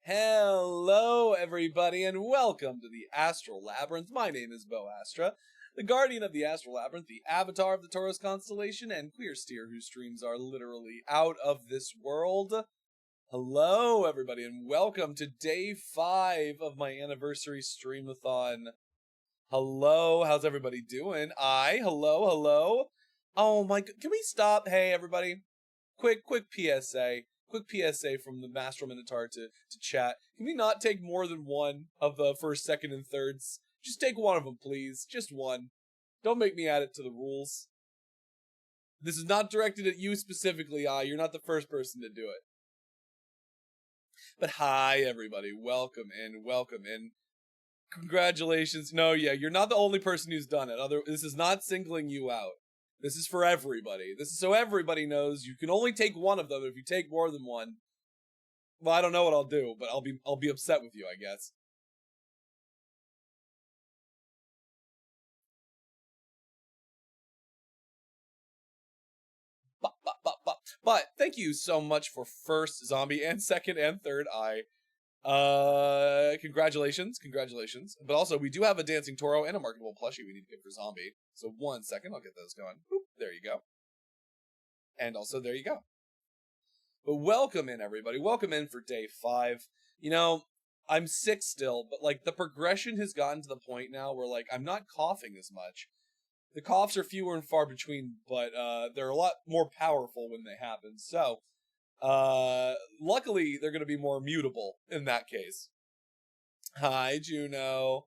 Hello, everybody, and welcome to the Astral Labyrinth. My name is Bo Astra, the guardian of the Astral Labyrinth, the avatar of the Taurus constellation, and queer steer whose streams are literally out of this world. Hello, everybody, and welcome to day 5 of my Anniversary Streamathon. Hello, how's everybody doing? Hello. Oh my, can we stop? Hey, everybody, quick PSA. Quick PSA from the Master Minotaur to chat. Can we not take more than one of the first, second, and thirds? Just take one of them, please. Just one. Don't make me add it to the rules. This is not directed at you specifically, you're not the first person to do it. But hi, everybody. Welcome in. Congratulations. No, yeah, you're not the only person who's done it. This is not singling you out. This is for everybody. This is so everybody knows you can only take one of them. If you take more than one, well, I don't know what I'll do, but I'll be upset with you, I guess. But thank you so much for first zombie and second and third eye. Congratulations. But also, we do have a dancing Toro and a marketable plushie we need to get for zombie. So 1 second, I'll get those going. Boop, there you go. And also, there you go. But welcome in, everybody. Welcome in for day 5. You know, I'm sick still, but, like, the progression has gotten to the point now where, like, I'm not coughing as much. The coughs are fewer and far between, but, they're a lot more powerful when they happen. So, luckily, they're going to be more mutable in that case. Hi, Juno.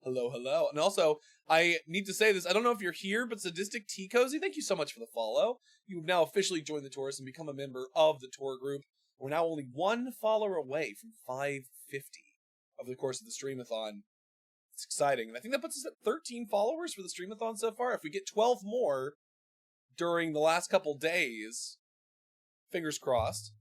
Hello. And also, I need to say this. I don't know if you're here, but Sadistic T Cozy, thank you so much for the follow. You've now officially joined the Taurus and become a member of the Tor group. We're now only 1 follower away from 550 over the course of the Streamathon. It's exciting. And I think that puts us at 13 followers for the Streamathon so far. If we get 12 more during the last couple days, fingers crossed,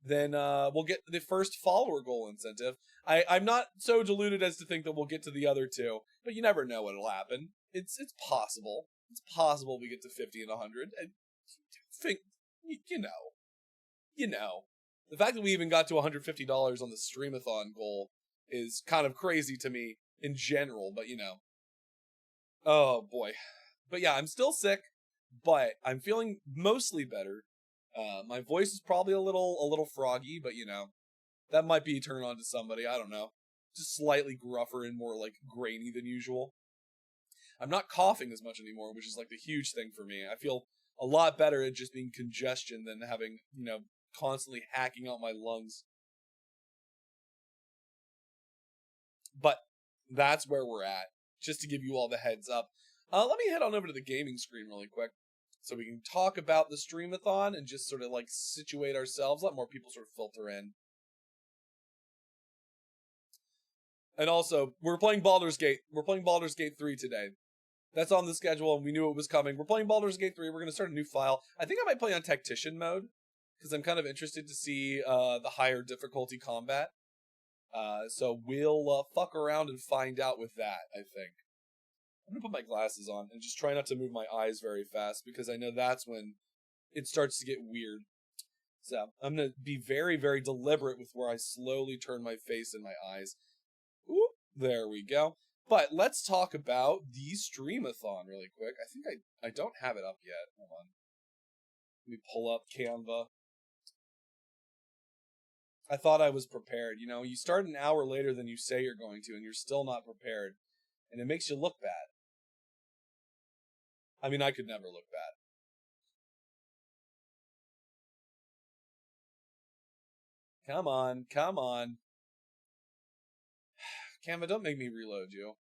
then we'll get the first follower goal incentive. I'm not so deluded as to think that we'll get to the other 2, but you never know what'll happen. It's possible. It's possible we get to 50 and 100. And think, you know. The fact that we even got to $150 on the Streamathon goal is kind of crazy to me in general, but you know. Oh boy. But yeah, I'm still sick, but I'm feeling mostly better. My voice is probably a little froggy, but you know, that might be a turn on to somebody. I don't know. Just slightly gruffer and more like grainy than usual. I'm not coughing as much anymore, which is like the huge thing for me. I feel a lot better at just being congestion than having, you know, constantly hacking out my lungs. But that's where we're at, just to give you all the heads up. Let me head on over to the gaming screen really quick, so we can talk about the Streamathon and just sort of like situate ourselves, let more people sort of filter in. And also, we're playing Baldur's Gate. We're playing Baldur's Gate 3 today. That's on the schedule, and we knew it was coming. We're playing Baldur's Gate 3. We're going to start a new file. I think I might play on Tactician mode, because I'm kind of interested to see the higher difficulty combat. So we'll fuck around and find out with that, I think. I'm going to put my glasses on and just try not to move my eyes very fast, because I know that's when it starts to get weird. So I'm going to be very, very deliberate with where I slowly turn my face and my eyes. Ooh, there we go. But let's talk about the Streamathon really quick. I think I don't have it up yet. Hold on. Let me pull up Canva. I thought I was prepared. You know, you start an hour later than you say you're going to, and you're still not prepared. And it makes you look bad. I mean, I could never look bad. Come on. Canva, don't make me reload you.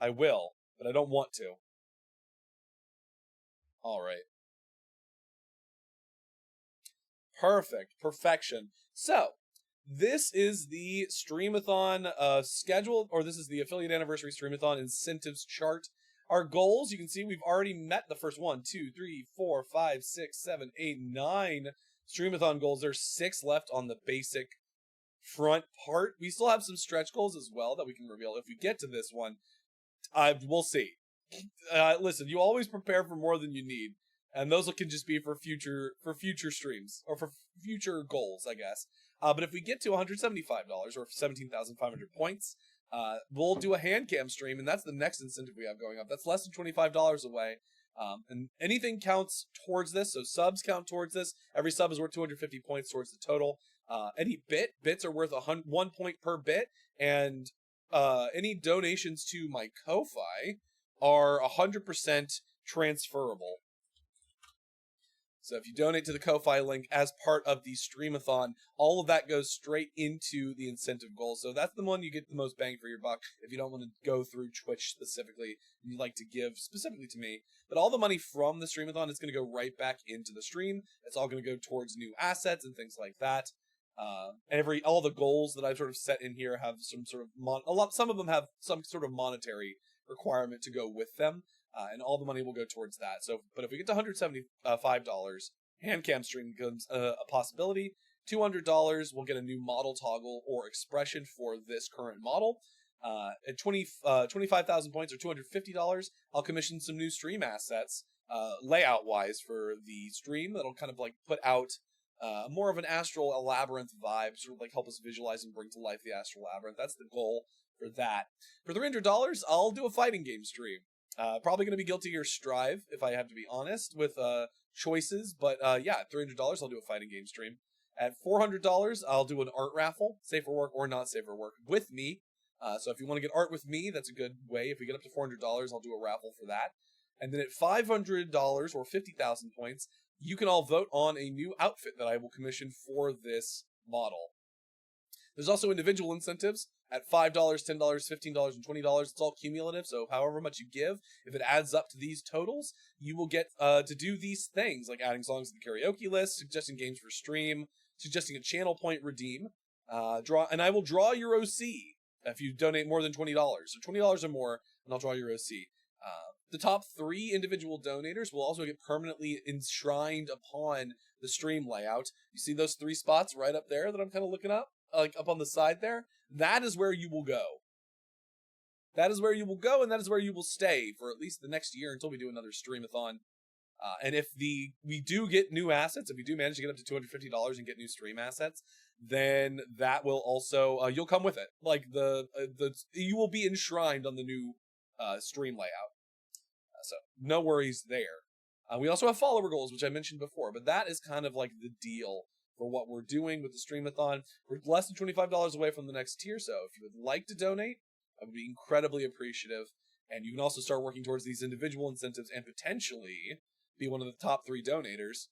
I will, but I don't want to. Alright. Perfection. So, this is the Streamathon schedule, or this is the Affiliate Anniversary Streamathon incentives chart. Our goals, you can see we've already met the first 1, 2, 3, 4, 5, 6, 7, 8, 9 Streamathon goals. There's 6 left on the basic front part. We still have some stretch goals as well that we can reveal if we get to this one. We'll see. Listen, you always prepare for more than you need, and those can just be for future streams or for future goals, I guess. But if we get to $175 or 17,500 points, we'll do a hand cam stream, and that's the next incentive we have going up. That's less than $25 away. And anything counts towards this, so subs count towards this. Every sub is worth 250 points towards the total. Any bits are worth 1 point per bit, and any donations to my Ko-Fi are 100% transferable. So if you donate to the Ko-Fi link as part of the Streamathon, all of that goes straight into the incentive goal. So that's the one you get the most bang for your buck if you don't want to go through Twitch specifically and you like to give specifically to me. But all the money from the Streamathon is going to go right back into the stream. It's all going to go towards new assets and things like that. All the goals that I've sort of set in here have some sort of some of them have some sort of monetary requirement to go with them. And all the money will go towards that. So, but if we get to $175, hand cam stream becomes a possibility. $200, we'll get a new model toggle or expression for this current model. At 25,000 points or $250, I'll commission some new stream assets, layout-wise for the stream that'll kind of like put out more of an astral labyrinth vibe, sort of like help us visualize and bring to life the astral labyrinth. That's the goal for that. For $300, I'll do a fighting game stream. Probably going to be Guilty Gear Strive, if I have to be honest, with choices. But yeah, at $300, I'll do a fighting game stream. At $400, I'll do an art raffle, safe for work or not safe for work, with me. So if you want to get art with me, that's a good way. If we get up to $400, I'll do a raffle for that. And then at $500 or 50,000 points, you can all vote on a new outfit that I will commission for this model. There's also individual incentives at $5, $10, $15, and $20. It's all cumulative, so however much you give, if it adds up to these totals, you will get to do these things, like adding songs to the karaoke list, suggesting games for stream, suggesting a channel point redeem, and I will draw your OC if you donate more than $20. So $20 or more, and I'll draw your OC. The top 3 individual donators will also get permanently enshrined upon the stream layout. You see those 3 spots right up there that I'm kind of looking up? Like up on the side there, that is where you will go. That is where you will go, and that is where you will stay for at least the next year until we do another Streamathon. And if we do get new assets, if we do manage to get up to $250 and get new stream assets, then that will also you'll come with it. Like you will be enshrined on the new stream layout. So no worries there. We also have follower goals, which I mentioned before, but that is kind of like the deal for what we're doing with the Streamathon. We're less than $25 away from the next tier, so if you would like to donate, I would be incredibly appreciative. And you can also start working towards these individual incentives and potentially be one of the top 3 donators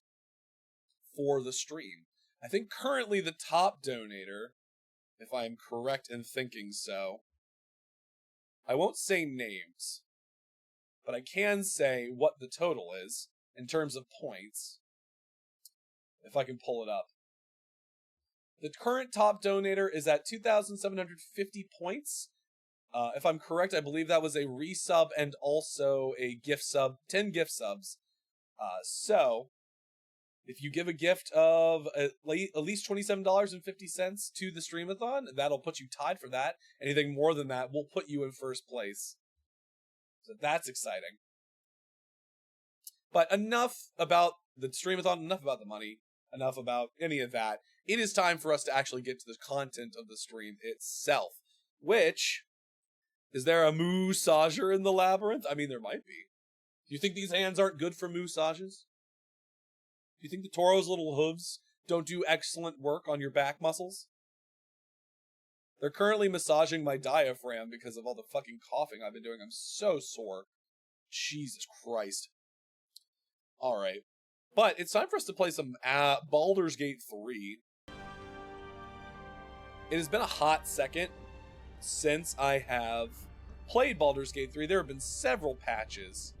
for the stream. I think currently the top donator, if I am correct in thinking so, I won't say names, but I can say what the total is in terms of points, if I can pull it up. The current top donator is at 2,750 points. If I'm correct, I believe that was a resub and also a gift sub, 10 gift subs. So, if you give a gift of at least $27.50 to the Streamathon, that'll put you tied for that. Anything more than that will put you in first place. So that's exciting. But enough about the Streamathon, enough about the money, enough about any of that. It is time for us to actually get to the content of the stream itself. Which, is there a massager in the labyrinth? I mean, there might be. Do you think these hands aren't good for massages? Do you think the Toro's little hooves don't do excellent work on your back muscles? They're currently massaging my diaphragm because of all the fucking coughing I've been doing. I'm so sore. Jesus Christ. Alright. But it's time for us to play some Baldur's Gate 3. It has been a hot second since I have played Baldur's Gate 3. There have been several patches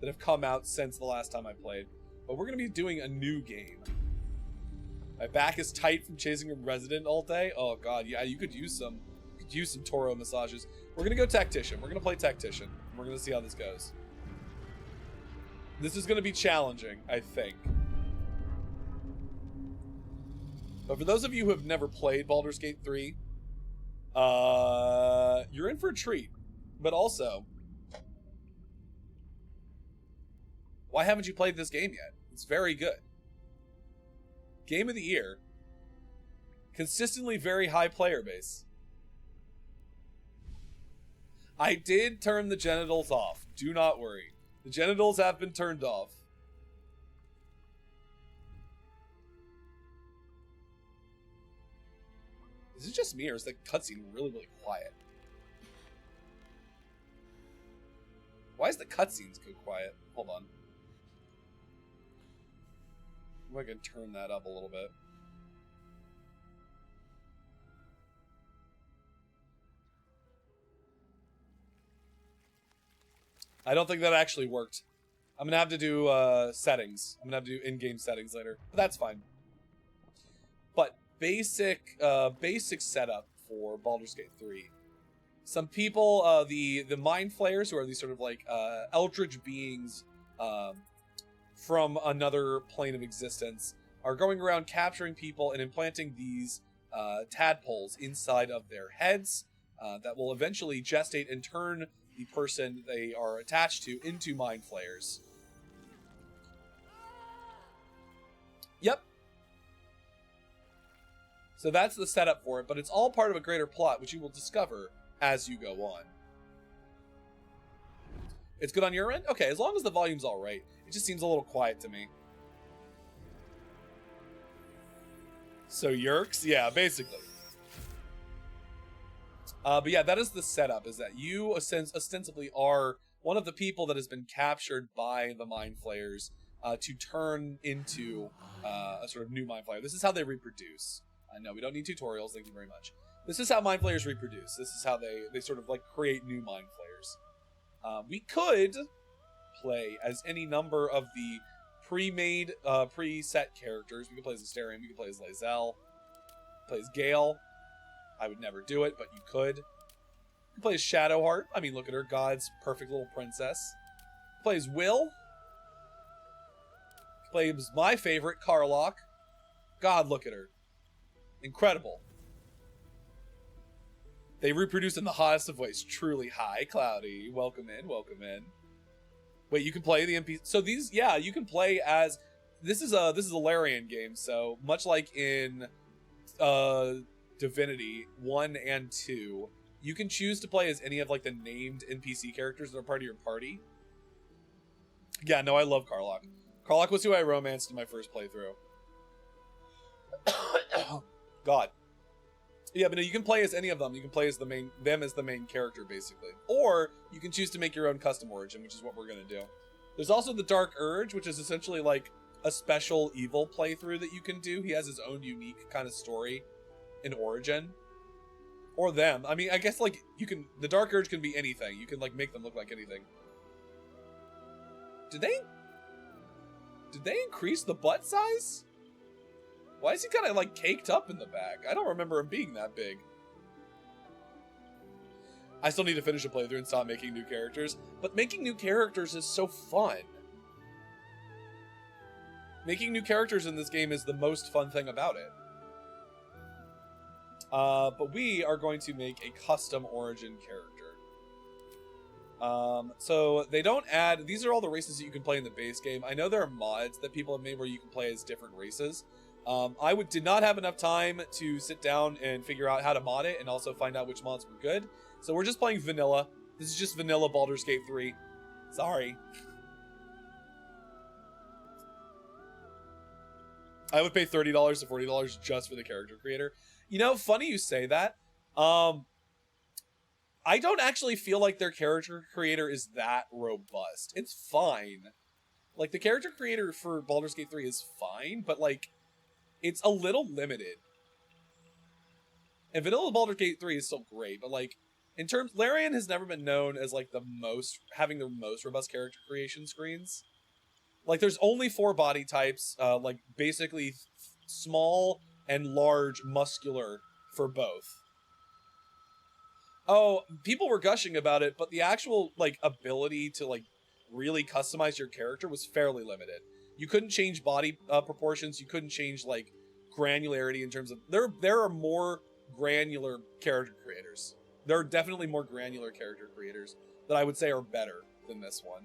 that have come out since the last time I played. But we're going to be doing a new game. My back is tight from chasing a resident all day. Oh god, yeah, you could use some Toro massages. We're going to go Tactician. We're going to play Tactician. We're going to see how this goes. This is going to be challenging, I think. But for those of you who have never played Baldur's Gate 3, you're in for a treat. But also, why haven't you played this game yet? It's very good. Game of the year. Consistently very high player base. I did turn the genitals off. Do not worry. The genitals have been turned off. Is it just me, or is the cutscene really, really quiet? Why is the cutscene so quiet? Hold on. If I can turn that up a little bit. I don't think that actually worked. I'm gonna have to do settings. I'm gonna have to do in-game settings later, but that's fine. But basic setup for Baldur's Gate 3. Some people, the Mind Flayers, who are these sort of like eldritch beings from another plane of existence, are going around capturing people and implanting these tadpoles inside of their heads that will eventually gestate and turn the person they are attached to into Mind Flayers. Yep. So that's the setup for it, but it's all part of a greater plot, which you will discover as you go on. It's good on your end? Okay, as long as the volume's all right. It just seems a little quiet to me. So Yerks? Yeah, basically. But yeah, that is the setup, is that you ostensibly are one of the people that has been captured by the Mind Flayers to turn into a sort of new Mind Flayer. This is how they reproduce. I know, we don't need tutorials, thank you very much. This is how Mind Flayers reproduce. This is how they sort of like create new Mind Flayers. We could play as any number of the pre-made, preset characters. We could play as Asterion, we could play as Lae'zel, play as Gale. I would never do it, but you could. You could play as Shadowheart. I mean, look at her, God's perfect little princess. Play as Will. Play as my favorite, Karlach. God, look at her. Incredible. They reproduce in the hottest of ways. Truly. Hi, Cloudy. Welcome in, welcome in. Wait, you can play the NPC. So these, yeah, you can play as. This is a Larian game. So much like in Divinity 1 and 2, you can choose to play as any of like the named NPC characters that are part of your party. Yeah, no, I love Karlach. Karlach was who I romanced in my first playthrough. God. Yeah, but no, you can play as any of them. You can play as them as the main character, basically. Or you can choose to make your own custom origin, which is what we're going to do. There's also the Dark Urge, which is essentially like a special evil playthrough that you can do. He has his own unique kind of story in origin. Or them. I mean, I guess like you can, the Dark Urge can be anything. You can like make them look like anything. Did they increase the butt size? Why is he kind of like caked up in the back? I don't remember him being that big. I still need to finish a playthrough and stop making new characters. But making new characters is so fun. Making new characters in this game is the most fun thing about it. But we are going to make a custom origin character. So they don't add... These are all the races that you can play in the base game. I know there are mods that people have made where you can play as different races. I did not have enough time to sit down and figure out how to mod it and also find out which mods were good. So we're just playing vanilla. This is just vanilla Baldur's Gate 3. Sorry. I would pay $30 to $40 just for the character creator. You know, funny you say that. I don't actually feel like their character creator is that robust. It's fine. Like, the character creator for Baldur's Gate 3 is fine, but, like, it's a little limited. And vanilla Baldur's Gate 3 is still great, but, like, in terms... Larian has never been known as, like, having the most robust character creation screens. Like, there's only 4 body types, like, basically small and large muscular for both. Oh, people were gushing about it, but the actual, like, ability to, like, really customize your character was fairly limited. You couldn't change body proportions. You couldn't change, like, granularity in terms of... There are more granular character creators. There are definitely more granular character creators that I would say are better than this one.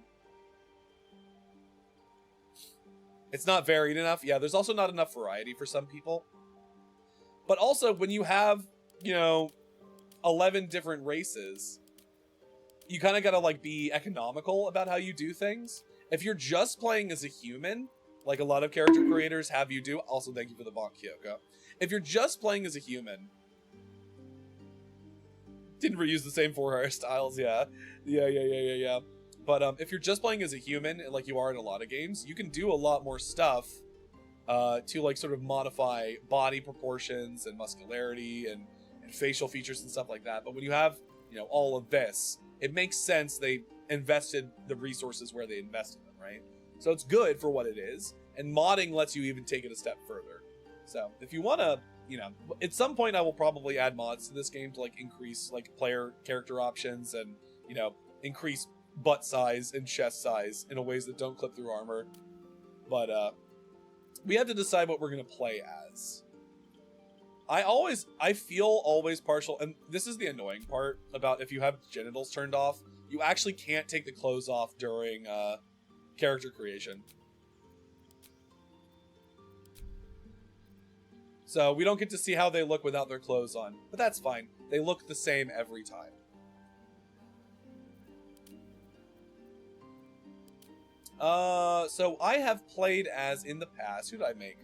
It's not varied enough. Yeah, there's also not enough variety for some people. But also, when you have, 11 different races, you kind of gotta, like, be economical about how you do things. If you're just playing as a human, like a lot of character creators have you do, also thank you for the Bonk Kyoko. If you're just playing as a human, didn't reuse the same 4 hairstyles, yeah. But if you're just playing as a human, like you are in a lot of games, you can do a lot more stuff to, like, sort of modify body proportions and muscularity and facial features and stuff like that. But when you have, all of this, it makes sense they invested the resources where they invested them, right? So it's good for what it is, and modding lets you even take it a step further. So if you want to, at some point I will probably add mods to this game to, like, increase, like, player character options and, increase butt size and chest size in ways that don't clip through armor. But we have to decide what we're going to play as. I feel always partial, and this is the annoying part about if you have genitals turned off, you actually can't take the clothes off during character creation. So we don't get to see how they look without their clothes on, but that's fine. They look the same every time. So I have played as, in the past, who did I make?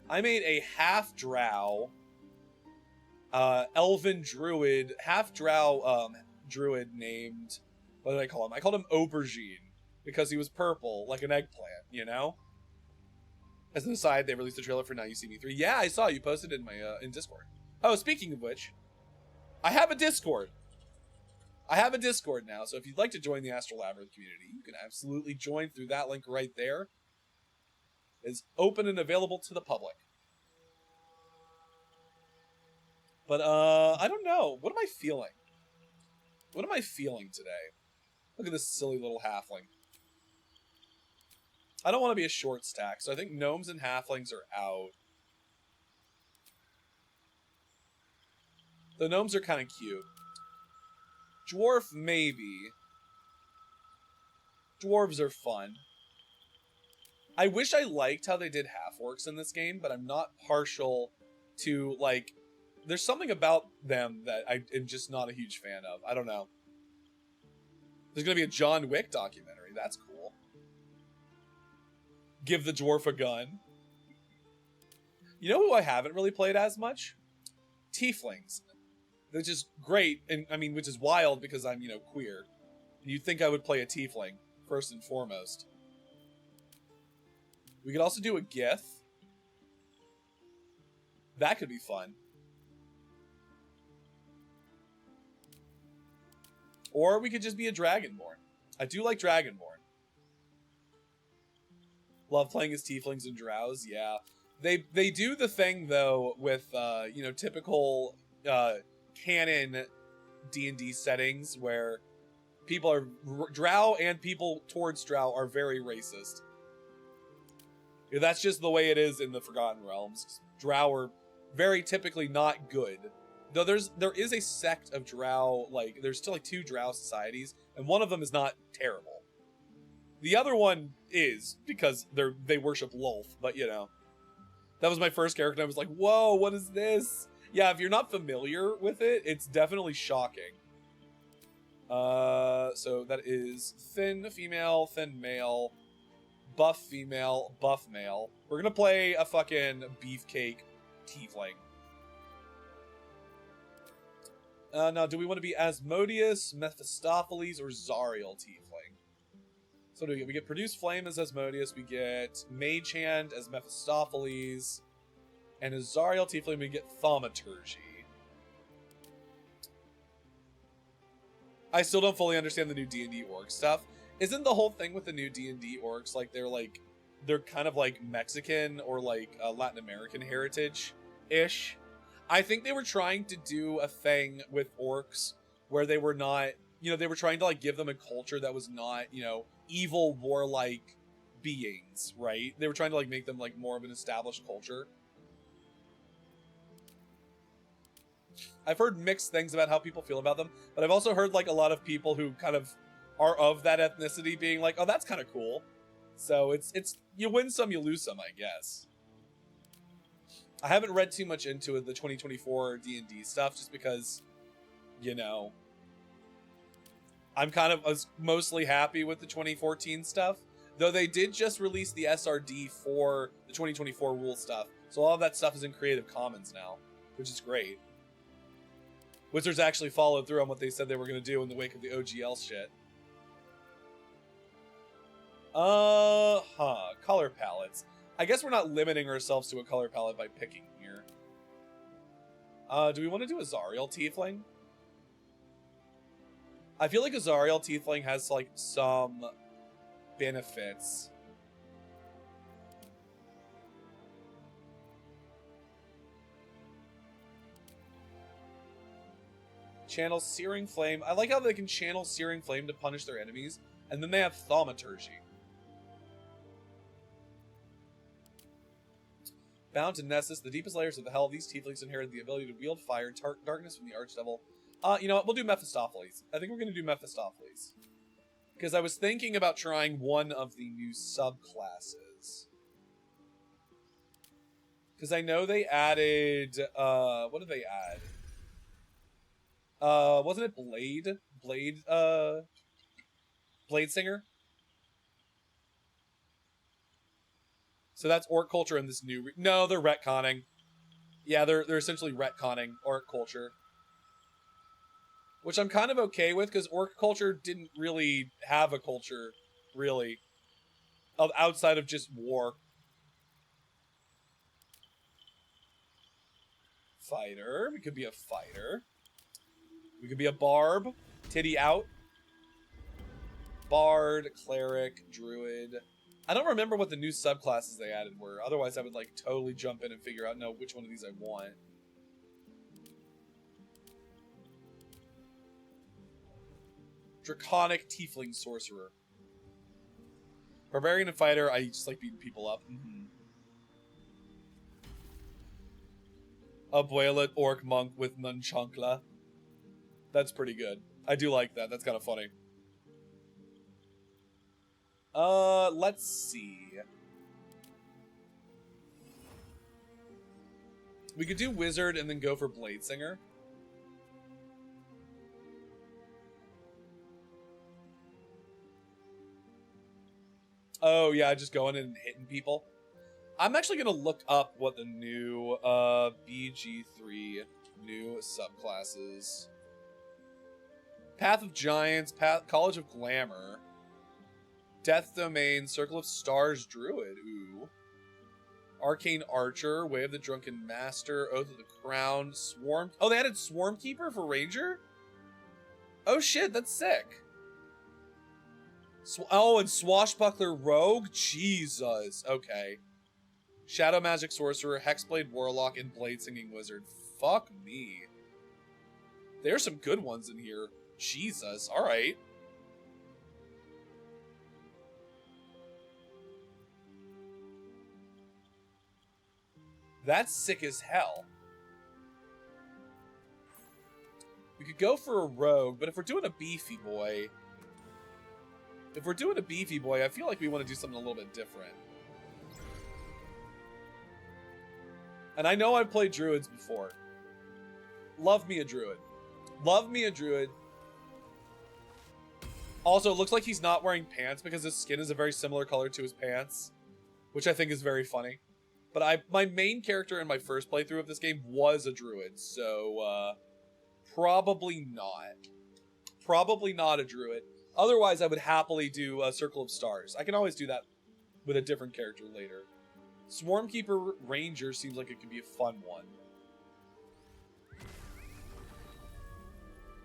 I made a half-drow, elven druid, half-drow, druid named, what did I call him? I called him Aubergine, because he was purple, like an eggplant, As an aside, they released a trailer for Now You See Me 3. Yeah, I saw, you posted it in my, in Discord. Oh, speaking of which, I have a Discord. I have a Discord now, so if you'd like to join the Astral Labyrinth community, you can absolutely join through that link right there. It's open and available to the public. But, I don't know. What am I feeling? What am I feeling today? Look at this silly little halfling. I don't want to be a short stack, so I think gnomes and halflings are out. The gnomes are kind of cute. Dwarf, maybe. Dwarves are fun. I wish I liked how they did half-orcs in this game, but I'm not partial to, like... There's something about them that I am just not a huge fan of. I don't know. There's gonna be a John Wick documentary. That's cool. Give the dwarf a gun. You know who I haven't really played as much? Tieflings. Which is great, and I mean, which is wild because I'm, queer. And you'd think I would play a tiefling, first and foremost. We could also do a Gith. That could be fun. Or we could just be a Dragonborn. I do like Dragonborn. Love playing as tieflings and drows, yeah. They do the thing, though, with, typical, canon D&D settings where people are... Drow and people towards Drow are very racist. Yeah, that's just the way it is in the Forgotten Realms. Drow are very typically not good. Though there is a sect of Drow, like, there's still, like, 2 Drow societies, and one of them is not terrible. The other one is, because they worship Lolth, but, That was my first character, and I was like, whoa, what is this? Yeah, if you're not familiar with it, it's definitely shocking. So that is thin female, thin male, buff female, buff male. We're gonna play a fucking beefcake tiefling. Now, do we want to be Asmodeus, Mephistopheles, or Zariel tiefling? So what do we get? We get Produce Flame as Asmodeus, we get Mage Hand as Mephistopheles, and as Zariel tiefling we get Thaumaturgy. I still don't fully understand the new D&D orc stuff. Isn't the whole thing with the new D&D orcs they're kind of like Mexican or like Latin American heritage-ish? I think they were trying to do a thing with orcs where they were not, they were trying to like give them a culture that was not, evil warlike beings, right? They were trying to like make them like more of an established culture. I've heard mixed things about how people feel about them, but I've also heard like a lot of people who kind of are of that ethnicity being like, oh, that's kind of cool. So it's you win some, you lose some, I guess. I haven't read too much into it, the 2024 D&D stuff, just because, you know, I'm kind of mostly happy with the 2014 stuff. Though they did just release the SRD for the 2024 rule stuff. So all of that stuff is in Creative Commons now, which is great. Wizards actually followed through on what they said they were going to do in the wake of the OGL shit. Color palettes. I guess we're not limiting ourselves to a color palette by picking here. Do we want to do a Zariel Tiefling? I feel like a Zariel Tiefling has, like, some benefits. Channel Searing Flame. I like how they can channel Searing Flame to punish their enemies, and then they have Thaumaturgy. Bound to Nessus, the deepest layers of the hell, these tieflings inherited the ability to wield fire, darkness from the Archdevil. You know what? We'll do Mephistopheles. I think we're going to do Mephistopheles. Because I was thinking about trying one of the new subclasses. Because I know they added... what did they add? Wasn't it Blade? Blade Singer? So that's Orc Culture in this new... No, they're retconning. Yeah, they're essentially retconning Orc Culture. Which I'm kind of okay with, because Orc Culture didn't really have a culture, really, outside of just war. Fighter. We could be a fighter. We could be a barb. Titty out. Bard, cleric, druid. I don't remember what the new subclasses they added were. Otherwise, I would like totally jump in and figure out, no, which one of these I want. Draconic Tiefling Sorcerer. Barbarian and Fighter, I just like beating people up. Abuela Orc Monk with Nunchankla. That's pretty good. I do like that. That's kind of funny. Let's see. We could do Wizard and then go for Blade Singer. Oh, yeah, just going in and hitting people. I'm actually going to look up what the new BG3 new subclasses. Path of Giants, College of Glamour, Death Domain, Circle of Stars Druid, ooh. Arcane Archer, Way of the Drunken Master, Oath of the Crown, Swarm... Oh, they added Swarm Keeper for Ranger? Oh shit, that's sick. Oh, and Swashbuckler Rogue? Jesus. Okay. Shadow Magic Sorcerer, Hexblade Warlock, and Blade Singing Wizard. Fuck me. There's some good ones in here. Jesus. Alright. That's sick as hell. We could go for a rogue, but if we're doing a beefy boy... I feel like we want to do something a little bit different. And I know I've played druids before. Love me a druid. Love me a druid. Also, it looks like he's not wearing pants because his skin is a very similar color to his pants, which I think is very funny. But my main character in my first playthrough of this game was a druid, so probably not. Probably not a druid. Otherwise, I would happily do a Circle of Stars. I can always do that with a different character later. Swarmkeeper Ranger seems like it could be a fun one.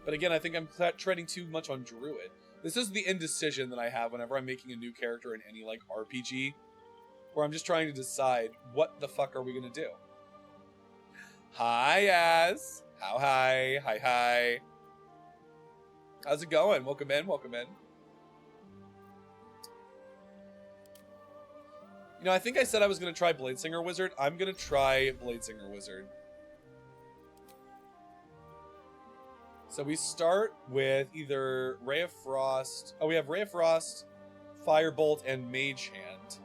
But again, I think I'm treading too much on Druid. This is the indecision that I have whenever I'm making a new character in any, like, RPG. Where I'm just trying to decide, what the fuck are we gonna do? Hi, Az. How hi. Hi, hi. How's it going? Welcome in, welcome in. You know, I think I said I was going to try Bladesinger Wizard. I'm going to try Bladesinger Wizard. So we start with either Ray of Frost. Oh, we have Ray of Frost, Firebolt, and Mage Hand.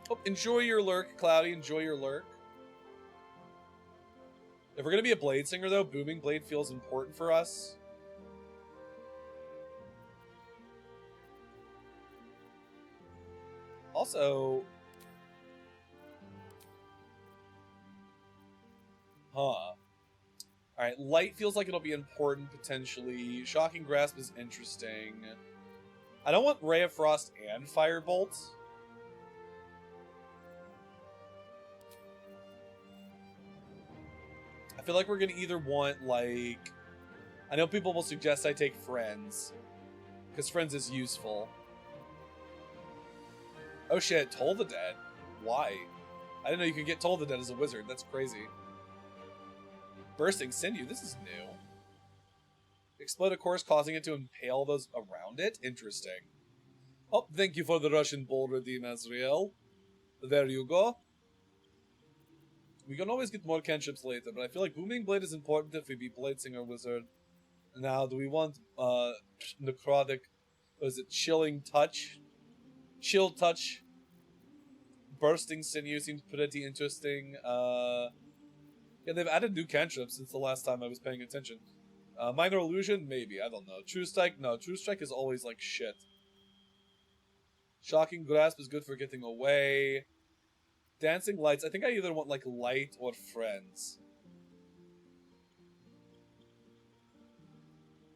Oh, enjoy your lurk, Cloudy. Enjoy your lurk. If we're going to be a Blade Singer, though, Booming Blade feels important for us. Also... Alright, Light feels like it'll be important, potentially. Shocking Grasp is interesting. I don't want Ray of Frost and Firebolt. I feel like we're going to either want, like... I know people will suggest I take Friends, because Friends is useful. Oh shit, Toll the Dead? Why? I didn't know you could get Toll the Dead as a wizard. That's crazy. Bursting Sinew, this is new. Explode a course, causing it to impale those around it? Interesting. Oh, thank you for the Russian Bull Redeem, Azriel. There you go. We can always get more cantrips later, but I feel like Booming Blade is important if we be Blade Singer Wizard. Now, do we want Necrotic, or is it Chilling Touch? Chill Touch. Bursting Sinew seems pretty interesting. Yeah, they've added new cantrips since the last time I was paying attention. Minor Illusion? Maybe. I don't know. True Strike? No, True Strike is always like shit. Shocking Grasp is good for getting away. Dancing Lights. I think I either want like Light or Friends.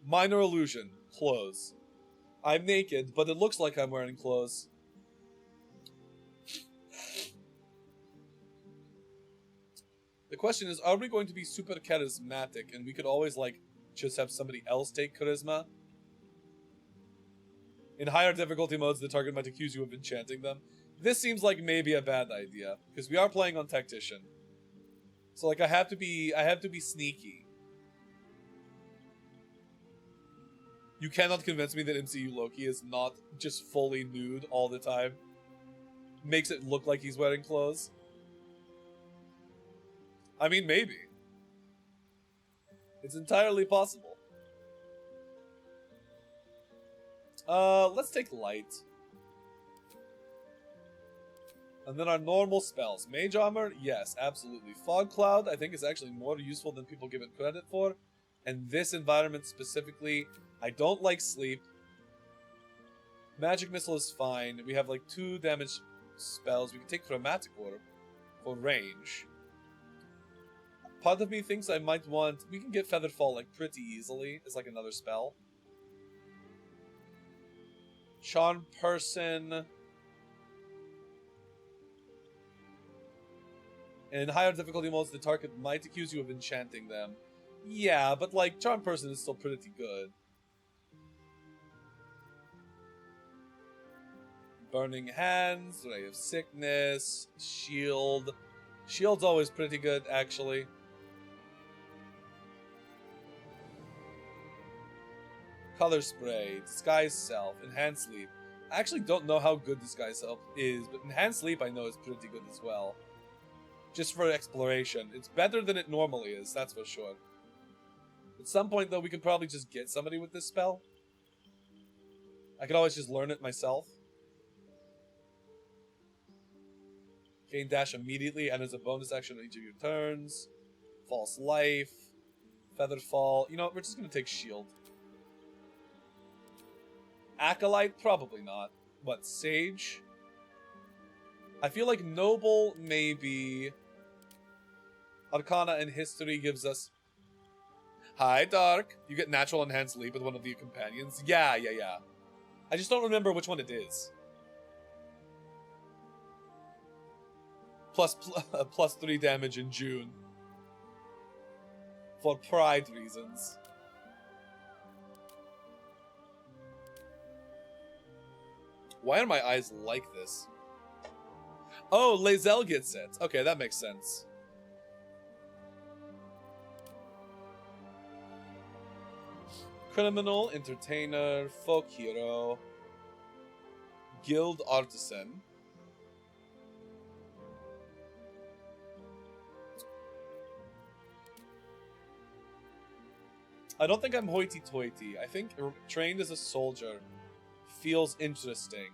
Minor Illusion. Clothes. I'm naked, but it looks like I'm wearing clothes. The question is, are we going to be super charismatic and we could always, like, just have somebody else take charisma? In higher difficulty modes, the target might accuse you of enchanting them. This seems like maybe a bad idea, because we are playing on Tactician. So, like, I have to be sneaky. You cannot convince me that MCU Loki is not just fully nude all the time. Makes it look like he's wearing clothes. I mean, maybe. It's entirely possible. Let's take Light. And then our normal spells. Mage Armor, yes, absolutely. Fog Cloud, I think, is actually more useful than people give it credit for. And this environment specifically, I don't like Sleep. Magic Missile is fine. We have like 2 damage spells. We can take Chromatic Orb for range. Part of me thinks I might want... We can get Feathered Fall, like, pretty easily. It's like another spell. Charm Person. In higher difficulty modes, the target might accuse you of enchanting them. Yeah, but, like, Charm Person is still pretty good. Burning Hands, Ray of Sickness, Shield. Shield's always pretty good, actually. Color Spray, Disguise Self, Enhanced Sleep. I actually don't know how good Disguise Self is, but Enhanced Sleep I know is pretty good as well. Just for exploration. It's better than it normally is, that's for sure. At some point, though, we could probably just get somebody with this spell. I could always just learn it myself. Gain dash immediately and as a bonus action on each of your turns. False Life. Feathered Fall. You know what, we're just going to take Shield. Acolyte? Probably not. What, Sage? I feel like Noble, maybe. Arcana and History gives us... Hi, Dark. You get Natural Enhanced Leap with one of your companions. Yeah. I just don't remember which one it is. Plus 3 damage in June. For pride reasons. Why are my eyes like this? Oh, Lae'zel gets it. Okay, that makes sense. Criminal, Entertainer, Folk Hero, Guild Artisan. I don't think I'm hoity-toity. I think trained as a soldier feels interesting.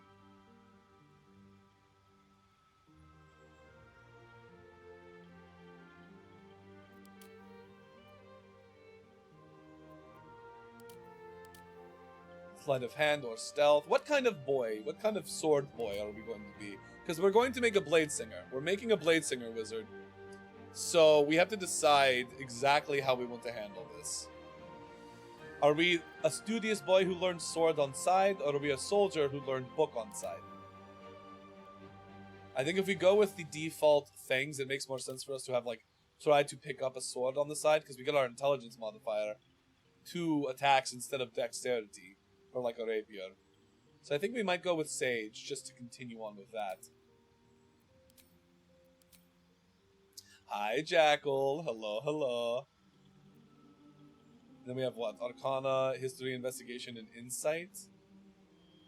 Sleight of hand or stealth. What kind of boy? What kind of sword boy are we going to be? Because we're going to make a blade singer. We're making a blade singer wizard. So we have to decide exactly how we want to handle this. Are we a studious boy who learned sword on side, or are we a soldier who learned book on side? I think if we go with the default things, it makes more sense for us to have, like, try to pick up a sword on the side, because we get our intelligence modifier 2 attacks instead of dexterity, or like a rapier. So I think we might go with sage, just to continue on with that. Hi, Jackal. Hello, hello. Then we have what? Arcana, History, Investigation, and Insight.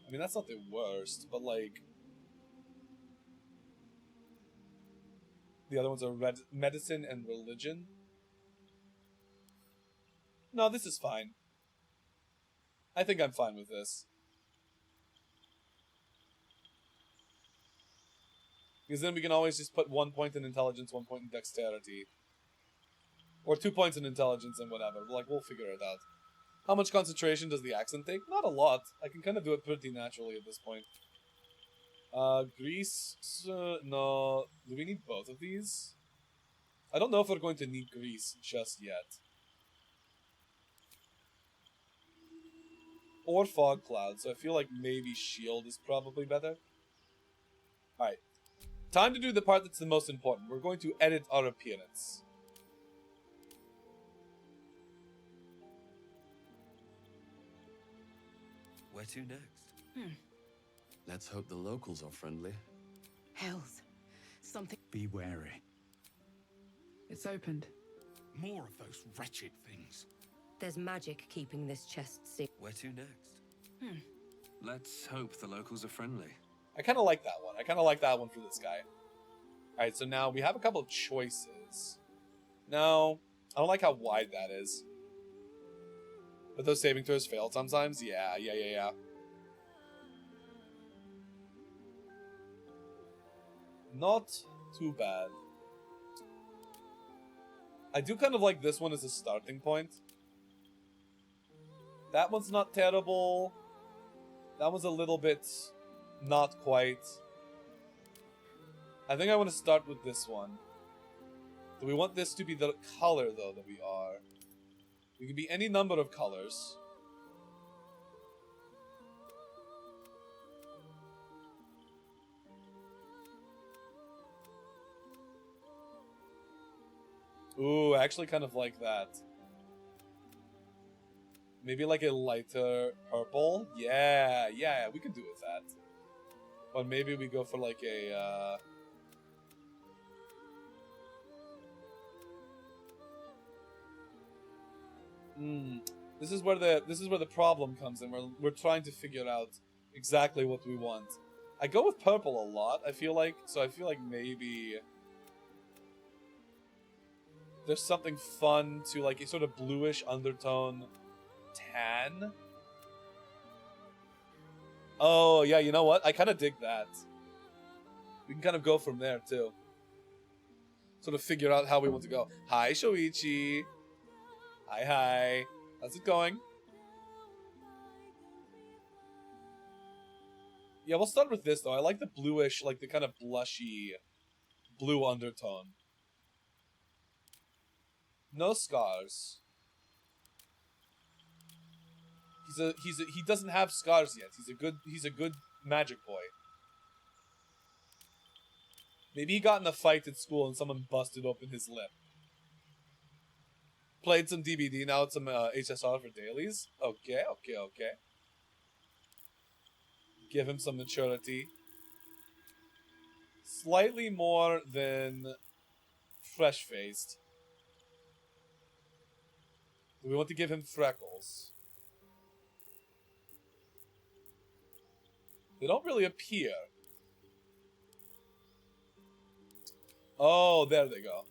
I mean, that's not the worst, but like... The other ones are Medicine and Religion. No, this is fine. I think I'm fine with this. Because then we can always just put 1 point in Intelligence, 1 point in Dexterity. Or 2 points in Intelligence and whatever. Like, we'll figure it out. How much concentration does the accent take? Not a lot. I can kind of do it pretty naturally at this point. Grease... no. Do we need both of these? I don't know if we're going to need grease just yet. Or fog cloud, so I feel like maybe shield is probably better. Alright. Time to do the part that's the most important. We're going to edit our appearance. Where to next? Let's hope the locals are friendly. Health. Something. Be wary. It's opened. More of those wretched things. There's magic keeping this chest sealed. Where to next? Let's hope the locals are friendly. I kind of like that one. I kind of like that one for this guy. Alright, so now we have a couple of choices. No, I don't like how wide that is. But those saving throws failed sometimes? Yeah. Not too bad. I do kind of like this one as a starting point. That one's not terrible. That one's a little bit not quite. I think I want to start with this one. Do we want this to be the color, though, that we are? We can be any number of colors. Ooh, I actually kind of like that. Maybe like a lighter purple? Yeah, we could do with that. Or maybe we go for like a, This is where the problem comes in. We're trying to figure out exactly what we want. I go with purple a lot, I feel like, so I feel like maybe there's something fun to like a sort of bluish undertone tan. Oh, yeah, you know what? I kind of dig that. We can kind of go from there, too. Sort of figure out how we want to go. Hi, Shoichi. Hi. How's it going? Yeah, we'll start with this, though. I like the bluish, like the kind of blushy blue undertone. No scars. He doesn't have scars yet. He's a good magic boy. Maybe he got in a fight at school and someone busted open his lip. Played some DBD, now it's some HSR for dailies. Okay. Give him some maturity. Slightly more than fresh-faced. Do we want to give him freckles? They don't really appear. Oh, there they go.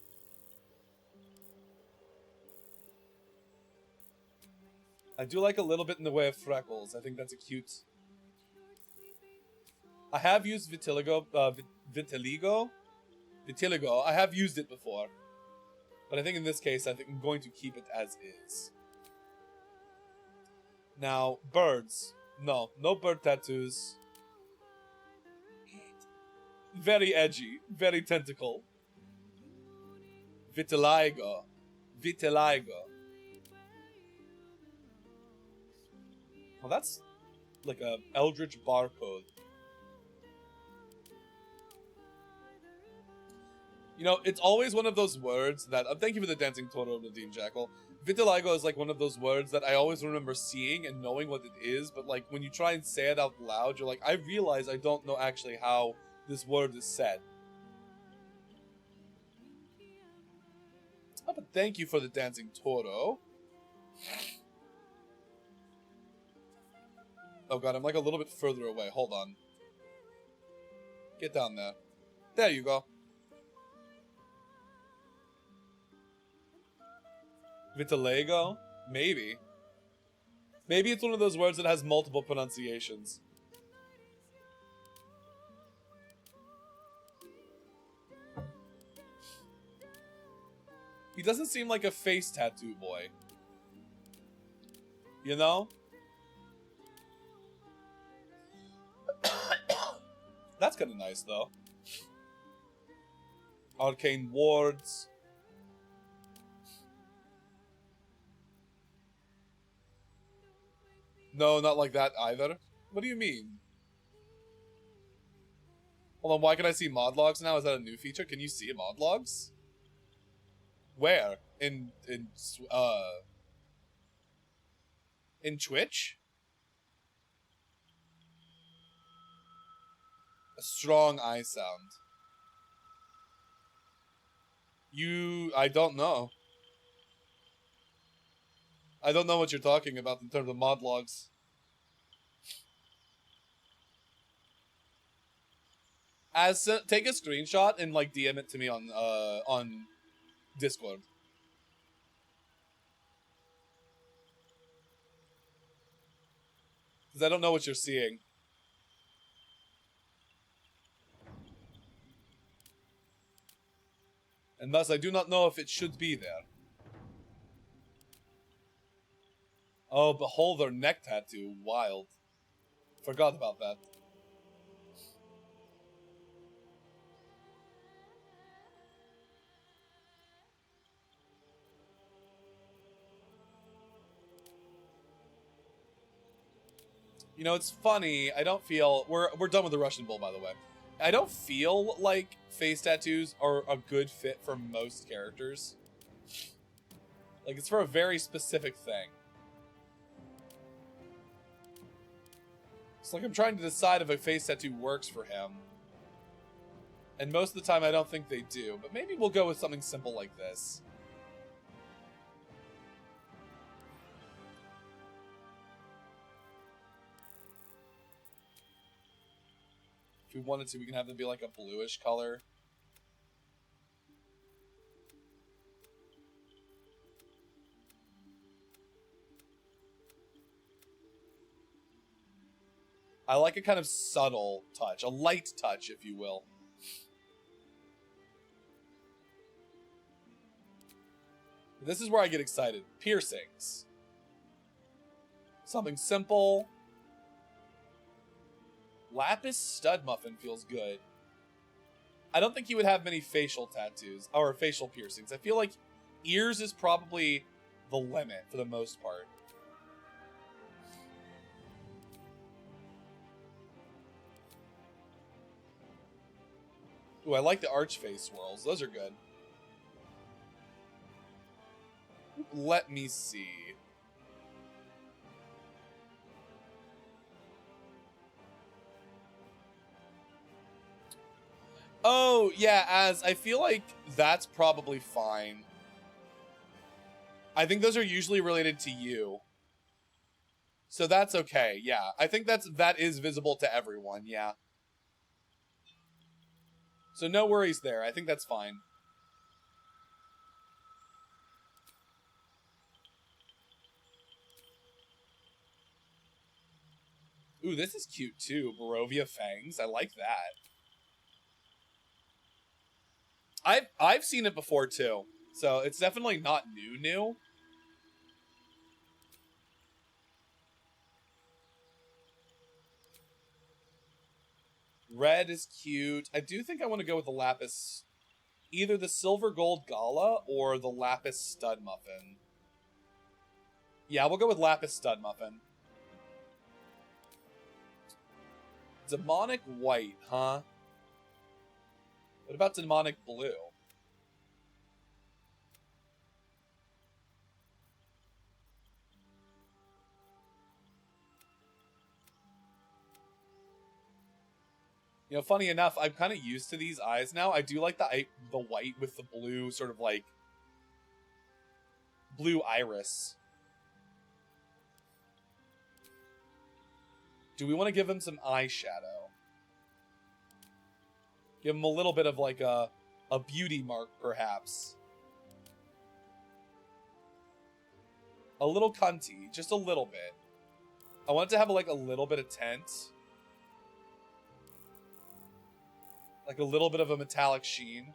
I do like a little bit in the way of freckles. I think that's a cute... I have used vitiligo. I have used it before. But I think in this case, I think I'm going to keep it as is. Now, birds. No, no bird tattoos. Very edgy, very tentacle. Vitiligo. Vitiligo. Well, that's like a eldritch barcode. You know, it's always one of those words that... thank you for the dancing Toro, Nadine Jackal. Vitiligo is like one of those words that I always remember seeing and knowing what it is, but like when you try and say it out loud, you're like, I realize I don't know actually how this word is said. Oh, but thank you for the dancing Toro. Oh god, I'm like a little bit further away. Hold on. Get down there. There you go. Vitiligo? Maybe. Maybe it's one of those words that has multiple pronunciations. He doesn't seem like a face tattoo boy. You know? That's kind of nice, though. Arcane wards. No, not like that either. What do you mean? Hold on, why can I see mod logs now? Is that a new feature? Can you see mod logs? Where? In Twitch? A strong eye sound. I don't know. I don't know what you're talking about in terms of mod logs. Take a screenshot and like DM it to me on Discord. Because I don't know what you're seeing. And thus I do not know if it should be there. Oh, beholder neck tattoo. Wild. Forgot about that. You know, it's funny. I don't feel... We're done with the Russian Bull, by the way. I don't feel like face tattoos are a good fit for most characters. Like, it's for a very specific thing. It's like I'm trying to decide if a face tattoo works for him. And most of the time I don't think they do. But maybe we'll go with something simple like this. If we wanted to, we can have them be like a bluish color. I like a kind of subtle touch, a light touch, if you will. This is where I get excited. Piercings. Something simple. Lapis stud muffin feels good. I don't think he would have many facial tattoos, or facial piercings. I feel like ears is probably the limit for the most part. Ooh, I like the arch face swirls. Those are good. Let me see. Oh, yeah, I feel like that's probably fine. I think those are usually related to you. So that's okay, yeah. I think that is visible to everyone, yeah. So no worries there. I think that's fine. Ooh, this is cute too. Barovia fangs. I like that. I've seen it before too. So it's definitely not new. Red is cute. I do think I want to go with the lapis. Either the silver gold gala or the lapis stud muffin. Yeah, we'll go with lapis stud muffin. Demonic white, huh? What about demonic blue? You know, funny enough, I'm kind of used to these eyes now. I do like the white with the blue, sort of like blue iris. Do we want to give him some eyeshadow? Give him a little bit of like a beauty mark, perhaps. A little cunty, just a little bit. I want it to have like a little bit of tint. Like a little bit of a metallic sheen.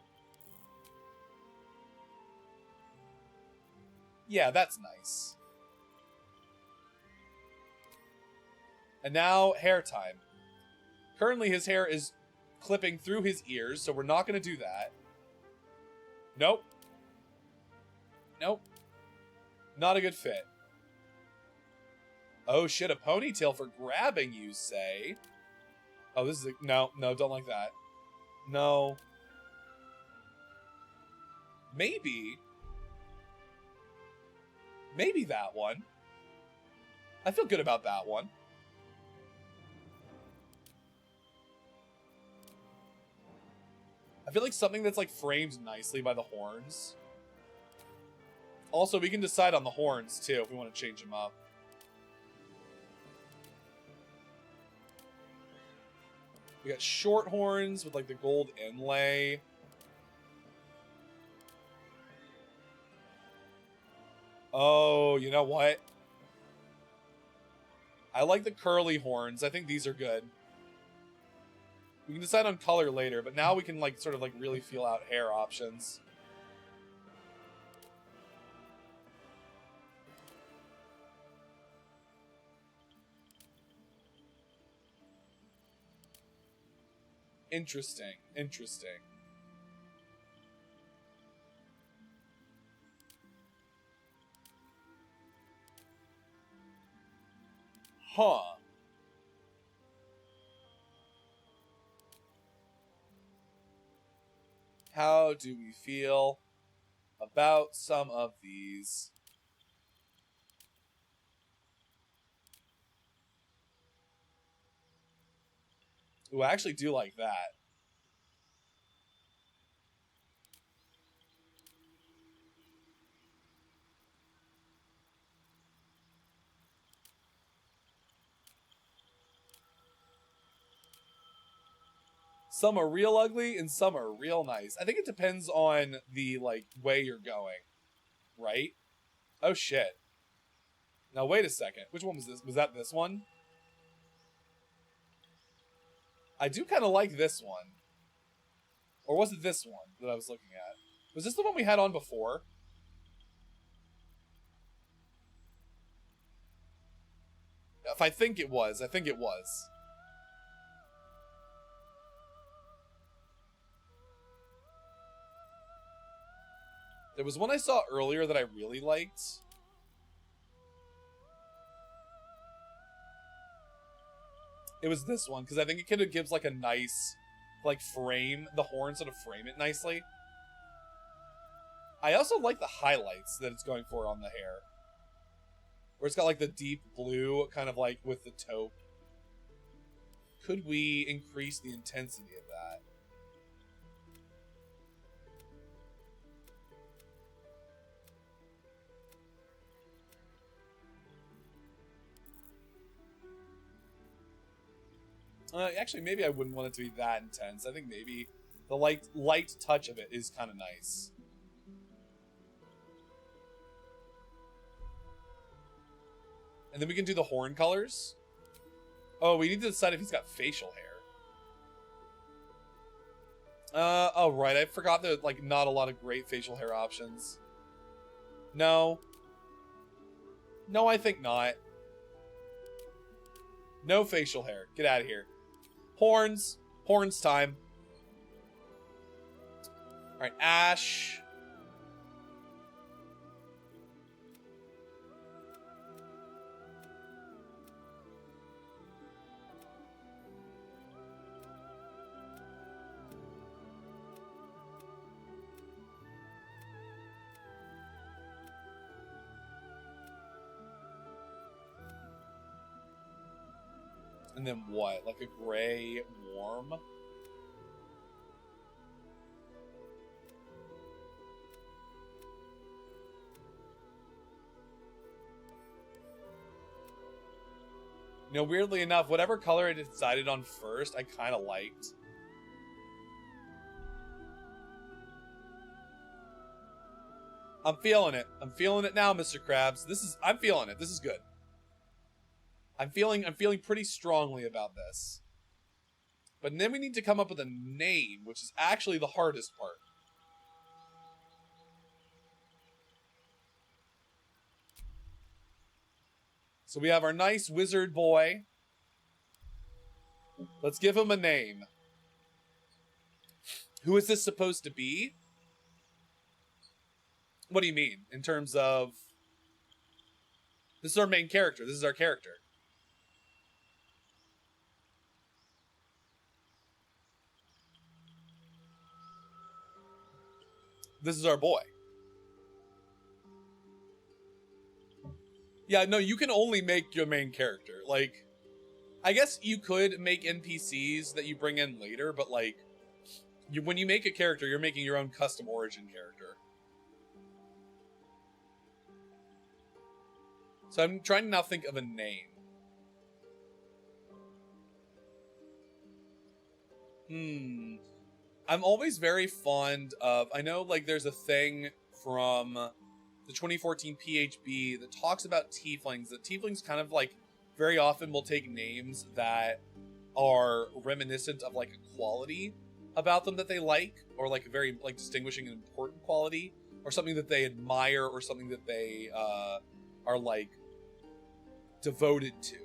Yeah, that's nice. And now, hair time. Currently, his hair is clipping through his ears, so we're not going to do that. Nope. Nope. Not a good fit. Oh shit, a ponytail for grabbing, you say? Oh, this is a... No, don't like that. No. Maybe. Maybe that one. I feel good about that one. I feel like something that's like framed nicely by the horns. Also, we can decide on the horns too if we want to change them up. We got short horns with like the gold inlay. Oh, you know what? I like the curly horns. I think these are good. We can decide on color later, but now we can like sort of like really feel out hair options. Interesting. Interesting. Huh. How do we feel about some of these? Ooh, I actually do like that. Some are real ugly and some are real nice. I think it depends on the like way you're going, right? Oh shit. Now wait a second. Which one was this? Was that this one? I do kind of like this one. Or was it this one that I was looking at? Was this the one we had on before? If I think it was. I think it was. There was one I saw earlier that I really liked. It was this one, because I think it kind of gives like a nice, like frame, the horns sort of frame it nicely. I also like the highlights that it's going for on the hair. Where it's got like the deep blue, kind of like with the taupe. Could we increase the intensity of that? Actually, maybe I wouldn't want it to be that intense. I think maybe the light touch of it is kind of nice. And then we can do the horn colors. Oh, we need to decide if he's got facial hair. Oh, right. I forgot that, like, not a lot of great facial hair options. No. No, I think not. No facial hair. Get out of here. Horns. Horns time. Alright, Ash. And then what? Like a gray worm? You know, weirdly enough, whatever color I decided on first, I kind of liked. I'm feeling it. I'm feeling it now, Mr. Krabs. I'm feeling it. This is good. I'm feeling pretty strongly about this. But then we need to come up with a name, which is actually the hardest part. So we have our nice wizard boy. Let's give him a name. Who is this supposed to be? What do you mean? In terms of... This is our main character. This is our character. This is our boy. Yeah, no, you can only make your main character. Like, I guess you could make NPCs that you bring in later, but like, when you make a character, you're making your own custom origin character. So I'm trying to now think of a name. I'm always very fond of... I know, like, there's a thing from the 2014 PHB that talks about tieflings. That tieflings kind of, like, very often will take names that are reminiscent of, like, a quality about them that they like, or, like, a very, like, distinguishing and important quality, or something that they admire, or something that they are, like, devoted to.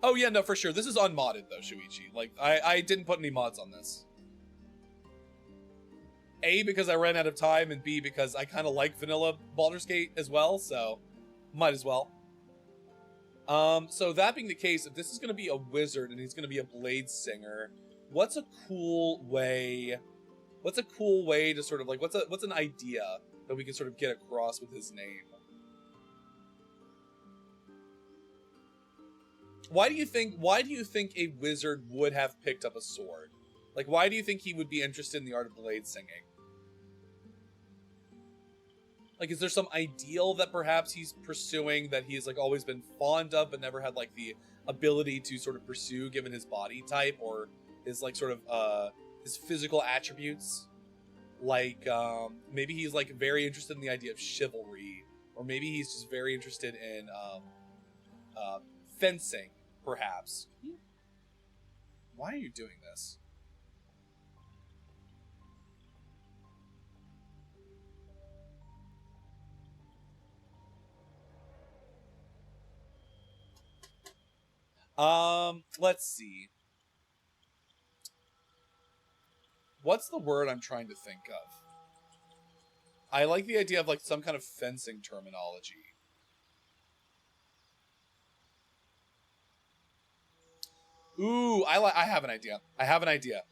Oh yeah, no, for sure. This is unmodded though, Shuichi. Like, I didn't put any mods on this. A, because I ran out of time, and B, because I kind of like vanilla Baldur's Gate as well, so might as well. So that being the case, if this is going to be a wizard and he's going to be a blade singer, what's a cool way to sort of like, what's an idea that we can sort of get across with his name? Why do you think a wizard would have picked up a sword? Like, why do you think he would be interested in the art of blade singing? Like, is there some ideal that perhaps he's pursuing that he's, like, always been fond of but never had, like, the ability to sort of pursue given his body type or his, like, sort of, his physical attributes? Like, maybe he's, like, very interested in the idea of chivalry, or maybe he's just very interested in, fencing, perhaps. Why are you doing this? Let's see. What's the word I'm trying to think of? I like the idea of, like, some kind of fencing terminology. Ooh, I have an idea. I have an idea.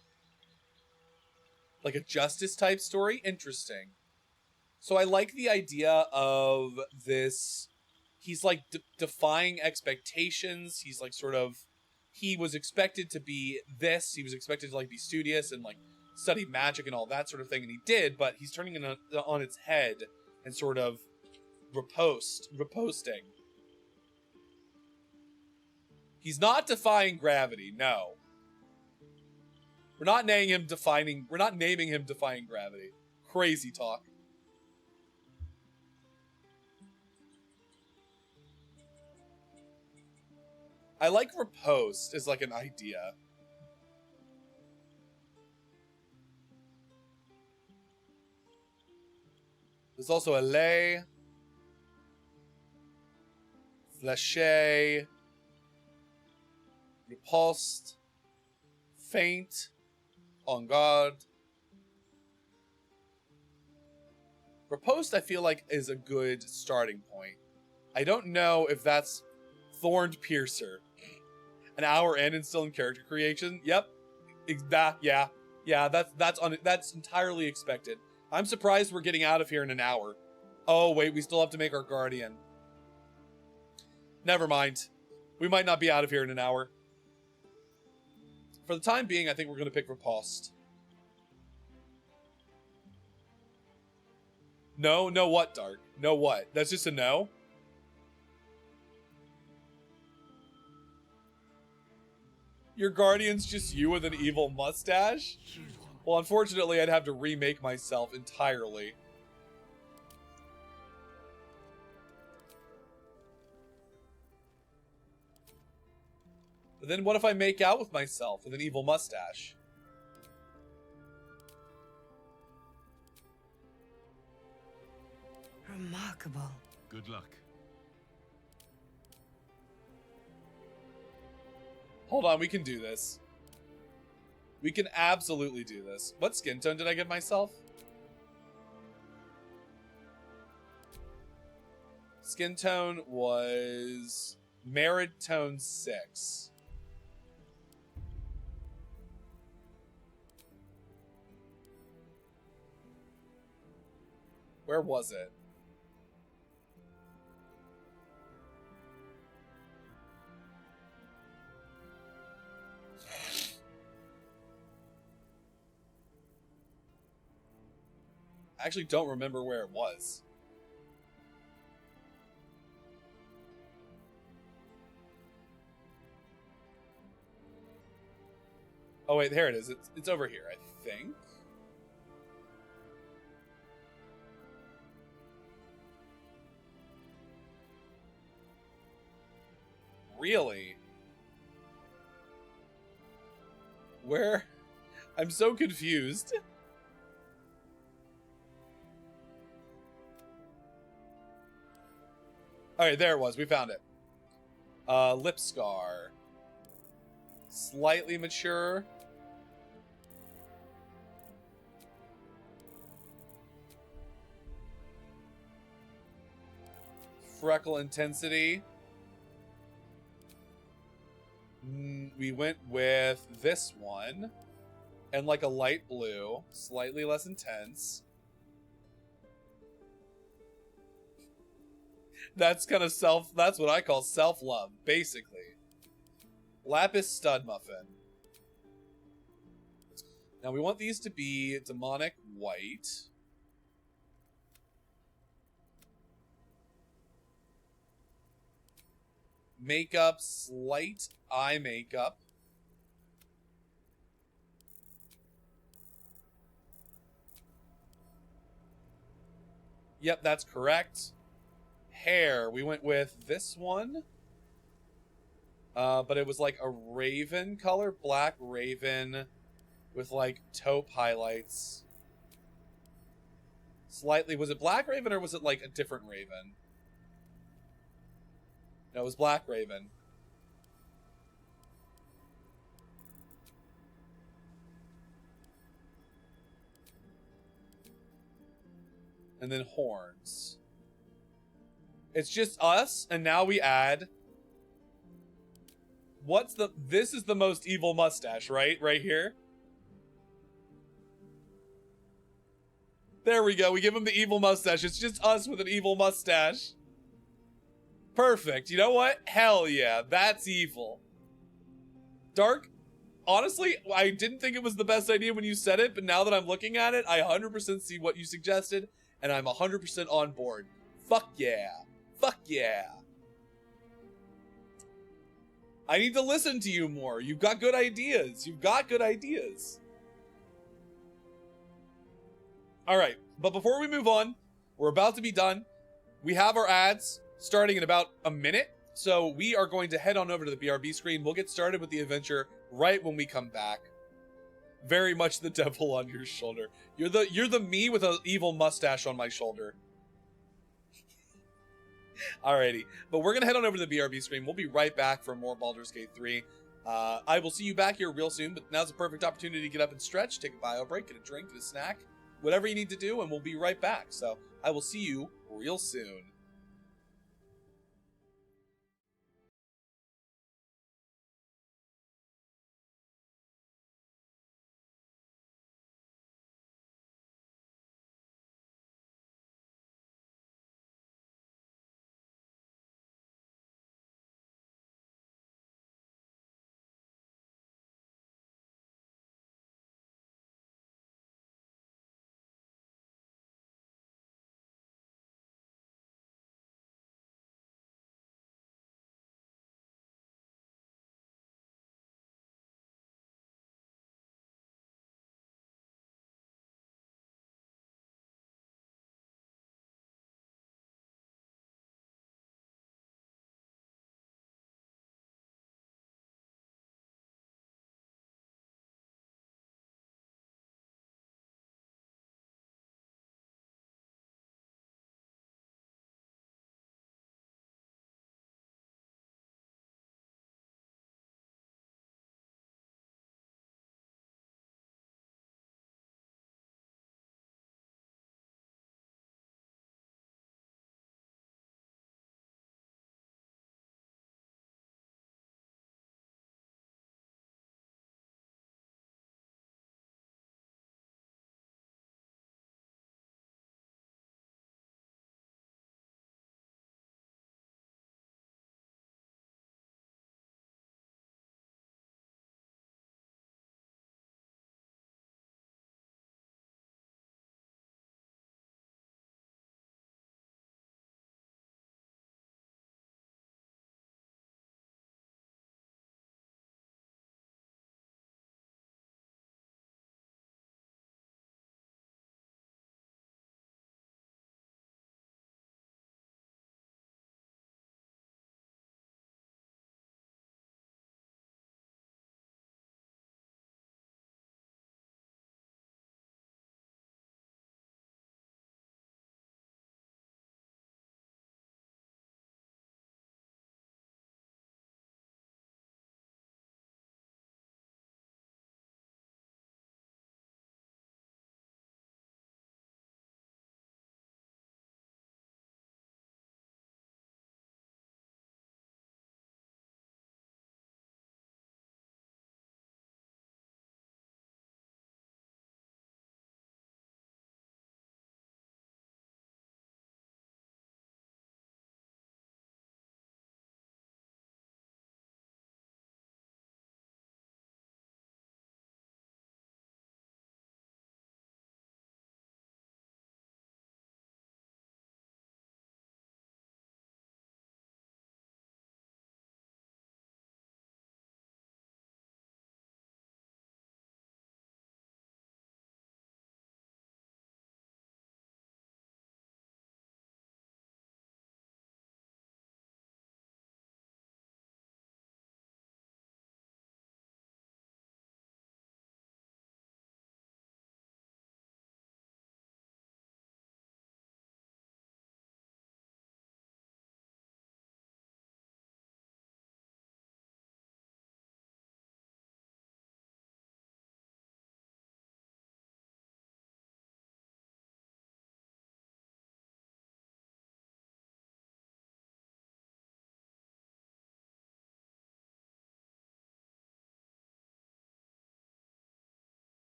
Like a justice type story? Interesting. So I like the idea of this. He's like defying expectations. He's like sort of, he was expected to be this. He was expected to like be studious and like study magic and all that sort of thing. And he did, but he's turning it on its head and sort of riposting. He's not defying gravity, no. We're not naming him defying gravity. Crazy talk. I like riposte as like an idea. There's also a lay. Fleche. Repulsed. Faint. On guard. Repulsed, I feel like, is a good starting point. I don't know if that's Thorned Piercer. An hour in and still in character creation. Yep. Yeah. Yeah, that's entirely expected. I'm surprised we're getting out of here in an hour. Oh, wait, we still have to make our guardian. Never mind. We might not be out of here in an hour. For the time being, I think we're going to pick Repulsed. No? No what, Dark? No what? That's just a no? Your guardian's just you with an evil mustache? Well, unfortunately, I'd have to remake myself entirely. But then what if I make out with myself with an evil mustache? Remarkable. Good luck. Hold on, we can do this. We can absolutely do this. What skin tone did I give myself? Skin tone was Merid tone 6. Where was it? I actually don't remember where it was. Oh wait, here it is. It's over here, I think. Really? Where? I'm so confused. Alright, there it was. We found it. Lip scar. Slightly mature. Freckle intensity. We went with this one. And like a light blue. Slightly less intense. That's kind of that's what I call self-love, basically. Lapis stud muffin. Now we want these to be demonic white. Makeup, slight eye makeup. Yep, that's correct. Hair, we went with this one. But it was like a raven color, black raven with like taupe highlights. Slightly, was it black raven or was it like a different raven? No, it was black raven. And then horns. It's just us, and now we add... This is the most evil mustache, right? Right here. There we go. We give him the evil mustache. It's just us with an evil mustache. Perfect. You know what? Hell yeah. That's evil. Dark, honestly, I didn't think it was the best idea when you said it, but now that I'm looking at it, I 100% see what you suggested, and I'm 100% on board. Fuck yeah. Fuck yeah. I need to listen to you more. You've got good ideas. You've got good ideas. Alright, but before we move on, we're about to be done. We have our ads starting in about a minute, so we are going to head on over to the BRB screen. We'll get started with the adventure right when we come back. Very much the devil on your shoulder. You're the me with an evil mustache on my shoulder. Alrighty, but we're gonna head on over to the BRB screen. We'll be right back for more Baldur's Gate 3. I will see you back here real soon, but now's the perfect opportunity to get up and stretch, take a bio break, get a drink, get a snack, whatever you need to do, and we'll be right back. So I will see you real soon.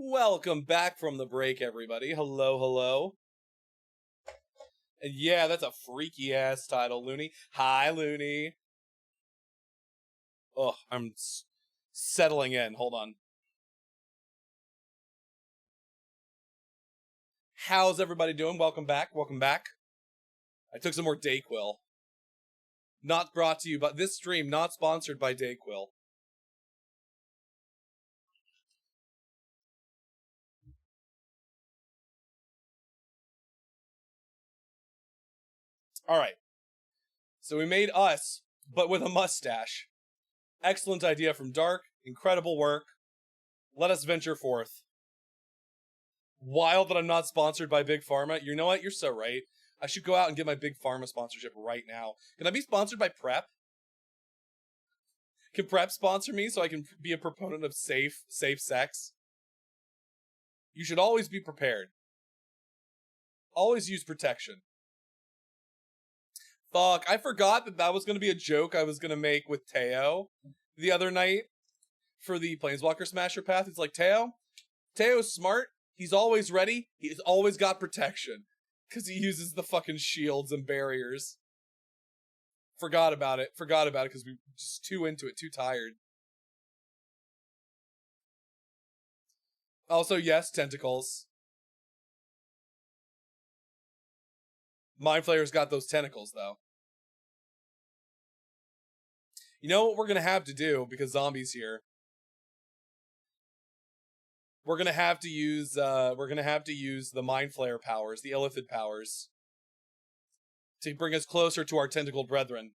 Welcome back from the break, everybody. Hello, hello. And yeah, that's a freaky ass title, Looney. Hi, Looney. Oh, I'm settling in. Hold on. How's everybody doing? Welcome back. Welcome back. I took some more Dayquil. Not brought to you, but this stream not sponsored by Dayquil. Alright. So we made us, but with a mustache. Excellent idea from Dark. Incredible work. Let us venture forth. Wild that I'm not sponsored by Big Pharma. You know what? You're so right. I should go out and get my Big Pharma sponsorship right now. Can I be sponsored by Prep? Can Prep sponsor me so I can be a proponent of safe sex? You should always be prepared. Always use protection. Fuck, I forgot that was going to be a joke I was going to make with Teo the other night for the Planeswalker Smasher path. It's like, Teo's smart. He's always ready. He's always got protection. Because he uses the fucking shields and barriers. Forgot about it because we were just too into it, too tired. Also, yes, tentacles. Mind Flayer's got those tentacles, though. You know what we're gonna have to do, because Zombie's here? We're gonna have to use the Mind Flayer powers, the Illithid powers, to bring us closer to our tentacled brethren.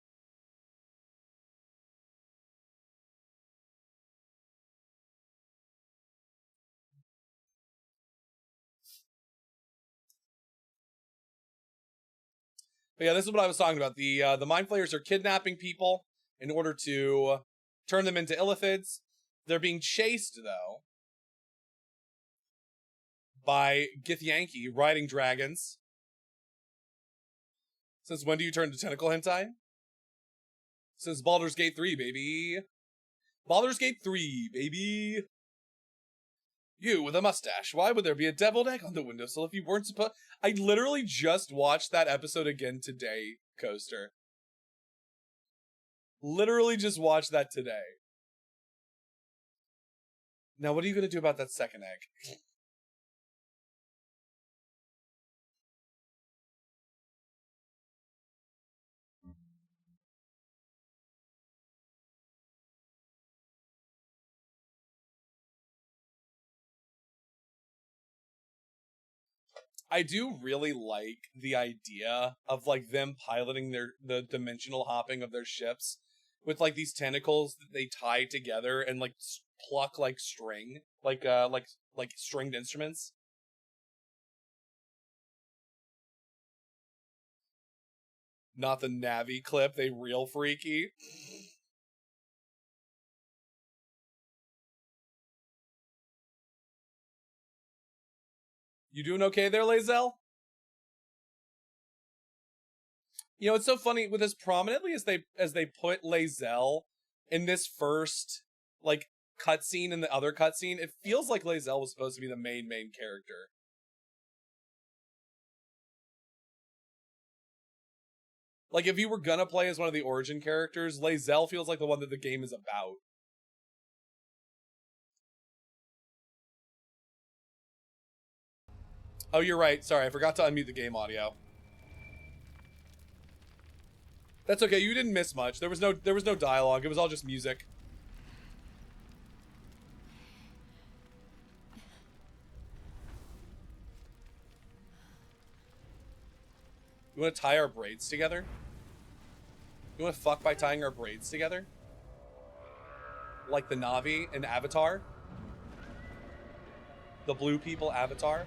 But yeah, this is what I was talking about. The Mind Flayers are kidnapping people in order to turn them into Illithids. They're being chased, though, by Githyanki riding dragons. Since when do you turn to tentacle hentai? Since Baldur's Gate 3, baby. Baldur's Gate 3, baby. You with a mustache. Why would there be a deviled egg on the windowsill if you weren't supposed... I literally just watched that episode again today, Coaster. Literally just watched that today. Now, what are you going to do about that second egg? I do really like the idea of, like, them piloting the dimensional hopping of their ships with, like, these tentacles that they tie together and, like, pluck like string, like stringed instruments. Not the Navi clip, they real freaky. You doing okay there, Lae'zel? You know, it's so funny with as prominently as they put Lae'zel in this first, like, cutscene and the other cutscene, it feels like Lae'zel was supposed to be the main character. Like, if you were gonna play as one of the origin characters, Lae'zel feels like the one that the game is about. Oh, you're right. Sorry, I forgot to unmute the game audio. That's okay. You didn't miss much. There was no dialogue. It was all just music. You want to tie our braids together? You want to fuck by tying our braids together? Like the Na'vi in Avatar? The blue people Avatar?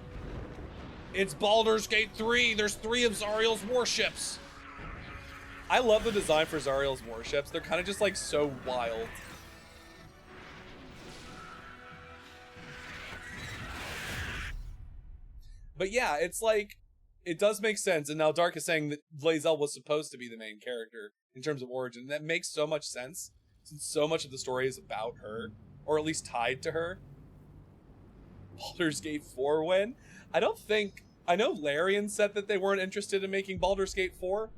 It's Baldur's Gate 3! There's 3 of Zariel's warships! I love the design for Zariel's warships. They're kind of just, like, so wild. But yeah, it's like, it does make sense, and now Dark is saying that Lae'zel was supposed to be the main character in terms of origin. That makes so much sense, since so much of the story is about her, or at least tied to her. Baldur's Gate 4 win? I don't think... I know Larian said that they weren't interested in making Baldur's Gate 4.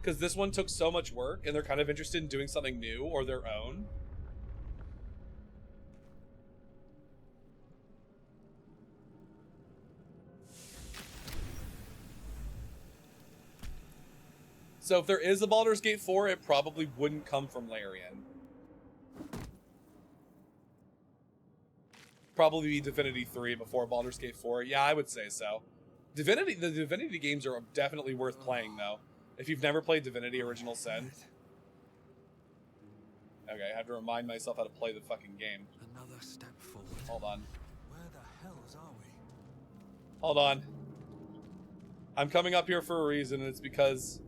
Because this one took so much work, and they're kind of interested in doing something new or their own. So if there is a Baldur's Gate 4, it probably wouldn't come from Larian. Probably be Divinity 3 before Baldur's Gate 4. Yeah, I would say so. The Divinity games are definitely worth playing, though. If you've never played Divinity Original Sin. Okay, I have to remind myself how to play the fucking game. Another step forward. Hold on. Where the hells are we? Hold on. I'm coming up here for a reason, and it's because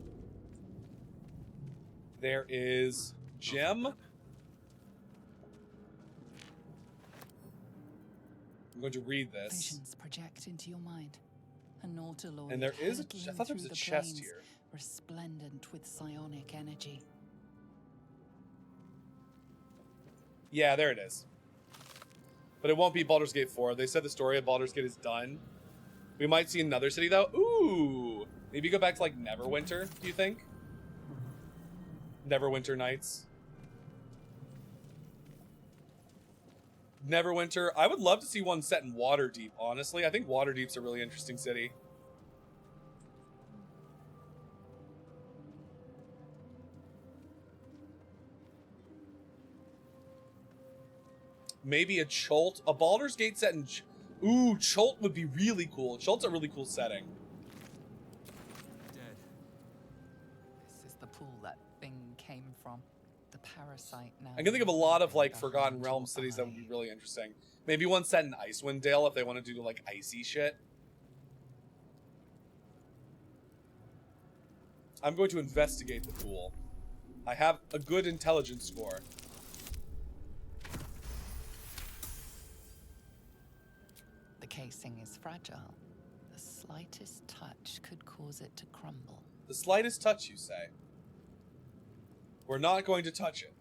there is Gem. I'm going to read this. Visions project into your mind. An Autolord And there is a... I hurtling thought there was through a the chest plains, here. resplendent with psionic energy. Yeah, there it is. But it won't be Baldur's Gate 4. They said the story of Baldur's Gate is done. We might see another city, though. Ooh! Maybe go back to, like, Neverwinter, do you think? Neverwinter Nights. Neverwinter. I would love to see one set in Waterdeep, honestly. I think Waterdeep's a really interesting city. Maybe a Cholt. A Baldur's Gate set in... Ooh, Cholt would be really cool. Cholt's a really cool setting. Dead. This is the pool that thing came from. The parasite now. I can think of a lot of, like, behind Forgotten your Realms cities that would be eye. really interesting. Maybe one set in Icewind Dale if they want to do, like, icy shit. I'm going to investigate the pool. I have a good intelligence score. The casing is fragile. The slightest touch could cause it to crumble. The slightest touch, you say? We're not going to touch it.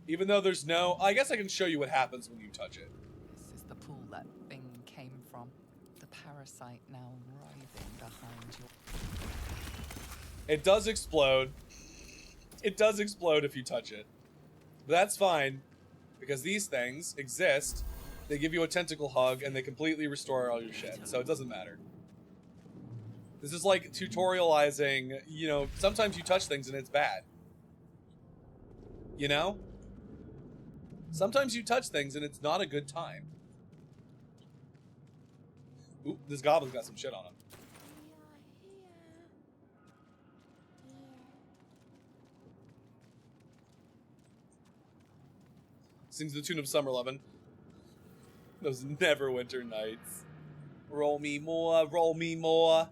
Even though there's no... I guess I can show you what happens when you touch it. This is the pool that thing came from. The parasite now writhing behind your... It does explode. It does explode if you touch it. But that's fine, because these things exist. They give you a tentacle hug, and they completely restore all your shit. So it doesn't matter. This is like tutorializing, you know, sometimes you touch things and it's bad. You know? Sometimes you touch things and it's not a good time. Ooh, this goblin's got some shit on him. Sings the tune of Summer Lovin'. Those Neverwinter nights. Roll me more, roll me more.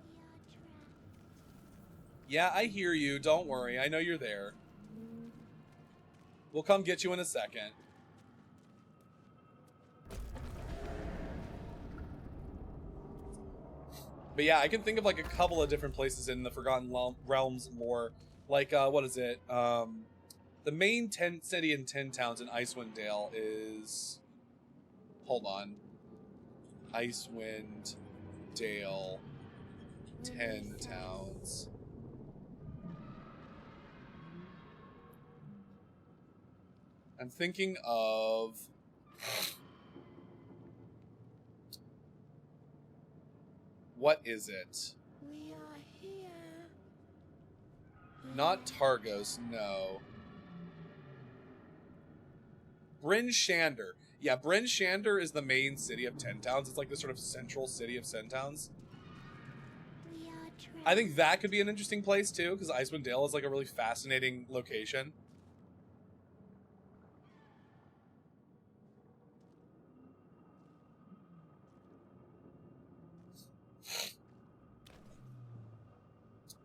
Yeah, I hear you. Don't worry. I know you're there. We'll come get you in a second. But yeah, I can think of like a couple of different places in the Forgotten Realms lore. Like, what is it? The main city in 10 Towns in Icewind Dale is... Hold on. Icewind Dale 10 Towns. I'm thinking of... What is it? We are here. Not Targos, no. Bryn Shander. Yeah, Bryn Shander is the main city of 10 Towns. It's like the sort of central city of 10 Towns. We are I think that could be an interesting place too, because Icewind Dale is like a really fascinating location.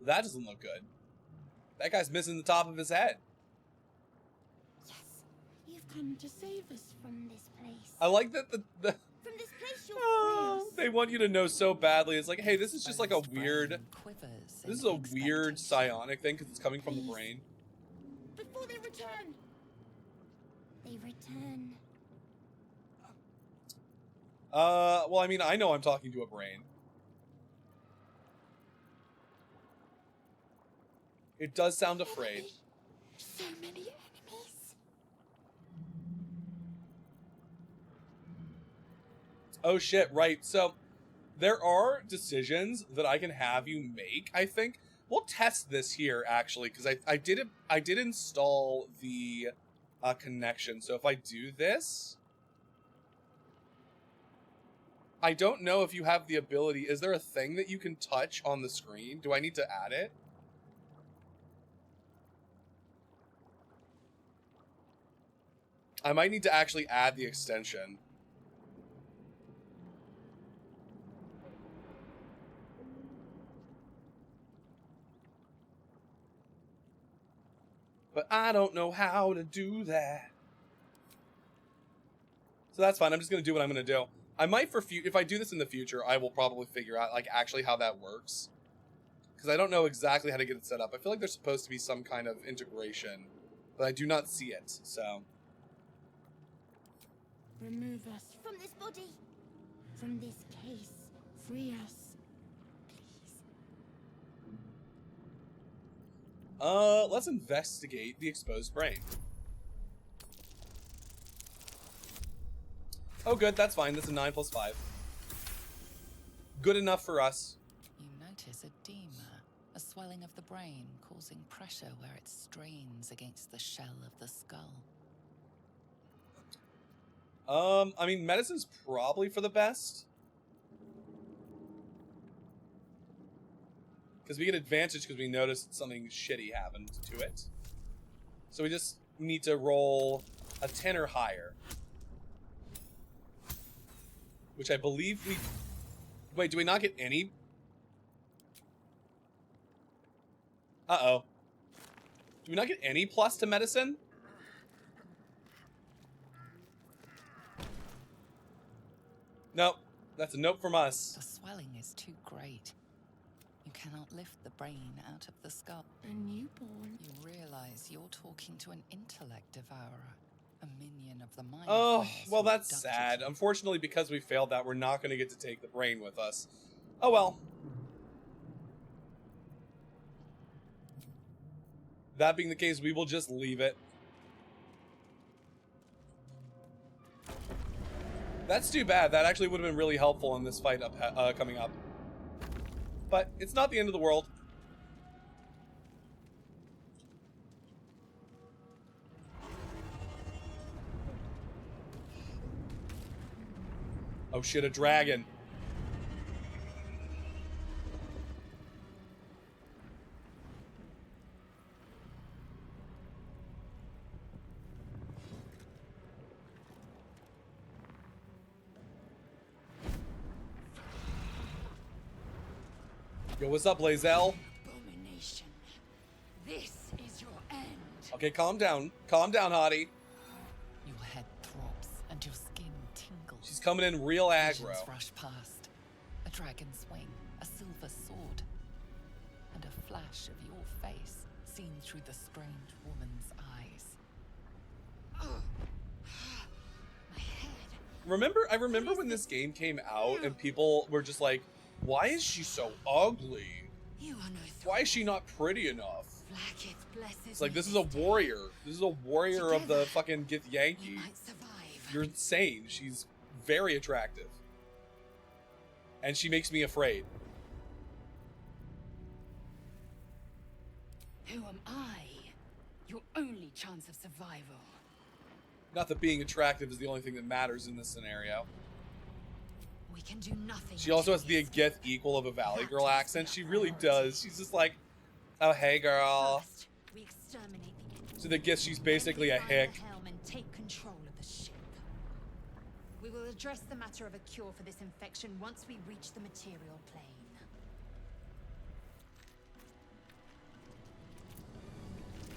That doesn't look good. That guy's missing the top of his head. Yes, you've come to save us from this place. I like that the From this place you're oh, free. they want you to know so badly. It's like, hey, this is just like a Exposed weird... brain quivers This is in a weird expectation. psionic thing because it's coming from the brain. Before they return. They return. Well, I mean, I know I'm talking to a brain. It does sound afraid. So many enemies. Oh shit, right. So there are decisions that I can have you make, I think. We'll test this here actually, because I did install the connection. So if I do this, I don't know if you have the ability. Is there a thing that you can touch on the screen? Do I need to add it? I might need to actually add the extension. But I don't know how to do that. So that's fine. I'm just going to do what I'm going to do. I might if I do this in the future, I will probably figure out like actually how that works. Because I don't know exactly how to get it set up. I feel like there's supposed to be some kind of integration, but I do not see it. So Remove us From this body. from this case. Free us. Please. let's investigate the exposed brain. Oh, good. That's fine. That's a 9 + 5. Good enough for us. You notice edema, a swelling of the brain causing pressure where it strains against the shell of the skull. I mean, medicine's probably for the best. Because we get advantage because we noticed something shitty happened to it. So we just need to roll a 10 or higher. Which I believe we... Wait, do we not get any? Uh-oh. Do we not get any plus to medicine? Nope. That's a nope from us. The swelling is too great. You cannot lift the brain out of the skull. A newborn. You realize you're talking to an intellect devourer, a minion of the mind. Oh, flayers well, who that's abducted sad. you. Unfortunately, because we failed that, we're not going to get to take the brain with us. Oh, well. That being the case, we will just leave it. That's too bad. That actually would have been really helpful in this fight coming up. But it's not the end of the world. Oh shit, a dragon. Yo, what's up, Lae'zel? Abomination. This is your end. Okay, calm down. Calm down, hottie. Your head throbs and your skin tingles. She's coming in real aggro. Visions rush past. A dragon's wing, a silver sword, and a flash of your face seen through the strange woman's eyes. My head. I remember when this game came out and people were just like, why is she so ugly? You are no Why is she not pretty enough? Blacketh blesses It's like, me this is a day. warrior. This is a warrior of the Together, fucking Gith We Yankee. might survive. You're insane. She's very attractive. And she makes me afraid. Who am I? Your only chance of survival. Not that being attractive is the only thing that matters in this scenario. We can do nothing. She also has until the we Gith equal of a Valley That Girl is accent. the She really priority. does. She's just like, oh, hey, girl. First, we exterminate the enemy. To the Gith, she's basically a Then we find hick. the helm and take control of the ship. We will address the matter of a cure for this infection once we reach the material plane.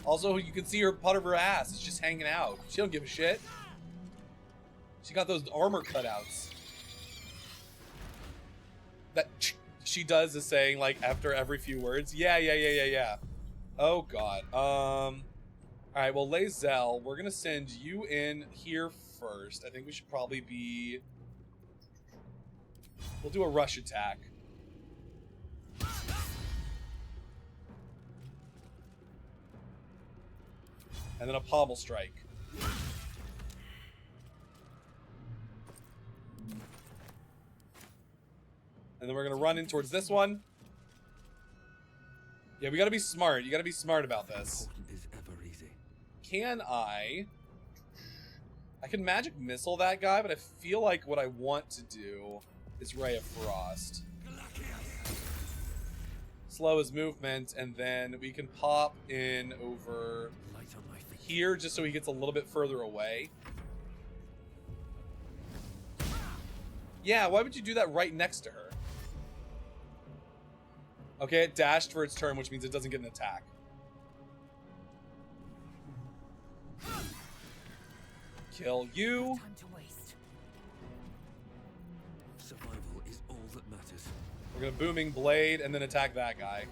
Also, you can see her part of her ass. It's just hanging out. She don't give a shit. She got those armor cutouts. That she does is saying, like, after every few words. Yeah. Oh, God. Alright, well, Lae'zel, we're gonna send you in here first. I think we should probably be... We'll do a rush attack. And then a pommel strike. And then we're going to run in towards this one. Yeah, we got to be smart. You got to be smart about this. Is ever easy. Can I can magic missile that guy, but I feel like what I want to do is Ray of Frost. Slow his movement, and then we can pop in over Light on my feet. here just so he gets a little bit further away. Yeah, why would you do that right next to her? Okay, it dashed for its turn, which means it doesn't get an attack. Kill you. Time to waste. Survival is all that matters. We're gonna booming blade and then attack that guy.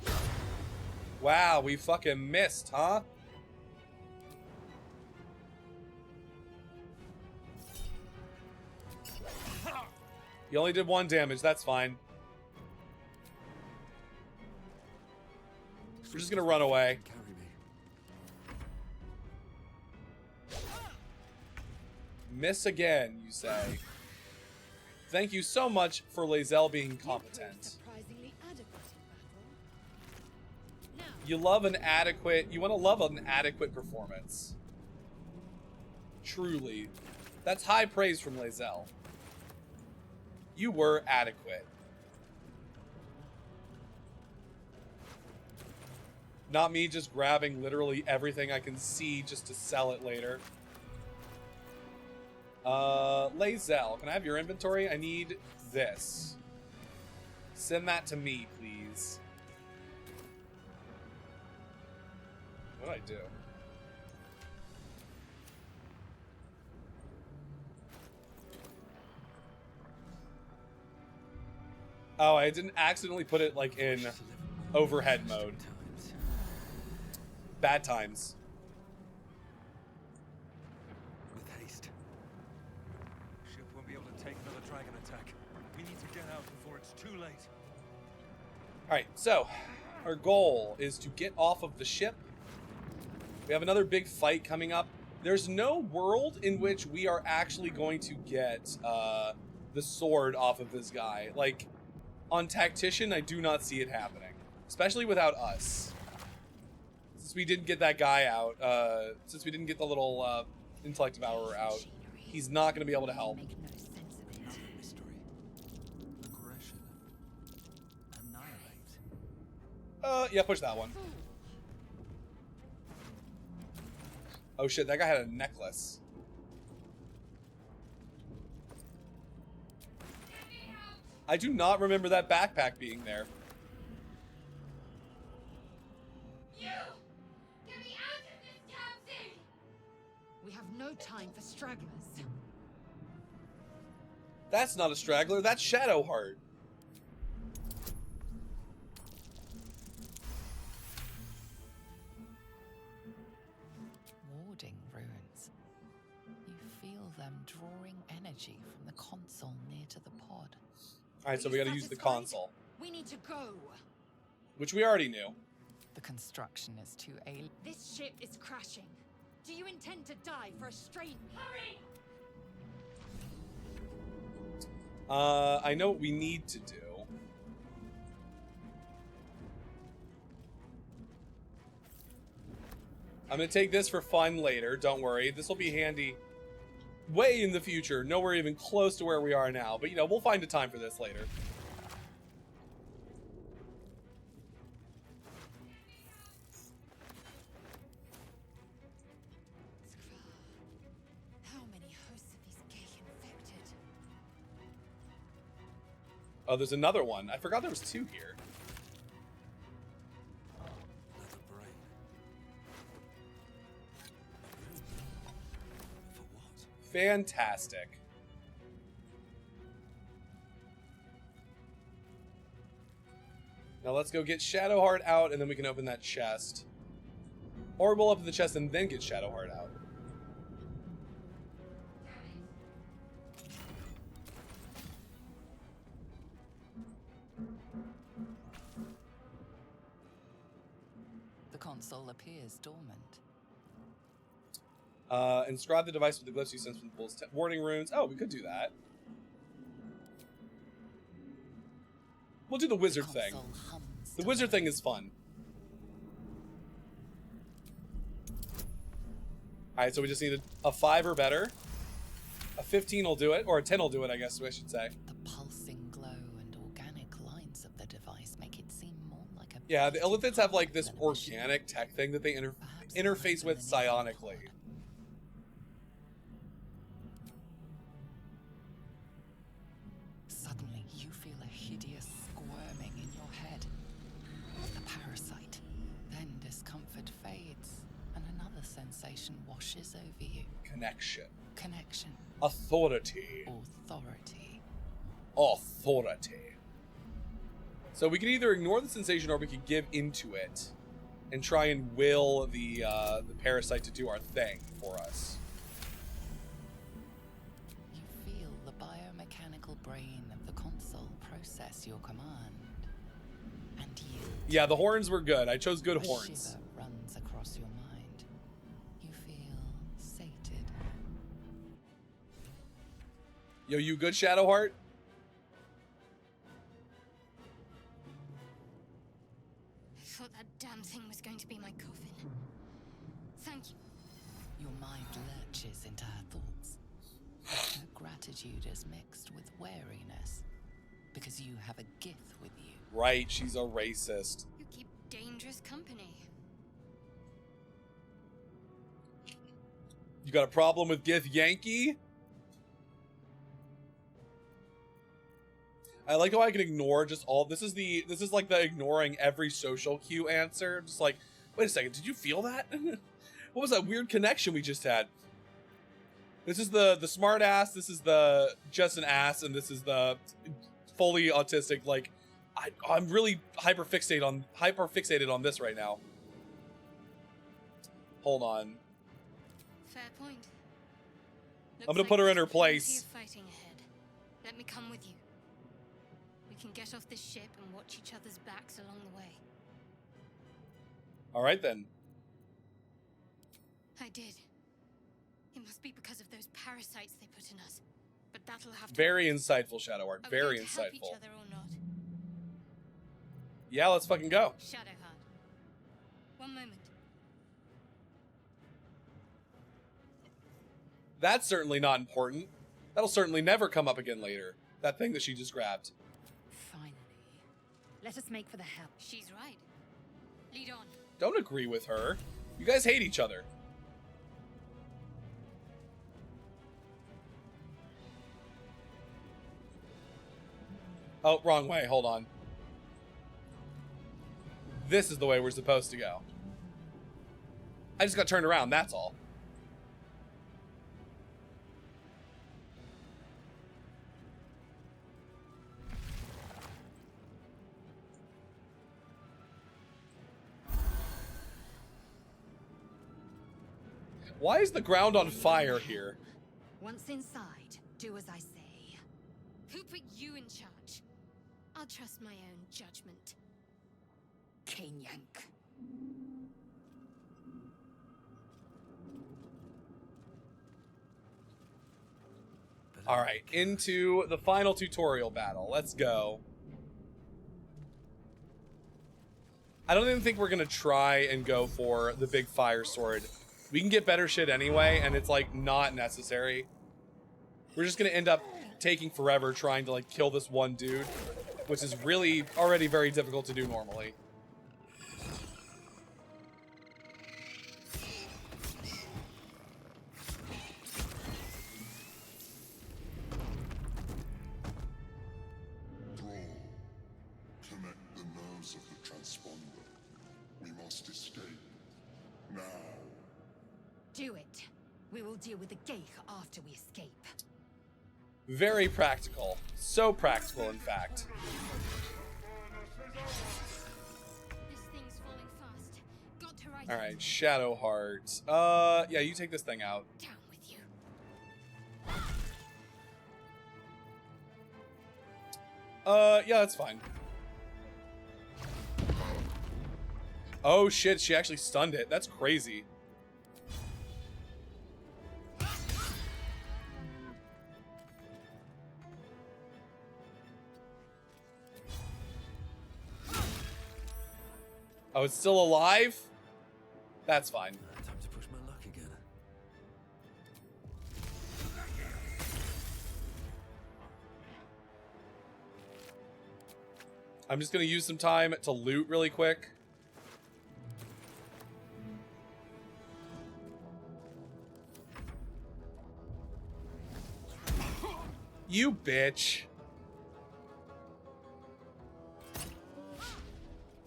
Wow, we fucking missed, huh? You only did 1 damage, that's fine. We're just gonna run away. Carry me. Miss again, you say. Thank you so much for Lae'zel being competent. Surprisingly adequate in battle. Now, You love an adequate, you want to love an adequate performance. Truly. That's high praise from Lae'zel. You were adequate. Not me just grabbing literally everything I can see just to sell it later. Lae'zel, can I have your inventory? I need this. Send that to me, please. What did I do? Oh, I didn't accidentally put it like in overhead mode. Bad times. With haste. Ship won't be able to take another dragon attack. We need to get out before it's too late. Alright, so our goal is to get off of the ship. We have another big fight coming up. There's no world in which we are actually going to get the sword off of this guy. Like, on Tactician, I do not see it happening. Especially without us. Since we didn't get that guy out, since we didn't get the little intellect devourer out, he's not going to be able to help. make no sense of it. Another mystery. Aggression. Annihilate. Yeah, push that one. Oh shit, that guy had a necklace. I do not remember that backpack being there. You! Get me out of this damn thing! We have no time for stragglers. That's not a straggler, that's Shadowheart. Warding runes. You feel them drawing energy from the console near to the pod. Alright, so Are we you gotta use the satisfied? console. We need to go. Which we already knew. The construction is too alien. This ship is crashing. Do you intend to die for a straight? Hurry! I know what we need to do. I'm gonna take this for fun later, don't worry. This will be handy way in the future. Nowhere even close to where we are now. But, you know, we'll find a time for this later. How many hosts of these Gape infected? Oh, there's another one. I forgot there was 2 here. Another brain. For what? Fantastic. Now let's go get Shadowheart out, and then we can open that chest. Or we'll open the chest and then get Shadowheart out. console appears dormant. Inscribe the device with the glyphs you sense from the bull's warding runes. Oh, we could do that. We'll do the wizard thing. Console hums The to wizard life. thing is fun. Alright, so we just need a 5 or better. A 15 will do it, or a 10 will do it, I guess I should say. The pulsing glow and organic lines of the device make it seem more like a Yeah, the beauty Illithids have like product this than a machine. organic tech thing that they Perhaps interface even with the name psionically. pod. Suddenly, you feel a hideous squirming in your head. A parasite. Then discomfort fades, and another sensation washes over you. Connection. Connection. Authority. Authority. Authority. So we can either ignore the sensation or we could give into it and try and will the parasite to do our thing for us. You feel the biomechanical brain of the console process your command. And yield. Yeah, the horns were good. I chose good A horns. shiver runs across your mind. You feel sated. Yo, you good, Shadowheart? I thought that damn thing was going to be my coffin. Thank you. Your mind lurches into her thoughts. Her gratitude is mixed with wariness, because you have a Gith with you. Right, she's a racist. You keep dangerous company. You got a problem with Gith Yankee? I like how I can ignore just all this is like the ignoring every social cue answer. Just like, wait a second, did you feel that? What was that weird connection we just had? This is the smart ass, this is the just an ass, and this is the fully autistic. Like, I'm really hyper fixated on this right now. Hold on. Fair point. I'm gonna put her in her there's plenty place. of fighting ahead. Let me come with you. We can get off this ship and watch each other's backs along the way. All right then. I did. It must be because of those parasites they put in us. But that'll have to Very insightful, Shadowheart. Are we Very going to help each insightful. other or not? Yeah, let's fucking go. Shadowheart. One moment. That's certainly not important. That'll certainly never come up again later. That thing that she just grabbed. Finally. Let us make for the help. She's right. Lead on. Don't agree with her. You guys hate each other. Oh, wrong way. Hold on. This is the way we're supposed to go. I just got turned around, that's all. Why is the ground on fire here? Once inside, do as I say. Who put you in charge? I'll trust my own judgment. Cane yank. All right, into the final tutorial battle. Let's go. I don't even think we're gonna try and go for the big fire sword. We can get better shit anyway, and it's like not necessary. We're just gonna end up taking forever trying to like kill this one dude, which is really already very difficult to do normally. Connect the nerves of the transponder. We must escape. Now. Do it. We will deal with the Gape after we escape. Very practical. So practical, in fact. This thing's falling fast. Got to right. All right, Shadowheart. Yeah, you take this thing out. Down with you. Yeah, that's fine. Oh shit, she actually stunned it. That's crazy. Oh, it's still alive? That's fine. Time to push my luck again. I'm just gonna use some time to loot really quick. You bitch.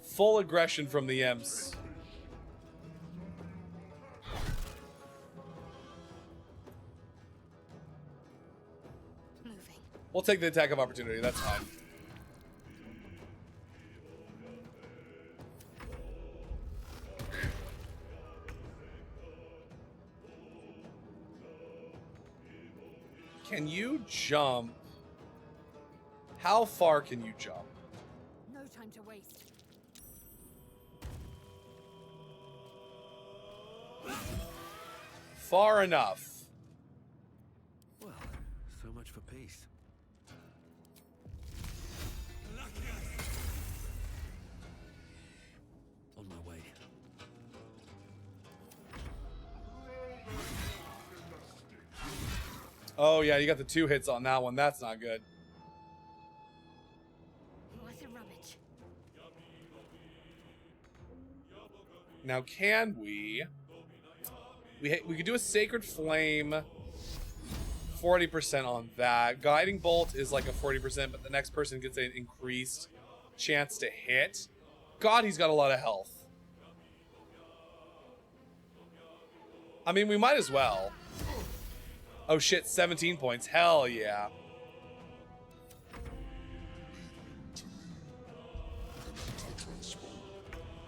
Full aggression from the imps. Moving. We'll take the attack of opportunity, that's fine. Can you jump? How far can you jump? No time to waste. Far enough. Well, so much for peace. On my way. Oh yeah, you got the 2 hits on that one. That's not good. What a rummage. Now can we could do a Sacred Flame, 40% on that. Guiding Bolt is like a 40%, but the next person gets an increased chance to hit. God, he's got a lot of health. I mean, we might as well. Oh shit, 17 points. Hell yeah.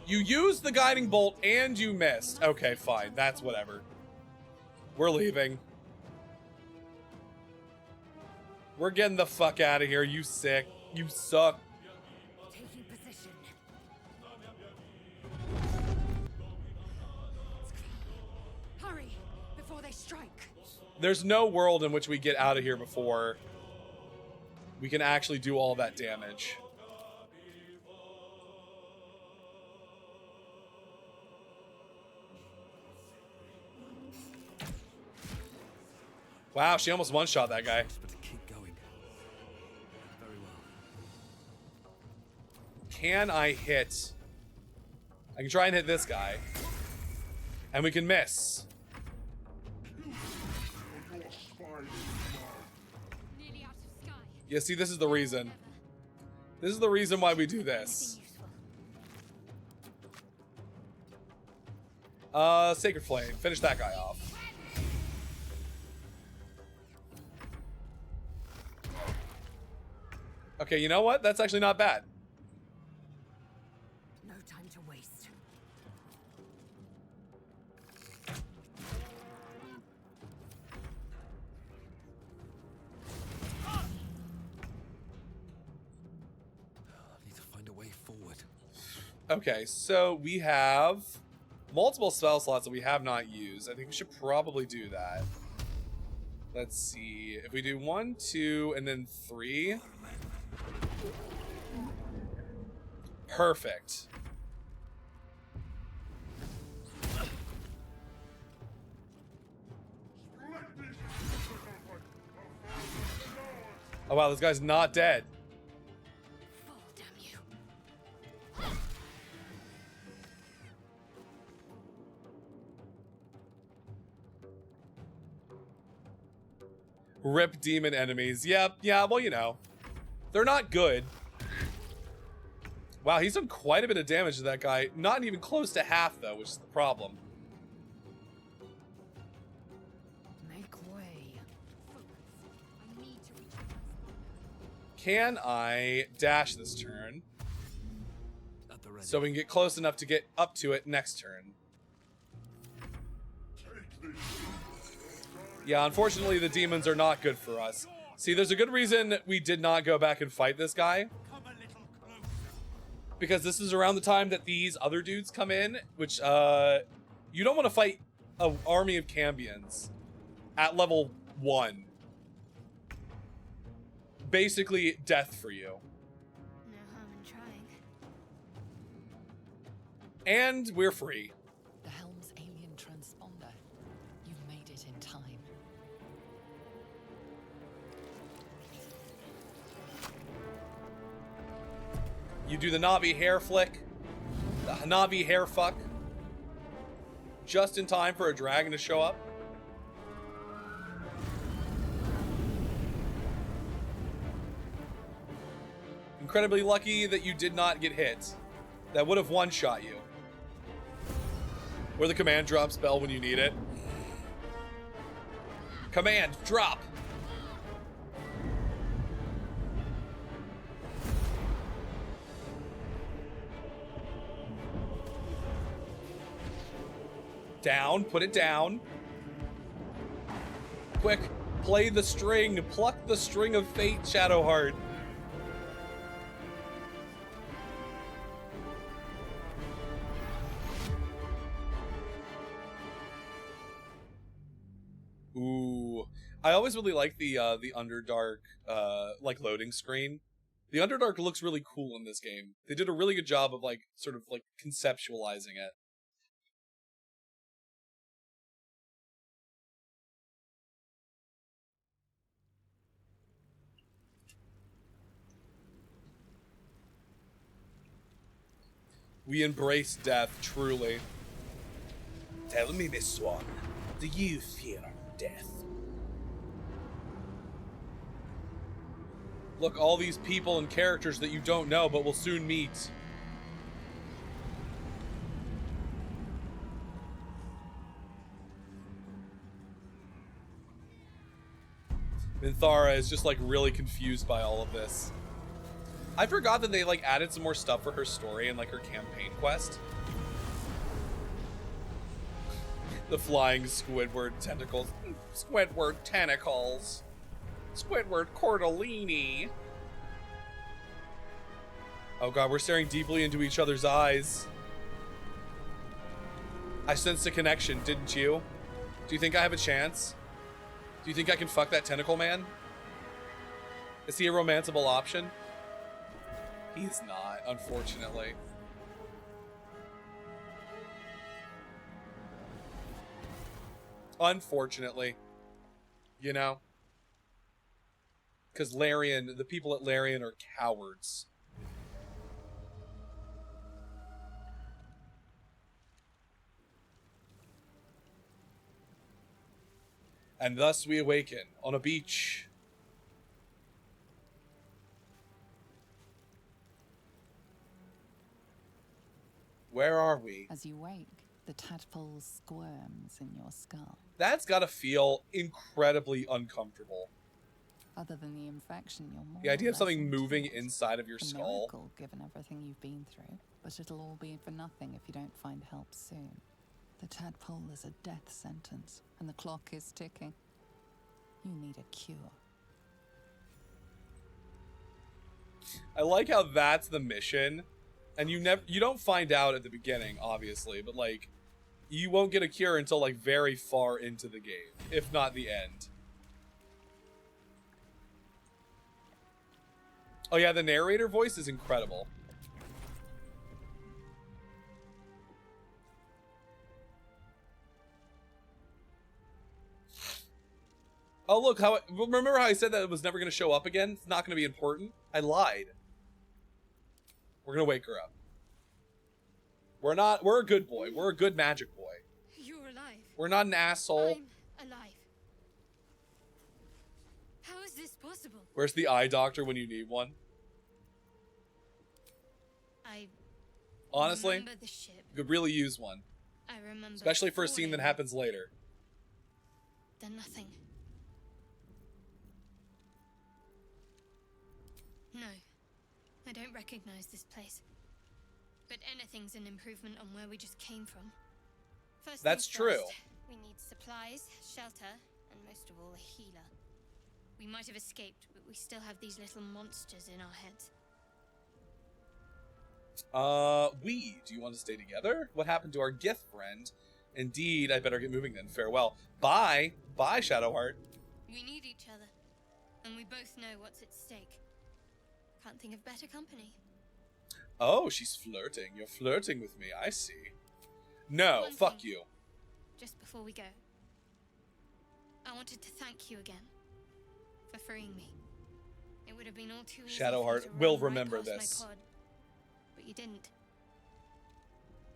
You used the Guiding Bolt and you missed. Okay, fine. That's whatever. We're leaving. We're getting the fuck out of here. You sick. You suck. Taking position. Hurry before they strike. There's no world in which we get out of here before we can actually do all that damage. Wow, she almost one-shot that guy. But to keep going. Very well. Can I hit? I can try and hit this guy. And we can miss. Nearly out of sky. Yeah, see, this is the reason. This is the reason why we do this. Sacred Flame. Finish that guy off. Okay, you know what? That's actually not bad. No time to waste. I need to find a way forward. Okay, so we have multiple spell slots that we have not used. I think we should probably do that. Let's see. If we do 1, 2, and then 3. Perfect. Oh wow, this guy's not dead. Fall, damn you. Rip demon enemies. Yep, yeah, well, you know. They're not good. Wow, he's done quite a bit of damage to that guy. Not even close to half, though, which is the problem. Make way. I need to reach. Can I dash this turn At the ready. so we can get close enough to get up to it next turn? Yeah, unfortunately, the demons are not good for us. See, there's a good reason we did not go back and fight this guy. Come a little closer. Because this is around the time that these other dudes come in, which, you don't want to fight an army of Cambions at level 1. Basically, death for you. No harm in trying. And we're free. The helm's alien transponder. You've made it in time. You do the Navi hair flick, the Navi hair fuck, just in time for a dragon to show up. Incredibly lucky that you did not get hit. That would have one-shot you. Or the command drop spell when you need it. Command drop. Down, put it down. Quick, play the string, pluck the string of fate, Shadowheart. Ooh, I always really like the Underdark like loading screen. The Underdark looks really cool in this game. They did a really good job of like sort of like conceptualizing it. We embrace death, truly. Tell me, Miss Swan, do you fear death? Look, all these people and characters that you don't know but will soon meet. Minthara is just like really confused by all of this. I forgot that they like added some more stuff for her story and like her campaign quest. The flying Squidward tentacles. Squidward tentacles. Squidward Cordellini. Oh god, we're staring deeply into each other's eyes. I sensed a connection, didn't you? Do you think I have a chance? Do you think I can fuck that tentacle man? Is he a romanceable option? He's not, unfortunately. Unfortunately. You know? Because Larian, the people at Larian are cowards. And thus we awaken on a beach. Where are we? As you wake, the tadpole squirms in your skull. That's gotta feel incredibly uncomfortable. Other than the infection, you're more The idea or of something less moving intact. inside of your A skull. miracle, given everything you've been through, but it'll all be for nothing if you don't find help soon. The tadpole is a death sentence, and the clock is ticking. You need a cure. I like how that's the mission, and you don't find out at the beginning, obviously, but like you won't get a cure until like very far into the game, if not the end. Oh yeah, the narrator voice is incredible. Oh look, remember how I said that it was never going to show up again? It's not going to be important. I lied. We're going to wake her up. We're a good boy. We're a good magic boy. You're alive. We're not an asshole. I'm alive. How is this possible? Where's the eye doctor when you need one? I Honestly, remember the ship. you could really use one. I remember Especially for a scene that falling. happens later. Then nothing. No, I don't recognize this place. But anything's an improvement on where we just came from. First That's things true. first, we need supplies, shelter, and most of all, a healer. We might have escaped, but we still have these little monsters in our heads. Do you want to stay together? What happened to our gift friend? Indeed, I better get moving then. Farewell. Bye. Bye, Shadowheart. We need each other, and we both know what's at stake. Can't think of better company. Oh, she's flirting. You're flirting with me. I see. No, fuck you. Just before we go, I wanted to thank you again for freeing me. It would have been all too easy. Shadowheart will remember this. Pod, but you didn't.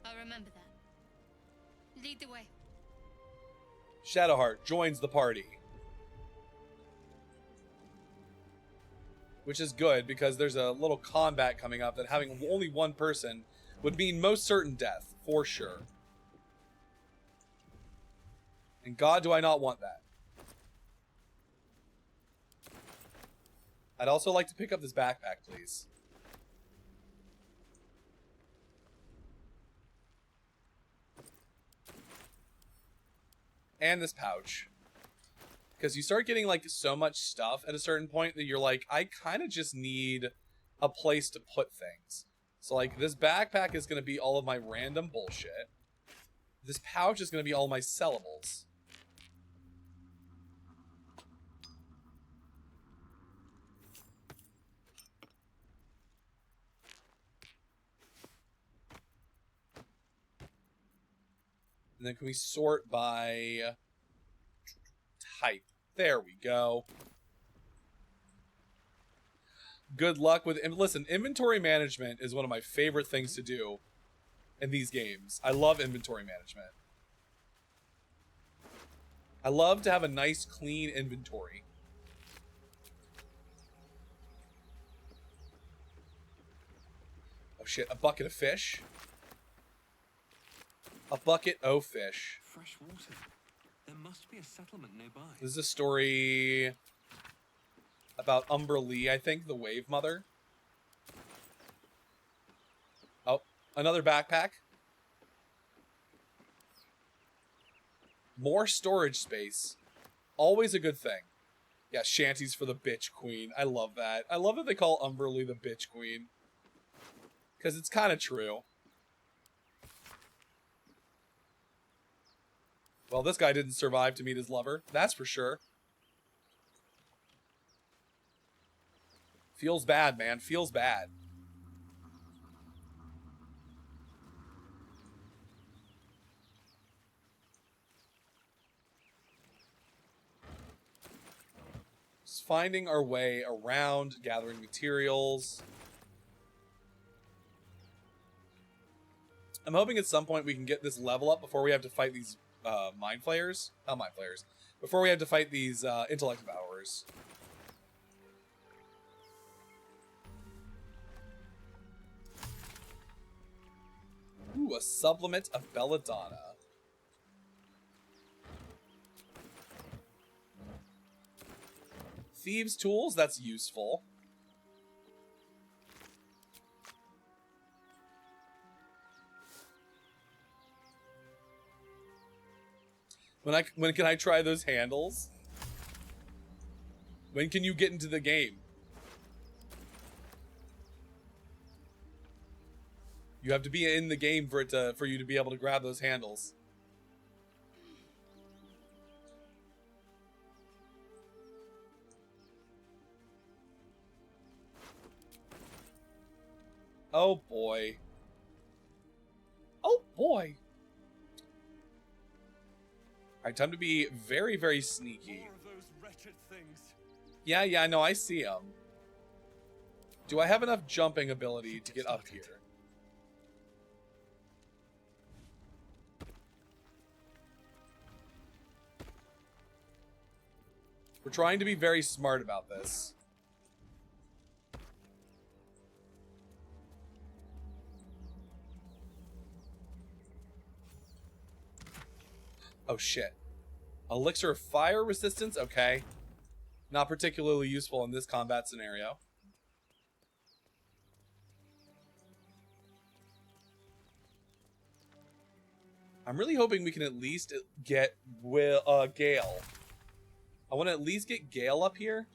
I'll remember that. Lead the way. Shadowheart joins the party. Which is good, because there's a little combat coming up that having only one person would mean most certain death, for sure. And God, do I not want that. I'd also like to pick up this backpack, please. And this pouch. Because you start getting, like, so much stuff at a certain point that you're like, I kind of just need a place to put things. So, like, this backpack is going to be all of my random bullshit. This pouch is going to be all my sellables. And then can we sort by type? There we go. Good luck with... Listen, inventory management is one of my favorite things to do in these games. I love inventory management. I love to have a nice, clean inventory. Oh shit, a bucket of fish. A bucket of fish. Fresh water. There must be a settlement nearby. This is a story about Umber Lee, I think, the Wave Mother. Oh, another backpack. More storage space. Always a good thing. Yeah, shanties for the bitch queen. I love that. I love that they call Umber Lee the bitch queen. Because it's kind of true. Well, this guy didn't survive to meet his lover. That's for sure. Feels bad, man. Feels bad. Just finding our way around, gathering materials. I'm hoping at some point we can get this level up before we have to fight these mind flayers. Not mind flayers. Before we have to fight these intellect devourers. Ooh, a supplement of belladonna. Thieves' tools, that's useful. When can I try those handles? When can you get into the game? You have to be in the game for you to be able to grab those handles. Oh boy. Oh boy. Alright, time to be very, very sneaky. More of those wretched things. Yeah, no, I see them. Do I have enough jumping ability to get up here? We're trying to be very smart about this. Oh shit. Elixir of fire resistance? Okay. Not particularly useful in this combat scenario. I'm really hoping we can at least get Gale. I want to at least get Gale up here.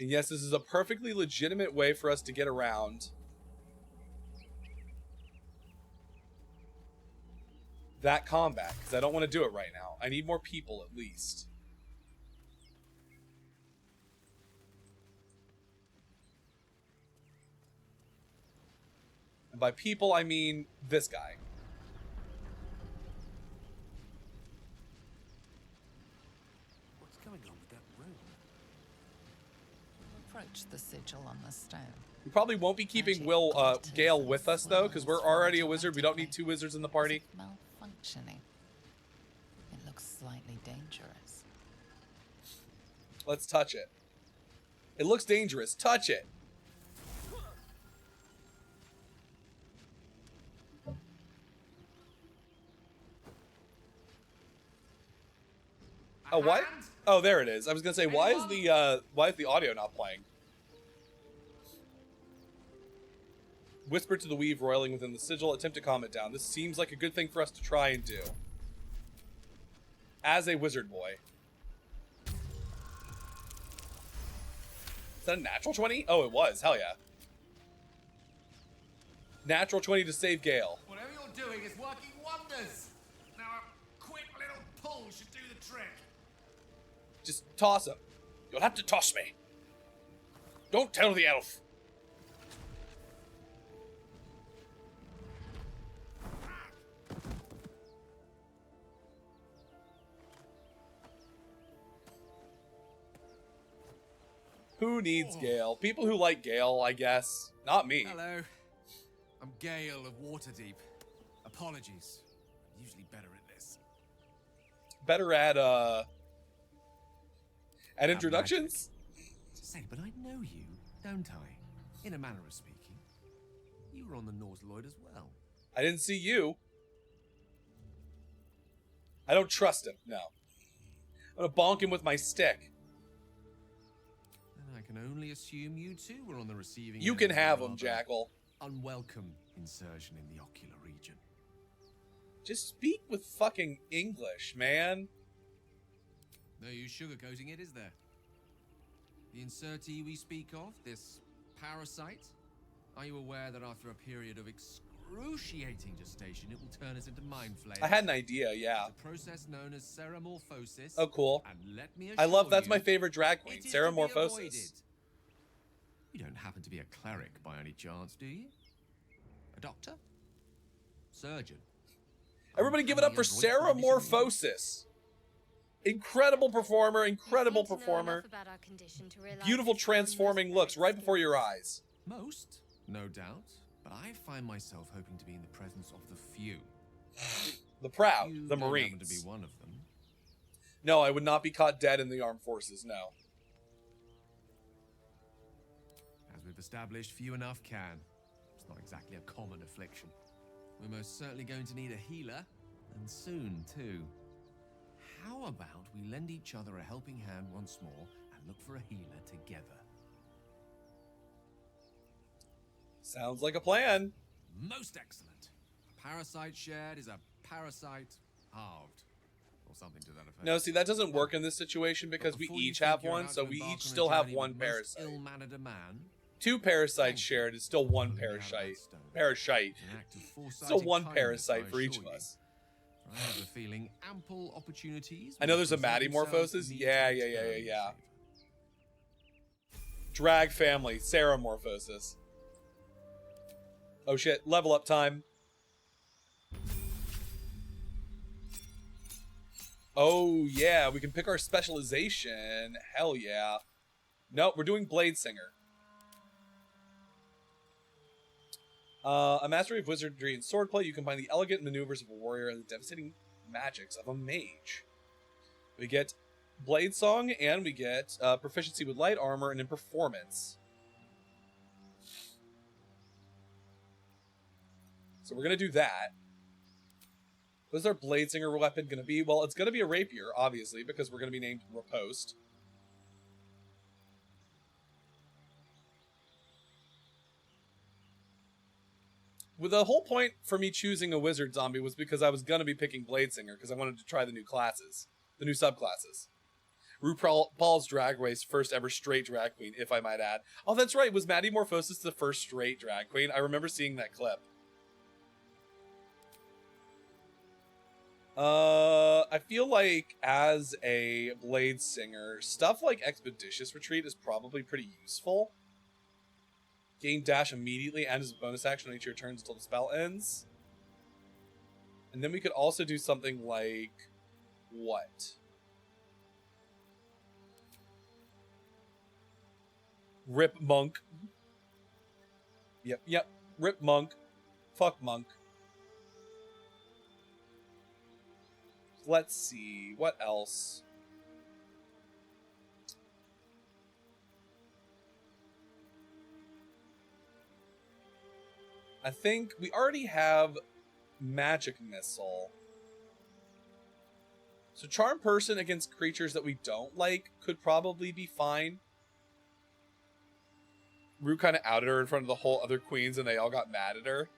And yes, this is a perfectly legitimate way for us to get around that combat, because I don't want to do it right now. I need more people, at least. And by people, I mean this guy. What's going on with that room? Approach the sigil on the stone. We probably won't be keeping Gale with us, though, because we're already a wizard. We don't need 2 wizards in the party. Malfunctioning. It looks slightly dangerous. Let's touch it. It looks dangerous. Touch it. Oh, what? Oh, there it is. I was gonna say, why is the audio not playing? Whisper to the weave roiling within the sigil. Attempt to calm it down. This seems like a good thing for us to try and do. As a wizard boy. Is that a natural 20? Oh, it was. Hell yeah. Natural 20 to save Gale. Whatever you're doing is working wonders. Now a quick little pull should do the trick. Just toss him. You'll have to toss me. Don't tell the elf. Who needs Gale? People who like Gale, I guess. Not me. Hello. I'm Gale of Waterdeep. Apologies. I'm usually better at this. Better at introductions? Say, but I know you, don't I? In a manner of speaking. You were on the Norse Lloyd as well. I didn't see you. I don't trust him, no. I'm gonna bonk him with my stick. Then I can only assume you too were on the receiving You end can of have a him, rather Jackal. Unwelcome insertion in the ocular region. Just speak with fucking English, man. No use sugarcoating it, is there? The insertee we speak of, this parasite, are you aware that after a period of excruciating gestation, it will turn us into mind flayers? I had an idea, yeah. It's a process known as ceramorphosis. Oh, cool. And let me I love, assure that's you, my favorite drag queen, it is to be Ceramorphosis. avoided. You don't happen to be a cleric by any chance, do you? A doctor? Surgeon? Everybody give it up for Ceramorphosis. Incredible performer, incredible performer. Beautiful transforming looks right before your eyes. Most, no doubt. But I find myself hoping to be in the presence of the few. The proud, You the don't happen Marines. to be one of them. No, I would not be caught dead in the armed forces, no. As we've established, few enough can. It's not exactly a common affliction. We're most certainly going to need a healer, and soon too. How about we lend each other a helping hand once more and look for a healer together? Sounds like a plan. Most excellent. A parasite shared is a parasite halved. Or something to that effect. No, see, that doesn't work in this situation because we Before you each think have you're one, about so to we embark each on a still have journey one with most parasite. ill-mannered a man, 2 parasites Thank shared is still one Pulling me out of that parasite. stone. Parasite. an act of foresighted Still one kindness, parasite I for each assure of you. us. For I have a feeling ample opportunities. I know will there's a present themselves Maddymorphosis. for me Yeah, to yeah. return the favour. Drag family, Ceramorphosis. Oh shit, level up time. Oh yeah, we can pick our specialization. Hell yeah. Nope, we're doing Blade Singer. A mastery of wizardry and swordplay, you combine the elegant maneuvers of a warrior and the devastating magics of a mage. We get Blade Song, and we get proficiency with light armor and in performance. So we're going to do that. What is our Blade Singer weapon going to be? Well, it's going to be a rapier, obviously, because we're going to be named Riposte. Well, the whole point for me choosing a wizard zombie was because I was going to be picking Blade Singer because I wanted to try the new classes, the new subclasses. RuPaul's Drag Race first ever straight drag queen, if I might add. Oh, that's right. Was Maddie Morphosis the first straight drag queen? I remember seeing that clip. I feel like as a Blade singer, stuff like Expeditious Retreat is probably pretty useful. Gain dash immediately and as a bonus action on each of your turns until the spell ends. And then we could also do something like... what? Rip Monk. Yep. Rip Monk. Fuck Monk. Let's see. What else? I think we already have Magic Missile. So Charm Person against creatures that we don't like could probably be fine. Rue kind of outed her in front of the whole other queens and they all got mad at her.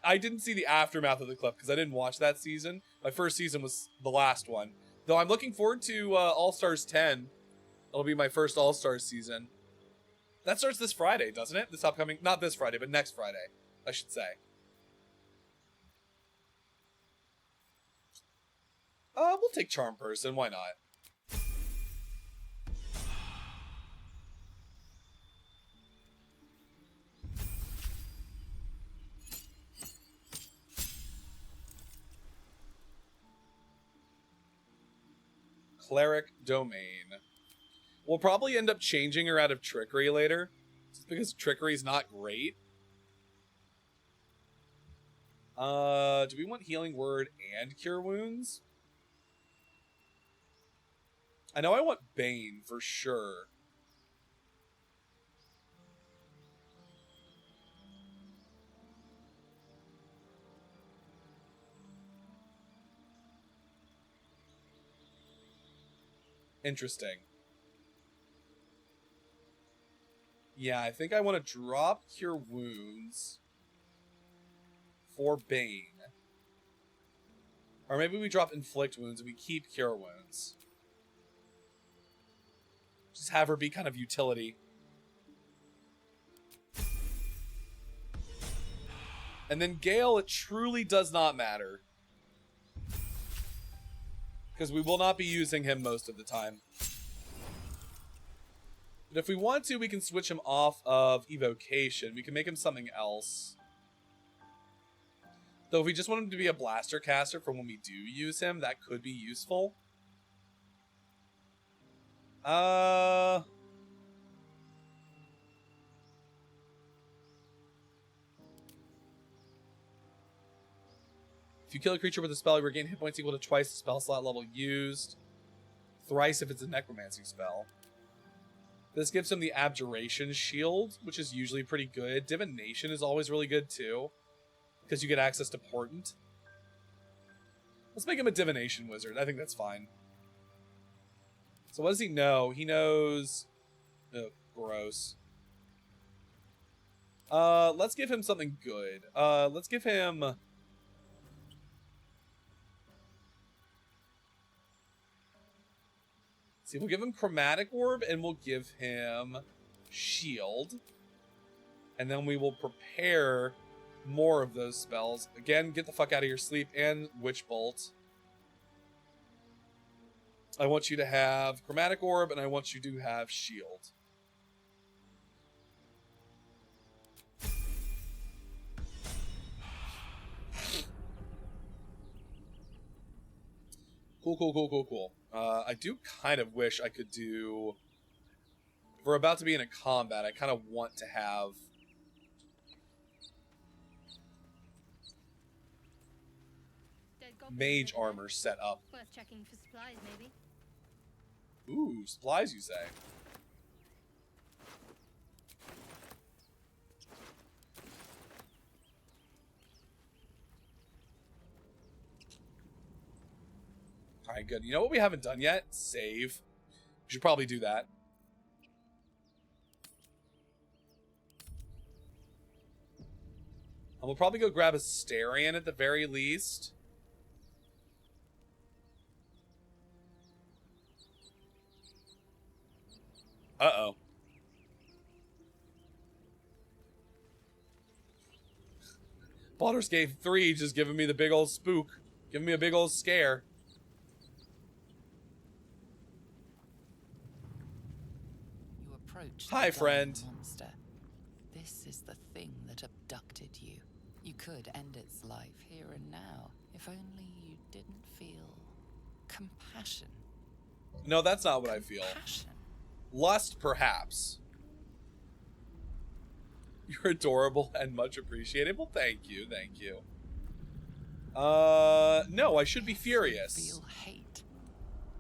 I didn't see the aftermath of the clip because I didn't watch that season. My first season was the last one. Though I'm looking forward to All-Stars 10. It'll be my first All-Stars season. That starts this Friday, doesn't it? This upcoming... not this Friday, but next Friday, I should say. We'll take Charm Person. Why not? Cleric Domain. We'll probably end up changing her out of Trickery later, just because Trickery's not great. Do we want Healing Word and Cure Wounds? I know I want Bane for sure. Interesting. Yeah, I think I want to drop Cure Wounds for Bane. Or maybe we drop Inflict Wounds and we keep Cure Wounds. Just have her be kind of utility. And then Gale, it truly does not matter. Because we will not be using him most of the time. But if we want to, we can switch him off of Evocation. We can make him something else. Though if we just want him to be a blaster caster for when we do use him, that could be useful. If you kill a creature with a spell, you regain hit points equal to twice the spell slot level used. Thrice if it's a necromancy spell. This gives him the Abjuration Shield, which is usually pretty good. Divination is always really good too, because you get access to Portent. Let's make him a Divination Wizard. I think that's fine. So what does he know? He knows... oh, gross. Let's give him something good. Let's give him... see, we'll give him Chromatic Orb, and we'll give him Shield. And then we will prepare more of those spells. Again, get the fuck out of your sleep, and Witch Bolt. I want you to have Chromatic Orb, and I want you to have Shield. Cool. I do kind of wish I could do... if we're about to be in a combat, I kind of want to have... mage armor set up. Worth checking for supplies, maybe. Ooh, supplies, you say? Alright, good. You know what we haven't done yet? Save. We should probably do that. And we'll probably go grab a Starion at the very least. Uh-oh. Baldur's Gate 3 just giving me the big old spook. Giving me a big old scare. You approach Hi, the friend. dying monster. This is the thing that abducted you. You could end its life here and now, if only you didn't feel compassion. No, that's not what I feel. Compassion. Lust, perhaps. You're adorable and much appreciated. Well, thank you, thank you. No, I should be furious. You feel hate,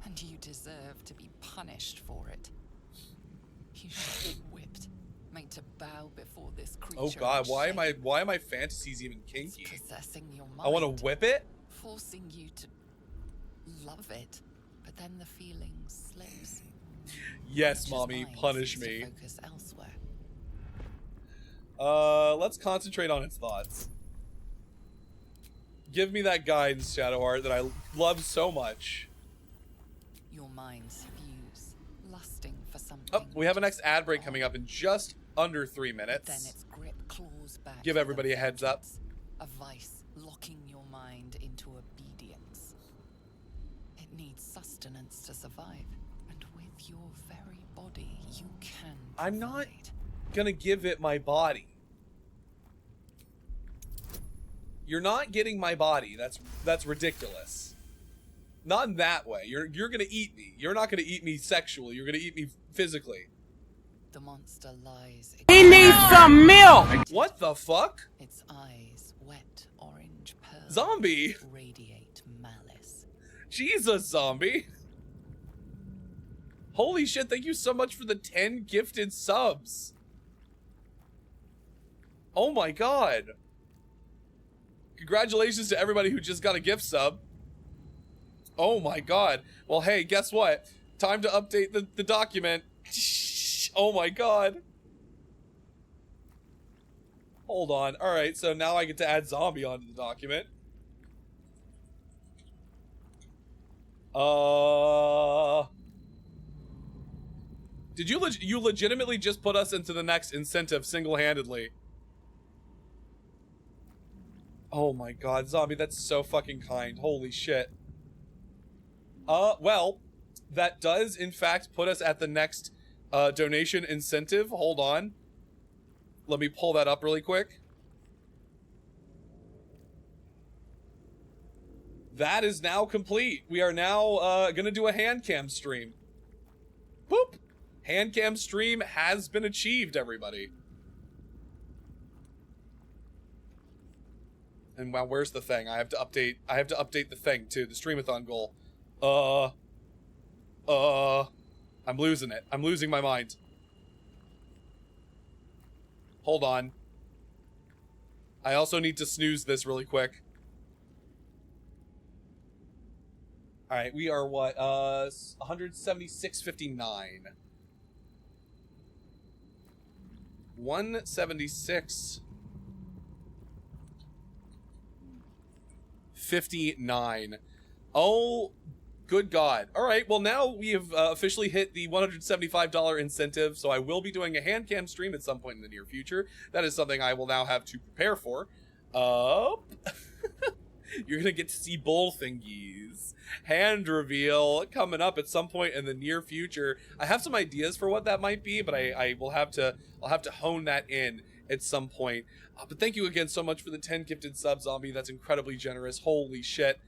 and you deserve to be punished for it. You should be whipped, made to bow before this creature. Oh God, why am my fantasies even kinky? It's possessing your mind. I want to whip it? Forcing you to love it, but then the feeling slips. Yes, mommy, punish seems to me. focus elsewhere. Let's concentrate on its thoughts. Give me that guidance, Shadowheart, that I love so much. Your minds fuse, lusting for something. Oh, we have a next ad break coming up in just under 3 minutes. Then its grip claws back. Give everybody a heads up. A vice locking your mind into obedience. It needs sustenance to survive, and with your very body, you can. I'm not gonna give it my body. You're not getting my body. That's ridiculous. Not in that way. You're gonna eat me. You're not gonna eat me sexually. You're gonna eat me physically. The monster lies. He needs some milk! What the fuck? Its eyes, wet orange pearls, Zombie! radiate malice. Jesus, zombie! Holy shit, thank you so much for the 10 gifted subs. Oh my god. Congratulations to everybody who just got a gift sub. Oh my god. Well, hey, guess what? Time to update the document. Oh my god. Hold on. Alright, so now I get to add zombie onto the document. Did you legitimately just put us into the next incentive single-handedly? Oh my god, zombie, that's so fucking kind. Holy shit. Well, that does in fact put us at the next donation incentive. Hold on. Let me pull that up really quick. That is now complete. We are now gonna do a hand cam stream. Boop! Hand cam stream has been achieved, everybody. And wow, where's the thing? I have to update the thing too, the streamathon goal. I'm losing it. I'm losing my mind. Hold on. I also need to snooze this really quick. Alright, we are what? 176.59. 176.59. Oh, good God. All right, well, now we have officially hit the $175 incentive, so I will be doing a hand cam stream at some point in the near future. That is something I will now have to prepare for. You're going to get to see bull thingies. Hand reveal coming up at some point in the near future. I have some ideas for what that might be, but I'll have to hone that in at some point. But thank you again so much for the 10 gifted subs, zombie. That's incredibly generous. Holy shit.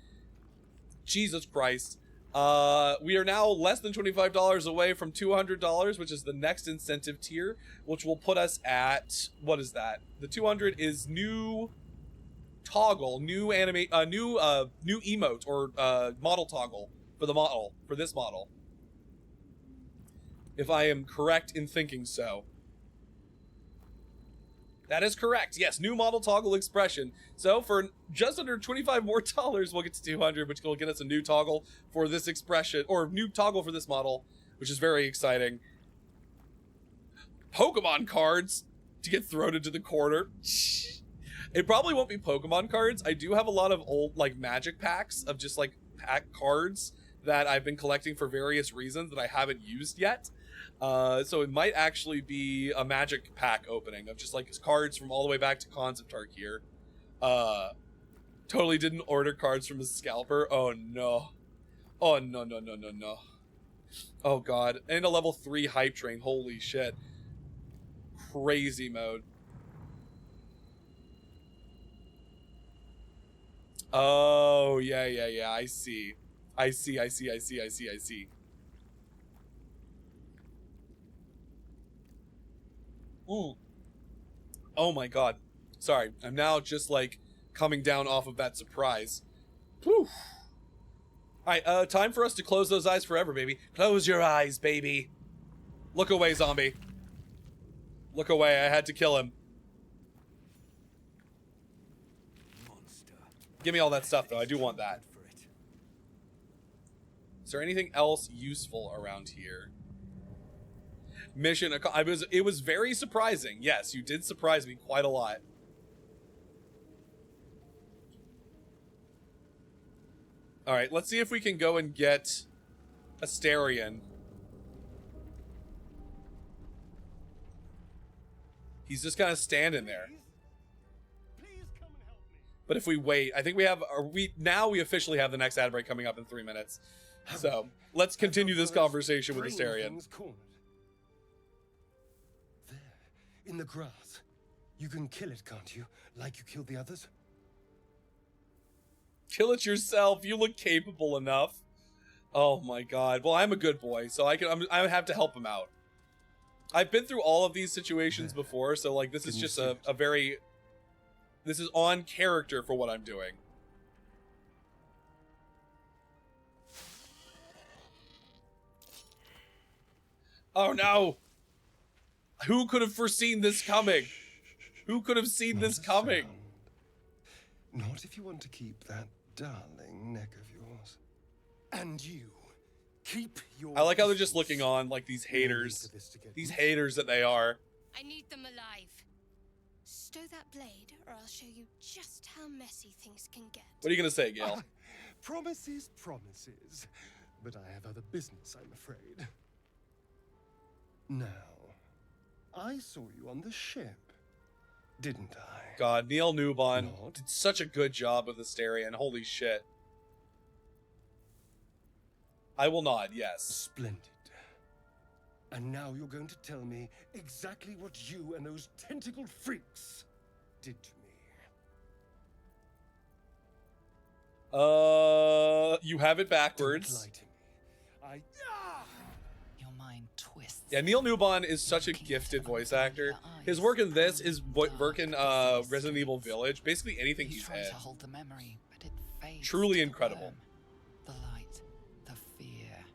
Jesus Christ. We are now less than $25 away from $200, which is the next incentive tier, which will put us at, what is that? The 200 is new toggle, new animate, new emote or model toggle for this model. If I am correct in thinking so. That is correct. Yes, new model toggle expression. So for just under $25 more, we'll get to 200, which will get us a new toggle for this expression, or new toggle for this model, which is very exciting. Pokemon cards to get thrown into the corner. It probably won't be Pokemon cards. I do have a lot of old, like, magic packs of just, like, pack cards that I've been collecting for various reasons that I haven't used yet. So it might actually be a magic pack opening of just like cards from all the way back to Concept Art here. Totally didn't order cards from his scalper. Oh no. Oh no. Oh god. And a level 3 hype train. Holy shit. Crazy mode. Oh yeah. I see. I see. Ooh. Oh my god. Sorry. I'm now just like coming down off of that surprise. Whew. Alright, time for us to close those eyes forever, baby. Close your eyes, baby. Look away, zombie. Look away, I had to kill him. Monster. Give me all that stuff, though. I do want that. Is there anything else useful around here? Mission, it was very surprising. Yes, you did surprise me quite a lot. Alright, let's see if we can go and get Asterion. He's just kind of standing there. But if we wait, I think we have, now we officially have the next ad break coming up in 3 minutes. So, let's continue this conversation with Asterion. There, in the grass. You can kill it, can't you? Like you killed the others? Kill it yourself. You look capable enough. Oh my god. Well, I'm a good boy, so I have to help him out. I've been through all of these situations before, so like this is just a very... This is on character for what I'm doing. Oh no! Who could have foreseen this coming? Who could have seen this coming? Not if you want to keep that darling neck of yours. And you, keep your... I like how they're just looking on like these haters. These haters that they are. I need them alive. Stow that blade, or I'll show you just how messy things can get. What are you gonna say, Gale? Promises. But I have other business, I'm afraid. Now, I saw you on the ship, didn't I? God, Neil Newbon did such a good job with Asterion. Holy shit. I will nod, yes. Splendid. And now you're going to tell me exactly what you and those tentacled freaks did to me. You have it backwards. Don't lie to me. Your mind twists. Yeah, Neil Newbon is such a gifted voice actor. His work in this is work in Resident Evil Village. Basically anything he's in. To hold the memory, but it fades. Truly incredible. The light, the fear.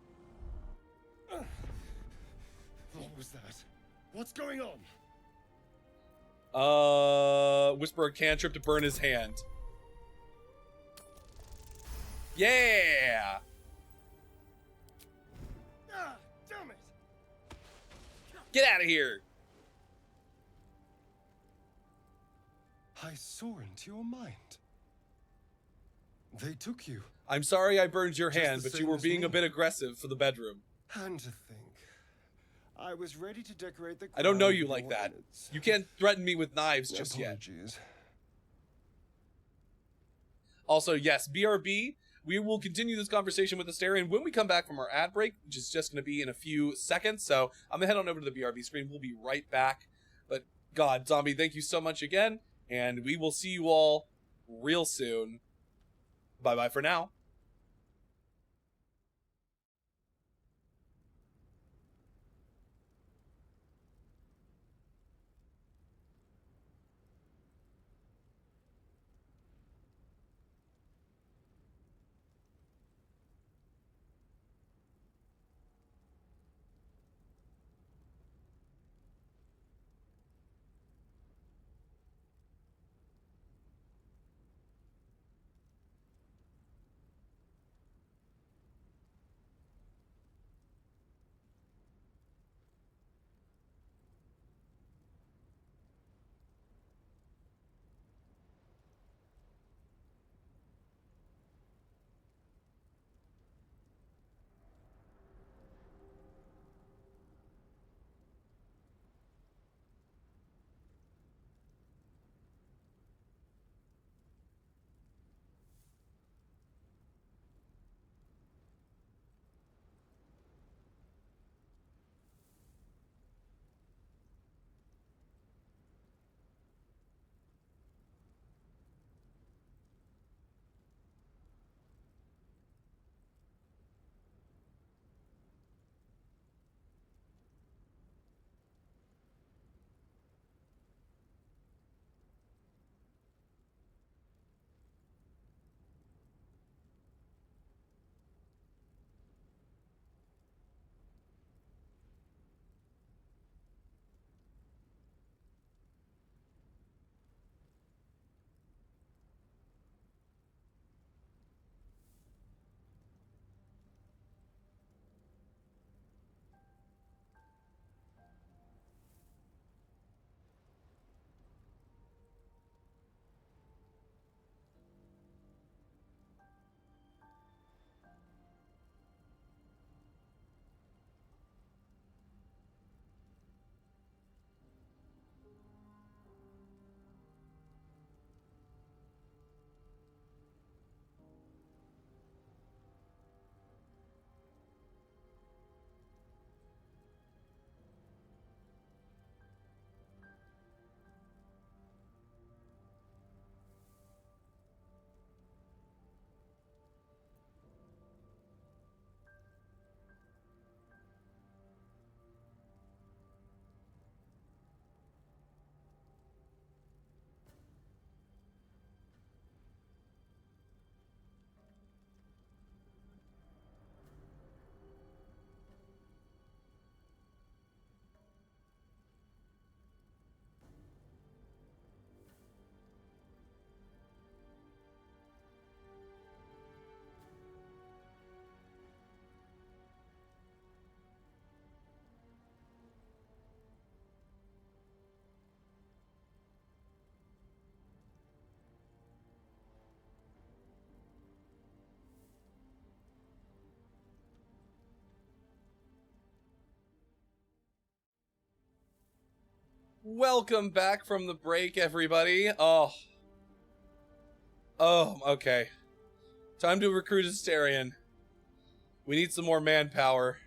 What was that? What's going on? Whisper a cantrip to burn his hand. Yeah! Damn it! Get out of here! I saw into your mind. They took you. I'm sorry I burned your Just hand, the but you same were as being a me. bit aggressive for the bedroom. And to think, I was ready to decorate the. I don't know ground you with like your that. innards. You can't threaten me with knives just yet. Apologies. Also, yes, BRB, we will continue this conversation with Asterion when we come back from our ad break, which is just going to be in a few seconds. So I'm going to head on over to the BRB screen. We'll be right back. But God, Zombie, thank you so much again. And we will see you all real soon. Bye-bye for now. Welcome back from the break, everybody. Oh, okay. Time to recruit a Astarion. We need some more manpower.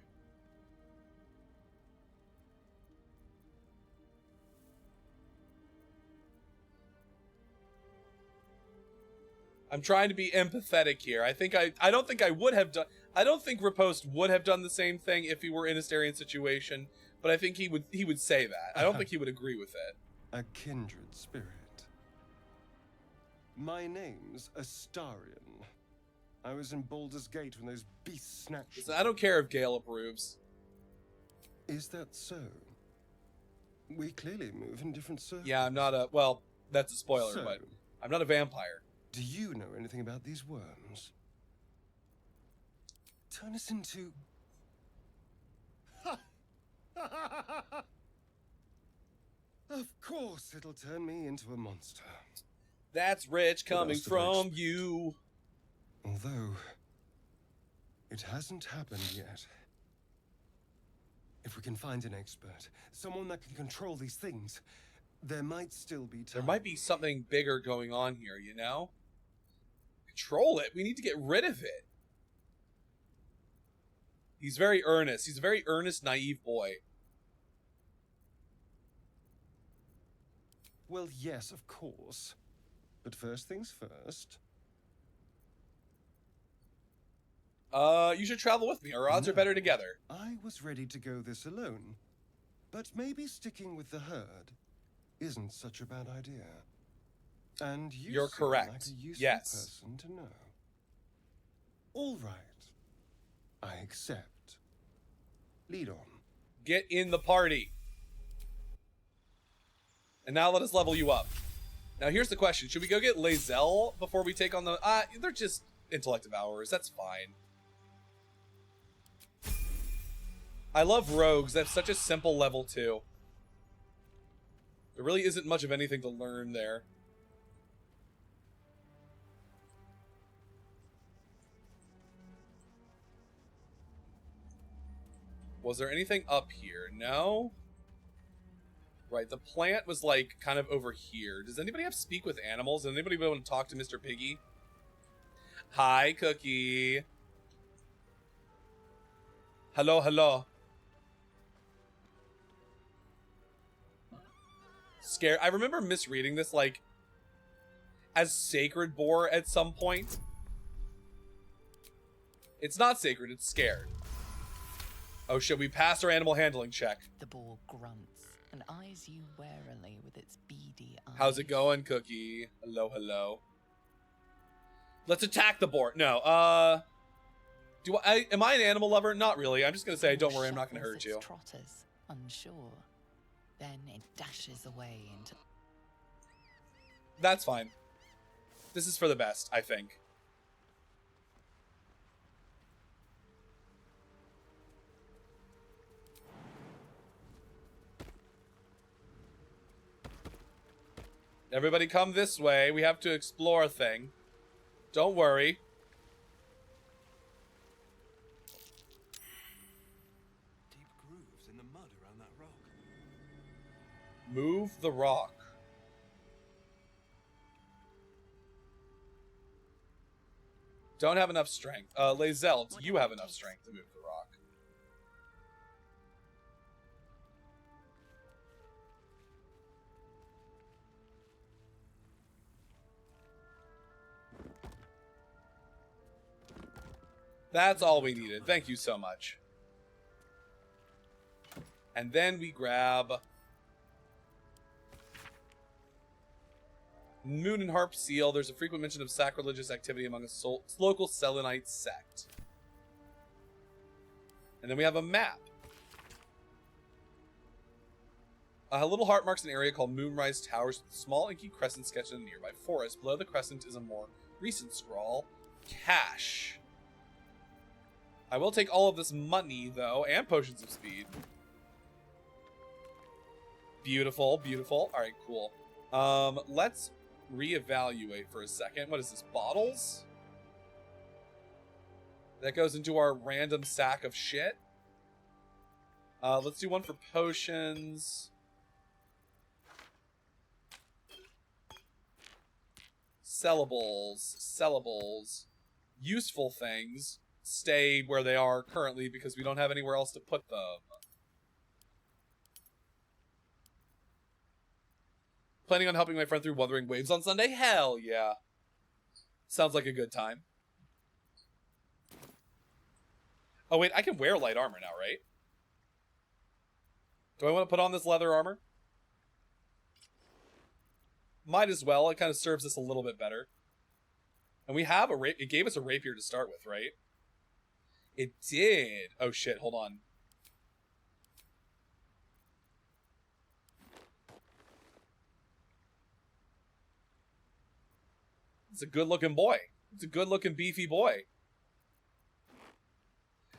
I'm trying to be empathetic here. I don't think I would have done. I don't think Riposte would have done the same thing if he were in a Astarion situation. But I think he would say that. I don't think he would agree with it. A kindred spirit. My name's Astarion. I was in Baldur's Gate when those beasts snatched. Listen, I don't care if Gale approves. Is that so? We clearly move in different circles. Yeah, I'm not a... Well, that's a spoiler, So, but I'm not a vampire. Do you know anything about these worms? Turn us into... Of course it'll turn me into a monster. That's rich coming else did I from expect? you. Although, it hasn't happened yet. If we can find an expert, someone that can control these things, there might still be time. There might be something bigger going on here, you know? Control it. We need to get rid of it. He's very earnest. He's a very earnest, naive boy. Well, yes, of course. But first things first. You should travel with me. Our odds are better together. I was ready to go this alone. But maybe sticking with the herd isn't such a bad idea. And You're seem correct. like a useful Yes. person to know. All right. I accept. Lead on. Get in the party. And now let us level you up. Now here's the question. Should we go get Lae'zel before we take on the... they're just intellect devourers. That's fine. I love rogues. That's such a simple level 2. There really isn't much of anything to learn there. Was there anything up here? No? Right, the plant was like kind of over here. Does anybody have speak with animals? Does anybody want to talk to Mr. Piggy? Hi, Cookie. Hello, hello. Scared. I remember misreading this like as sacred boar at some point. It's not sacred, it's scared. Oh shit, we passed our animal handling check. The boar grunts and eyes you warily with its beady eyes. How's it going, Cookie? Hello, hello. Let's attack the boar. No, am I an animal lover? Not really. I'm just gonna say, don't worry, I'm not gonna hurt you. Trotters, unsure. Then it dashes away into... That's fine. This is for the best, I think. Everybody come this way. We have to explore a thing. Don't worry. Deep grooves in the mud around that rock. Move the rock. Don't have enough strength. Lae'zel, do you have enough strength to move the rock? That's all we needed. Thank you so much. And then we grab Moon and Harp Seal. There's a frequent mention of sacrilegious activity among a local Selenite sect. And then we have a map. A little heart marks an area called Moonrise Towers with a small inky crescent sketched in a nearby forest. Below the crescent is a more recent scrawl. Cash. I will take all of this money, though, and potions of speed. Beautiful, beautiful. All right, cool. Let's reevaluate for a second. What is this? Bottles? That goes into our random sack of shit. Let's do one for potions. sellables, useful things stay where they are currently because we don't have anywhere else to put them. Planning on helping my friend through Wuthering Waves on Sunday? Hell yeah. Sounds like a good time. Oh wait, I can wear light armor now, right? Do I want to put on this leather armor? Might as well. It kind of serves us a little bit better. And we have a it gave us a rapier to start with, right? It did. Oh shit, hold on. It's a good looking boy. It's a good looking beefy boy.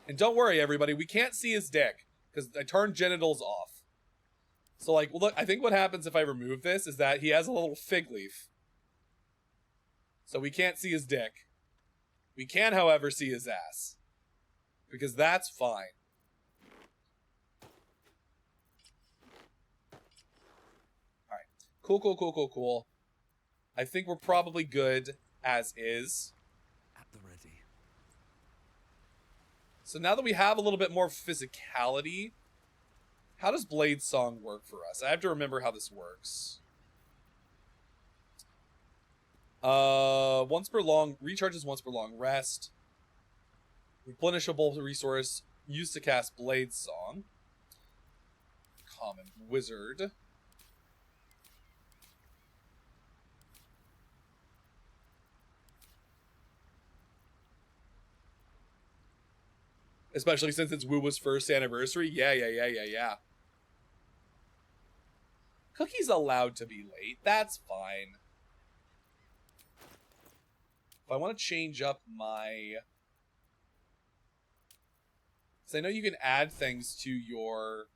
And don't worry everybody, we can't see his dick because I turned genitals off. So like, well, look, I think what happens if I remove this is that he has a little fig leaf. So we can't see his dick. We can, however, see his ass. Because that's fine. Alright. Cool. I think we're probably good as is. At the ready. So now that we have a little bit more physicality, how does Blade Song work for us? I have to remember how this works. Once per long, recharges once per long rest. Replenishable resource used to cast Blade Song. Common Wizard. Especially since it's Woowa's first anniversary. Yeah. Cookie's allowed to be late. That's fine. If I want to change up my... because I know you can add things to your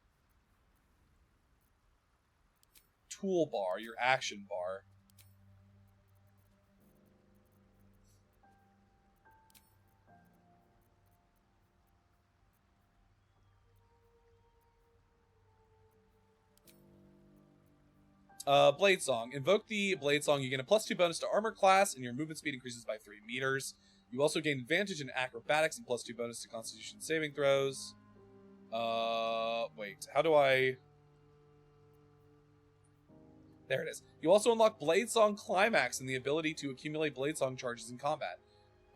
toolbar, your action bar. Blade Song. Invoke the Blade Song. You gain a +2 bonus to armor class, and your movement speed increases by 3 meters. You also gain advantage in acrobatics and +2 bonus to Constitution saving throws. Wait. How do I... there it is. You also unlock Blade Song Climax and the ability to accumulate Blade Song charges in combat.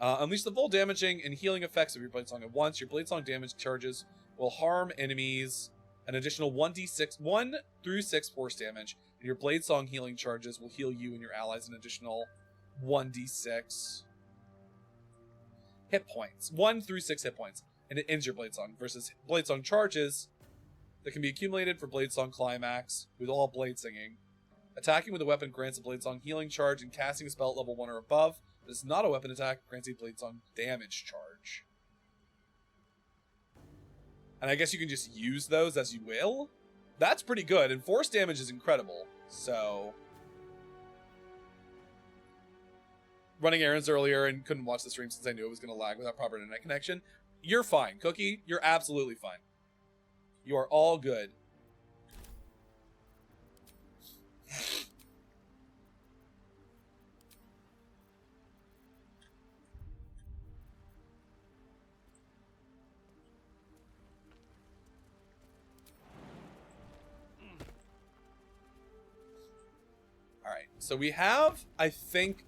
Unleash the full damaging and healing effects of your Blade Song at once. Your Blade Song damage charges will harm enemies an additional 1d6, 1 through 6 force damage. And your Blade Song healing charges will heal you and your allies an additional 1d6 hit points. 1 through 6 hit points. And it ends your Blade Song versus Blade Song charges that can be accumulated for Blade Song Climax with all blade singing. Attacking with a weapon grants a Blade Song healing charge, and casting a spell at level 1 or above that is not a weapon attack grants a Blade Song damage charge. And I guess you can just use those as you will. That's pretty good, and force damage is incredible, so... running errands earlier and couldn't watch the stream since I knew it was going to lag without proper internet connection. You're fine, Cookie. You're absolutely fine. You are all good. Alright, so we have, I think,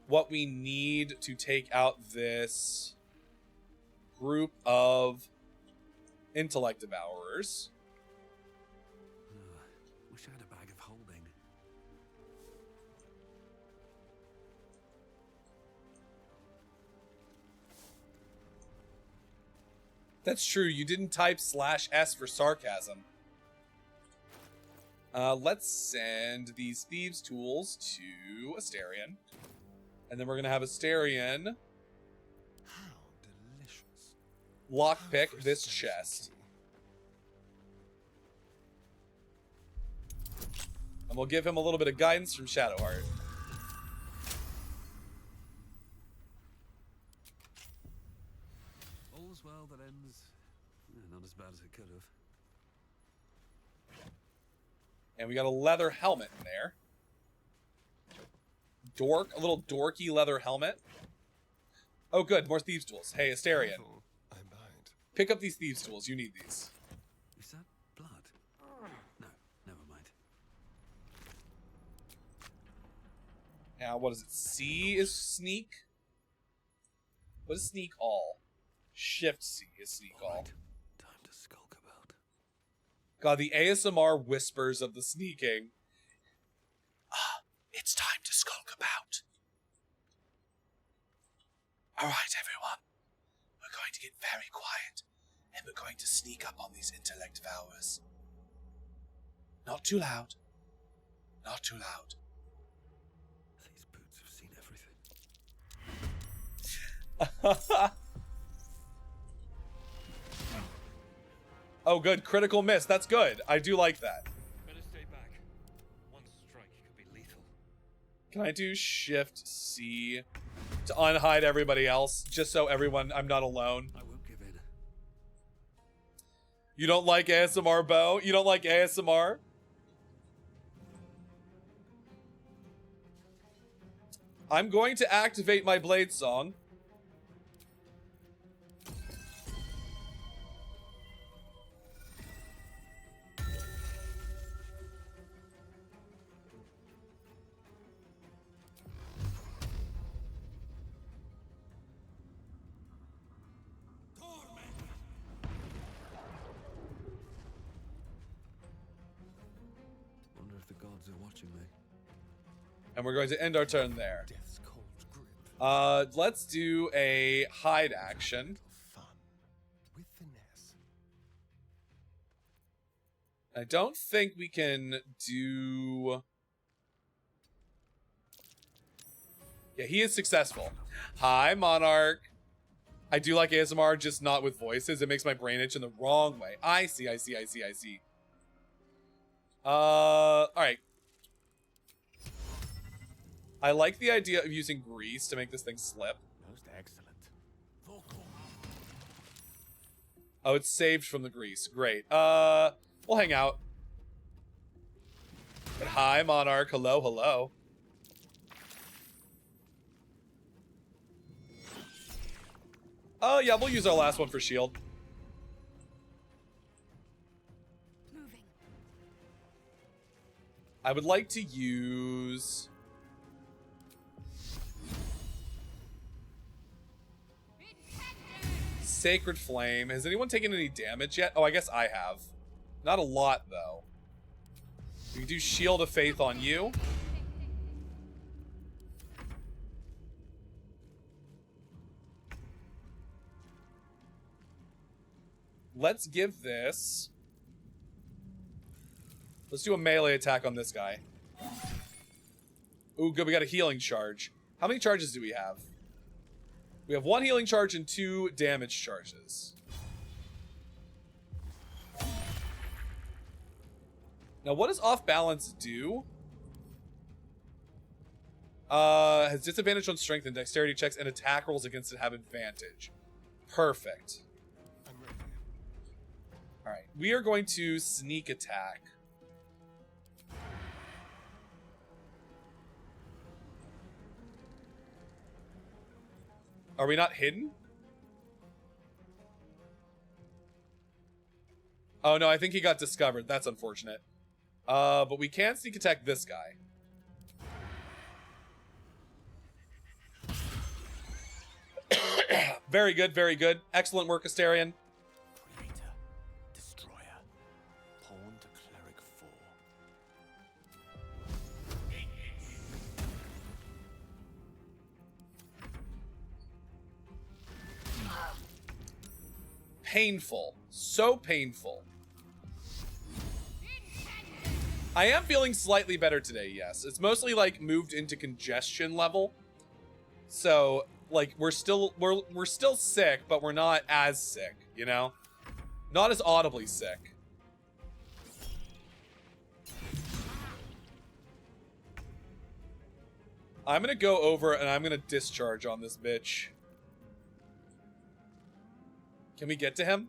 what we need to take out this group of intellect devourers. Wish I had a bag of holding. That's true, you didn't type /S for sarcasm. Let's send these thieves' tools to Asterion. And then we're going to have Asterion lockpick this chest. And we'll give him a little bit of guidance from Shadowheart. All's well that ends not as bad as it could have. And we got a leather helmet in there. dork, a little dorky leather helmet. Oh, good, more thieves' tools. Hey, Asterion, pick up these thieves' tools. You need these. Is that blood? No, never mind. Now, what is it? C is sneak. What is sneak all? Shift C is sneak all. Time to skulk about. God, the ASMR whispers of the sneaking. It's time to skulk about. Alright, everyone. We're going to get very quiet, and we're going to sneak up on these intellect devourers. Not too loud. Not too loud. These boots have seen everything. Oh, good. Critical miss. That's good. I do like that. Better stay back. One strike could be lethal. Can I do Shift C to unhide everybody else, just so everyone, I'm not alone? I won't give in. You don't like ASMR, Bo? You don't like ASMR? I'm going to activate my Blade Song. Wonder if the gods are watching me. And we're going to end our turn there. Death's cold grip. Let's do a hide action. Fun. With finesse. I don't think we can do... Yeah, he is successful. Hi, Monarch. I do like ASMR, just not with voices. It makes my brain itch in the wrong way. I see. Alright. I like the idea of using grease to make this thing slip. Most excellent. Oh, it's saved from the grease. Great. We'll hang out. But hi, Monarch. Hello, hello. Oh, yeah, we'll use our last one for shield. Moving. I would like to use... Sacred Flame. Has anyone taken any damage yet? Oh, I guess I have. Not a lot, though. We can do Shield of Faith on you. Let's give this... Let's do a melee attack on this guy. Ooh, good. We got a healing charge. How many charges do we have? We have 1 healing charge and 2 damage charges. Now, what does Off Balance do? Has disadvantage on strength and dexterity checks, and attack rolls against it have advantage. Perfect. I'm ready. Alright, we are going to sneak attack. Are we not hidden? Oh no, I think he got discovered. That's unfortunate. But we can sneak attack this guy. Very good, very good. Excellent work, Asterion. Creator. Destroyer. Pawn to Cleric 4. Painful. So painful. I am feeling slightly better today, yes. It's mostly like moved into congestion level. So, like, we're still sick, but we're not as sick, you know? Not as audibly sick. I'm gonna go over and I'm gonna discharge on this bitch. Can we get to him?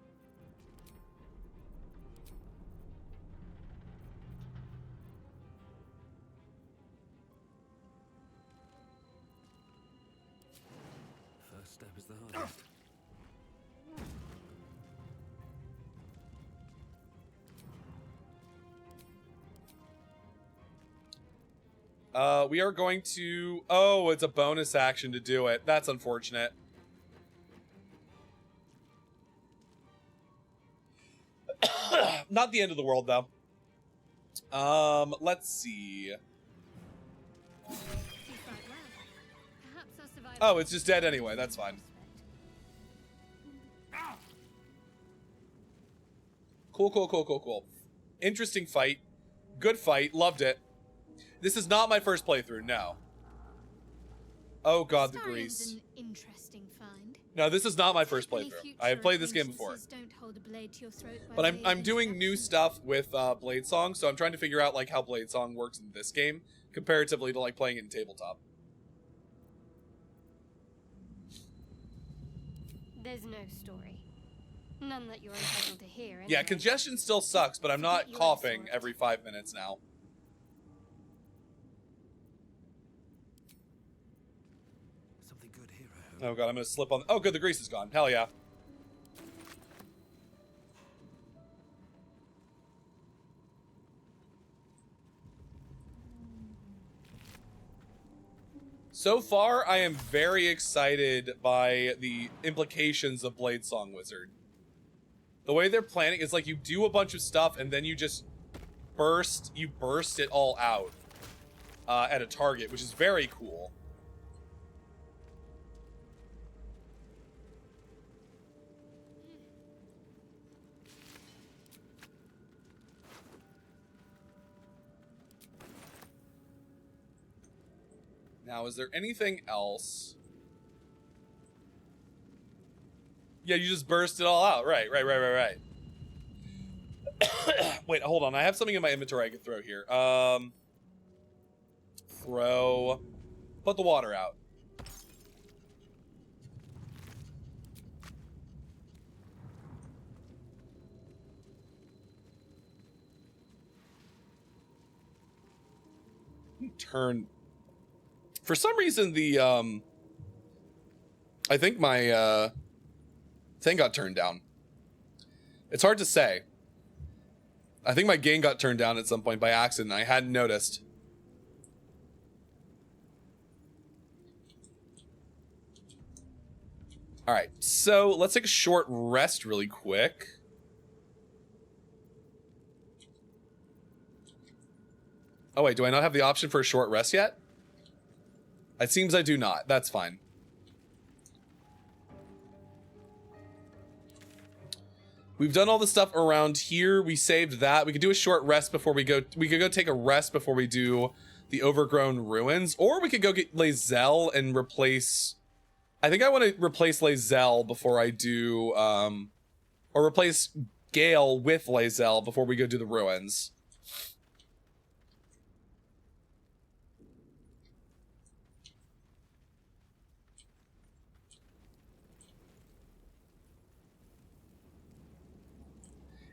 We are going to... Oh, it's a bonus action to do it. That's unfortunate. Not the end of the world, though. Let's see. Oh, it's just dead anyway. That's fine. Cool. Interesting fight. Good fight. Loved it. This is not my first playthrough, no. Oh god, the grease. An interesting find. No, this is not my first playthrough. I have played this game before. Don't hold a blade to your throat but I'm doing new stuff with Blade Song, so I'm trying to figure out like how Blade Song works in this game comparatively to like playing it in tabletop. There's no story. None that you're entitled to hear. Anyway. Yeah, congestion still sucks, but I'm not coughing every 5 minutes now. Something good here, I hope. Oh god, I'm gonna slip on. Oh good, the grease is gone. Hell yeah. So far, I am very excited by the implications of Blade Song Wizard. The way they're planning is like you do a bunch of stuff and then you just burst it all out at a target, which is very cool. Now, is there anything else? Yeah, you just burst it all out. Right. Wait, hold on. I have something in my inventory I can throw here. Throw. Put the water out. Turn. For some reason, the, I think my, thing got turned down. It's hard to say. I think my game got turned down at some point by accident. I hadn't noticed. All right, so let's take a short rest really quick. Oh wait, do I not have the option for a short rest yet? It seems I do not. That's fine. We've done all the stuff around here. We saved that. We could do a short rest before we go. We could go take a rest before we do the overgrown ruins. Or we could go get Lae'zel and replace... I think I want to replace Lae'zel before I do... or replace Gale with Lae'zel before we go do the ruins.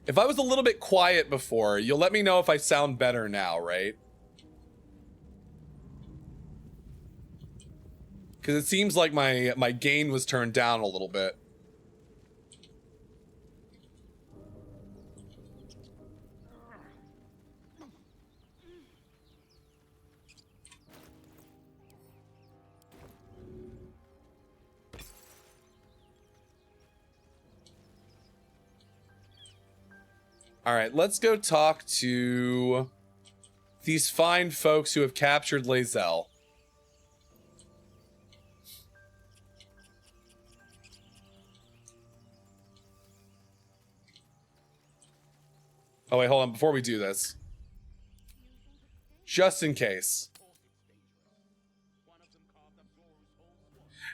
If I was a little bit quiet before, you'll let me know if I sound better now, right? Because it seems like my gain was turned down a little bit. All right, let's go talk to these fine folks who have captured Lae'zel. Oh wait, hold on, before we do this. Just in case.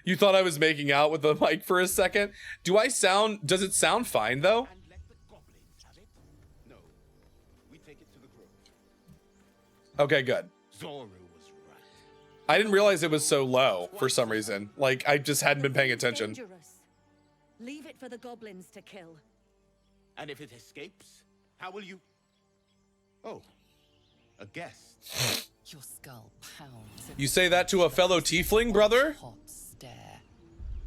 You thought I was making out with the mic for a second? Does it sound fine though? Okay, good. I didn't realize it was so low for some reason. Like, I just hadn't been paying attention. Leave it for the goblins to kill. And if it escapes, how will you... Oh, a guest. Your skull pounds. You say that to a fellow tiefling, brother? Hot stare.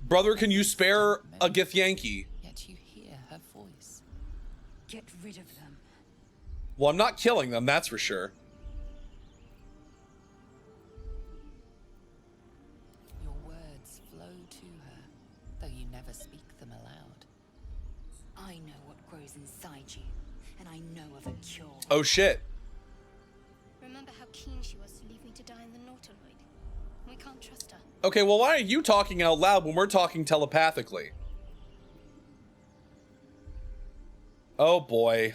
Brother, can you spare a Githyanki? Yet you hear her voice. Get rid of them. Well, I'm not killing them, that's for sure. never speak them aloud. I know what grows inside you, and I know of a cure. Oh shit. Remember how keen she was to leave me to die in the Nautiloid? We can't trust her. Okay, well, why are you talking out loud when we're talking telepathically? Oh boy.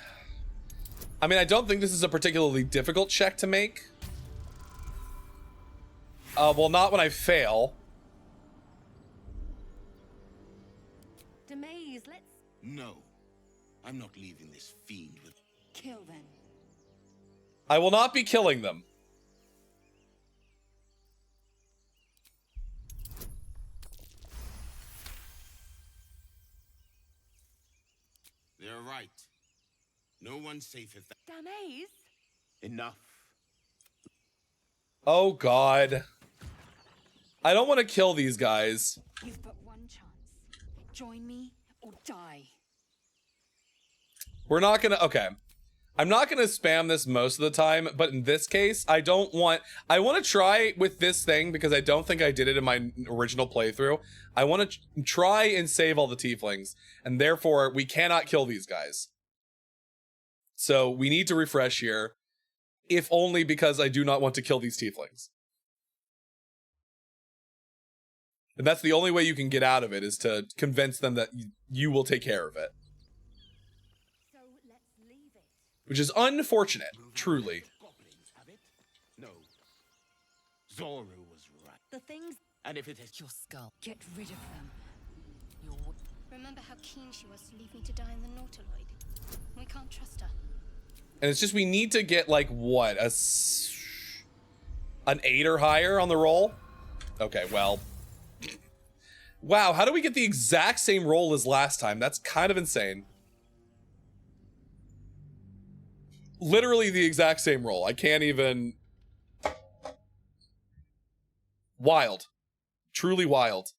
I mean, I don't think this is a particularly difficult check to make. Well, not when I fail. Demaze, let's No. I'm not leaving this fiend with... kill them. I will not be killing them. They're right. No one's safe if that... Demaze? Enough. Oh god. I don't want to kill these guys. You've but one chance. Join me or die. We're not gonna... Okay. I'm not gonna spam this most of the time, but in this case, I want to try with this thing because I don't think I did it in my original playthrough. I want to try and save all the tieflings, and therefore we cannot kill these guys. So we need to refresh here, if only because I do not want to kill these tieflings. And that's the only way you can get out of it, is to convince them that you will take care of it. So let's leave it. Which is unfortunate, truly. Goblins have it? No. Zoru was right. The things... And if it is... Your skull. Get rid of them. Remember how keen she was to leave me to die in the Nautiloid? We can't trust her. And it's just we need to get like what, an 8 or higher on the roll? Okay, well. Wow, how do we get the exact same roll as last time? That's kind of insane. Literally the exact same roll. I can't even... Wild. Truly wild.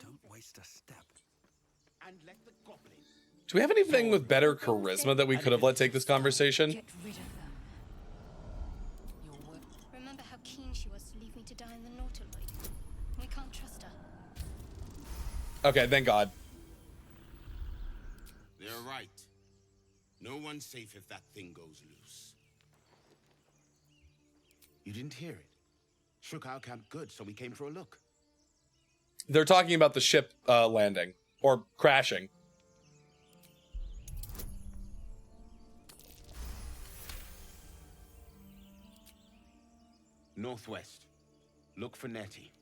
Don't waste a step. And let the goblin... Do we have anything with better charisma that we could have let take this conversation? Get rid of them. Remember how keen she was to leave me to die in the Nautiloid? We can't trust her. Okay, thank God. They're right. No one's safe if that thing goes loose. You didn't hear it? Shook our camp good, so we came for a look. They're talking about the ship landing. Or crashing. Northwest. Look for Nettie.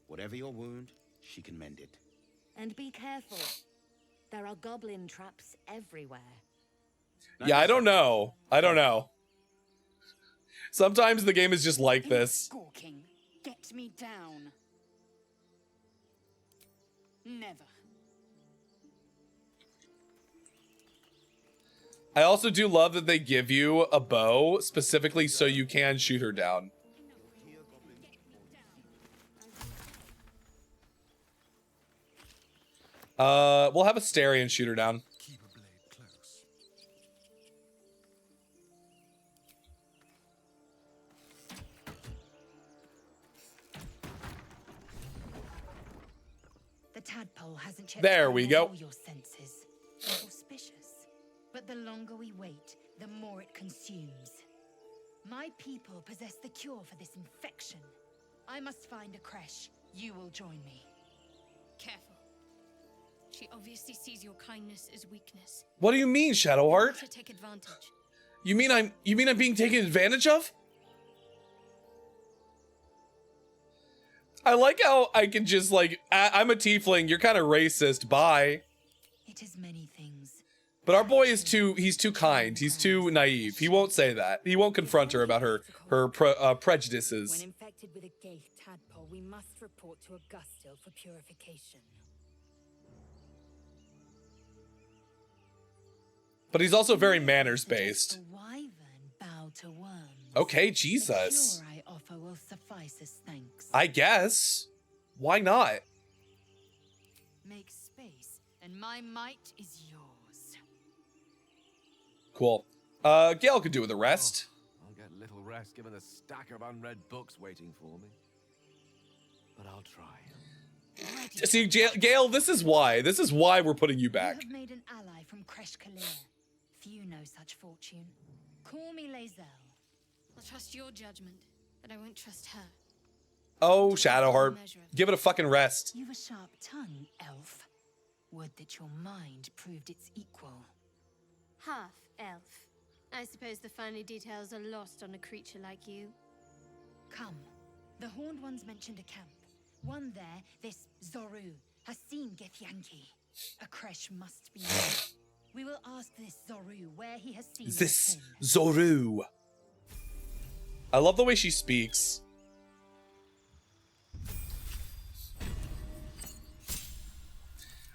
Whatever your wound, she can mend it. And be careful. There are goblin traps everywhere. Yeah, I don't know. I don't know. Sometimes the game is just like this. Gawking. Get me down. Never. I also do love that they give you a bow specifically so you can shoot her down. We'll have Asterion shoot her down. Keep a blade close. The tadpole hasn't yet. There we go. All your senses. Auspicious. But the longer we wait, the more it consumes. My people possess the cure for this infection. I must find a creche. You will join me. Careful. She obviously sees your kindness as weakness. What do you mean, Shadowheart? To take advantage. You mean I'm being taken advantage of? I like how I can just like I'm a tiefling, you're kind of racist, bye. It is many things. But our boy is he's too kind, he's too naive. He won't say that. He won't confront her about her prejudices. When infected with a Gape tadpole, we must report to Augustil for purification. But he's also very manners based. The wyvern bow to worms. Okay, The Jesus. cure I offer will suffice as thanks. I guess. Why not? Make space. my might is yours. Cool. Gale could do with the rest. I'll get little rest given the stack of unread books waiting for me. But I'll try. See, Gale, this is why. This is why we're putting you back. You have made an ally from Kresh Kalir. Few know such fortune. Call me Lae'zel. I'll trust your judgment, but I won't trust her. Oh, Shadowheart. Give it a fucking rest. You've a sharp tongue, elf. Would that your mind proved its equal. Half elf. I suppose the finer details are lost on a creature like you. Come. The Horned Ones mentioned a camp. One there, this Zoru, has seen Githyanki. A Kresh must be near. We will ask this Zoru where he has seen this Zoru. I love the way she speaks.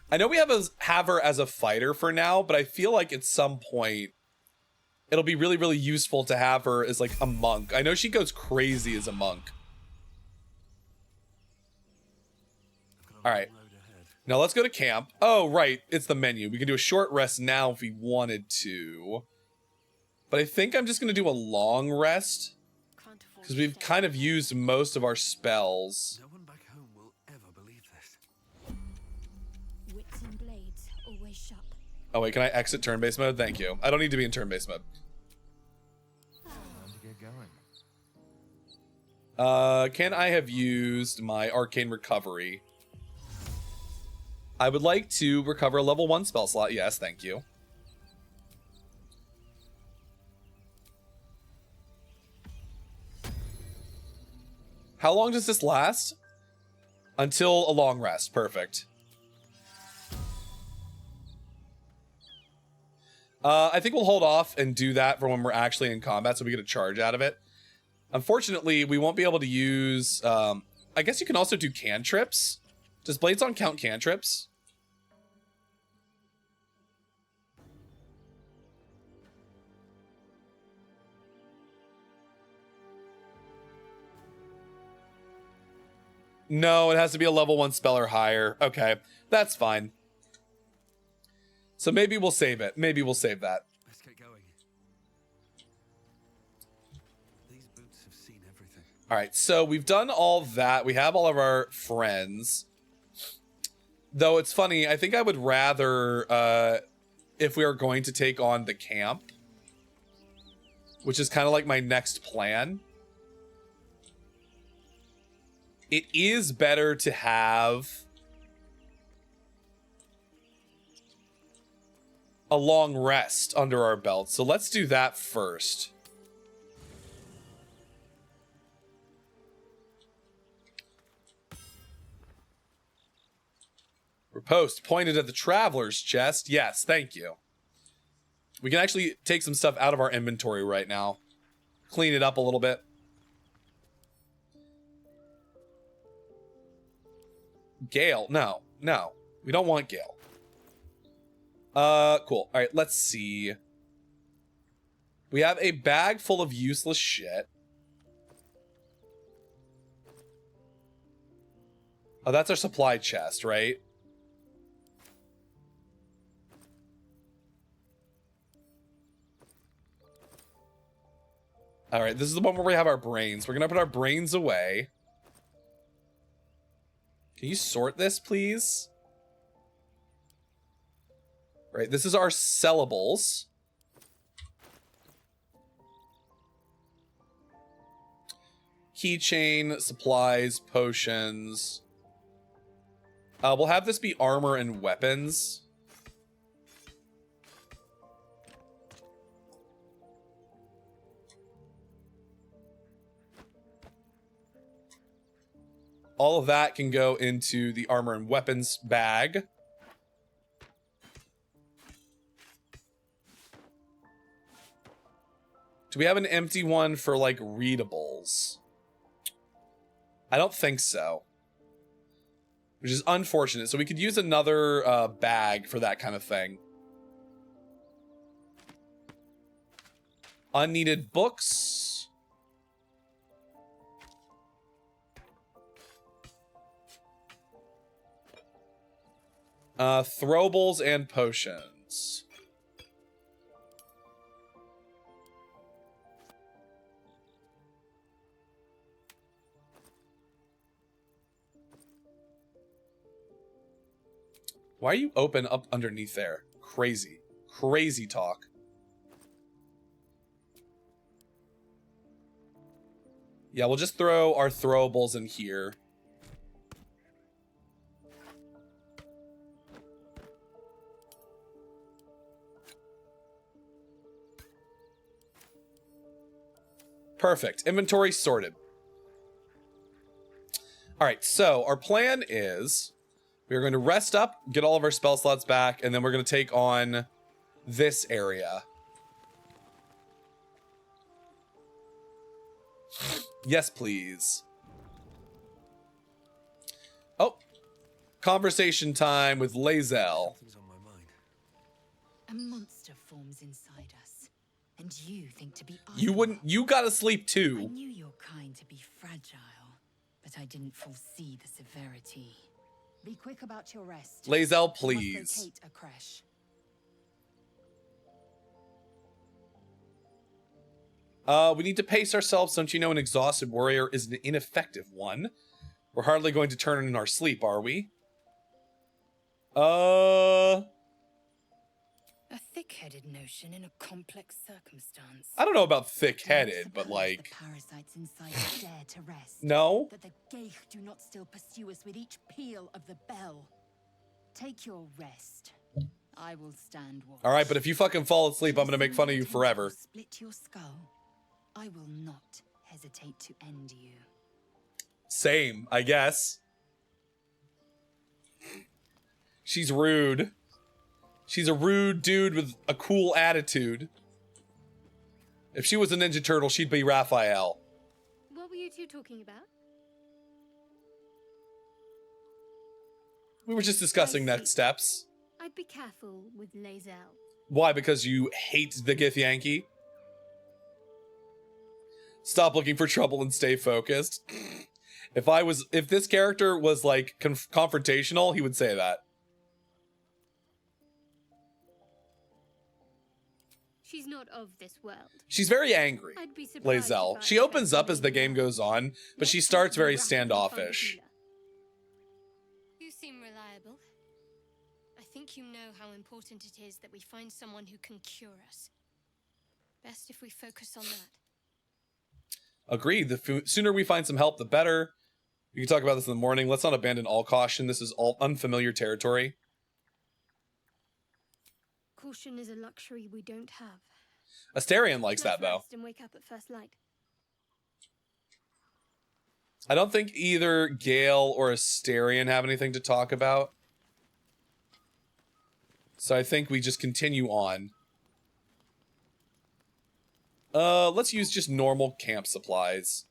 I know we have her as a fighter for now, but I feel like at some point it'll be really, really useful to have her as like a monk. I know she goes crazy as a monk. All right. Now let's go to camp. Oh, right. It's the menu. We can do a short rest now if we wanted to. But I think I'm just going to do a long rest. Because we've kind of used most of our spells. No one back home will ever believe this. Wits and blades, always sharp. Oh, wait. Can I exit turn-based mode? Thank you. I don't need to be in turn-based mode. Time to get going. Can I have used my arcane recovery? I would like to recover a level 1 spell slot. Yes, thank you. How long does this last? Until a long rest. Perfect. I think we'll hold off and do that for when we're actually in combat so we get a charge out of it. Unfortunately, we won't be able to use... I guess you can also do cantrips. Does Blades on count cantrips? No, it has to be a level 1 spell or higher. Okay, that's fine. So maybe we'll save it. Maybe we'll save that. Let's get going. These boots have seen everything. All right, so we've done all that. We have all of our friends. Though it's funny, I think I would rather, if we are going to take on the camp, which is kind of like my next plan, it is better to have a long rest under our belt. So let's do that first. Riposte pointed at the traveler's chest. Yes, thank you. We can actually take some stuff out of our inventory right now. Clean it up a little bit. Gale. No. We don't want Gale. Cool. All right, let's see. We have a bag full of useless shit. Oh, that's our supply chest, right? All right, this is the one where we have our brains. We're gonna put our brains away. Can you sort this, please? All right, this is our sellables. Keychain, supplies, potions. We'll have this be armor and weapons. All of that can go into the armor and weapons bag. Do we have an empty one for, like, readables? I don't think so. Which is unfortunate. So we could use another bag for that kind of thing. Unneeded books. Throwables and potions. Why are you open up underneath there? Crazy. Crazy talk. Yeah, we'll just throw our throwables in here. Perfect. Inventory sorted. All right, so our plan is we're going to rest up, get all of our spell slots back, and then we're going to take on this area. Yes, please. Oh, conversation time with Lae'zel. A monster forms inside us, and you think to be You gotta sleep too. I knew your kind to be fragile, but I didn't foresee the severity. Be quick about your rest. Lae'zel, You must please. locate a creche. We need to pace ourselves. Don't you know an exhausted warrior is an ineffective one? We're hardly going to turn in our sleep, are we? A thick-headed notion in a complex circumstance. I don't know about thick-headed, but like... The parasites inside us dare to rest. No? That the Gape do not still pursue us with each peal of the bell. Take your rest. I will stand watch. Alright, but if you fucking fall asleep, I'm gonna make fun of you forever. Split your skull. I will not hesitate to end you. Same, I guess. She's rude. She's a rude dude with a cool attitude. If she was a Ninja Turtle, she'd be Raphael. What were you two talking about? We were just discussing next steps. I'd be careful with Lae'zel. Why? Because you hate the Githyanki? Stop looking for trouble and stay focused. If this character was like confrontational, he would say that. She's not of this world. She's very angry, I'd be surprised if Lae'zel. I She opens up as the game goes on, but she starts very standoffish. You seem reliable. I think you know how important it is that we find someone who can cure us. Best if we focus on that. Agreed. The sooner we find some help, the better. We can talk about this in the morning. Let's not abandon all caution. This is all unfamiliar territory. Caution is a luxury we don't have. Astarion likes that, though. Rest and wake up at first light. I don't think either Gale or Astarion have anything to talk about. So I think we just continue on. Let's use just normal camp supplies.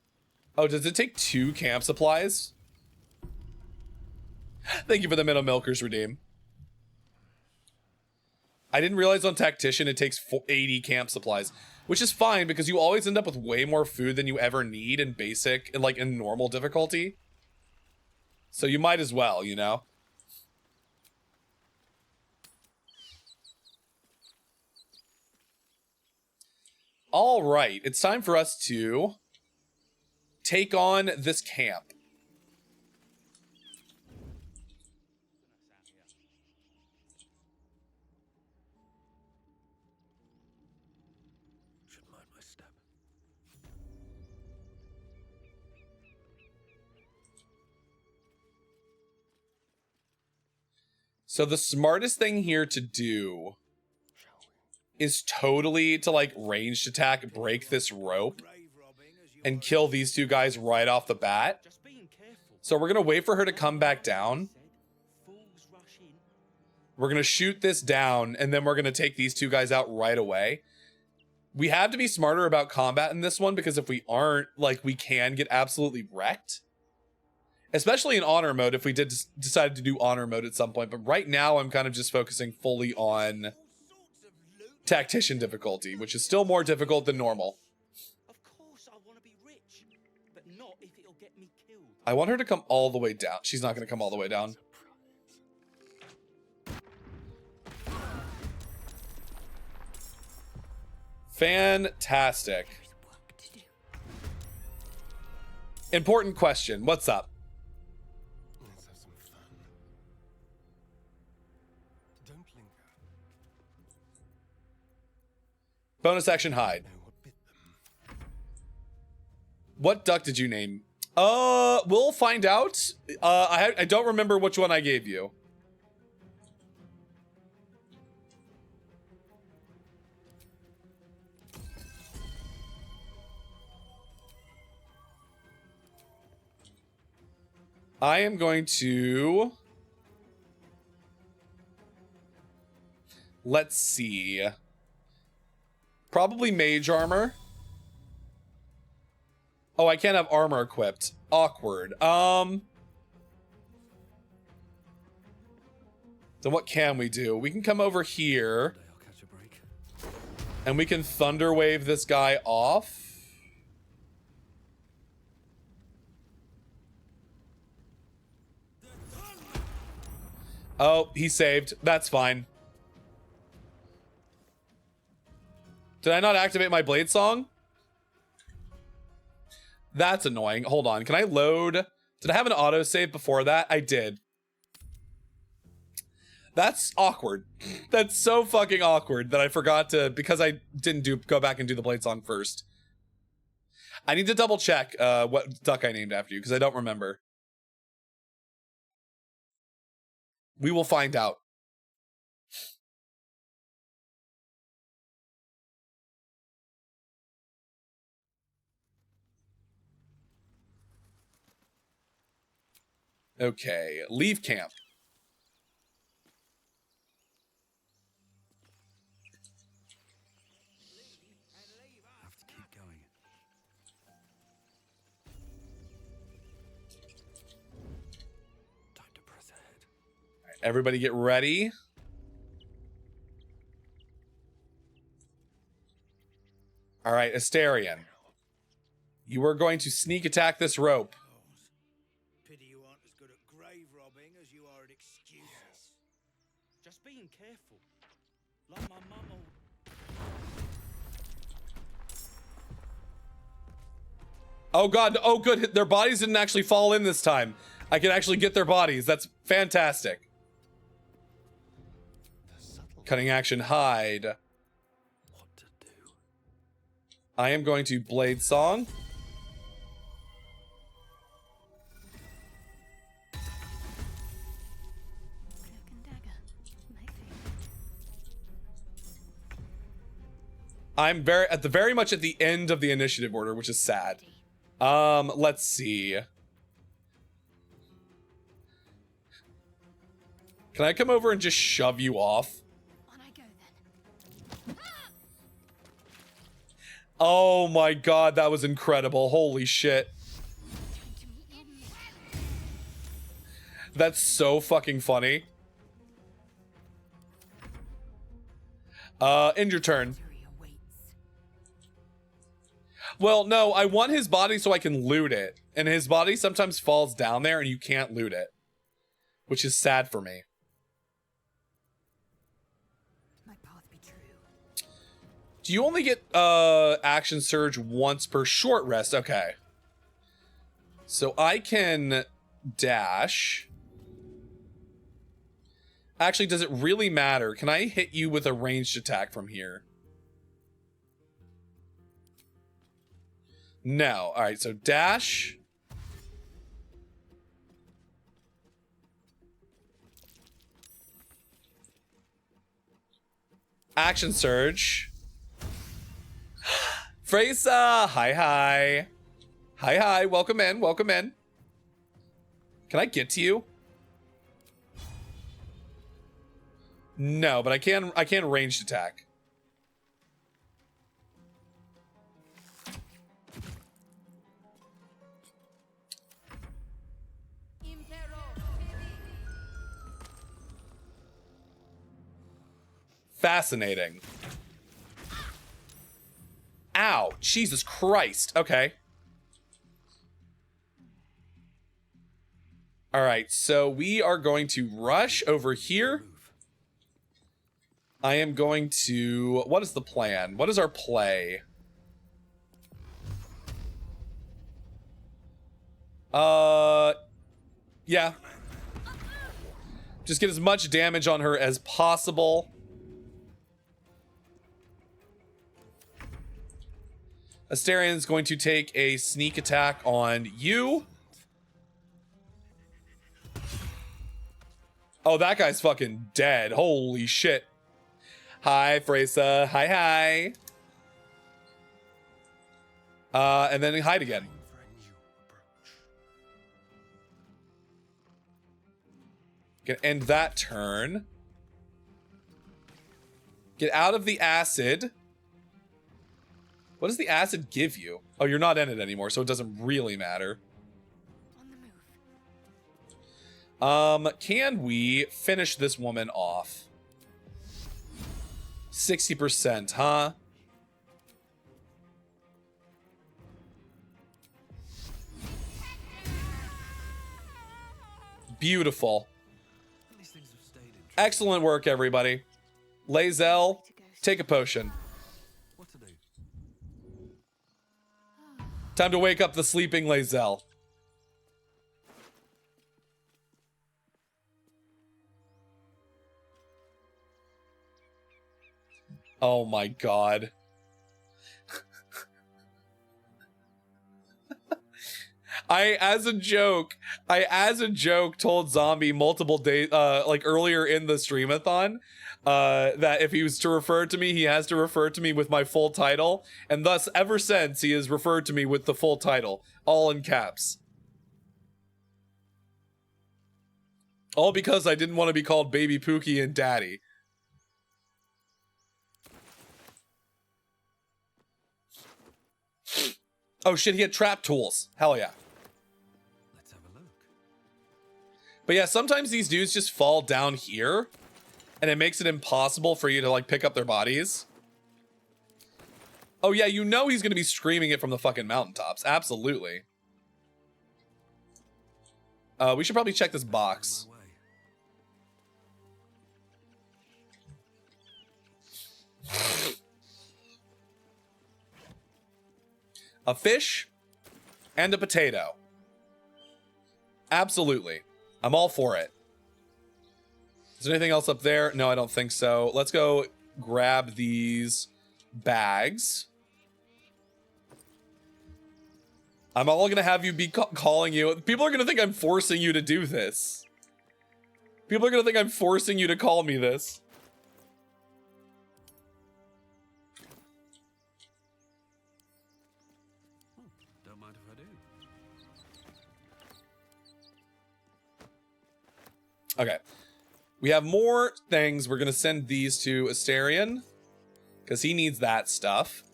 Oh, does it take 2 camp supplies? Thank you for the Minnow Milkers redeem. I didn't realize on Tactician it takes 80 camp supplies, which is fine because you always end up with way more food than you ever need in basic and like in normal difficulty. So you might as well, you know? All right, it's time for us to take on this camp. Should mind my step. So the smartest thing here to do is totally to like ranged attack, break this rope, and kill these 2 guys right off the bat. So we're gonna wait for her to come back down. We're gonna shoot this down, and then we're gonna take these 2 guys out right away. We have to be smarter about combat in this one, because if we aren't, like, we can get absolutely wrecked. Especially in honor mode, if we did decide to do honor mode at some point. But right now, I'm kind of just focusing fully on Tactician difficulty, which is still more difficult than normal. Of course I want to be rich, but not if it'll get me killed. I want her to come all the way down. She's not going to come all the way down. Fantastic. Important question. What's up? Let's have some fun. Don't linger. Bonus action hide. What duck did you name? We'll find out. I don't remember which one I gave you. I am going to... Let's see. Probably mage armor. Oh, I can't have armor equipped. Awkward. Then what can we do? We can come over here. And we can thunder wave this guy off. Oh, he saved. That's fine. Did I not activate my blade song? That's annoying. Hold on. Can I load? Did I have an autosave before that? I did. That's awkward. That's so fucking awkward that I forgot to, because I didn't go back and do the blade song first. I need to double check what duck I named after you, because I don't remember. We will find out. Okay, leave camp. Have to keep going. Time to press ahead. All right, everybody get ready. All right, Asterion. You are going to sneak attack this rope. Pity you aren't as good at grave robbing as you are at excuses. Just being careful. Like my mum or... Oh god, oh good, their bodies didn't actually fall in this time. I can actually get their bodies. That's fantastic. Cutting action hide. What to do? I am going to blade song. I'm very much at the end of the initiative order, which is sad. Let's see. Can I come over and just shove you off? On I go then. Oh my god, that was incredible. Holy shit. That's so fucking funny. End your turn. Well, no, I want his body so I can loot it. And his body sometimes falls down there and you can't loot it. Which is sad for me. Do you only get action surge once per short rest? Okay. So I can dash. Actually, does it really matter? Can I hit you with a ranged attack from here? No. All right, so dash. Action surge. Freysa! Hi, hi. Hi, hi. Welcome in. Welcome in. Can I get to you? No, but I can ranged attack. Fascinating. Ow, Jesus Christ. Okay. All right, so we are going to rush over here. I am going to... What is the plan? What is our play? Yeah. Just get as much damage on her as possible. Asterian's going to take a sneak attack on you. Oh, that guy's fucking dead. Holy shit. Hi, Freysa. Hi, hi. And then hide again. Gonna end that turn. Get out of the acid. What does the acid give you? Oh, you're not in it anymore, so it doesn't really matter. Can we finish this woman off? 60%, huh? Beautiful. Excellent work, everybody. Lae'zel, take a potion. Time to wake up the sleeping Lae'zel. Oh my god. I as a joke told Zombie multiple days like earlier in the streamathon that if he was to refer to me, he has to refer to me with my full title, and thus ever since he has referred to me with the full title, all in caps. All because I didn't want to be called Baby Pookie and Daddy. Oh shit, he had trap tools. Hell yeah. Let's have a look. But yeah, sometimes these dudes just fall down here, and it makes it impossible for you to like pick up their bodies. Oh yeah, you know he's gonna be screaming it from the fucking mountaintops. Absolutely. We should probably check this box. A fish and a potato. Absolutely. I'm all for it. Is there anything else up there? No, I don't think so. Let's go grab these bags. I'm all gonna have you be calling you. People are gonna think I'm forcing you to do this. People are gonna think I'm forcing you to call me this. Don't mind if I do. Okay. We have more things. We're gonna send these to Asterion, because he needs that stuff.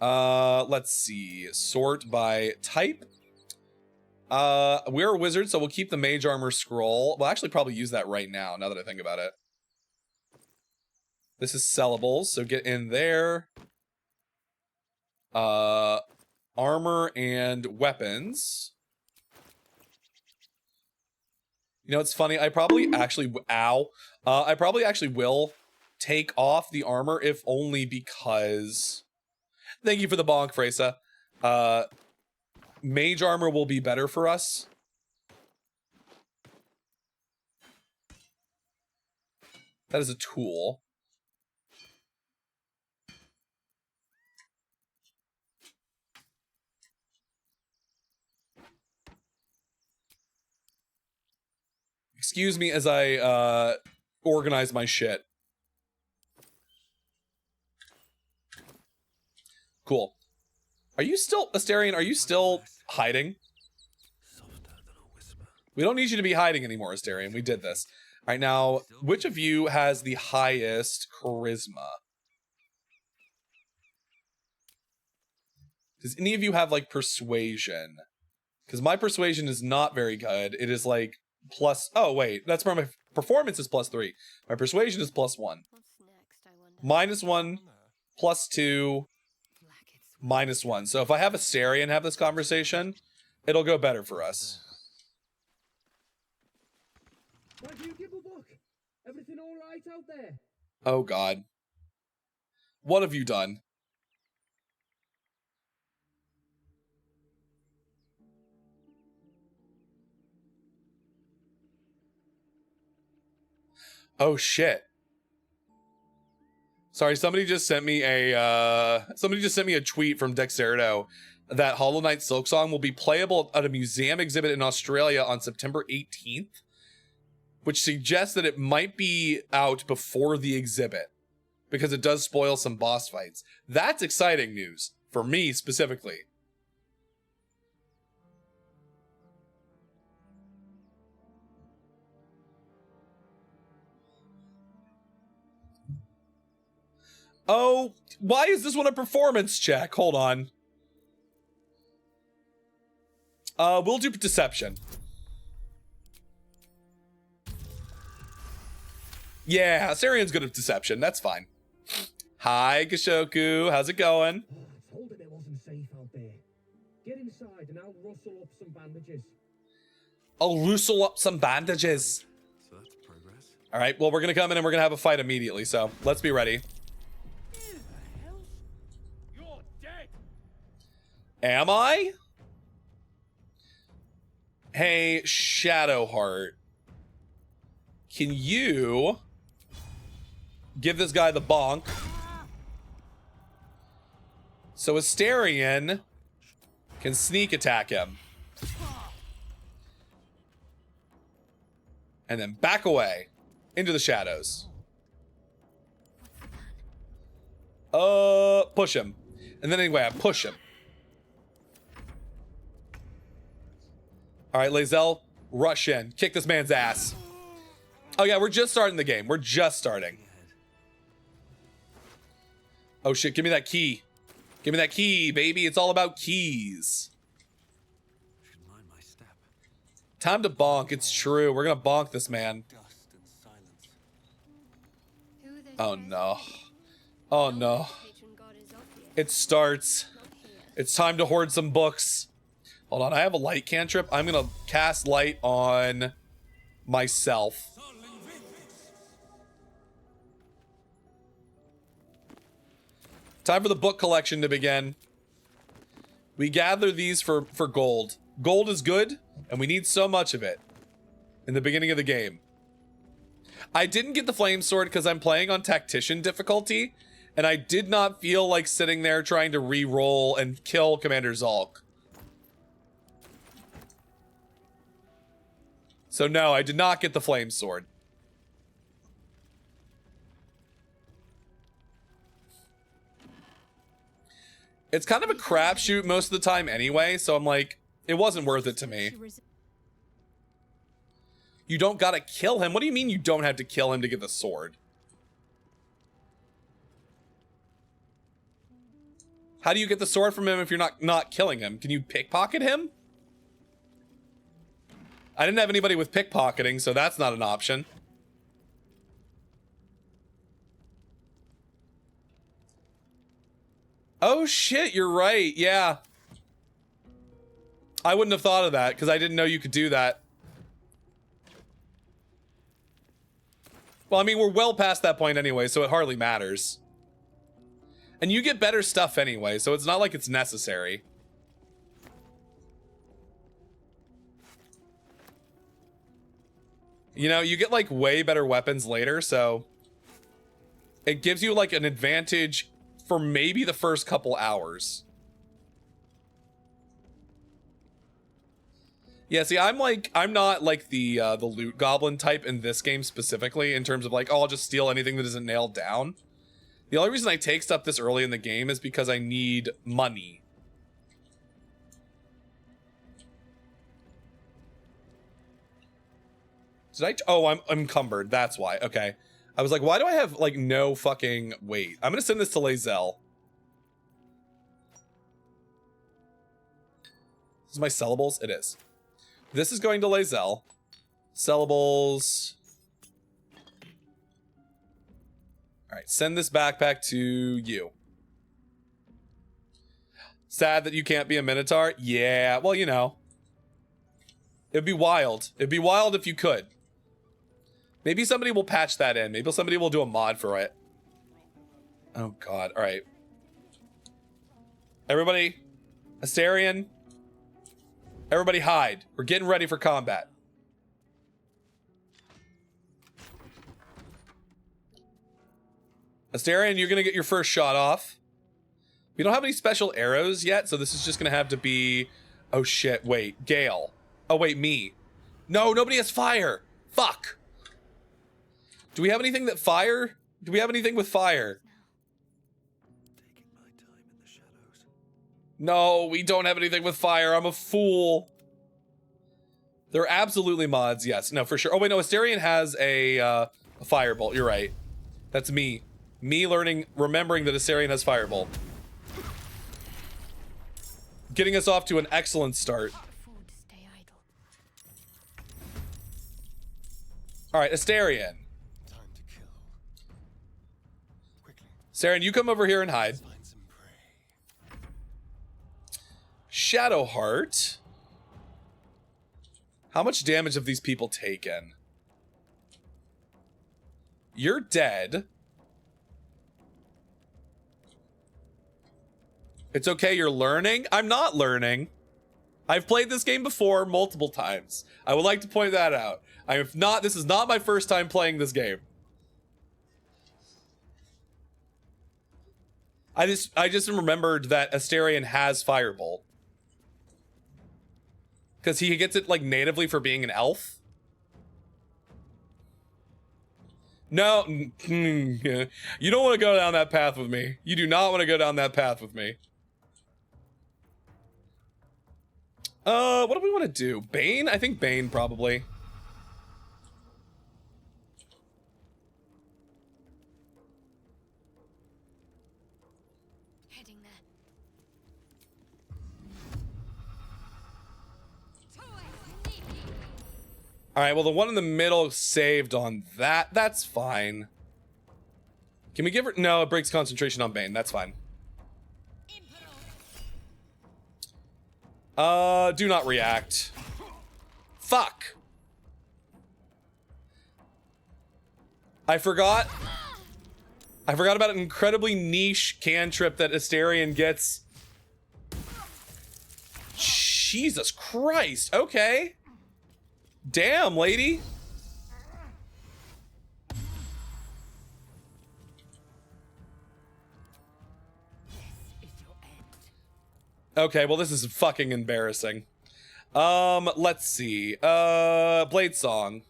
Let's see. Sort by type. We're a wizard, so we'll keep the mage armor scroll. We'll actually probably use that right now that I think about it. This is sellables, so get in there. Armor and weapons. You know, it's funny. I probably actually, I probably actually will take off the armor, if only because, thank you for the bonk, Freysa. Mage armor will be better for us. That is a tool. Excuse me as I organize my shit. Cool. Are you still, Asterion, are you still hiding? We don't need you to be hiding anymore, Asterion. We did this. All right, now, which of you has the highest charisma? Does any of you have, like, persuasion? Because my persuasion is not very good. It is, like, plus... Oh, wait. That's where my performance is +3. My persuasion is +1. -1, +2, -1. So if I have Asterion have this conversation, it'll go better for us. Why do you give a book? Everything all right out there? Oh God. What have you done? Oh shit. Sorry, somebody just sent me a tweet from Dexerto that Hollow Knight Silksong will be playable at a museum exhibit in Australia on September 18th, which suggests that it might be out before the exhibit because it does spoil some boss fights. That's exciting news for me specifically. Oh, why is this one a performance check? Hold on. We'll do deception. Yeah, Sarian's good at deception. That's fine. Hi, Gashoku. How's it going? I told him it wasn't safe out there. Get inside and I'll rustle up some bandages. I'll rustle up some bandages. So that's progress. All right, well, we're going to come in and we're going to have a fight immediately, so let's be ready. You're dead. Am I? Hey, Shadowheart. Can you give this guy the bonk so Astarion can sneak attack him? And then back away into the shadows. Push him. And then anyway, I push him. All right, Lae'zel, rush in. Kick this man's ass. Oh yeah, we're just starting the game. We're just starting. Oh shit, give me that key. Give me that key, baby. It's all about keys. Should mind my step. Time to bonk. It's true. We're gonna bonk this man. Oh no. Oh no. It starts. It's time to hoard some books. Hold on, I have a light cantrip. I'm gonna cast light on myself. Time for the book collection to begin. We gather these for gold. Gold is good, and we need so much of it in the beginning of the game. I didn't get the flame sword because I'm playing on tactician difficulty, and I did not feel like sitting there trying to re-roll and kill Commander Zulk. So no, I did not get the flame sword. It's kind of a crapshoot most of the time anyway, so I'm like, it wasn't worth it to me. You don't gotta kill him? What do you mean you don't have to kill him to get the sword? How do you get the sword from him if you're not killing him? Can you pickpocket him? I didn't have anybody with pickpocketing, so that's not an option. Oh shit, you're right. Yeah. I wouldn't have thought of that because I didn't know you could do that. Well, I mean, we're well past that point anyway, so it hardly matters. And you get better stuff anyway, so it's not like it's necessary. You know, you get like way better weapons later, so it gives you like an advantage for maybe the first couple hours. Yeah, see, I'm not like the loot goblin type in this game specifically in terms of like, oh, I'll just steal anything that isn't nailed down. The only reason I take stuff this early in the game is because I need money. Oh, I'm encumbered. That's why. Okay. I was like, why do I have like no fucking weight? I'm gonna send this to Lae'zel. This is my sellables? It is. This is going to Lae'zel. Sellables. Alright, send this backpack to you. Sad that you can't be a Minotaur? Yeah, well, you know. It'd be wild. It'd be wild if you could. Maybe somebody will patch that in. Maybe somebody will do a mod for it. Oh god. All right. Everybody, Astarion. Everybody hide. We're getting ready for combat. Astarion, you're gonna get your first shot off. We don't have any special arrows yet, so this is just gonna have to be... Oh shit, wait. Gale. Oh wait, me. No, nobody has fire. Fuck. Do we have anything that fire? Do we have anything with fire? No, we don't have anything with fire. I'm a fool. There are absolutely mods, yes. No, for sure. Oh wait, no, Astarion has a firebolt. You're right. That's me. Me remembering that Astarion has firebolt. Getting us off to an excellent start. Alright, Astarion. Astarion, you come over here and hide. Shadowheart. How much damage have these people taken? You're dead. It's okay, you're learning? I'm not learning. I've played this game before multiple times. I would like to point that out. This is not my first time playing this game. I just remembered that Astarion has Firebolt. Because he gets it like natively for being an elf. No, you don't want to go down that path with me. You do not want to go down that path with me. What do we want to do? Bane? I think Bane probably. Heading there. All right, well, the one in the middle saved on that. That's fine. Can we give her? No, it breaks concentration on Bane. That's fine. Do not react. Fuck. I forgot about an incredibly niche cantrip that Astarion gets. Jesus Christ. Okay. Damn, lady. Okay, well, this is fucking embarrassing. Let's see. Blade Song.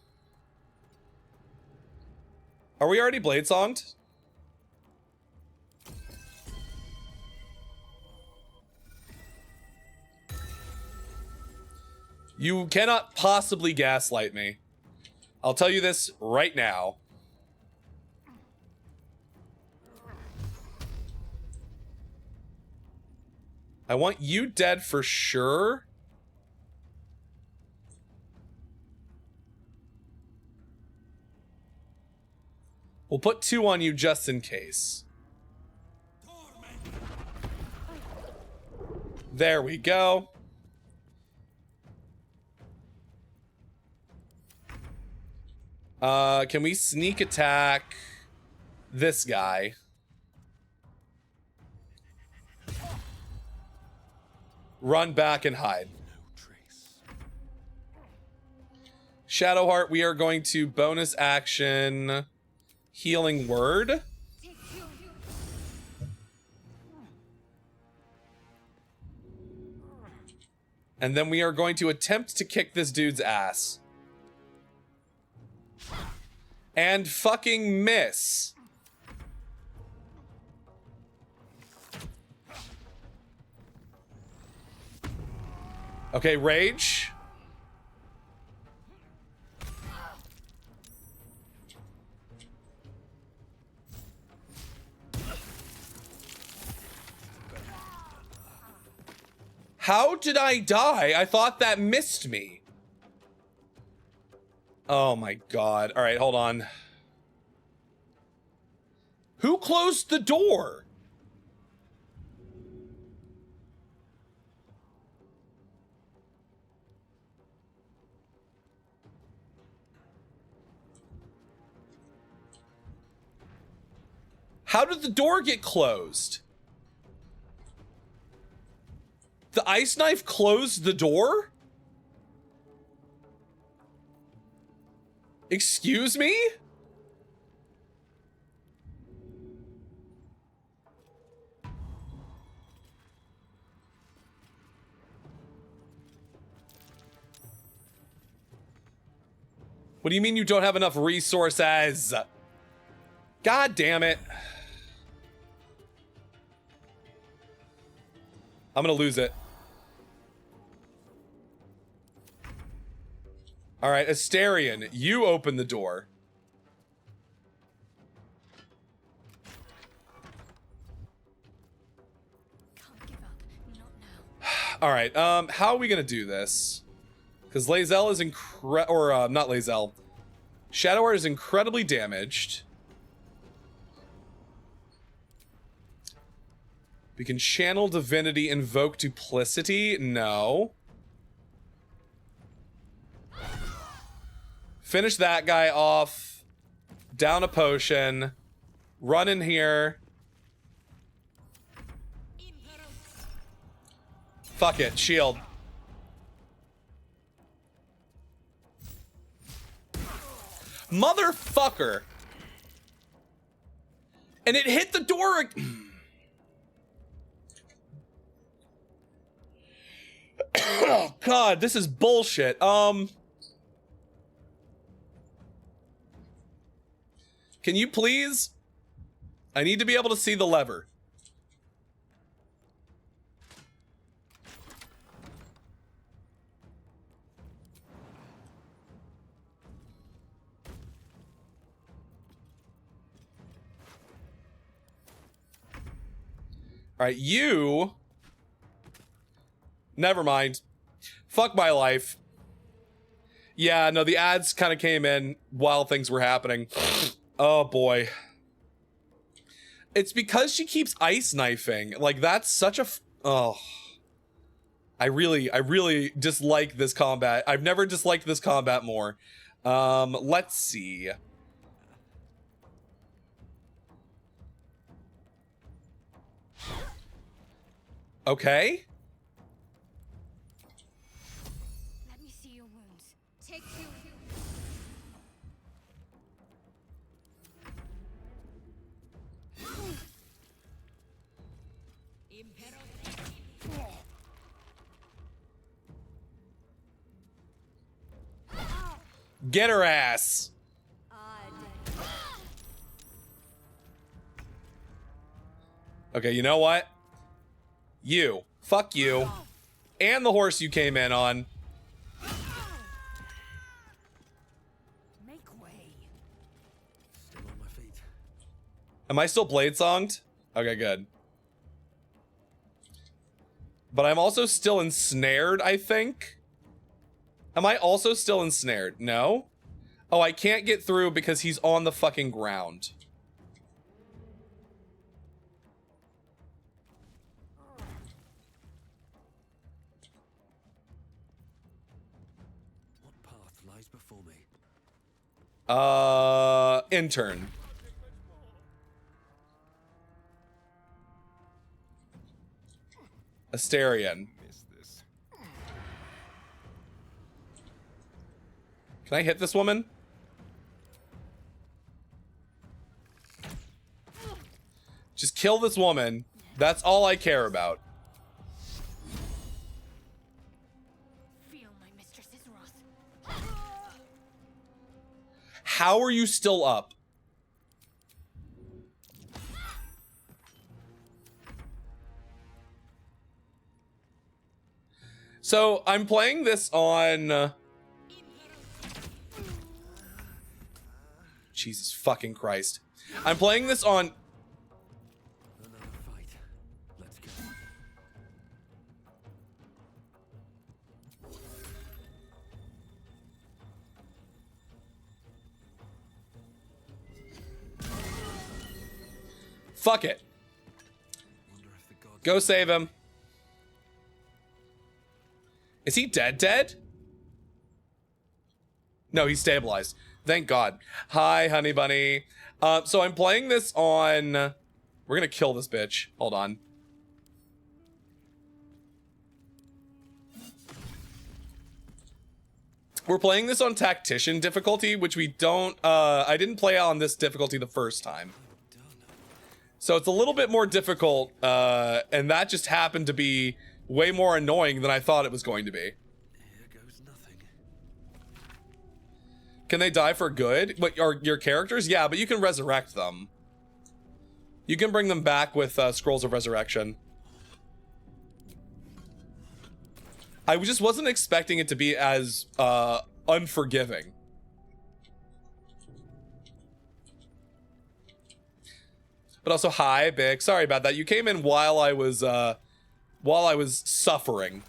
Are we already Blade Songed? You cannot possibly gaslight me. I'll tell you this right now. I want you dead for sure. We'll put 2 on you just in case. There we go. Can we sneak attack this guy? Run back and hide. Shadowheart, we are going to bonus action Healing Word. And then we are going to attempt to kick this dude's ass. And fucking miss. Okay, rage. How did I die? I thought that missed me. Oh my god. All right, hold on. Who closed the door? How did the door get closed? The ice knife closed the door? Excuse me? What do you mean you don't have enough resources? God damn it. I'm gonna lose it. All right, Asterion, you open the door. All right, how are we gonna do this? Because Lae'zel is not Lae'zel. Shadower is incredibly damaged. We can channel divinity, invoke duplicity. No. Finish that guy off. Down a potion. Run in here. Fuck it. Shield. Motherfucker. And it hit the door. Oh, God, this is bullshit. Can you please? I need to be able to see the lever. All right, you... Never mind. Fuck my life. Yeah, no, the ads kind of came in while things were happening. Oh, boy. It's because she keeps ice knifing. Like, that's such a... Oh. I really dislike this combat. I've never disliked this combat more. Let's see. Okay. Let me see your wounds. Take two. Get her ass. Okay, you know what? You. Fuck you. And the horse you came in on. Make way. Still on my feet. Am I still blade songed? Okay, good. But I'm also still ensnared, I think. Am I also still ensnared? No? Oh, I can't get through because he's on the fucking ground. What path lies before me? Intern. Asterion. Can I hit this woman? Just kill this woman. That's all I care about. Feel my mistress's wrath. How are you still up? So I'm playing this on... Jesus fucking Christ. I'm playing this on... Another fight. Let's go. Fuck it. Go save him. Is he dead? No, he's stabilized. Thank God. Hi, honey bunny. So I'm playing this on We're gonna kill this bitch. Hold on. We're playing this on Tactician difficulty, which we don't, I didn't play on this difficulty the first time. So it's a little bit more difficult, and that just happened to be way more annoying than I thought it was going to be. Here goes nothing. Can they die for good? What, your characters? Yeah, but you can resurrect them. You can bring them back with Scrolls of Resurrection. I just wasn't expecting it to be as unforgiving. But also, hi, Bick. Sorry about that. You came in while I was suffering.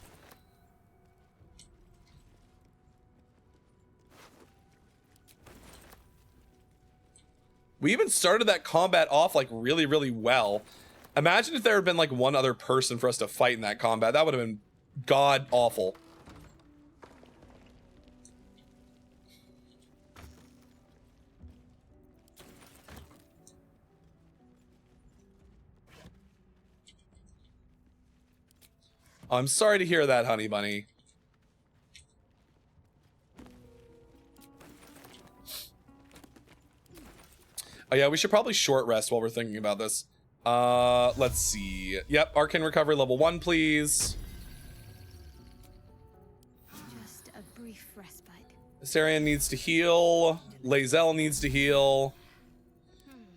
We even started that combat off like really, really well. Imagine if there had been like one other person for us to fight in that combat. That would have been god awful. I'm sorry to hear that, honey bunny. Oh yeah, we should probably short rest while we're thinking about this. Let's see. Yep, Arcane Recovery level 1, please. Just a brief respite. Sarian needs to heal. Lae'zel needs to heal.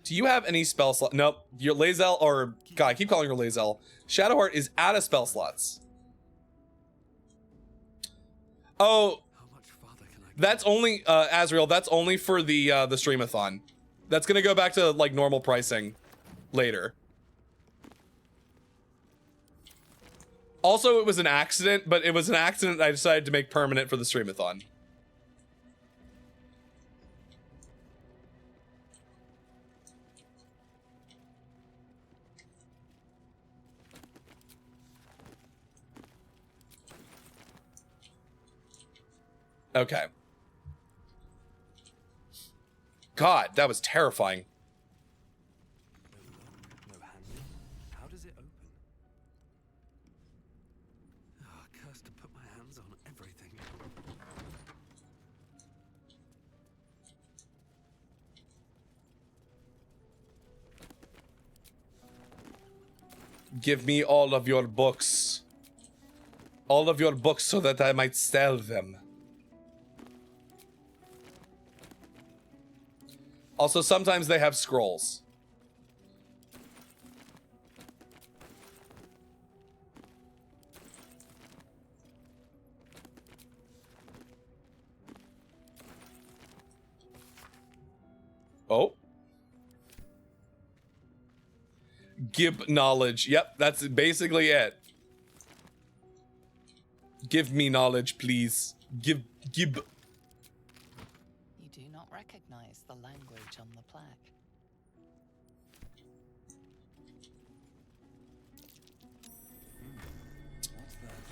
Do you have any spell slot? Nope. Your Lae'zel, or God, I keep calling her Lae'zel. Shadowheart is out of spell slots. Oh, that's only Azrael. That's only for the Streamathon. That's gonna go back to like normal pricing later. Also, it was an accident, but it was an accident I decided to make permanent for the Streamathon. Okay. God, that was terrifying. No handle. How does it open? Oh, cursed to put my hands on everything. Give me all of your books. All of your books so that I might sell them. Also, sometimes they have scrolls. Oh. Give knowledge. Yep, that's basically it. Give me knowledge, please. Give. You do not recognize the language on the plaque.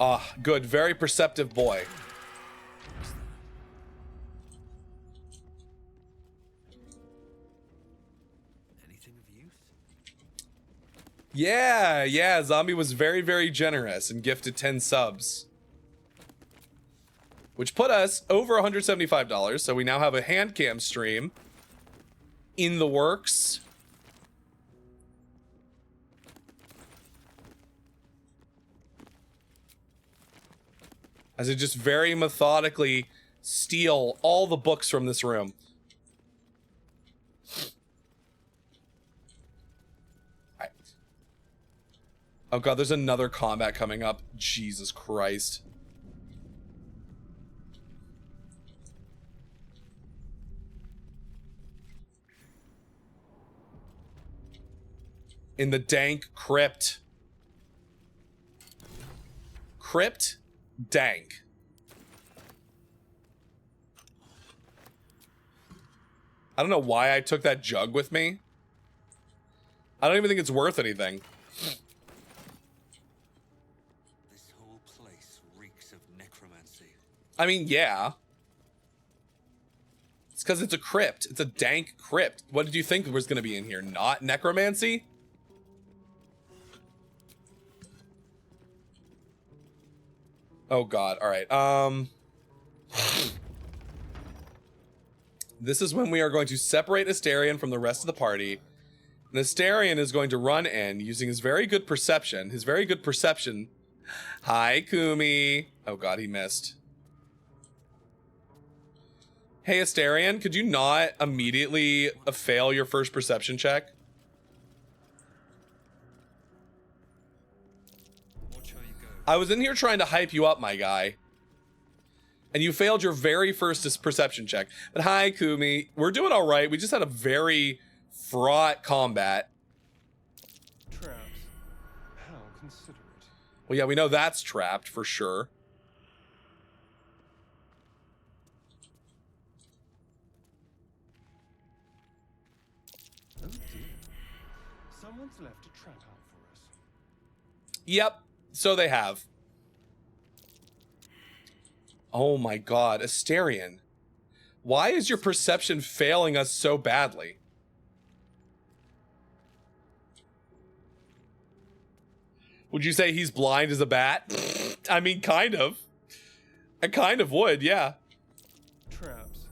Ah, good. Very perceptive boy. Anything of use? Yeah, Zombie was very, very generous and gifted 10 subs. Which put us over $175, so we now have a hand cam stream in the works. As I just very methodically steal all the books from this room. Right. Oh god, there's another combat coming up. Jesus Christ. In the dank crypt. Crypt? Dank. I don't know why I took that jug with me. I don't even think it's worth anything. This whole place reeks of necromancy. I mean, yeah. It's because it's a crypt. It's a dank crypt. What did you think was going to be in here? Not necromancy? Oh god, alright. This is when we are going to separate Asterion from the rest of the party. And Asterion is going to run in using his very good perception. Hi, Kumi. Oh god, he missed. Hey, Asterion, could you not immediately fail your first perception check? I was in here trying to hype you up, my guy. And you failed your very first perception check. But hi, Kumi. We're doing all right. We just had a very fraught combat. Traps. How considerate. Well, yeah, we know that's trapped for sure. Oh dear. Someone's left a trap out for us. Yep, so they have. Oh my god, Asterion. Why is your perception failing us so badly? Would you say he's blind as a bat? I mean, kind of. I kind of would, yeah. Traps.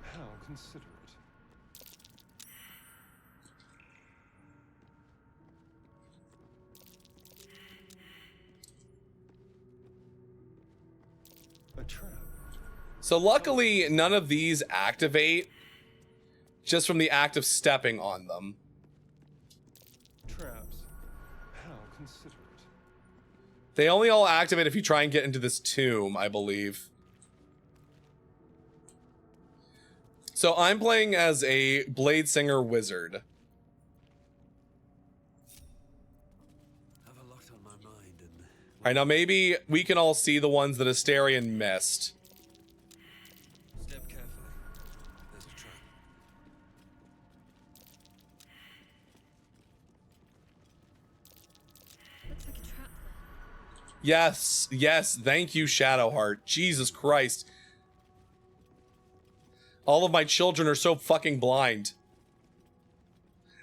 How considerate. A trap. So luckily, none of these activate just from the act of stepping on them. Traps. How considerate. They only all activate if you try and get into this tomb, I believe. So I'm playing as a Blade Singer Wizard. Have a lot on my mind and... Alright, now maybe we can all see the ones that Asterion missed. Step carefully. There's a trap. Looks like a trap there. Yes, yes, thank you, Shadowheart. Jesus Christ. All of my children are so fucking blind.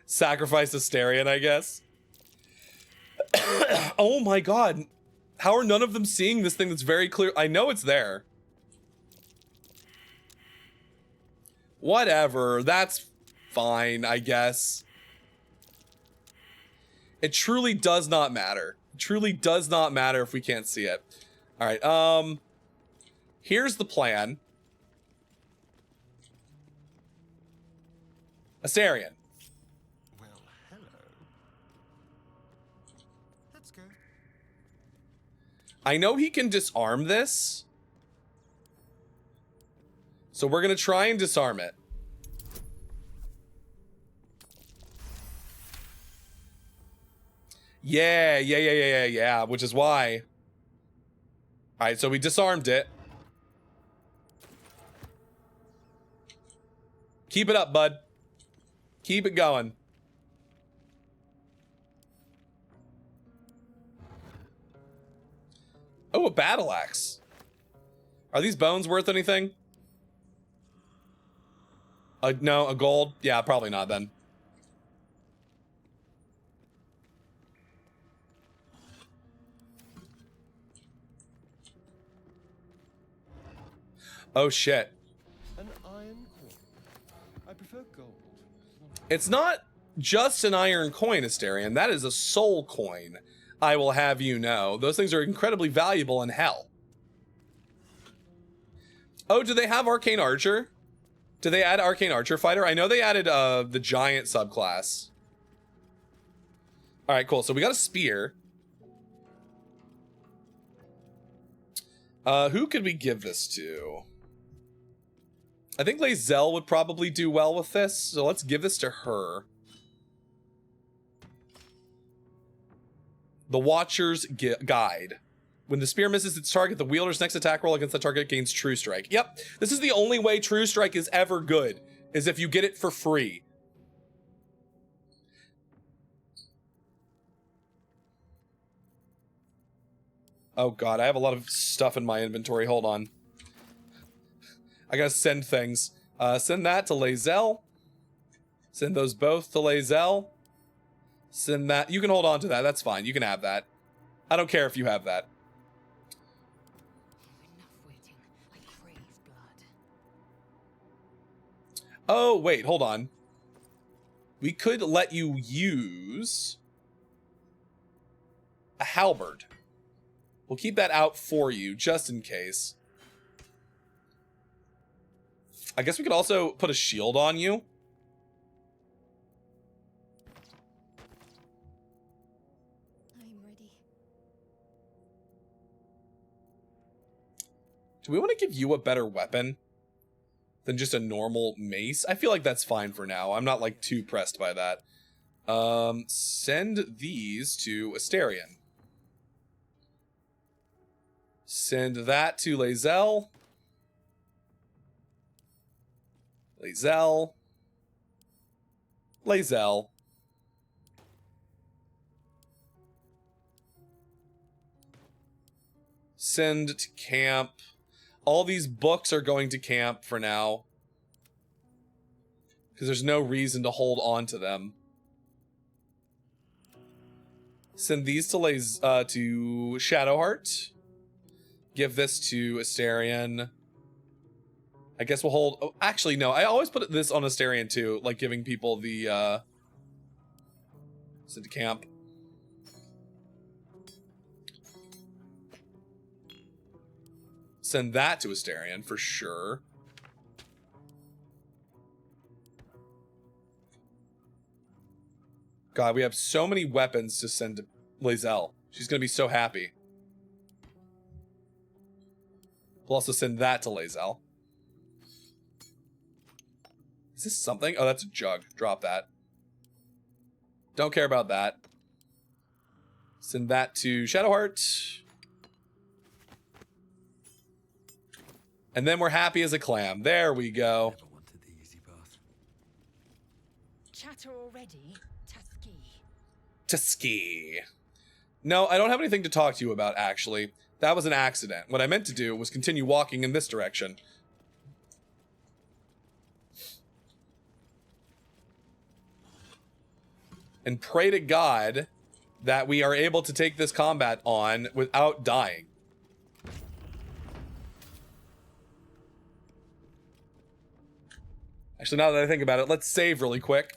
Sacrifice Asterion, I guess. Oh my god. How are none of them seeing this thing that's very clear? I know it's there. Whatever, that's fine, I guess. It truly does not matter. It truly does not matter if we can't see it. Alright, here's the plan. Asterion. Well, hello. Let's go. I know he can disarm this. So we're going to try and disarm it. Yeah, which is why. Alright, so we disarmed it. Keep it up, bud. Keep it going. Oh, a battle axe. Are these bones worth anything? No, a gold? Yeah, probably not then. Oh shit. An iron coin. I prefer gold. It's not just an iron coin, Asterion. That is a soul coin, I will have you know. Those things are incredibly valuable in hell. Oh, do they have Arcane Archer? Do they add Arcane Archer Fighter? I know they added the giant subclass. Alright, cool. So we got a spear. Who could we give this to? I think Lae'zel would probably do well with this, so let's give this to her. The Watcher's Guide. When the spear misses its target, the wielder's next attack roll against the target gains True Strike. Yep, this is the only way True Strike is ever good, is if you get it for free. Oh god, I have a lot of stuff in my inventory. Hold on. I gotta send things. Send that to Lae'zel. Send those both to Lae'zel. Send that. You can hold on to that. That's fine. You can have that. I don't care if you have that. Oh, wait, hold on. We could let you use a halberd. We'll keep that out for you, just in case. I guess we could also put a shield on you. I'm ready. Do we want to give you a better weapon than just a normal mace? I feel like that's fine for now. I'm not like too pressed by that. Send these to Asterion. Send that to Lae'zel. Lae'zel. Lae'zel. Send to camp. All these books are going to camp for now, because there's no reason to hold on to them. Send these to Shadowheart. Give this to Asterion. I guess we'll hold... Oh, actually, no. I always put this on Asterion, too. Like, giving people the... Send to camp. Send that to Asterion, for sure. God, we have so many weapons to send to Lae'zel. She's going to be so happy. We'll also send that to Lae'zel. Is this something? Oh, that's a jug. Drop that. Don't care about that. Send that to Shadowheart. And then we're happy as a clam. There we go. Chatter already? Tusky. No, I don't have anything to talk to you about, actually. That was an accident. What I meant to do was continue walking in this direction. And pray to God that we are able to take this combat on without dying. Actually, now that I think about it, let's save really quick.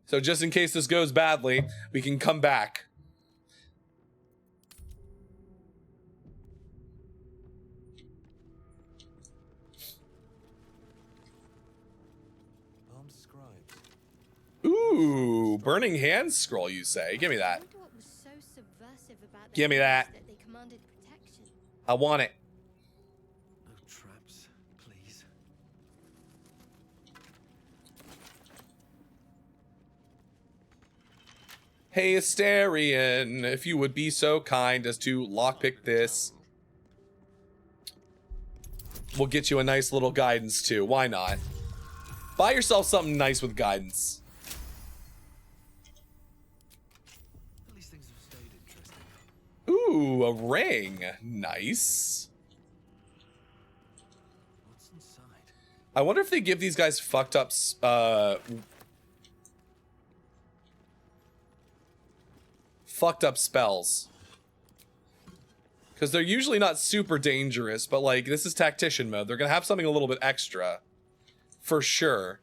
So just in case this goes badly, we can come back. Ooh, burning hands scroll, you say? Give me that. Give me that. I want it. No traps, please. Hey, Asterion, if you would be so kind as to lockpick this. We'll get you a nice little guidance, too. Why not? Buy yourself something nice with guidance. Ooh, a ring. Nice. What's inside? I wonder if they give these guys fucked up spells. Because they're usually not super dangerous, but like, this is tactician mode. They're gonna have something a little bit extra. For sure.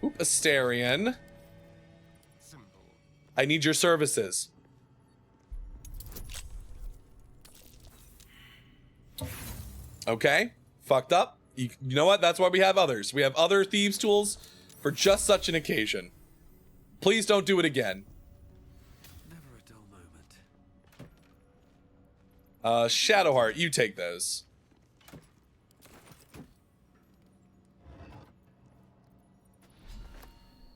Oop, Asterion. I need your services. Okay, fucked up. You know what? That's why we have others. We have other thieves' tools for just such an occasion. Please don't do it again. Never a dull moment. Shadowheart, you take those.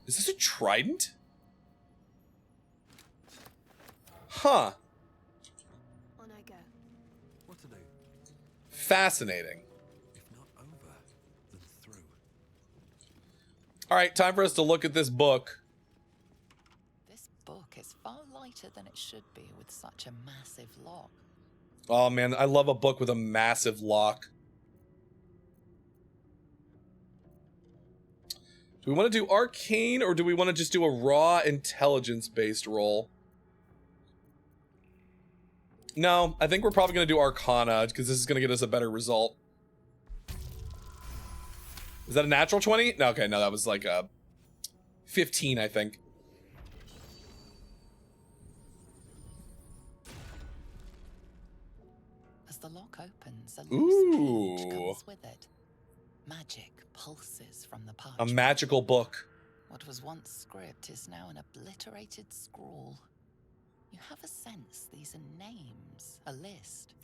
Is this a trident? Huh. On I go. What to do? Fascinating. If not over, then through. All right, time for us to look at this book. This book is far lighter than it should be with such a massive lock. Oh man, I love a book with a massive lock. Do we want to do arcane, or do we want to just do a raw intelligence-based roll? No, I think we're probably going to do arcana, because this is going to get us a better result. Is that a natural 20? No, okay, no, that was like a 15, I think. As the lock opens, a Ooh. loose page comes with it. Magic pulses from the A parchment. magical book. What was once script is now an obliterated scrawl. You have a sense these are names, a list.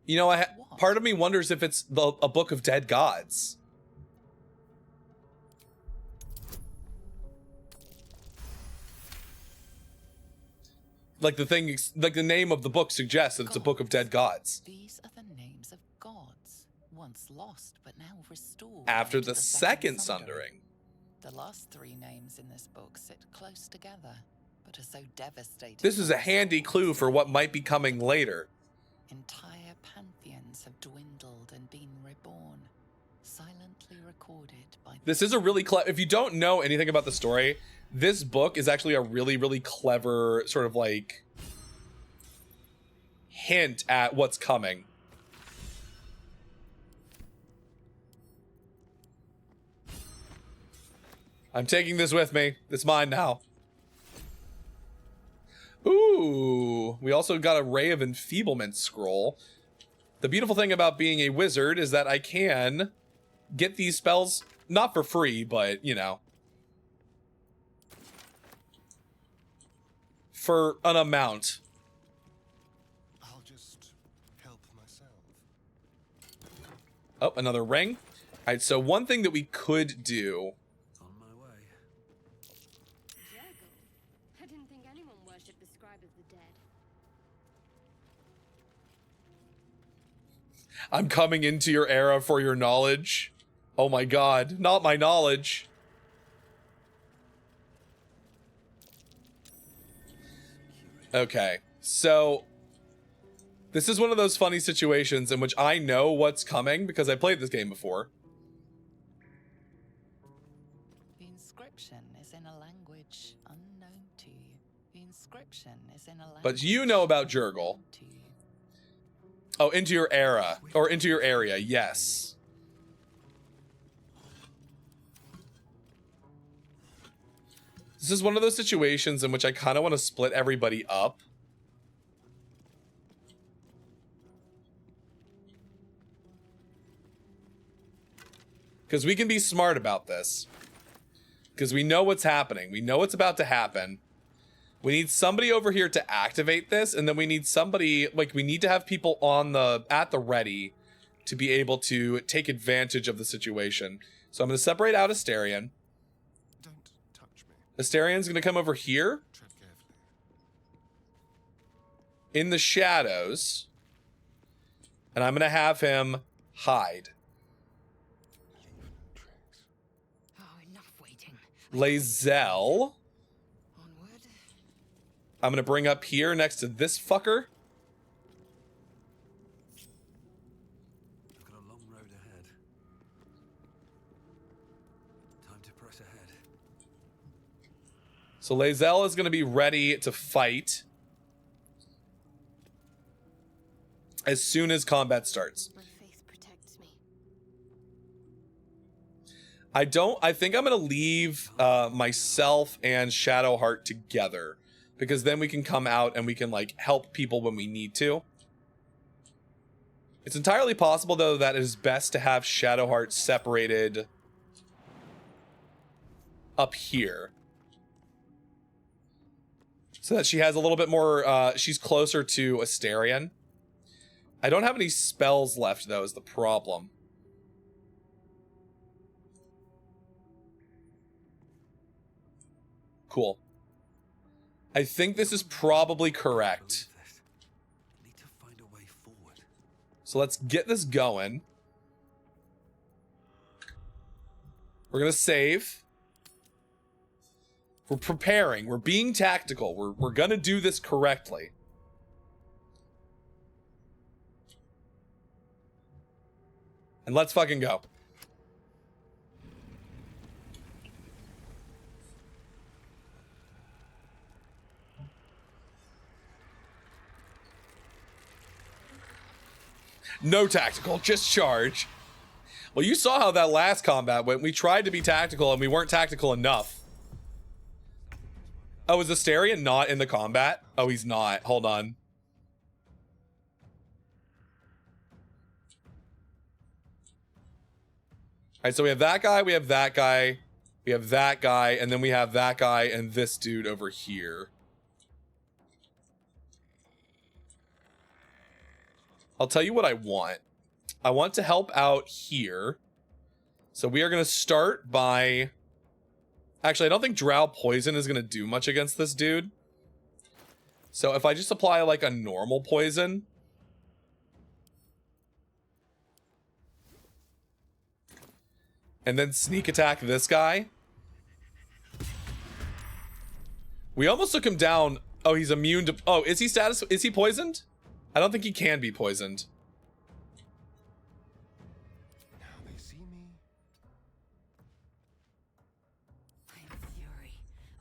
You know, part of me wonders if it's a book of dead gods. Like the name of the book suggests that it's a book of dead gods. These are the names of gods, once lost but now restored. After the second sundering. The last 3 names in this book sit close together, but are so devastating. This is a handy clue for what might be coming later. Entire pantheons have dwindled and been reborn, silently recorded by... This is a really clever... If you don't know anything about the story, this book is actually a really, really clever sort of like hint at what's coming. I'm taking this with me. It's mine now. Ooh, we also got a Ray of Enfeeblement scroll. The beautiful thing about being a wizard is that I can get these spells, not for free, but, you know, for an amount. I'll just help myself. Oh, another ring. All right, so one thing that we could do... I didn't think anyone worshipped the scribe of the dead. I'm coming into your era for your knowledge. Oh my god, not my knowledge. Okay, so this is one of those funny situations in which I know what's coming because I played this game before. The inscription is in a language unknown to you. The inscription is in a language... But you know about Jurgle. Oh, into your era. Or into your area, yes. This is one of those situations in which I kind of want to split everybody up. Because we can be smart about this. Because we know what's happening. We know what's about to happen. We need somebody over here to activate this, and then we need somebody, like, we need to have people at the ready to be able to take advantage of the situation. So I'm going to separate out Asterion. Don't touch me. Asterian's going to come over here. Tread carefully. In the shadows. And I'm going to have him hide. Oh, enough waiting. Lae'zel. I'm going to bring up here next to this fucker. I've got a long road ahead. Time to press ahead. So Lae'zel is going to be ready to fight as soon as combat starts. My faith protects me. I think I'm going to leave myself and Shadowheart together. Because then we can come out and we can, like, help people when we need to. It's entirely possible, though, that it is best to have Shadowheart separated up here. So that she has a little bit more, she's closer to Asterion. I don't have any spells left, though, is the problem. Cool. I think this is probably correct. Need to find a way forward. So let's get this going. We're gonna save. We're preparing. We're being tactical. We're gonna do this correctly. And let's fucking go. No tactical, just charge. Well, you saw how that last combat went. We tried to be tactical and we weren't tactical enough. Oh, is Astarion not in the combat? Oh, he's not. Hold on. Alright, so we have that guy, we have that guy, we have that guy, and then we have that guy and this dude over here. I'll tell you what I want. I want to help out here. So we are going to start by... Actually, I don't think Drow Poison is going to do much against this dude. So if I just apply like a normal poison... and then sneak attack this guy. We almost took him down. Oh, he's immune to... Oh, is he poisoned? I don't think he can be poisoned. Now they see me. I am fury.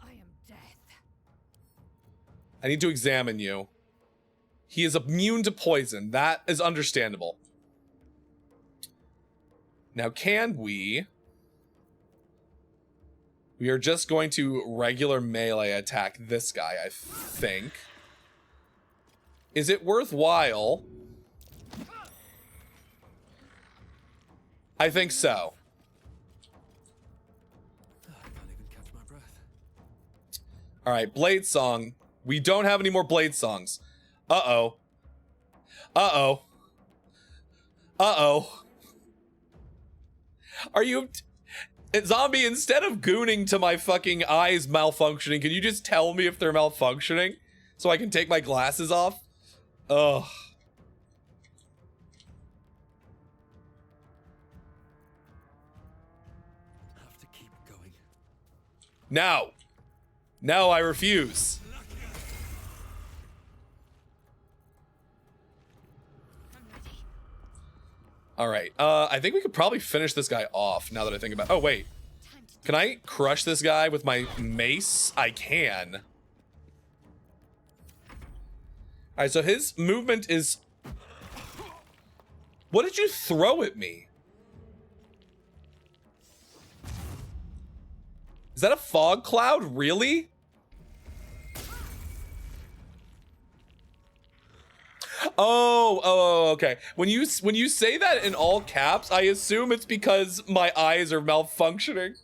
I am death. I need to examine you. He is immune to poison. That is understandable. Now, can we... We are just going to regular melee attack this guy, I think. Is it worthwhile? I think so. I can't even catch my breath. All right, Blade Song. We don't have any more Blade Songs. Uh-oh. Uh-oh. Uh-oh. Are you... Zombie, instead of gooning to my fucking eyes malfunctioning, can you just tell me if they're malfunctioning? So I can take my glasses off? Ugh. Have to keep going. Now. Now I refuse. All right. I think we could probably finish this guy off now that I think about... Oh, wait. Can I crush this guy with my mace? I can. All right, so his movement is... What did you throw at me? Is that a fog cloud? Really? Oh, okay. When you say that in all caps, I assume it's because my eyes are malfunctioning.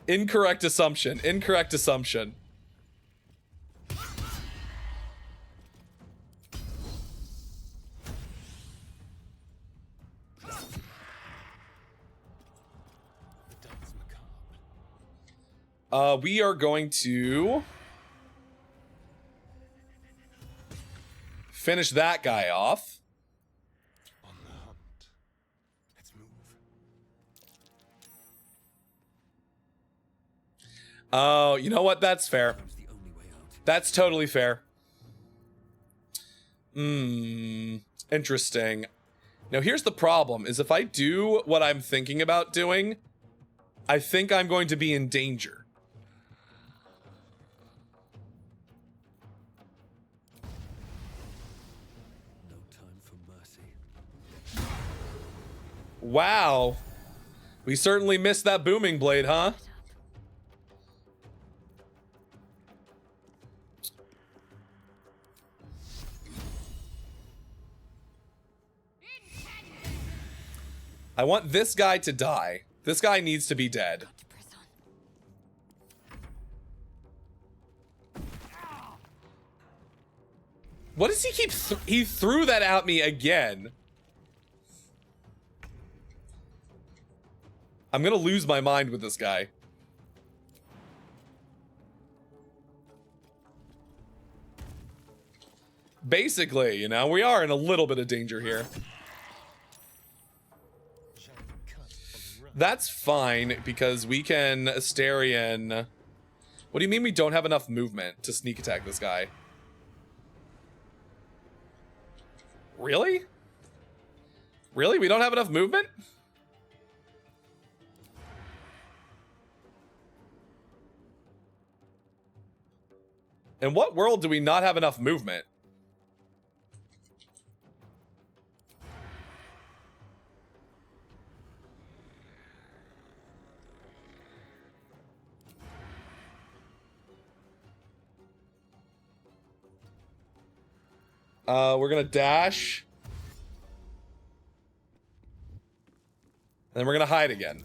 Incorrect assumption. Incorrect assumption. We are going to finish that guy off. On the hunt. Let's move. Oh, you know what? That's fair. That's totally fair. Interesting. Now here's the problem, is if I do what I'm thinking about doing, I think I'm going to be in danger. No time for mercy. Wow. We certainly missed that booming blade, huh? I want this guy to die. This guy needs to be dead. What does he keep... he threw that at me again. I'm gonna lose my mind with this guy. Basically, you know, we are in a little bit of danger here. That's fine, because we can Astarion... What do you mean we don't have enough movement to sneak attack this guy? Really? Really? We don't have enough movement? In what world do we not have enough movement? We're gonna dash. And then we're gonna hide again.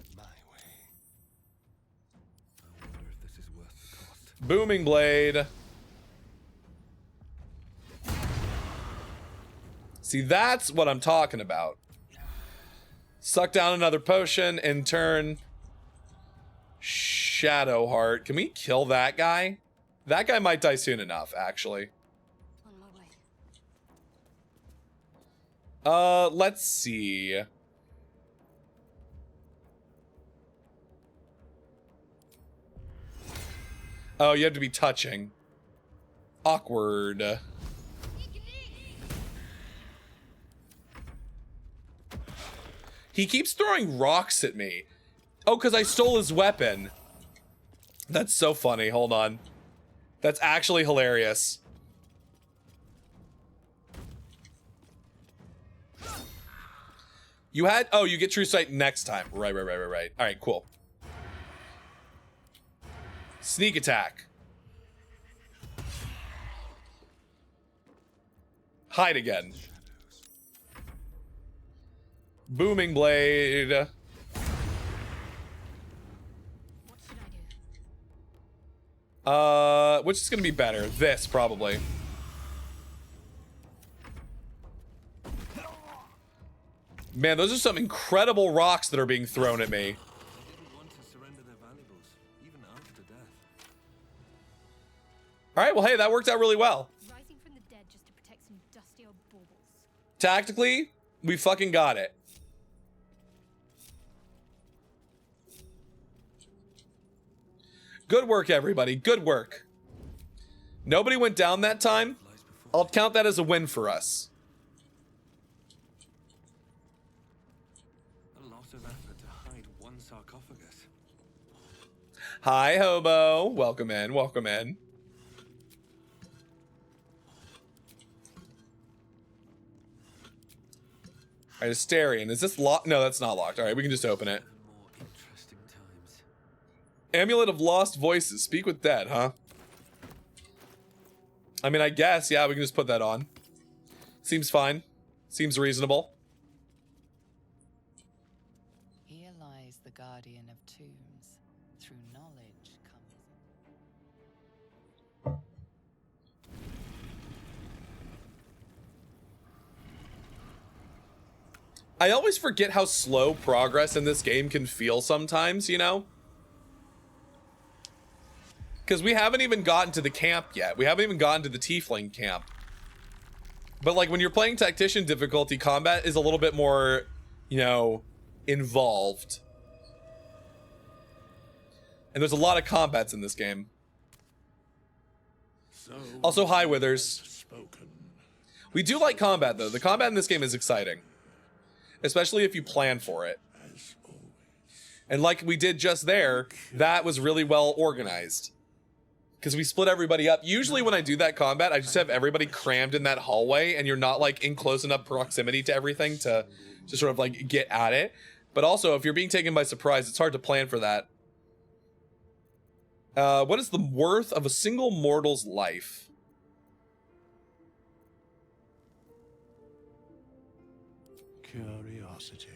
Booming blade. See, that's what I'm talking about. Suck down another potion and turn Shadow Heart. Can we kill that guy? That guy might die soon enough, actually. Let's see. Oh, you have to be touching. Awkward. He keeps throwing rocks at me. Oh, because I stole his weapon. That's so funny. Hold on. That's actually hilarious. You had... Oh, you get True Sight next time. Right. All right, cool. Sneak attack. Hide again. Booming blade. Which is gonna be better? This, probably. Man, those are some incredible rocks that are being thrown at me. Alright, well hey, that worked out really well. Rising from the dead just to protect some dusty old baubles. Tactically, we fucking got it. Good work, everybody. Good work. Nobody went down that time. I'll count that as a win for us. A lot of effort to hide one sarcophagus. Hi, Hobo. Welcome in. Welcome in. Alright, Asterion. Is this locked? No, that's not locked. Alright, we can just open it. Amulet of Lost Voices. Speak with dead, huh? I mean, I guess, yeah, we can just put that on. Seems fine. Seems reasonable. Here lies the guardian of tombs. Through knowledge comes... I always forget how slow progress in this game can feel sometimes, you know? Because we haven't even gotten to the camp yet. We haven't even gotten to the Tiefling camp. But like when you're playing Tactician difficulty, combat is a little bit more, you know, involved. And there's a lot of combats in this game. Also, hi, Withers. We do like combat, though. The combat in this game is exciting. Especially if you plan for it. And like we did just there, that was really well organized. Because we split everybody up. Usually when I do that combat, I just have everybody crammed in that hallway and you're not like in close enough proximity to everything to sort of like get at it. But also, if you're being taken by surprise, it's hard to plan for that. What is the worth of a single mortal's life? Curiosity.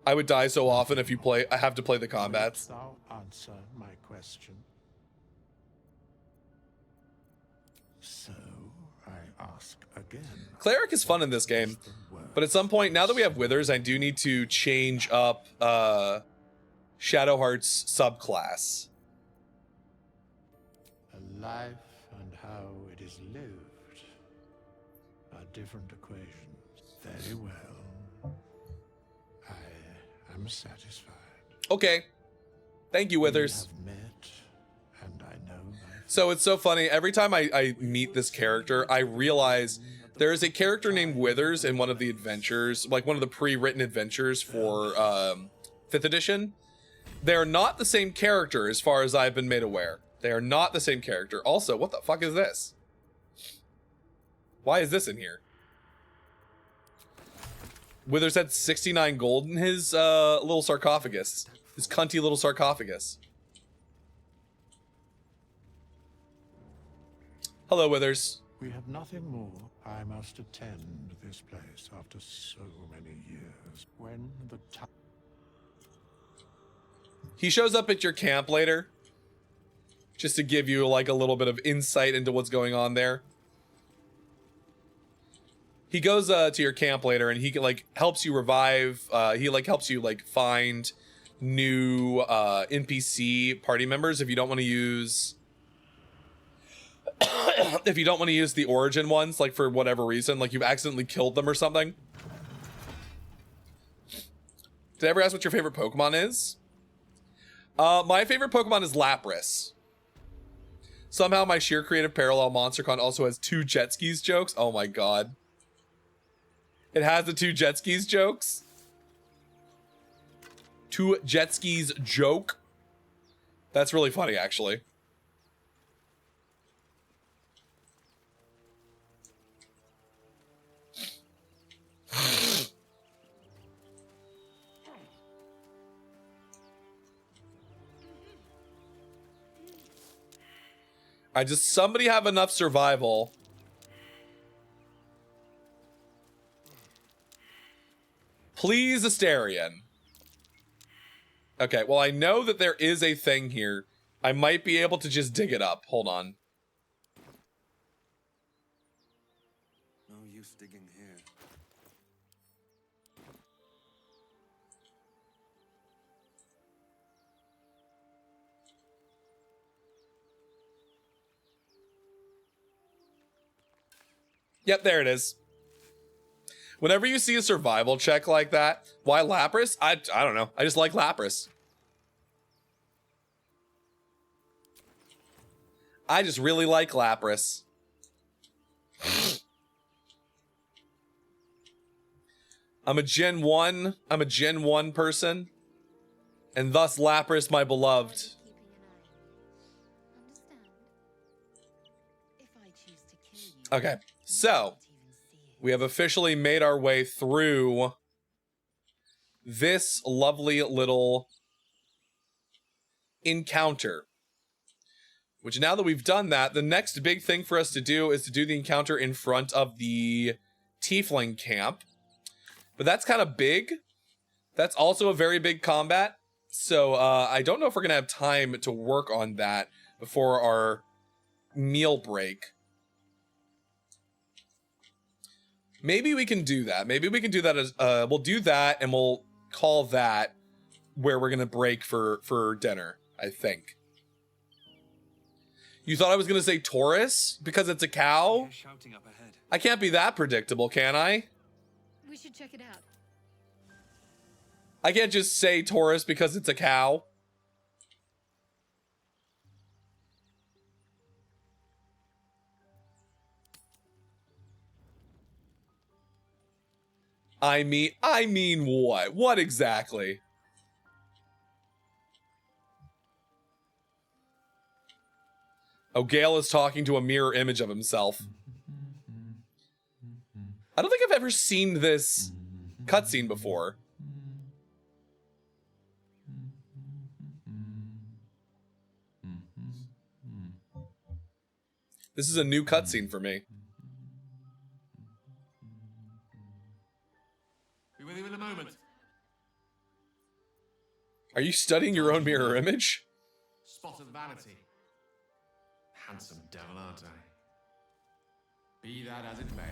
I would die so often if you play. I have to play the combats. Wilt thou answer my question? So I ask again. Cleric is fun in this game, but at some point, now that we have Withers, I do need to change up Shadowheart's subclass. A life and how it is lived are different equations. Very well. I am satisfied. Okay. Thank you, Withers. We have met, and I know so it's so funny. Every time I meet this character, I realize there is a character named Withers in one of the adventures, like one of the pre-written adventures for 5th edition. They're not the same character as far as I've been made aware. They are not the same character. Also, what the fuck is this? Why is this in here? Withers had 69 gold in his little sarcophagus. His cunty little sarcophagus. Hello, Withers. We have nothing more. I must attend this place after so many years. When the time... He shows up at your camp later, just to give you like a little bit of insight into what's going on there. He goes to your camp later, and he like helps you revive. He like helps you like find new NPC party members if you don't want to use. If you don't want to use the origin ones, like for whatever reason, like you've accidentally killed them or something. Did I ever ask what your favorite Pokemon is? My favorite Pokemon is Lapras. Somehow my sheer creative parallel MonsterCon also has 2 jet skis jokes. Oh my god. It has the 2 jet skis jokes. 2 jet skis joke. That's really funny, actually. Somebody have enough survival. Please, Asterion. Okay, well, I know that there is a thing here. I might be able to just dig it up. Hold on. No use digging here. Yep, there it is. Whenever you see a survival check like that, why Lapras? I don't know. I just like Lapras. I just really like Lapras. I'm a Gen 1 person. And thus Lapras, my beloved. Okay, so we have officially made our way through this lovely little encounter. Which, now that we've done that, the next big thing for us to do is to do the encounter in front of the Tiefling camp. But that's kind of big. That's also a very big combat. So I don't know if we're going to have time to work on that before our meal break. Maybe we can do that. Maybe we can do that as we'll do that, and we'll call that where we're gonna break for dinner, I think. You thought I was gonna say Taurus because it's a cow? Shouting up ahead. I can't be that predictable, can I? We should check it out. I can't just say Taurus because it's a cow. I mean what? What exactly? Oh, Gale is talking to a mirror image of himself. I don't think I've ever seen this cutscene before. This is a new cutscene for me. Be with you in a moment. Are you studying your own mirror image? Spot of vanity. Handsome devil, aren't I? Be that as it may.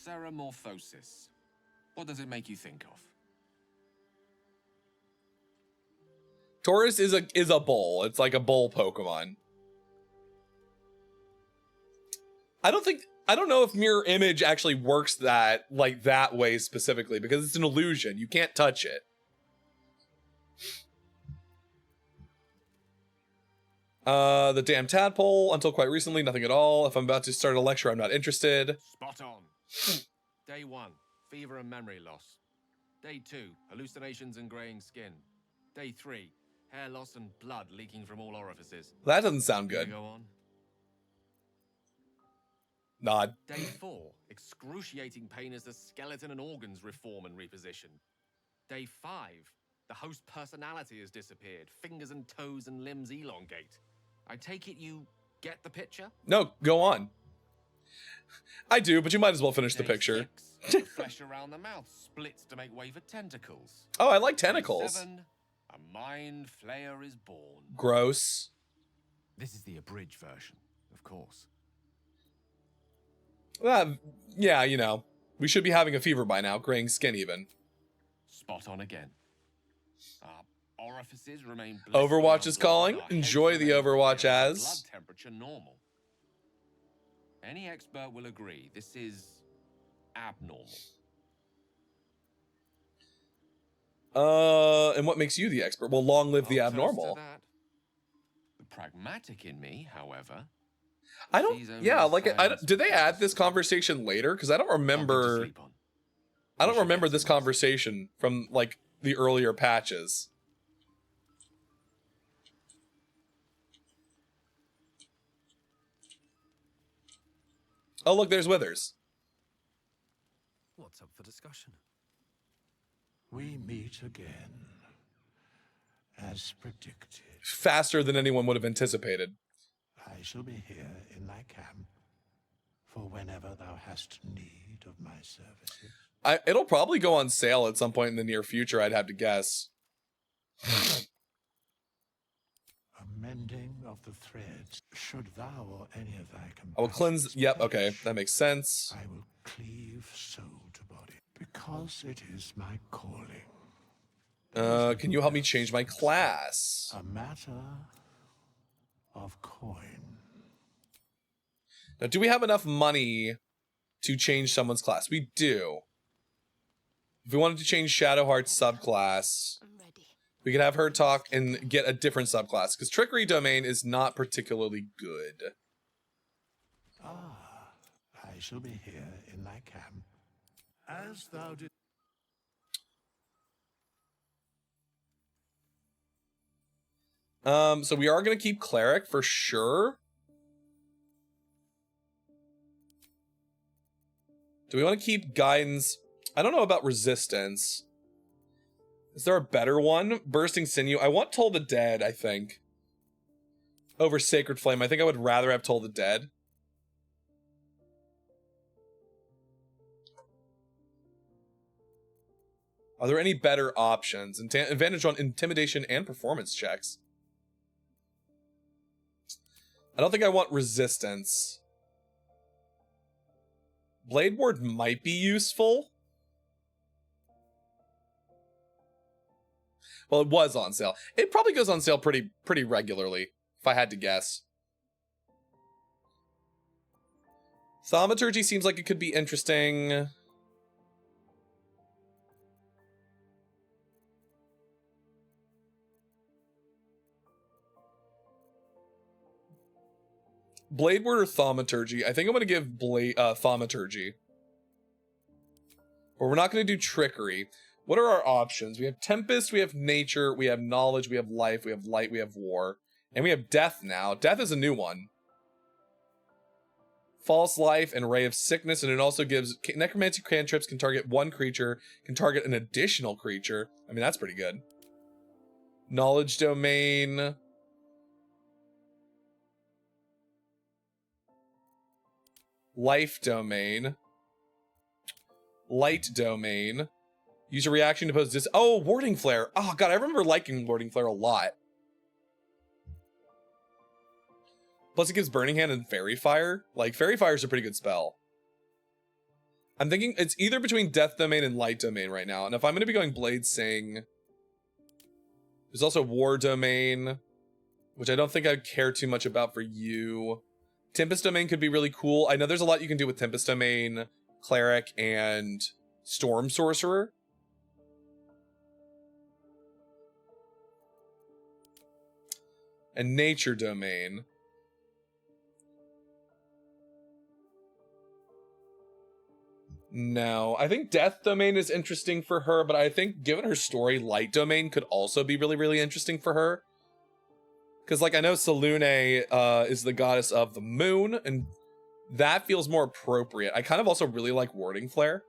Ceramorphosis. What does it make you think of? Taurus is a bull. It's like a bull Pokemon. I don't know if mirror image actually works that way specifically, because it's an illusion. You can't touch it. The damn tadpole. Until quite recently, nothing at all. If I'm about to start a lecture, I'm not interested. Spot on. Day 1, fever and memory loss. Day 2, hallucinations and graying skin. Day 3, hair loss and blood leaking from all orifices. That doesn't sound good. Go on. Nod. Day 4, excruciating pain as the skeleton and organs reform and reposition. Day 5, the host personality has disappeared. Fingers and toes and limbs elongate. I take it you get the picture? No, go on. I do, but you might as well finish the Day picture. 6, the flesh around the mouth splits to make way for tentacles. Oh, I like Day tentacles. 7, a mind flayer is born. Gross. This is the abridged version, of course. Yeah, you know, we should be having a fever by now, graying skin even. Spot on again. Our orifices remain Overwatch is calling. Our heads Enjoy the remain Overwatch clear and as. blood temperature normal. Any expert will agree this is abnormal. And what makes you the expert? Well, long live the I'll toast to abnormal. that. The pragmatic in me, however. I don't. sees only Yeah, the like, signs did they of add this conversation later? Because I don't remember. sleep on. I don't remember this conversation from like the earlier patches. Oh, look, there's Withers. What's up for discussion? We meet again, as predicted. Faster than anyone would have anticipated. I shall be here in thy camp for whenever thou hast need of my services. It'll probably go on sale at some point in the near future, I'd have to guess. A mending of the threads, should thou or any of thy I will cleanse. Yep, okay, that makes sense. I will cleave soul to body, because it is my calling. Can you help me change my class? A matter of coin. Now, do we have enough money to change someone's class? We do. If we wanted to change Shadowheart's subclass, we could have her talk and get a different subclass, because Trickery Domain is not particularly good. I shall be here in thy camp, as thou did. So we are going to keep Cleric for sure. Do we want to keep Guidance? I don't know about Resistance. Is there a better one? Bursting Sinew. I want Toll the Dead, I think. Over Sacred Flame. I think I would rather have Toll the Dead. Are there any better options? Advantage on Intimidation and Performance checks. I don't think I want Resistance. Blade Ward might be useful. Well, it was on sale. It probably goes on sale pretty regularly, if I had to guess. Thaumaturgy seems like it could be interesting. Blade Ward or Thaumaturgy? I think I'm going to give Thaumaturgy. But we're not going to do Trickery. What are our options? We have Tempest, we have Nature, we have Knowledge, we have Life, we have Light, we have War. And we have Death now. Death is a new one. False Life and Ray of Sickness, and it also gives Necromancy cantrips can target one creature, can target an additional creature. I mean, that's pretty good. Knowledge Domain. Life Domain. Light Domain. Use a reaction to pose this. Oh, Warding Flare. Oh, God, I remember liking Warding Flare a lot. Plus, it gives Burning Hand and Fairy Fire. Like, Fairy Fire is a pretty good spell. I'm thinking it's either between Death Domain and Light Domain right now. And if I'm going to be going Blade Sing, there's also War Domain, which I don't think I'd care too much about for you. Tempest Domain could be really cool. I know there's a lot you can do with Tempest Domain, Cleric, and Storm Sorcerer. And Nature Domain. No, I think Death Domain is interesting for her, but I think given her story, Light Domain could also be really, really interesting for her. Because, like, I know Selune is the goddess of the moon, and that feels more appropriate. I kind of also really like Warding Flare.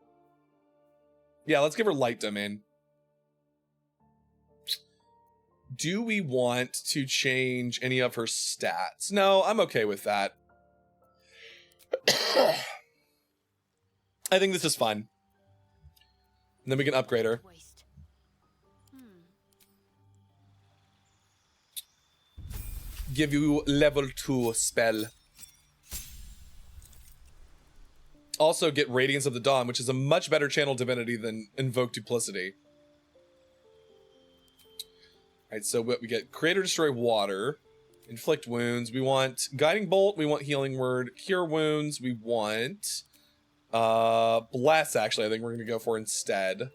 Yeah, let's give her Light Domain. Do we want to change any of her stats? No, I'm okay with that. I think this is fine. And then we can upgrade her. Give you level 2 spell. Also get Radiance of the Dawn, which is a much better channel divinity than Invoke Duplicity. Alright, so what we get: Create or Destroy Water, Inflict Wounds, we want Guiding Bolt, we want Healing Word, Cure Wounds, we want Bless, actually, I think we're gonna go for instead.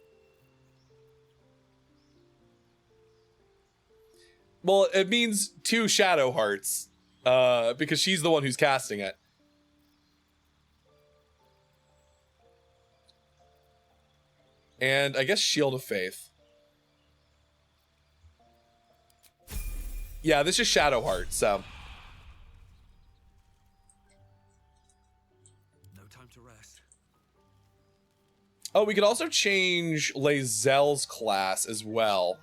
Well, it means 2 Shadow Hearts, because she's the one who's casting it. And I guess Shield of Faith. Yeah, this is Shadow Heart, so. No time to rest. Oh, we could also change Lae'zel's class as well.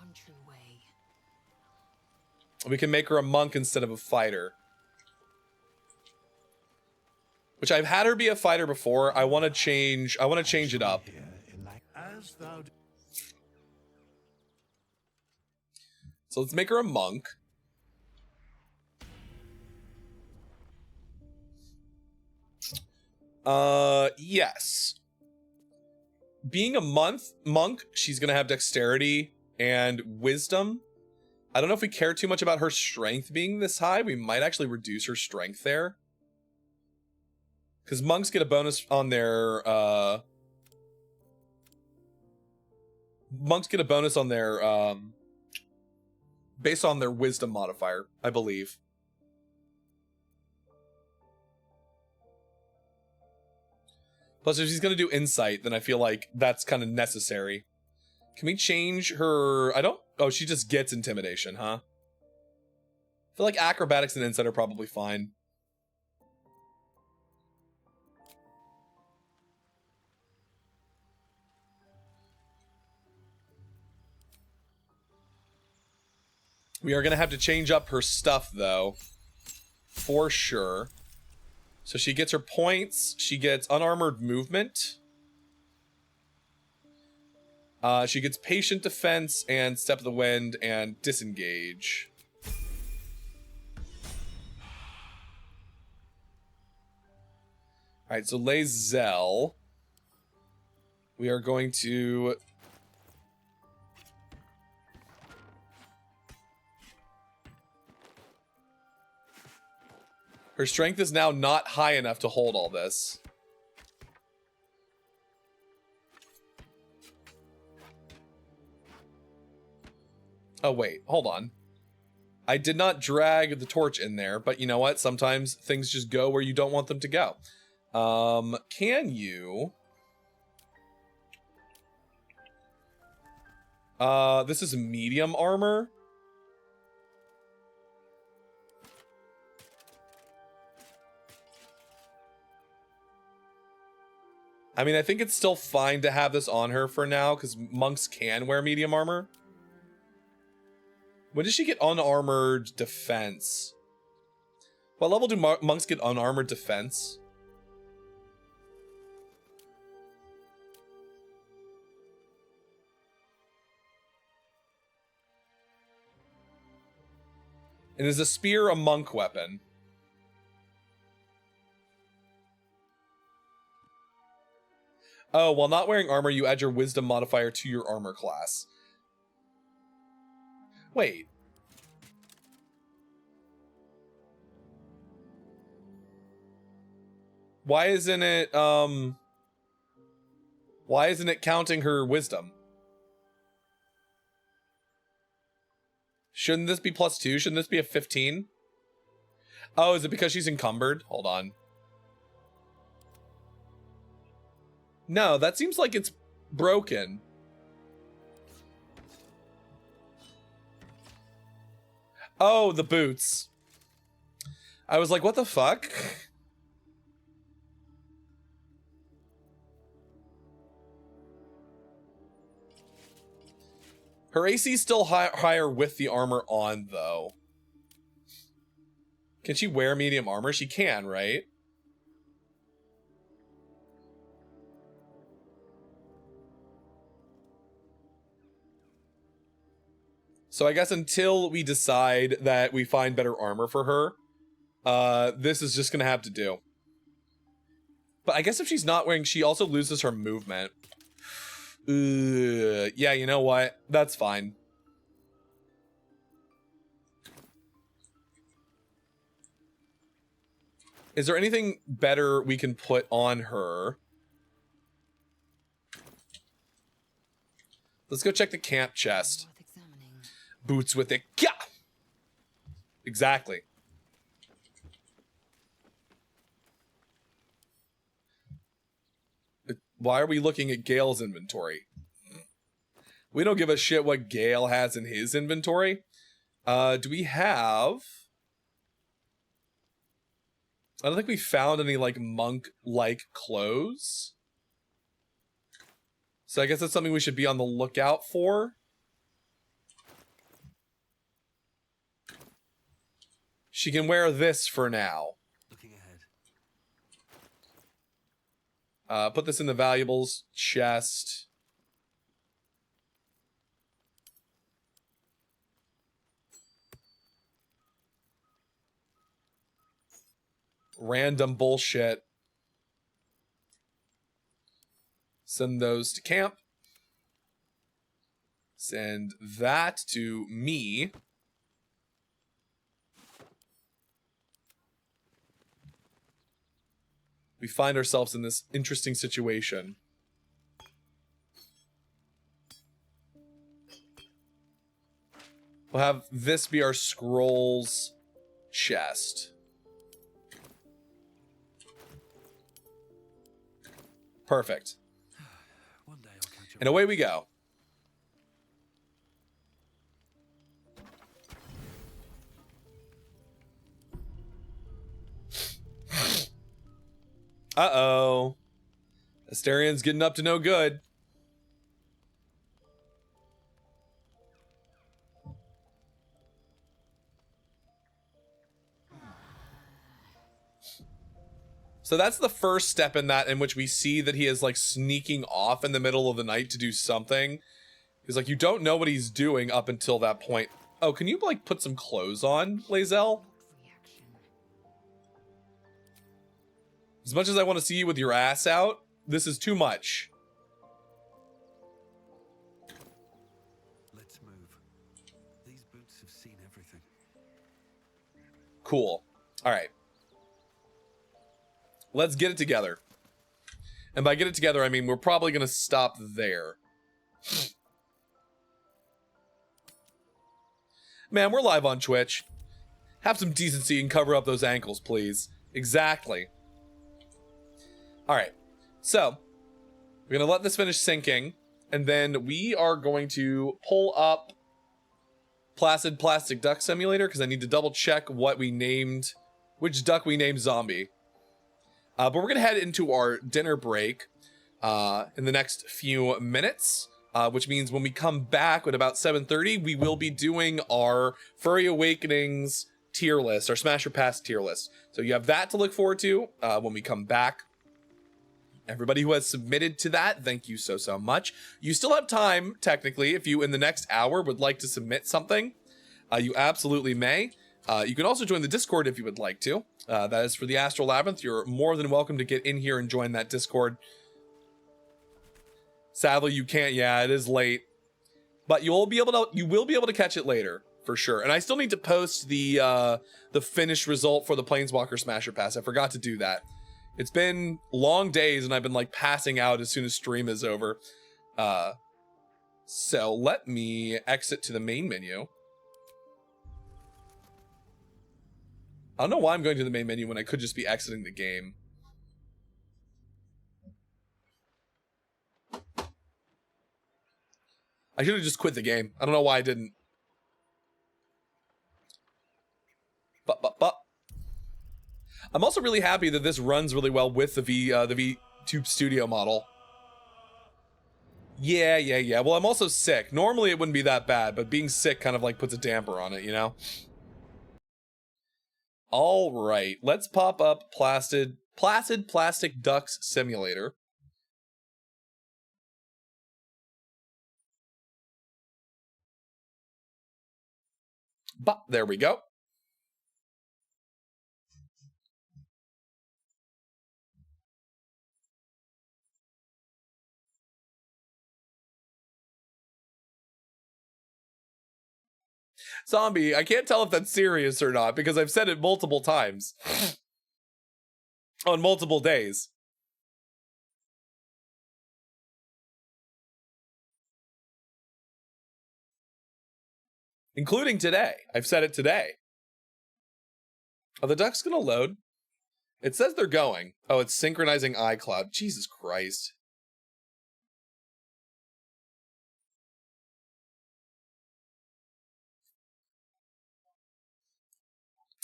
We can make her a monk instead of a fighter. Which I've had her be a fighter before. I want to change it up. So let's make her a monk. Yes. Being a monk, she's gonna have dexterity and wisdom. I don't know if we care too much about her strength being this high. We might actually reduce her strength there. Because monks get a bonus on their, based on their wisdom modifier, I believe. Plus, if she's going to do insight, then I feel like that's kind of necessary. Can we change her? Oh, she just gets intimidation, huh? I feel like acrobatics and insight are probably fine. We are going to have to change up her stuff, though. For sure. So she gets her points. She gets unarmored movement. She gets patient defense and step of the wind and disengage. Alright, so Lae'zel. We are going to... Her strength is now not high enough to hold all this. Oh, wait. Hold on. I did not drag the torch in there, but you know what? Sometimes things just go where you don't want them to go. Can you... this is medium armor. I mean, I think it's still fine to have this on her for now, because monks can wear medium armor. When does she get unarmored defense? What level do monks get unarmored defense? And is a spear a monk weapon? Oh, while not wearing armor, you add your wisdom modifier to your armor class. Wait. Why isn't it counting her wisdom? Shouldn't this be +2? Shouldn't this be a 15? Oh, is it because she's encumbered? Hold on. No, that seems like it's broken. Oh, the boots. I was like, what the fuck? Her AC is still higher with the armor on, though. Can she wear medium armor? She can, right? So I guess until we decide that we find better armor for her, this is just gonna have to do. But I guess if she's not wearing, she also loses her movement. Yeah, you know what? That's fine. Is there anything better we can put on her? Let's go check the camp chest. Boots with it. Yeah! Exactly. Why are we looking at Gale's inventory? We don't give a shit what Gale has in his inventory. Do we have... I don't think we found any, like, monk-like clothes. So I guess that's something we should be on the lookout for. She can wear this for now. Looking ahead. Put this in the valuables chest. Random bullshit. Send those to camp. Send that to me. We find ourselves in this interesting situation. We'll have this be our scrolls chest. Perfect. And away we go. Uh-oh. Asterian's getting up to no good. So that's the first step in that, in which we see that he is like sneaking off in the middle of the night to do something. He's like, you don't know what he's doing up until that point. Oh, can you like put some clothes on, Lae'zel? As much as I want to see you with your ass out, this is too much. Let's move. These boots have seen everything. Cool. All right. Let's get it together. And by get it together, I mean we're probably going to stop there. Man, we're live on Twitch. Have some decency and cover up those ankles, please. Exactly. All right. So, we're going to let this finish sinking. And then we are going to pull up Placid Plastic Duck Simulator, because I need to double check what we named, which duck we named Zombie. But we're going to head into our dinner break in the next few minutes, which means when we come back at about 7:30, we will be doing our Furry Awakenings tier list, our Smasher Pass tier list. So you have that to look forward to when we come back. Everybody who has submitted to that, thank you so much. You still have time, technically, if you in the next hour would like to submit something, you absolutely may. You can also join the Discord if you would like to. That is for the Astral Labyrinth. You're more than welcome to get in here and join that Discord. Sadly, you can't. Yeah, it is late, but you will be able to catch it later for sure. And I still need to post the finished result for the Planeswalker Smasher Pass. I forgot to do that. It's been long days, and I've been like passing out as soon as stream is over. So let me exit to the main menu. I don't know why I'm going to the main menu when I could just be exiting the game. I should have just quit the game. I don't know why I didn't. But. I'm also really happy that this runs really well with the VTube Studio model. Yeah. Well, I'm also sick. Normally it wouldn't be that bad, but being sick kind of like puts a damper on it, you know? All right, let's pop up Placid Plastic Ducks Simulator. There we go. Zombie, I can't tell if that's serious or not because I've said it multiple times. On multiple days. Including today. I've said it today. Are the ducks gonna load? It says they're going. Oh, it's synchronizing iCloud. Jesus Christ.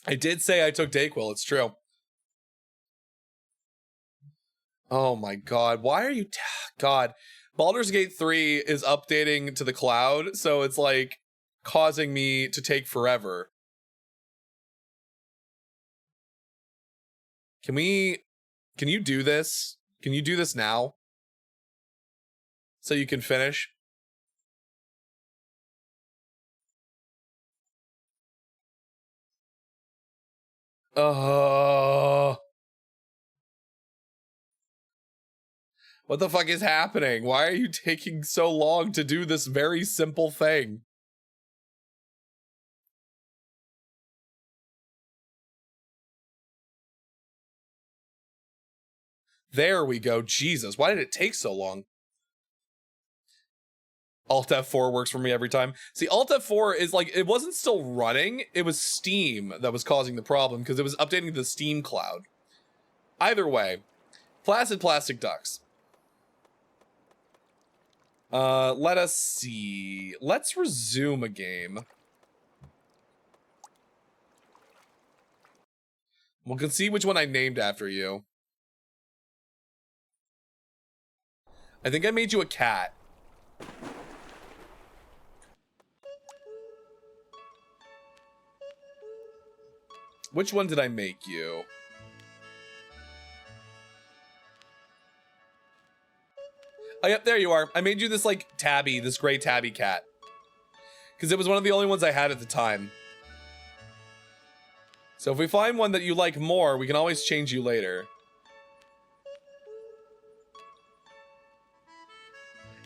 I did say I took Dayquil, it's true. Oh my god, why are you... God, Baldur's Gate 3 is updating to the cloud, so it's like causing me to take forever. Can you do this? Can you do this now? So you can finish? What the fuck is happening? Why are you taking so long to do this very simple thing? There we go. Jesus, why did it take so long? Alt F4 works for me every time. See, Alt F4 is like, it wasn't still running. It was Steam that was causing the problem because it was updating the Steam cloud. Either way, Placid Plastic Ducks. Let us see. Let's resume a game. We can see which one I named after you. I think I made you a cat. Which one did I make you? Oh, yep, there you are. I made you this, like, tabby, this gray tabby cat. Because it was one of the only ones I had at the time. So if we find one that you like more, we can always change you later.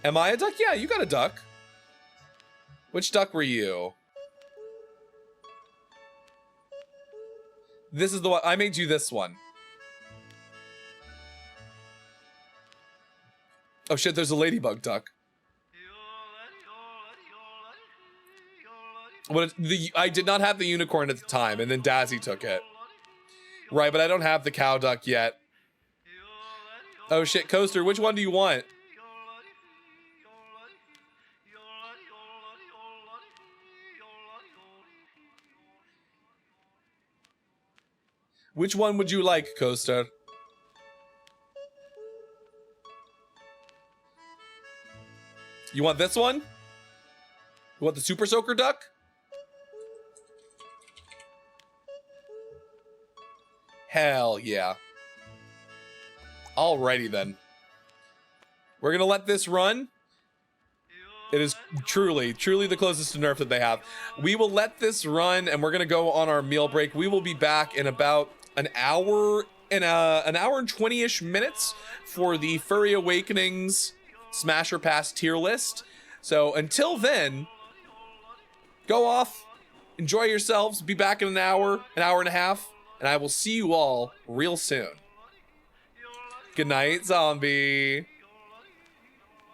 Am I a duck? Yeah, you got a duck. Which duck were you? This is the one. I made you this one. Oh shit, there's a ladybug duck. I did not have the unicorn at the time, and then Dazzy took it. Right, but I don't have the cow duck yet. Oh shit, Coaster, which one do you want? Which one would you like, Coaster? You want this one? You want the Super Soaker duck? Hell yeah. Alrighty then. We're gonna let this run. It is truly the closest to Nerf that they have. We will let this run and we're gonna go on our meal break. We will be back in about an hour and 20-ish minutes for the Furry Awakenings Smasher Pass tier list. So until then, go off, enjoy yourselves, be back in an hour and a half, and I will see you all real soon. Good night, zombie.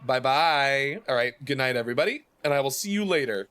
Bye-bye. All right, good night, everybody, and I will see you later.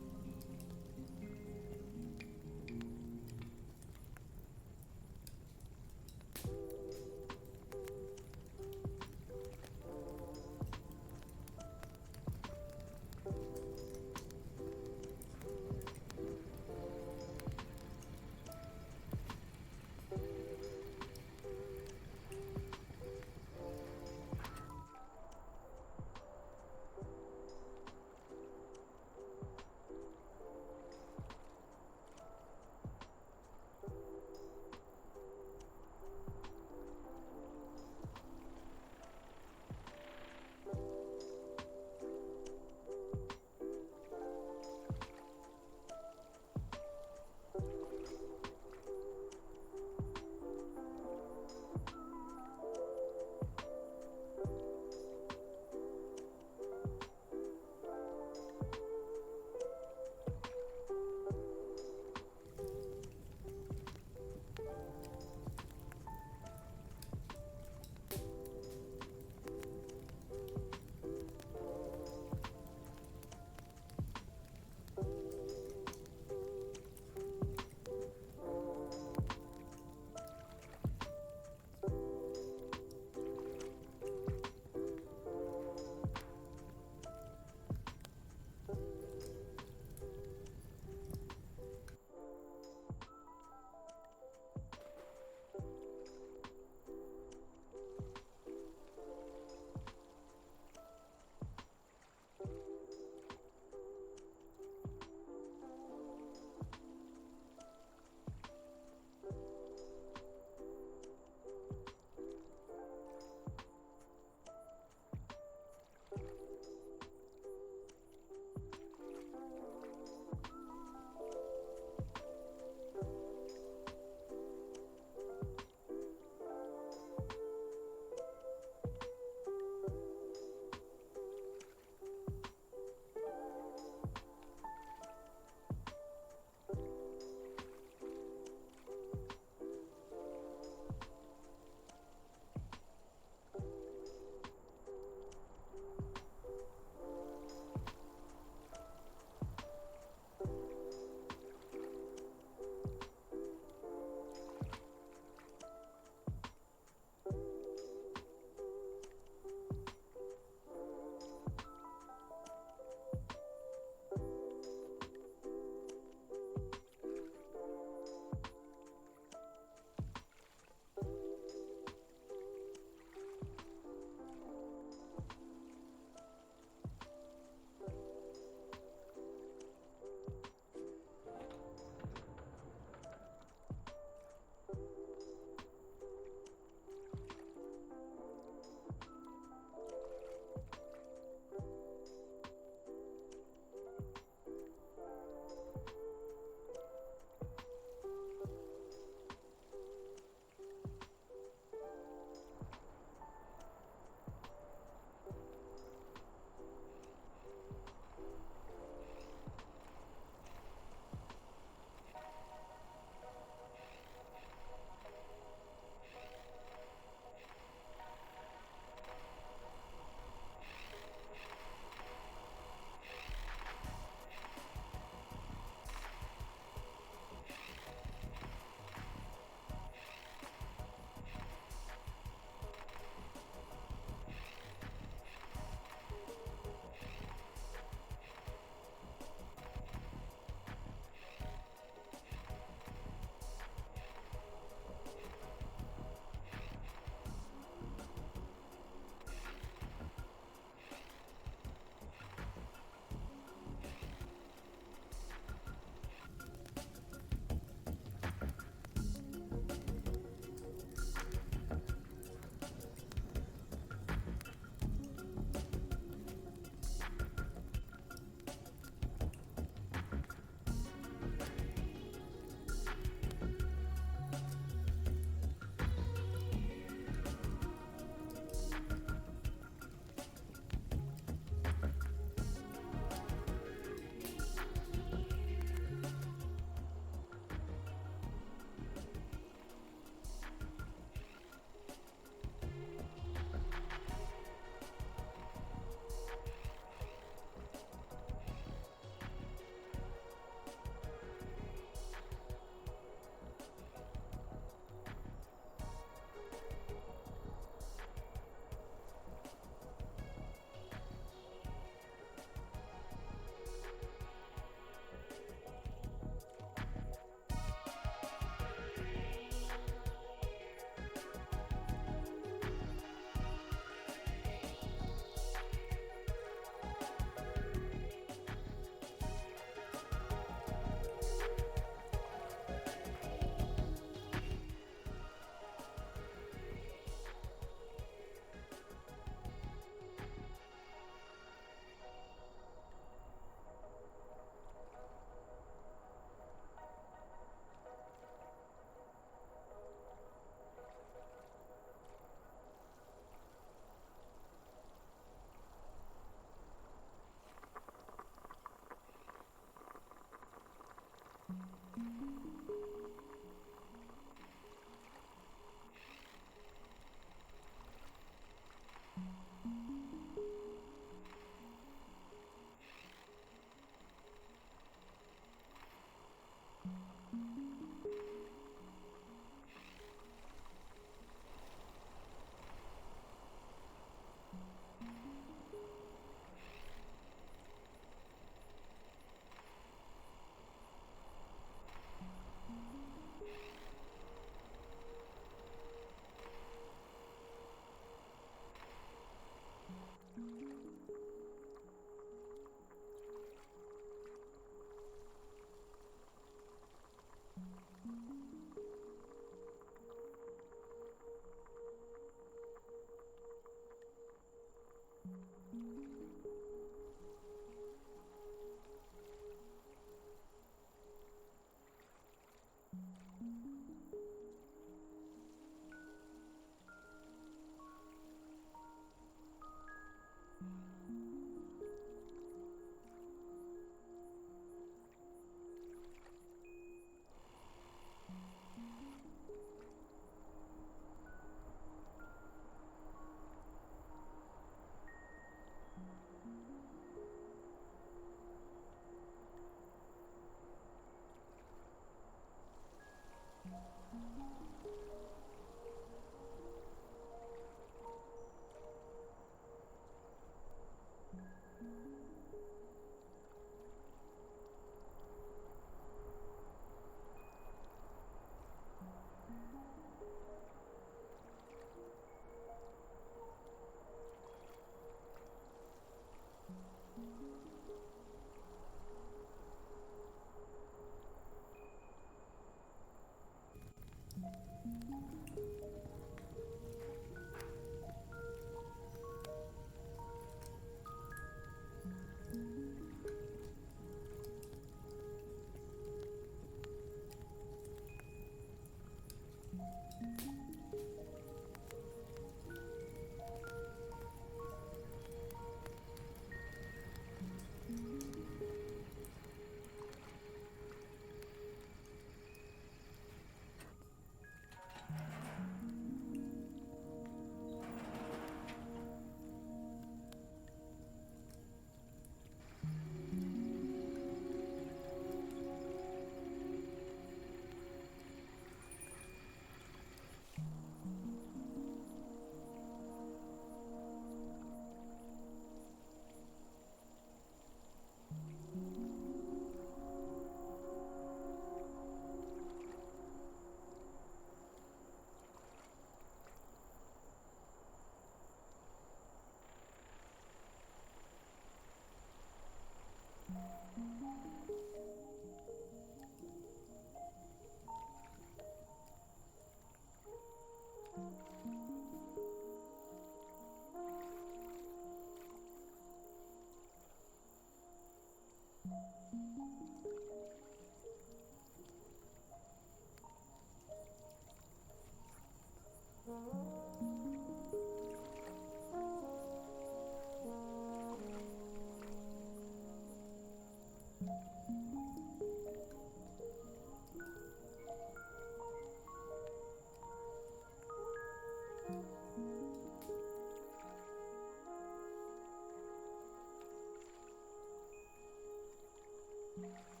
Mm-hmm.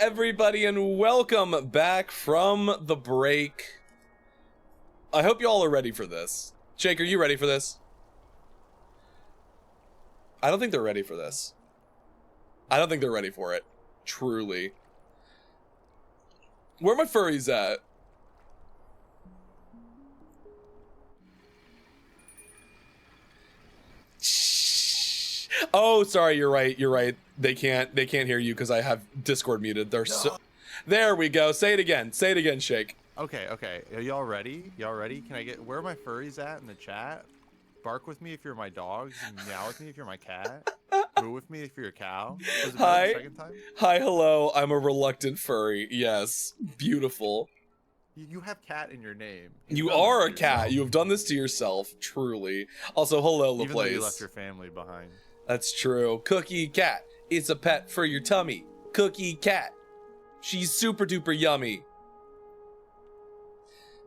everybody, and welcome back from the break. I hope you all are ready for this. Jake, are you ready for this? I don't think they're ready for this. I don't think they're ready for it. Truly. Where are my furries at? Oh, sorry, you're right. You're right. They can't hear you because I have Discord muted. They're so. There we go. Say it again. Say it again, Shake. Okay. Are y'all ready? Y'all ready? Can I get where are my furries at in the chat? Bark with me if you're my dog. Meow with me if you're my cat. Moo with me if you're a cow. Was it Hi. the second time? Hi, hello. I'm a reluctant furry. Yes. Beautiful. You have cat in your name. You are a cat. You have done this to yourself. Truly. Also, hello, Even though you LaPlace. left your family behind. That's true. Cookie cat. It's a pet for your tummy. Cookie cat. She's super duper yummy.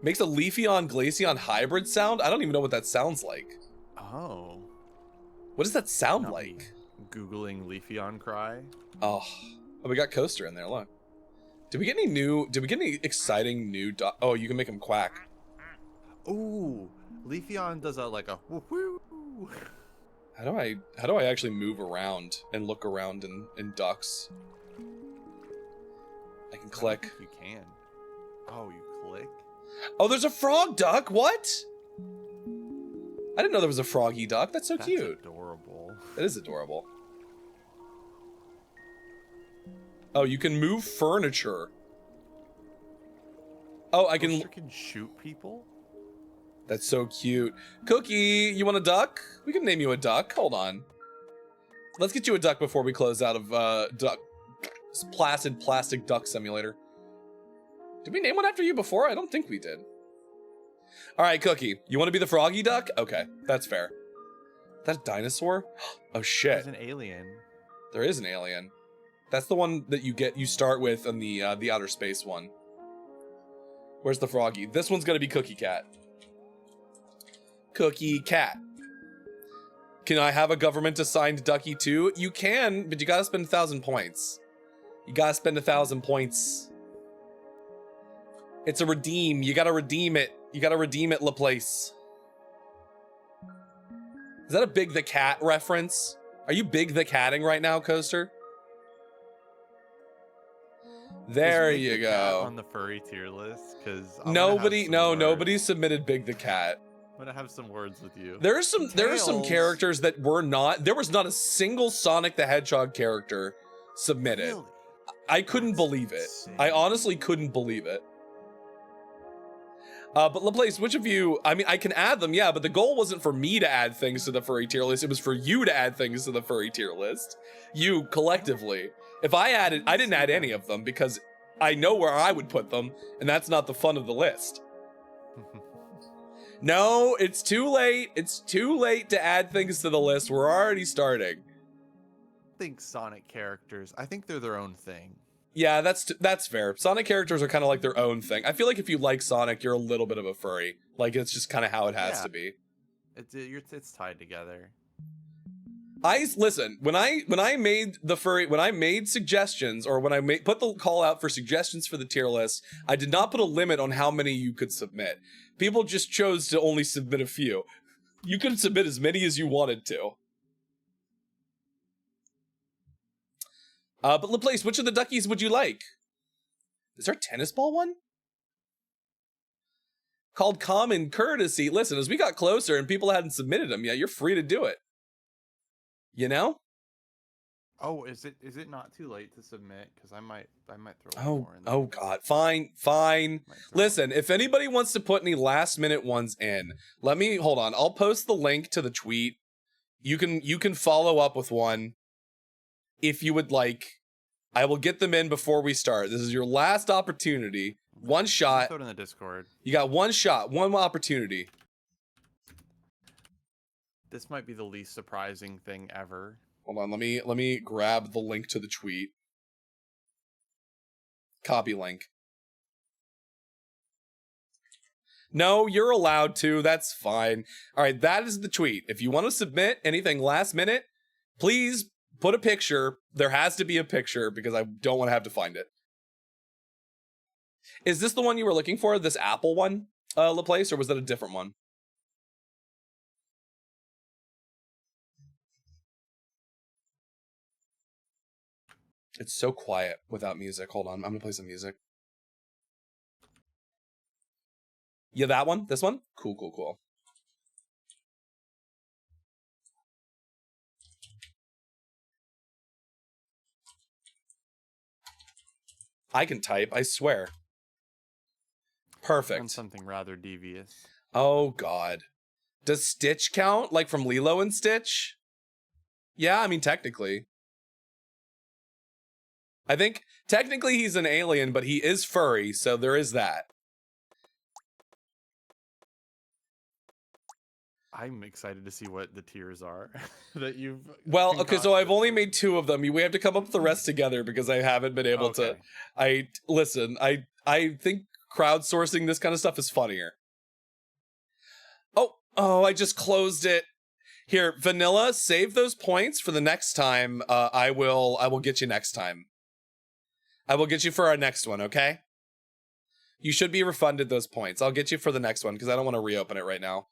Makes a Leafeon Glaceon hybrid sound? I don't even know what that sounds like. Oh. What does that sound Not like? me Googling Leafeon cry. Oh, we got Coaster in there. Look. Did we get any exciting new oh, you can make him quack. Ooh. Leafeon does like a woo-woo. How do I actually move around and look around in ducks? I can click. You can. Oh, you click? Oh, there's a frog duck. What? I didn't know there was a froggy duck. That's so cute. Adorable. That is adorable. Oh, you can move furniture. Oh, I can shoot people? That's so cute. Cookie, you want a duck? We can name you a duck. Hold on. Let's get you a duck before we close out of duck. Placid plastic duck simulator. Did we name one after you before? I don't think we did. All right, Cookie, you want to be the froggy duck? Okay, that's fair. That dinosaur? Oh shit. There's an alien. There is an alien. That's the one that you start with on the outer space one. Where's the froggy? This one's gonna be Cookie Cat. Cookie Cat. Can I have a government assigned ducky too? You can, but you gotta spend 1,000 points. You gotta spend 1,000 points. It's a redeem. You gotta redeem it. You gotta redeem it, LaPlace. Is that a Big the Cat reference? Are you Big the Catting right now, Coaster? There you go. On the furry tier list, because nobody submitted Big the Cat. I'm gonna have some words with you. There are some characters that were not. There was not a single Sonic the Hedgehog character submitted. Really? I couldn't believe it. I honestly couldn't believe it. But LaPlace, which of you? I mean, I can add them, yeah, but the goal wasn't for me to add things to the furry tier list. It was for you to add things to the furry tier list. You collectively. If I didn't add any of them because I know where I would put them, and that's not the fun of the list. No, it's too late. It's too late to add things to the list. We're already starting. I think Sonic characters, I think they're their own thing. Yeah, that's fair. Sonic characters are kind of like their own thing. I feel like if you like Sonic, you're a little bit of a furry. Like, it's just kind of how it has to be. It's tied together. Listen, when I made suggestions, or when I put the call out for suggestions for the tier list, I did not put a limit on how many you could submit. People just chose to only submit a few. You could submit as many as you wanted to. But LaPlace, which of the duckies would you like? Is there a tennis ball one? Called Common Courtesy. Listen, as we got closer and people hadn't submitted them yet, you're free to do it. You know? Oh, is it not too late to submit? Because I might throw one more in there. Oh God, fine. Listen, if anybody wants to put any last minute ones in, hold on. I'll post the link to the tweet. You can follow up with one if you would like. I will get them in before we start. This is your last opportunity. One shot. Throw it in the Discord. You got one shot, one opportunity. This might be the least surprising thing ever. Hold on, let me grab the link to the tweet. Copy link. No, you're allowed to. That's fine. All right, that is the tweet. If you want to submit anything last minute, please put a picture. There has to be a picture because I don't want to have to find it. Is this the one you were looking for? This apple one, Laplace, or was that a different one? It's so quiet without music. Hold on, I'm gonna play some music. Yeah, that one? This one? Cool, cool, cool. I can type, I swear. Perfect. On something rather devious. Oh, God. Does Stitch count? Like from Lilo and Stitch? Yeah, I mean, technically. I think, technically he's an alien, but he is furry, so there is that. I'm excited to see what the tiers are that you've... Well, okay, so I've only made 2 of them. We have to come up with the rest together because I haven't been able to... Listen, I think crowdsourcing this kind of stuff is funnier. Oh, I just closed it. Here, Vanilla, save those points for the next time. I will get you next time. I will get you for our next one, okay? You should be refunded those points. I'll get you for the next one because I don't want to reopen it right now.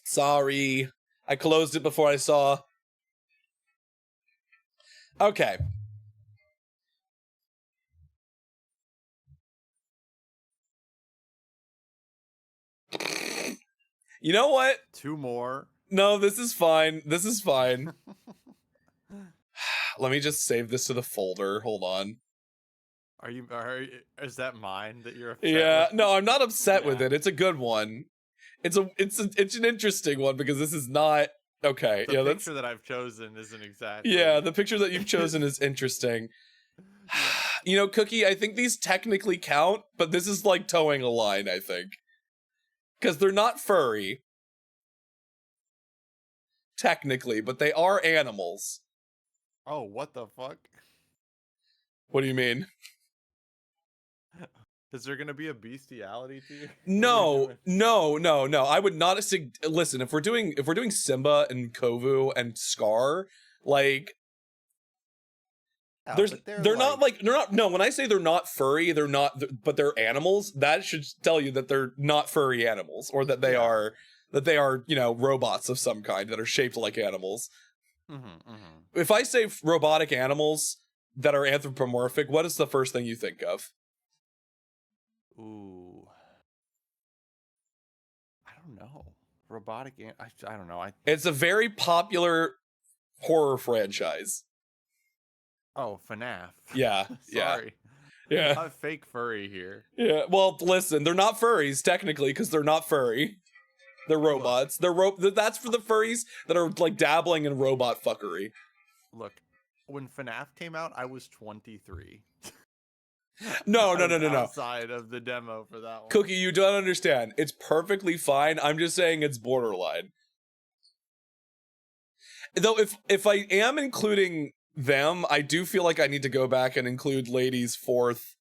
Sorry. I closed it before I saw. Okay. You know what? 2 more. No, this is fine. This is fine. Let me just save this to the folder. Hold on. Is that mine that you're upset Yeah, with? no, I'm not upset with it. It's a good one. It's an interesting one because this is not okay. The picture that I've chosen isn't exactly. Yeah, the picture that you've chosen is interesting. You know, Cookie, I think these technically count, but this is like towing a line, I think. Because they're not furry. Technically, but they are animals. Oh, what the fuck? What do you mean? Is there gonna be a bestiality to you? No. I would not listen, if we're doing Simba and Kovu and Scar, like when I say they're not furry, but they're animals, that should tell you that they're not furry animals, or that they are, you know, robots of some kind that are shaped like animals. If I say robotic animals that are anthropomorphic, what is the first thing you think of? Ooh. I don't know. Robotic I don't know. It's a very popular horror franchise. Oh, FNAF. Yeah. Sorry. Yeah. Not fake furry here. Yeah. Well, listen, they're not furries technically because they're not furry. They're robots. That's for the furries that are like dabbling in robot fuckery. Look, when FNAF came out, I was 23. No. Outside of the demo for that one. Cookie, you don't understand. It's perfectly fine. I'm just saying it's borderline. Though if I am including them, I do feel like I need to go back and include Lady's 4th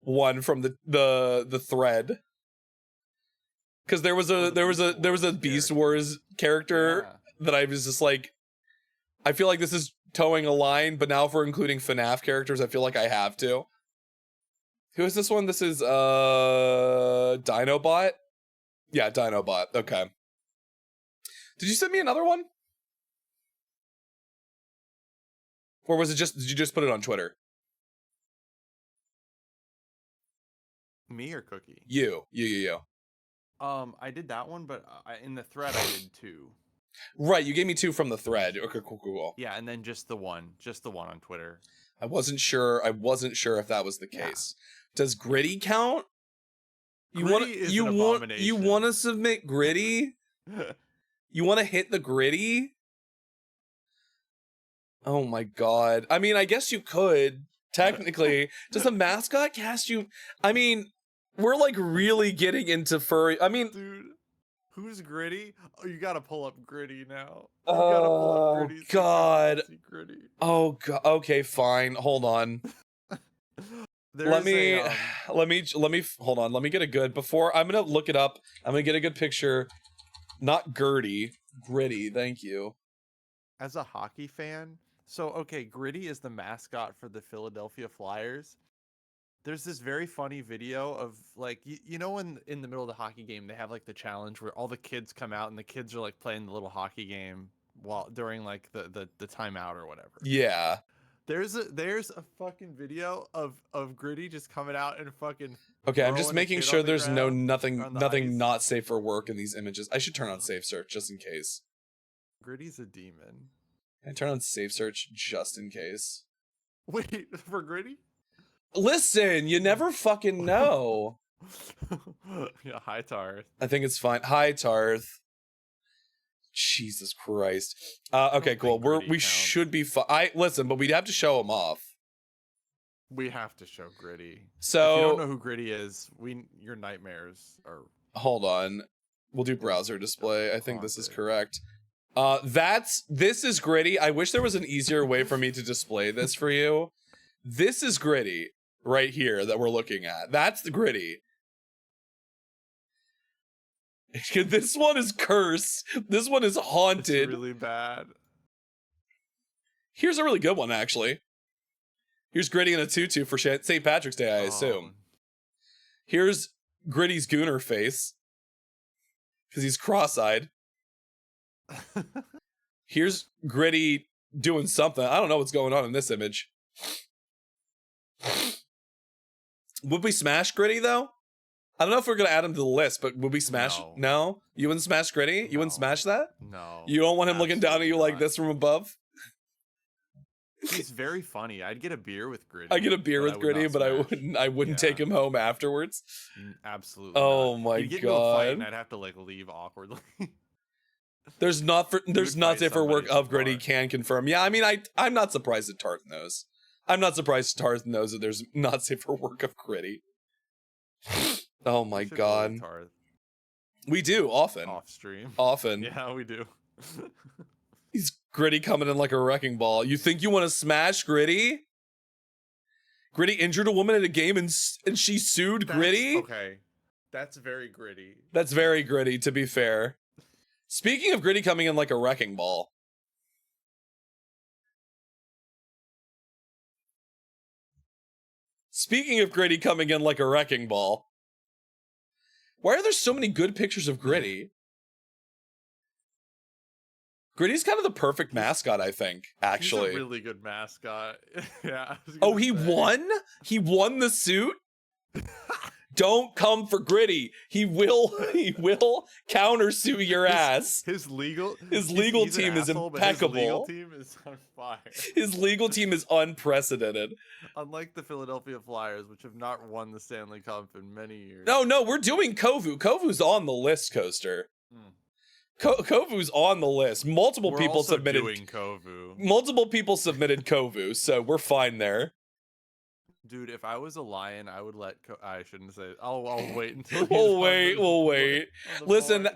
one from the thread. Because there was a Beast Wars character that I was just like, I feel like this is towing a line, but now if we're including FNAF characters, I feel like I have to. Who is this one? This is Dinobot? Yeah, Dinobot. Okay. Did you send me another one? Or was it just, did you just put it on Twitter? Me or Cookie? You. I did that one, but in the thread I did 2. Right, you gave me 2 from the thread. Okay, cool. Yeah, and then just the one on Twitter. I wasn't sure if that was the case. Does Gritty count? You want to submit Gritty? You want to hit the Gritty? Oh my god. I mean, I guess you could technically. Does a mascot cast you? I mean, we're like really getting into furry. I mean, dude, who's Gritty? Oh, you gotta pull up Gritty now. Oh god. Oh god. Okay, fine. Hold on. Let me hold on. Let me get a good before I'm gonna look it up. I'm gonna get a good picture. Not Gertie, Gritty. Thank you. As a hockey fan, so okay, Gritty is the mascot for the Philadelphia Flyers. There's this very funny video of like you know when in the middle of the hockey game they have like the challenge where all the kids come out and the kids are like playing the little hockey game while during like the timeout or whatever. Yeah. There's a fucking video of Gritty just coming out and fucking. Okay, I'm just throwing a making kid sure on the there's ground nothing on the ice. not safe for work in these images. I should turn on safe search just in case. Gritty's a demon. I turn on safe search just in case. Wait, for Gritty? Listen, you never fucking know. Yeah, hi Tarth. I think it's fine. Hi Tarth. Jesus Christ. Okay, cool. We should be fine. Listen, but we'd have to show him off. We have to show Gritty. So if you don't know who Gritty is, your nightmares are. Hold on. We'll do browser display. I think this is correct. This is Gritty. I wish there was an easier way for me to display this for you. This is Gritty right here that we're looking at. That's the Gritty. This one is cursed. This one is haunted. It's really bad. Here's a really good one, actually. Here's Gritty in a tutu for St. Patrick's Day, I assume. Here's Gritty's gooner face. Because he's cross-eyed. Here's Gritty doing something. I don't know what's going on in this image. Would we smash Gritty, though? I don't know if we're going to add him to the list, but would we smash? No? You wouldn't smash Gritty? You wouldn't smash that? No. You don't want him looking down at you like this from above? He's very funny. I'd get a beer with Gritty. I get a beer with Gritty, but I wouldn't take him home afterwards. Absolutely. Oh not. my He'd get into a fight god. and I'd have to like leave awkwardly. There's not safe for work somebody of Gritty can confirm. Yeah, I mean I'm not surprised that Tarth knows. I'm not surprised Tarth knows that there's not safe for work of Gritty. Oh my god. We do often. Off stream. Often. Yeah, we do. He's Gritty coming in like a wrecking ball. You think you want to smash Gritty? Gritty injured a woman at a game and she sued Gritty? Okay. That's very Gritty. That's very Gritty, to be fair. Speaking of Gritty coming in like a wrecking ball. Speaking of Gritty coming in like a wrecking ball. Why are there so many good pictures of Gritty? Gritty's kind of the perfect mascot, I think, actually. He's a really good mascot. Yeah. Oh, he won? He won the suit? Don't come for Gritty. He will countersue your ass. His legal team he's is an asshole, but impeccable. His legal team is on fire. His legal team is unprecedented. Unlike the Philadelphia Flyers, which have not won the Stanley Cup in many years. No, we're doing Kovu. Kovu's on the list, Coaster. Kovu's on the list. Multiple people submitted Kovu. Multiple people submitted Kovu, so we're fine there. Dude, if I was a lion, I would let. I shouldn't say. I'll wait until. We'll wait. Listen.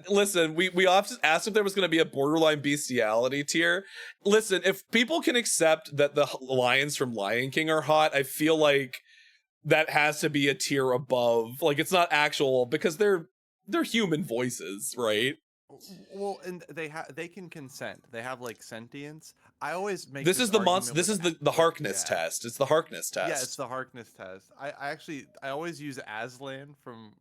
We often asked if there was going to be a borderline bestiality tier. Listen, if people can accept that the lions from Lion King are hot, I feel like that has to be a tier above. Like it's not actual because they're human voices, right? Well, and they can consent. They have like sentience. I always make this is the monster. This is the Harkness test. It's the Harkness test. Yeah, it's the Harkness test. I always use Aslan from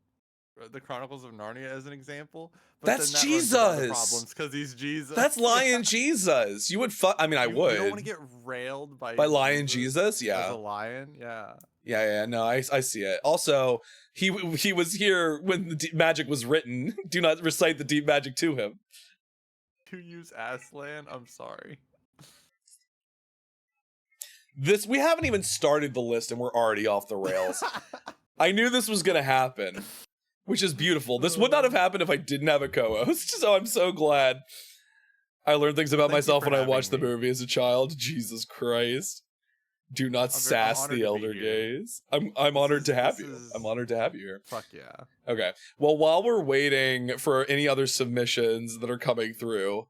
the Chronicles of Narnia as an example. But that's then that Jesus. Problems because he's Jesus. That's Lion Jesus. You would I mean, I would. You don't want to get railed by Lion Jesus. Yeah. As a lion. Yeah. Yeah. No, I see it. Also, he was here when the deep magic was written. Do not recite the deep magic to him. To use Aslan, I'm sorry. We haven't even started the list and we're already off the rails. I knew this was gonna happen, which is beautiful. This would not have happened if I didn't have a co-host, so I'm so glad I learned things about myself when I watched the movie as a child. Jesus Christ. Do not sass the elder gaze. I'm honored to have you. I'm honored to have you here. Fuck yeah. Okay. Well, while we're waiting for any other submissions that are coming through,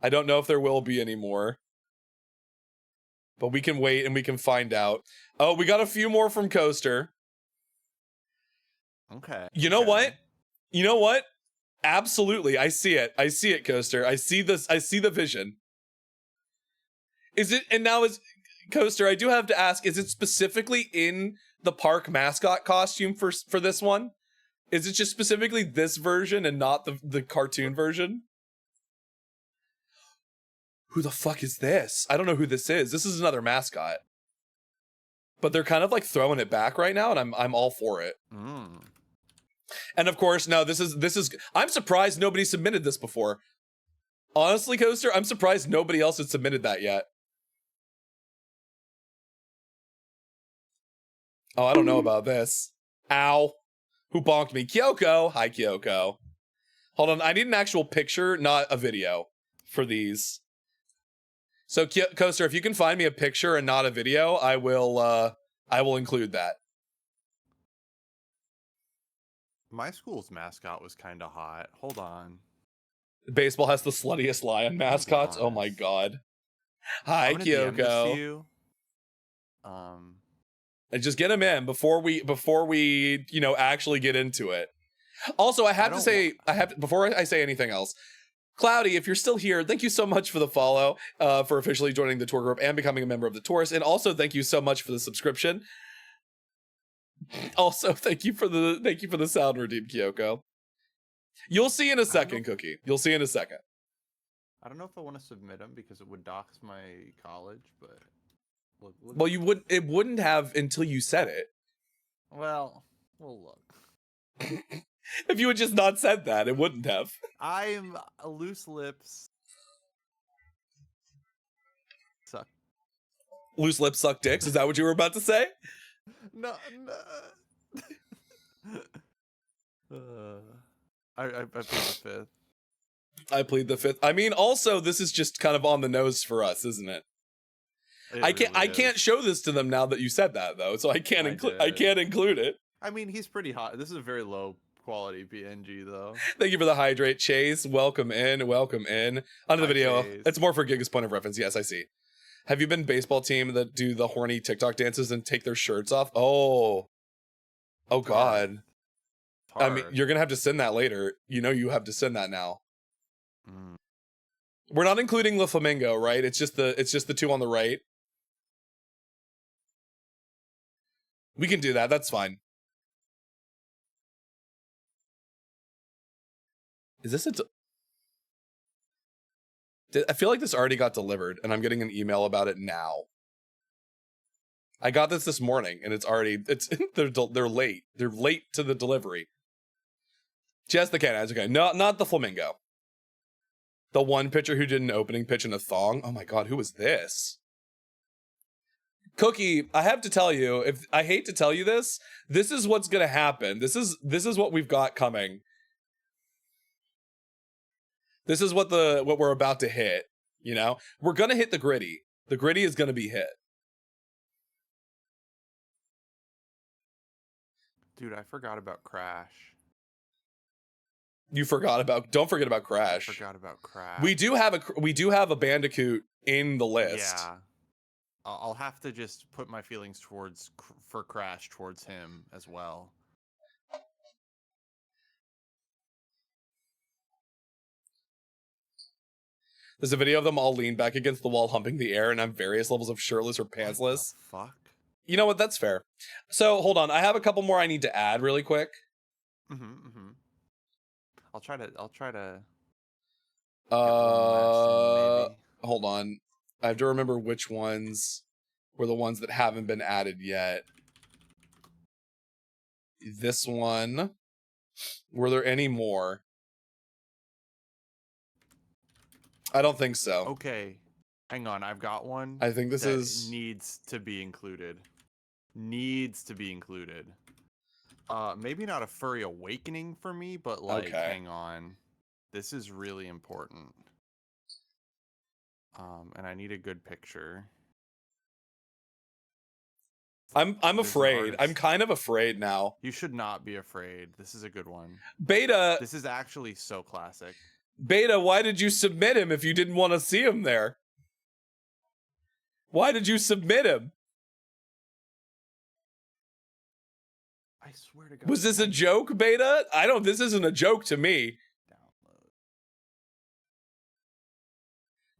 I don't know if there will be any more. But we can wait and we can find out. Oh, we got a few more from Coaster. Okay. You know what? You know what? Absolutely. I see it. I see it, Coaster. I see this. I see the vision. Is it? And now Coaster, I do have to ask, is it specifically in the park mascot costume for this one? Is it just specifically this version and not the cartoon version? Who the fuck is this? I don't know who this is. This is another mascot. But they're kind of like throwing it back right now, and I'm all for it. Mm. And of course, no, this is I'm surprised nobody submitted this before. Honestly, Coaster, I'm surprised nobody else had submitted that yet. Oh, I don't know about this. Ow. Who bonked me? Kyoko. Hi, Kyoko. Hold on, I need an actual picture, not a video, for these. So, Coaster, if you can find me a picture and not a video, I will include that. My school's mascot was kind of hot. Hold on. Baseball has the sluttiest lion mascots. Oh my god. Hi, Kyoko. And just get him in before we actually get into it. Also, I have to say, before I say anything else, Cloudy, if you're still here, thank you so much for the follow, for officially joining the tour group and becoming a member of the tours, and also thank you so much for the subscription. Also, thank you for the sound redeem, Kyoko. You'll see in a second, Cookie. You'll see in a second. I don't know if I want to submit him because it would dox my college, but look. Well, it wouldn't have until you said it. Well, look. If you had just not said that, it wouldn't have. I'm loose lips. Suck. Loose lips suck dicks. Is that what you were about to say? No. I plead the fifth. I plead the fifth. I mean, also, this is just kind of on the nose for us, isn't it? I can't show this to them now that you said that, though, so I can't include it. I mean, he's pretty hot. This is a very low quality PNG, though. Thank you for the hydrate, Chase. Welcome in. Onto the video. Chase. It's more for Giga's point of reference. Yes, I see. Have you been baseball team that do the horny TikTok dances and take their shirts off? Oh God. I mean, you're gonna have to send that later. You have to send that now. Mm. We're not including the flamingo, right? It's just the two on the right. We can do that. That's fine. Is this I feel like this already got delivered, and I'm getting an email about it now. I got this morning, and they're late. They're late to the delivery. Just the canines, okay. No, not the flamingo. The one pitcher who did an opening pitch in a thong. Oh my god, who was this? Cookie, I have to tell you, I hate to tell you this is what's gonna happen. This is what we've got coming. This is what we're about to hit, We're gonna hit the gritty. The gritty is gonna be hit. Dude, I forgot about Crash. Don't forget about Crash. I forgot about Crash. We do have a Bandicoot in the list. Yeah. I'll have to just put my feelings for Crash towards him as well. There's a video of them all leaned back against the wall, humping the air, and have various levels of shirtless or pantsless. What the fuck? You know what? That's fair. So hold on, I have a couple more I need to add really quick. I'll try to. Hold on. I have to remember which ones were the ones that haven't been added yet. This one. Were there any more? I don't think so. Okay. Hang on, I've got one. I think this needs to be included. Maybe not a furry awakening for me, but hang on. This is really important. And I need a good picture. I'm afraid. I'm kind of afraid now. You should not be afraid. This is a good one. Beta. This is actually so classic. Beta, why did you submit him if you didn't want to see him there? Why did you submit him? I swear to God. Was this a joke, Beta? This isn't a joke to me.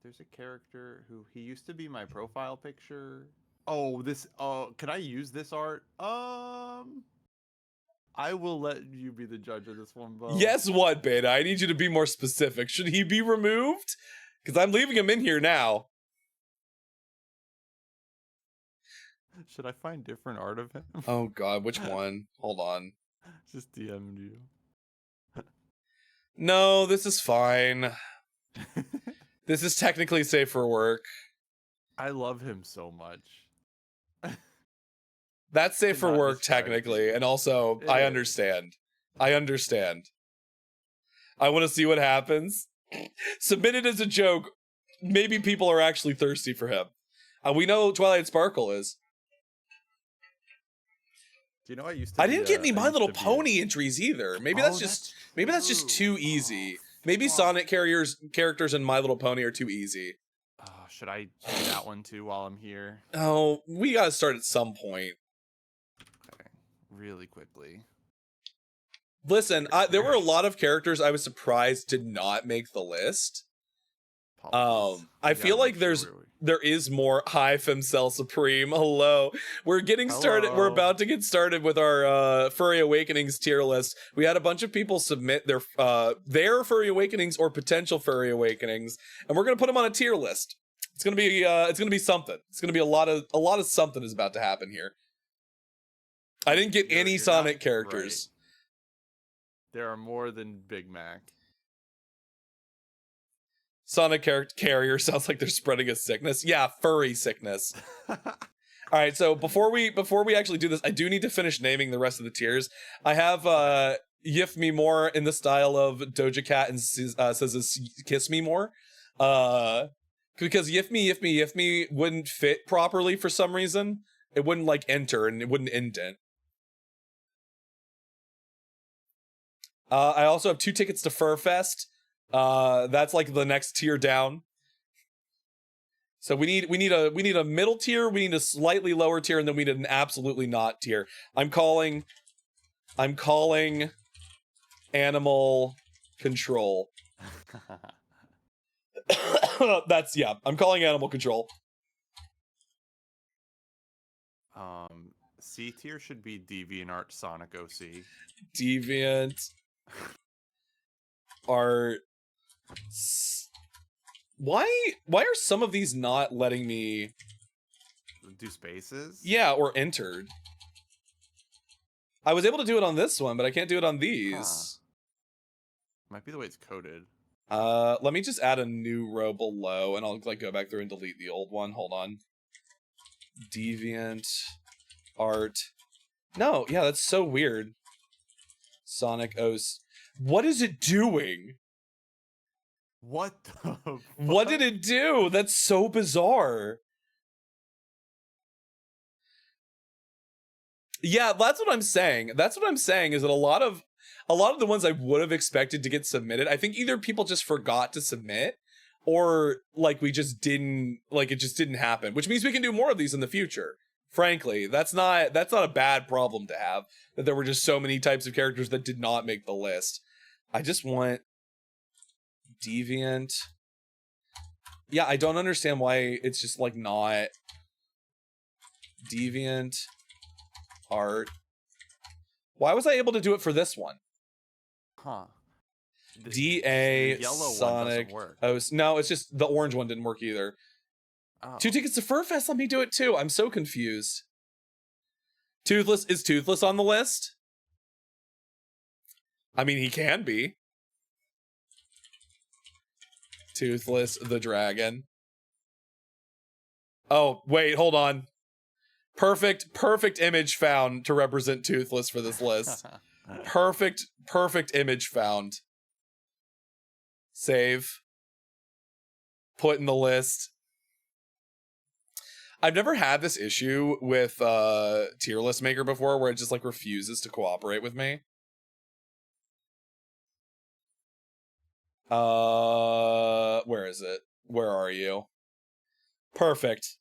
Download. there's a character who he used to be my profile picture. Oh, this. Oh, can I use this art? I will let you be the judge of this one, Bo. Yes, what, Beta? I need you to be more specific. Should he be removed? Because I'm leaving him in here now. Should I find different art of him? Oh God, which one? Hold on. Just DM'd you. No, this is fine. This is technically safe for work. I love him so much. That's safe for work, technically, and also, I understand. I understand. I want to see what happens. Submitted as a joke. Maybe people are actually thirsty for him. We know Twilight Sparkle is. Do you know I used to? I didn't get any My Little Pony entries either. Maybe that's just too easy. Maybe Sonic characters in My Little Pony are too easy. Oh, should I do that one too while I'm here? Oh, we gotta start at some point. Okay, really quickly. Listen, there were a lot of characters I was surprised did not make the list. I feel like there is more. Hi, Femcel Supreme. Hello. We're getting started. We're about to get started with our Furry Awakenings tier list. We had a bunch of people submit their Furry Awakenings or potential Furry Awakenings, and we're gonna put them on a tier list. It's gonna be something. It's gonna be a lot of something is about to happen here. I didn't get any Sonic characters. Right. There are more than Big Mac. Sonic carrier sounds like they're spreading a sickness. Yeah, furry sickness. All right, so before we actually do this, I do need to finish naming the rest of the tiers. I have Yif Me More in the style of Doja Cat and says Kiss Me More. Because Yif Me wouldn't fit properly for some reason. It wouldn't like enter and it wouldn't indent. I also have 2 tickets to Fur Fest. That's like the next tier down. So we need a middle tier, we need a slightly lower tier, and then we need an absolutely not tier. I'm calling animal control. I'm calling animal control. C tier should be DeviantArt Sonic OC. Deviant Art. Why are some of these not letting me do spaces? Yeah, or entered. I was able to do it on this one, but I can't do it on these. Huh. Might be the way it's coded. Let me just add a new row below, and I'll like go back through and delete the old one. Hold on. Deviant Art. No, yeah, that's so weird. Sonic OS. What is it doing? What the fuck? What did it do? That's so bizarre. Yeah, that's what I'm saying. That's what I'm saying is that a lot of the ones I would have expected to get submitted, I think either people just forgot to submit or like we just didn't, like it just didn't happen, which means we can do more of these in the future. Frankly, that's not a bad problem to have, that there were just so many types of characters that did not make the list. I just want Deviant. Yeah, I don't understand why it's just like not Deviant Art. Why was I able to do it for this one? Huh. DA the yellow Sonic. one doesn't work. Oh, no, it's just the orange one didn't work either. Oh. 2 tickets to Fur Fest, let me do it too. I'm so confused. Toothless, is Toothless on the list? I mean, he can be. Toothless the dragon. Oh, wait, hold on. Perfect image found to represent Toothless for this list. Perfect image found. Save. Put in the list. I've never had this issue with tier list maker before where it just like refuses to cooperate with me. Where is it? Where are you? Perfect.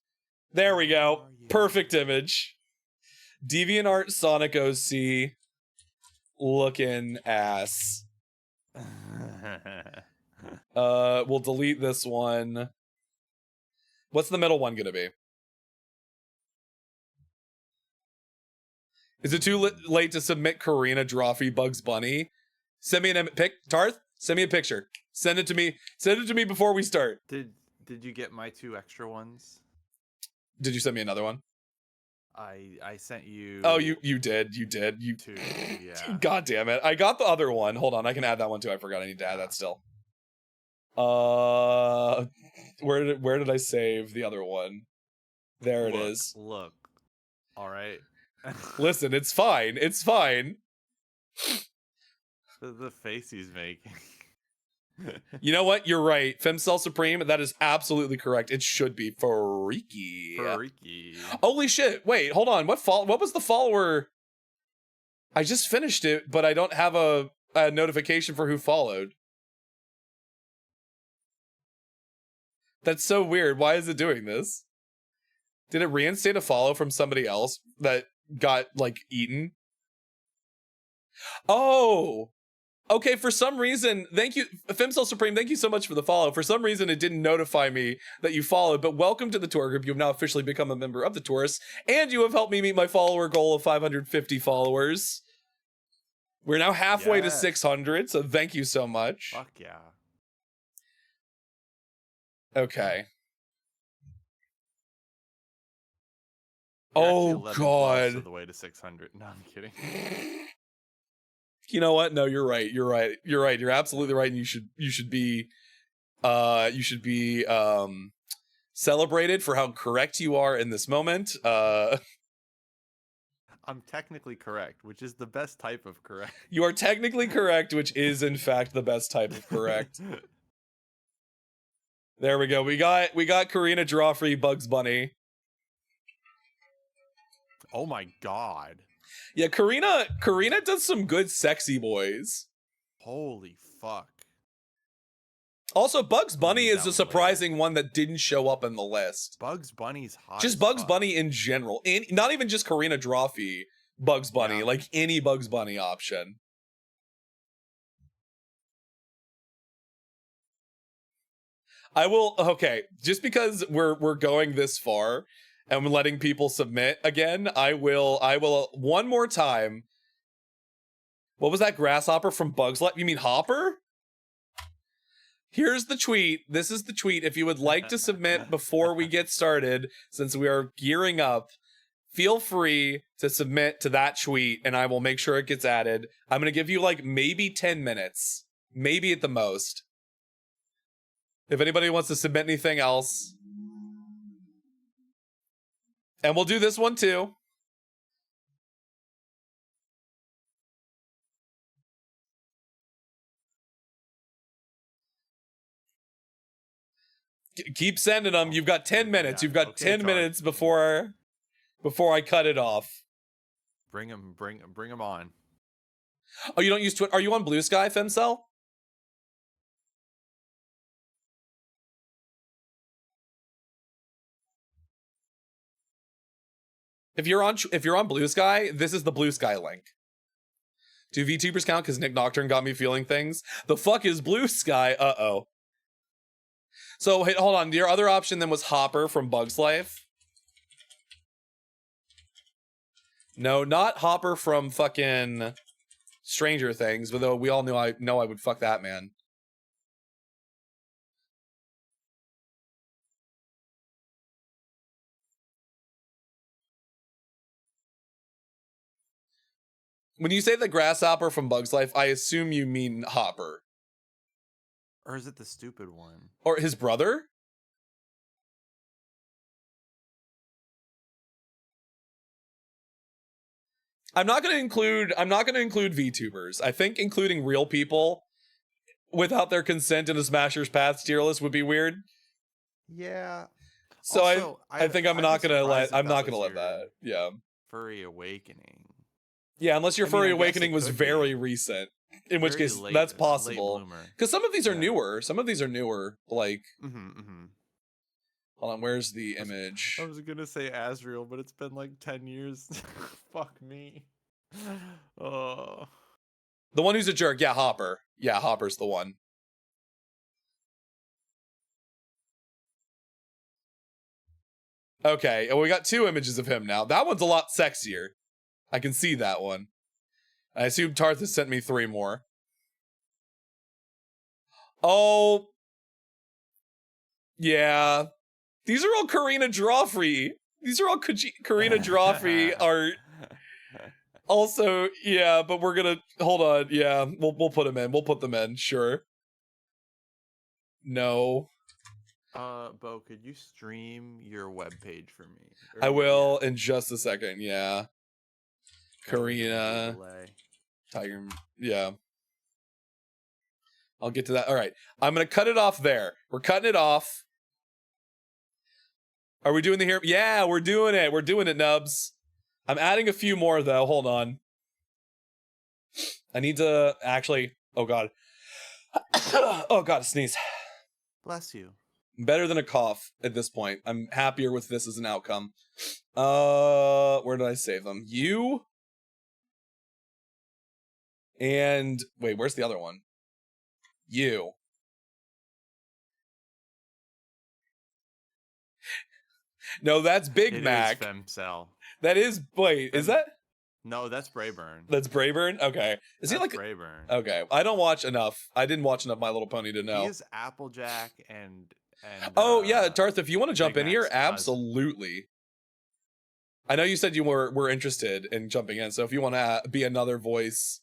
There we go. Perfect image. DeviantArt Sonic OC looking ass. We'll delete this one. What's the middle one gonna be? Is it too late to submit Karina, Drawfee, Bugs Bunny? Send me an pic, Tarth. Send me a picture. Send it to me. Send it to me before we start. Did you get my 2 extra ones? Did you send me another one? I sent you. Oh, you did. You 2. Yeah. God damn it! I got the other one. Hold on, I can add that one too. I forgot I need to add that still. Where did I save the other one? There it is. Look. All right. Listen, it's fine. It's fine. The face he's making. You know what? You're right. Femcell Supreme, that is absolutely correct. It should be freaky. Freaky. Holy shit. Wait, hold on. What was the follower? I just finished it, but I don't have a notification for who followed. That's so weird. Why is it doing this? Did it reinstate a follow from somebody else that got, like, eaten? Oh! Okay, for some reason, thank you, Femcell Supreme, thank you so much for the follow. For some reason, it didn't notify me that you followed, but welcome to the tour group. You have now officially become a member of the tourists, and you have helped me meet my follower goal of 550 followers. We're now halfway to 600, so thank you so much. Fuck yeah. Okay. You're Oh, actually 11 God. of the way to 600. No, I'm kidding. You know what? No, you're right. You're right. You're right. You're absolutely right. And you should be celebrated for how correct you are in this moment. I'm technically correct, which is the best type of correct. You are technically correct, which is in fact the best type of correct. There we go. We got Karina, Drawfee, Bugs Bunny. Oh my god. Yeah, Karina does some good sexy boys. Holy fuck. Also, Bugs Bunny is a surprising one that didn't show up in the list. Bugs Bunny's hot. Just Bugs Bunny in general. And not even just Karina Drawfee, Bugs Bunny, like any Bugs Bunny option. Okay, just because we're going this far and we're letting people submit again, I will one more time. What was that grasshopper from Bugs Life? You mean Hopper? Here's the tweet. This is the tweet. If you would like to submit before we get started, since we are gearing up, feel free to submit to that tweet and I will make sure it gets added. I'm going to give you like maybe 10 minutes, maybe at the most. If anybody wants to submit anything else. And we'll do this one too. Keep sending them. You've got 10 minutes. You've got 10 minutes before I cut it off. Bring them on. Oh, you don't use Twitter? Are you on Blue Sky, Femcell? If you're on Blue Sky, this is the Blue Sky link. Do VTubers count? Because Nick Nocturne got me feeling things. The fuck is Blue Sky? Uh-oh. So, hey, hold on. Your other option then was Hopper from Bugs Life. No, not Hopper from fucking Stranger Things, but though we all know I would fuck that man. When you say the grasshopper from Bugs Life, I assume you mean Hopper. Or is it the stupid one? Or his brother? I'm not going to include VTubers. I think including real people without their consent in a Smasher's Paths tier list would be weird. Yeah. So Also, I think I'm not going to let that. Yeah. Furry Awakening. Yeah, unless your Furry Awakening was very recent. In which case, that's possible. Because some of these are newer. Some of these are newer. Like, hold on, where's the image? I was gonna say Asriel, but it's been like 10 years. Fuck me. Oh. The one who's a jerk. Yeah, Hopper. Yeah, Hopper's the one. Okay, and we got 2 images of him now. That one's a lot sexier. I can see that one. I assume Tarth has sent me 3 more. Oh. Yeah. These are all Karina Joffrey. These are all Karina Joffrey art. Also, yeah, but we're gonna hold on. Yeah, we'll put them in. We'll put them in. Sure. No. Bo, could you stream your webpage for me? I will in just a second. Yeah. Karina. Tiger. Yeah. I'll get to that. All right. I'm gonna cut it off there. We're cutting it off. Are we doing the here? Yeah, we're doing it. We're doing it, Nubs. I'm adding a few more, though. Hold on. I need to actually... Oh, God. Oh, God, sneeze. Bless you. Better than a cough at this point. I'm happier with this as an outcome. Where did I save them? You. And... Wait, where's the other one? You. No, that's Big Mac. It is Femcell. That is, wait, is that? No, that's Brayburn. That's Brayburn? Okay. Is he like Brayburn? Okay. I don't watch enough. I didn't watch enough My Little Pony to know. He is Applejack and oh, yeah, Tarth, if you want to jump Big in here, Mac's absolutely. I know you said you were interested in jumping in, so if you want to be another voice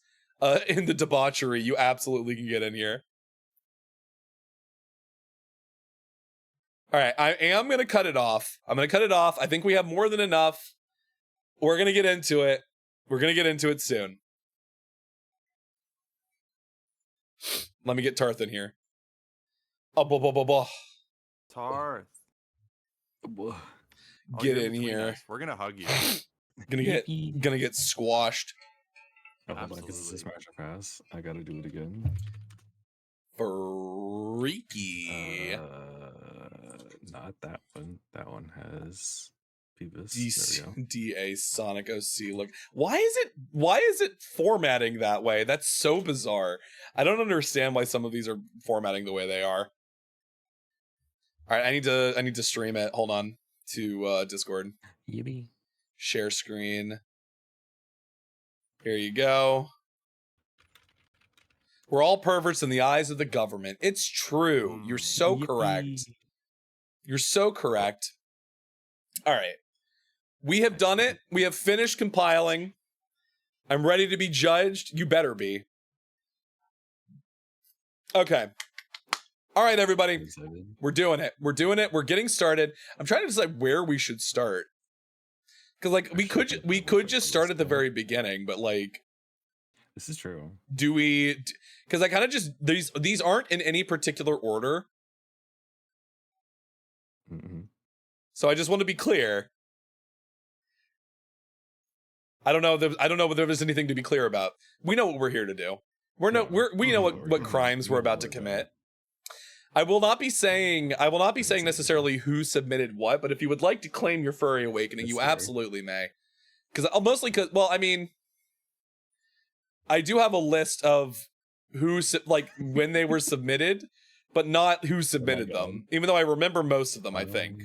in the debauchery, you absolutely can get in here. All right, I am going to cut it off. I'm going to cut it off. I think we have more than enough. We're going to get into it. We're going to get into it soon. Let me get Tarth in here. Oh, blah, blah, blah, blah. Tarth. Get in here. Us. We're going to hug you. gonna get squashed. Oh, hold on, 'cause this is Smash Pass. I gotta do it again. Freaky. Not that one. That one has Beavis. DA Sonic OC. Look, why is it formatting that way? That's so bizarre. I don't understand why some of these are formatting the way they are. All right, I need to stream it. Hold on to Discord. Yippee. Share screen. Here you go. We're all perverts in the eyes of the government. It's true. You're so correct. You're so correct. All right. We have done it. We have finished compiling. I'm ready to be judged. You better be. Okay. All right, everybody. We're doing it. We're doing it. We're getting started. I'm trying to decide where we should start. Because, like, we could just start at the very beginning, but, like... This is true. Do we... Because I kind of just... These aren't in any particular order. So I just want to be clear. I don't know whether there's anything to be clear about. We know what we're here to do. We know what crimes we're about to commit. I will not be saying necessarily who submitted what, but if you would like to claim your furry awakening, you absolutely may. Well, I mean, I do have a list of who when they were submitted, but not who submitted them. Even though I remember most of them, I think.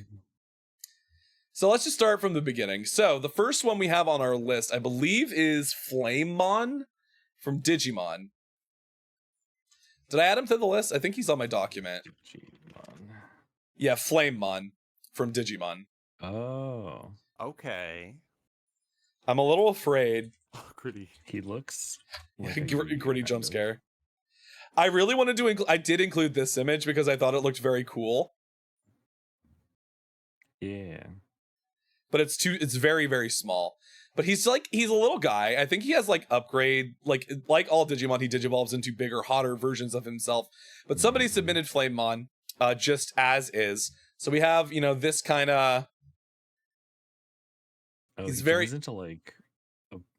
So let's just start from the beginning. So the first one we have on our list, I believe, is Flamemon from Digimon. Did I add him to the list? I think he's on my document. Digimon. Yeah, Flamemon from Digimon. Oh. Okay. I'm a little afraid. Oh, gritty. He looks like a gritty jump scare. I really wanted to I did include this image because I thought it looked very cool. Yeah. But it's very, very small. But he's a little guy. I think he has upgrade, like all Digimon, he digivolves into bigger, hotter versions of himself. But somebody submitted Flamemon just as is. So we have, this kind of... he's very into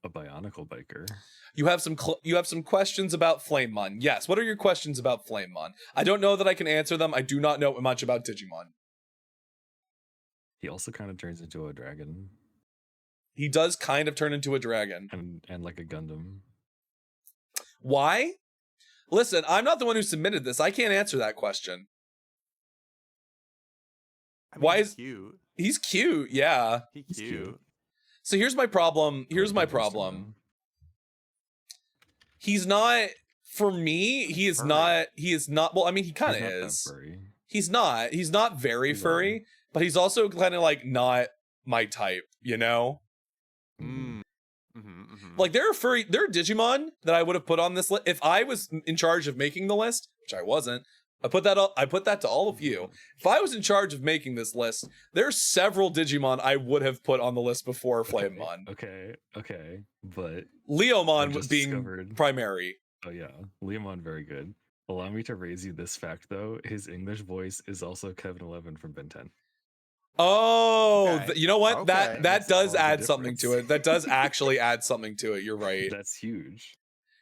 a bionicle biker. You have some questions about Flamemon. Yes. What are your questions about Flamemon? I don't know that I can answer them. I do not know much about Digimon. He also kind of turns into a dragon. He does kind of turn into a dragon. And like a Gundam. Why? Listen, I'm not the one who submitted this. I can't answer that question. I mean, Why he's is cute? He's cute, yeah. He's cute. So here's my problem. Here's my problem. He's not, for me, he is not, well, I mean, he kind of is. He's not very furry, but he's also kind of like not my type, you know? Like there are Digimon that I would have put on this list if I was in charge of making the list, which I wasn't. I put that to all of you. If I was in charge of making this list, there's several Digimon I would have put on the list before Flamemon. Okay, but Leomon being primary. Oh yeah, Leomon very good. Allow me to raise you this fact though: his English voice is also Kevin 11 from Ben 10. Oh, you know what? That does add something to it. That does actually add something to it. You're right. That's huge.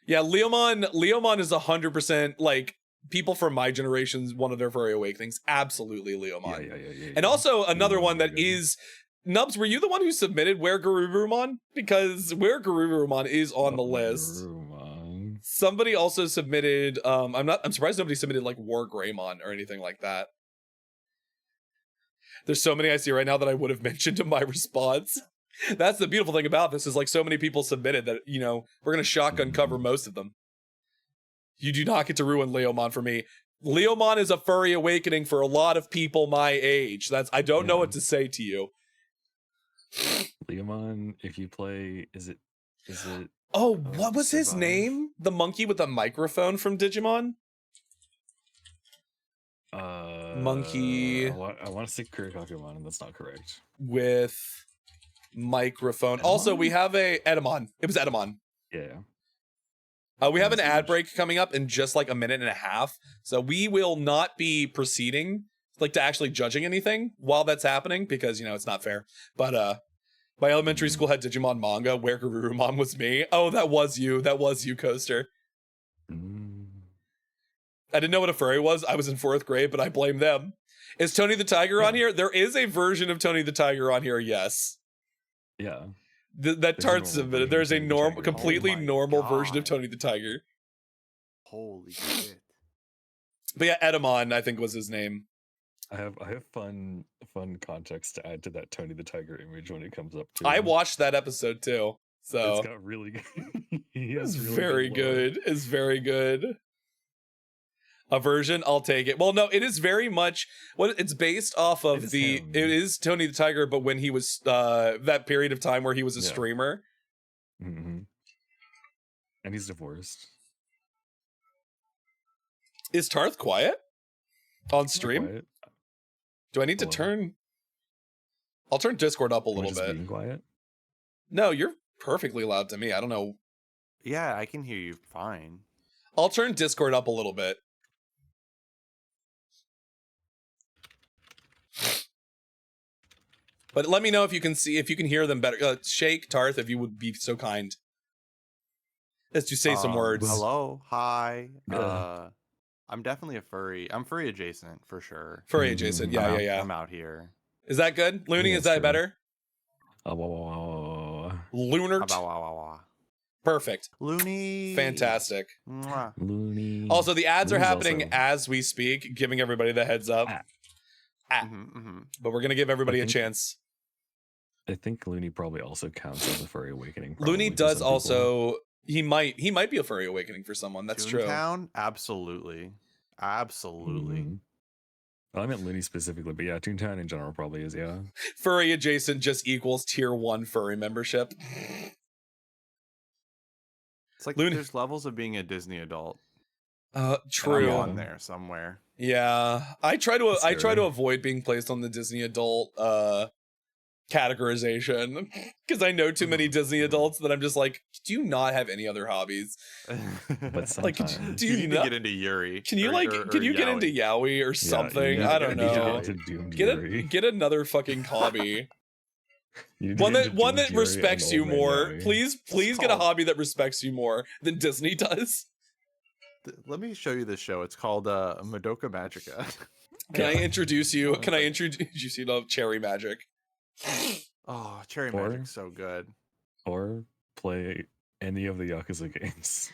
Yeah, Leomon is 100% like people from my generation's one of their furry awakenings. Absolutely Leomon. Yeah. And also another one that is Nubs, were you the one who submitted Where Garurumon? Because Where Garurumon is on the list. Somebody also submitted I'm surprised nobody submitted like War Greymon or anything like that. There's so many I see right now that I would have mentioned in my response. That's the beautiful thing about this is like so many people submitted that, you know, we're going to shotgun cover most of them. You do not get to ruin Leomon for me. Leomon is a furry awakening for a lot of people my age. I don't know what to say to you. Leomon, if you play, is it? Oh, what was his name? The monkey with the microphone from Digimon? Monkey. I want to say Kurikakumon, and that's not correct. With microphone. Edamon? Also, we have a Edamon. It was Edamon. Yeah. We have an ad break coming up in just like a minute and a half. So we will not be proceeding like to actually judging anything while that's happening because, you know, it's not fair. But my elementary school had Digimon manga where Garurumon was me. Oh, that was you. That was you, Coaster. I didn't know what a furry was. I was in 4th grade, but I blame them. Is Tony the Tiger on here? There is a version of Tony the Tiger on here, yes. Yeah. That Tart submitted. There's a completely normal version of Tony the Tiger. Holy shit. But yeah, Edamon, I think was his name. I have fun context to add to that Tony the Tiger image when it comes up too. I watched that episode too. So it's got really good. It's really very good. It's very good. A version, I'll take it. Well, no, it is very much what it's based off of. It is Tony the Tiger, but when he was that period of time where he was a streamer. And he's divorced. Is Tarth quiet on stream? Quiet. Do I need to turn? I'll turn Discord up a little bit. Being quiet? No, you're perfectly loud to me. I don't know. Yeah, I can hear you fine. I'll turn Discord up a little bit. But let me know if you can hear them better. Shake, Tarth, if you would be so kind. As to say some words. Hello, hi. I'm definitely a furry. I'm furry adjacent for sure. Furry adjacent, yeah. I'm out here. Is that good? Looney, is that better? Lunar. Perfect. Looney. Fantastic. Looney. Also, the ads are happening as we speak, giving everybody the heads up. But we're going to give everybody a chance. I think Looney probably also counts as a furry awakening. Looney does also... He might be a furry awakening for someone. That's true. Toontown? Absolutely. I meant Looney specifically, but yeah, Toontown in general probably is, yeah. Furry adjacent just equals tier 1 furry membership. It's like there's levels of being a Disney adult. True. I'm on there somewhere. Yeah. I try to avoid being placed on the Disney adult categorization because I know too many Disney adults that I'm just like, do you not have any other hobbies? But like, do you need to get into Yuri? Can you get into Yaoi or something? I don't know. Get another fucking hobby. One that respects you more. Please get a hobby that respects you more than Disney does. Let me show you this show. It's called Madoka Magica. Can I introduce you? Can I introduce you to Cherry Magic? Oh, Cherry Magic's so good. Or play any of the Yakuza games.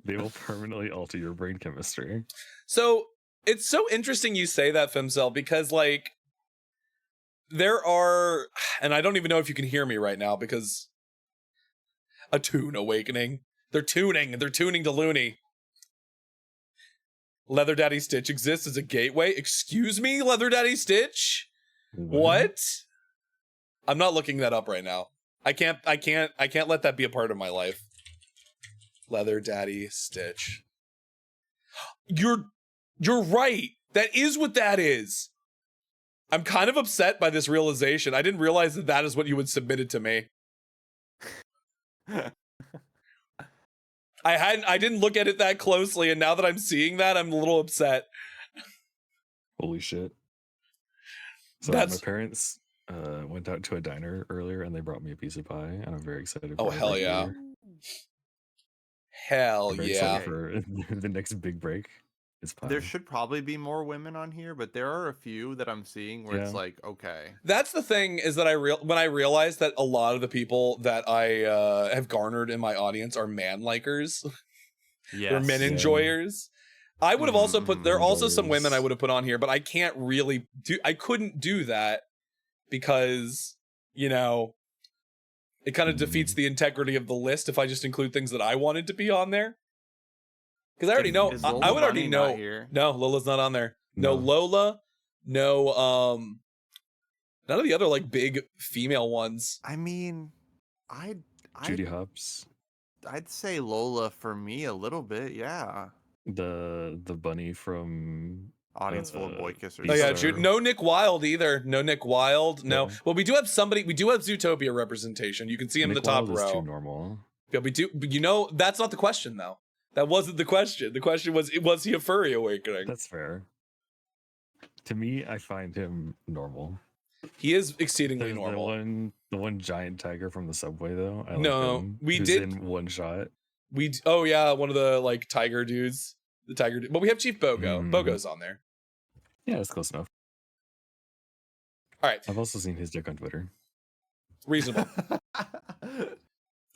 They will permanently alter your brain chemistry. So It's so interesting you say that, Femcel, because like there are, and I don't even know if you can hear me right now because a tune awakening. They're tuning to Looney. Leather Daddy Stitch exists as a gateway. Excuse me, Leather Daddy Stitch? What? I'm not looking that up right now. I can't let that be a part of my life. Leather Daddy Stitch. You're right. That is what that is. I'm kind of upset by this realization. I didn't realize that that is what you had submitted to me. I didn't look at it that closely, and now that I'm seeing that, I'm a little upset. Holy shit. So my parents went out to a diner earlier and they brought me a piece of pie, and I'm very excited for it. Hell yeah. Hell I'm very yeah. excited for the next big break. Is pie. There should probably be more women on here, but there are a few that I'm seeing where it's like, okay. That's the thing, is that when I realized that a lot of the people that I have garnered in my audience are man-likers. They're men enjoyers. I would have also put, there are also some women I would have put on here, but I can't really I couldn't do that because, you know, it kind of defeats the integrity of the list if I just include things that I wanted to be on there. Because I already know, I would already know. No, Lola's not on there. No Lola, no, none of the other like big female ones. I mean, Judy Hopps. I'd say Lola for me a little bit, yeah. The bunny from Audience Full of Boy Kissers. Oh yeah, no Nick Wilde either. No Nick Wilde. No. Well, we do have somebody. We do have Zootopia representation. You can see him in the top row. Is too normal. Yeah, we do. But you know, that's not the question though. That wasn't the question. The question was he a furry awakening? That's fair. To me, I find him normal. He is exceedingly normal. The one giant tiger from the subway, though. I no, like him, we who's did in one shot. Oh yeah, one of the like tiger dudes. The tiger dude. But we have Chief Bogo. Bogo's on there. Yeah, that's close enough. All right. I've also seen his dick on Twitter. Reasonable.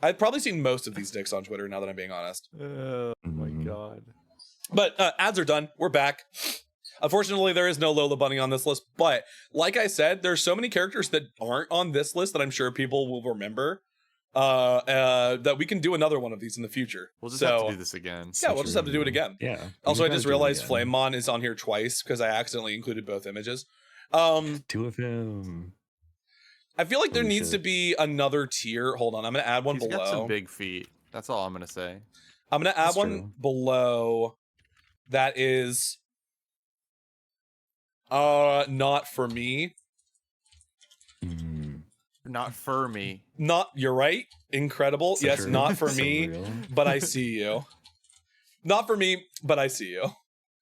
I've probably seen most of these dicks on Twitter now that I'm being honest. Oh my god. But ads are done. We're back. Unfortunately, there is no Lola Bunny on this list. But like I said, there's so many characters that aren't on this list that I'm sure people will remember. That we can do another one of these in the future. We'll just have to do this again. Yeah, we'll just have to do it again. Yeah. Also, I just realized Flamemon is on here twice because I accidentally included both images. Two of him. I feel like there needs to be another tier. Hold on, I'm gonna add one below. He's got some big feet. That's all I'm gonna say. I'm gonna add one below. That is not for me. Not for me. You're right. Incredible. Yes, not for me, but I see you. Not for me, but I see you.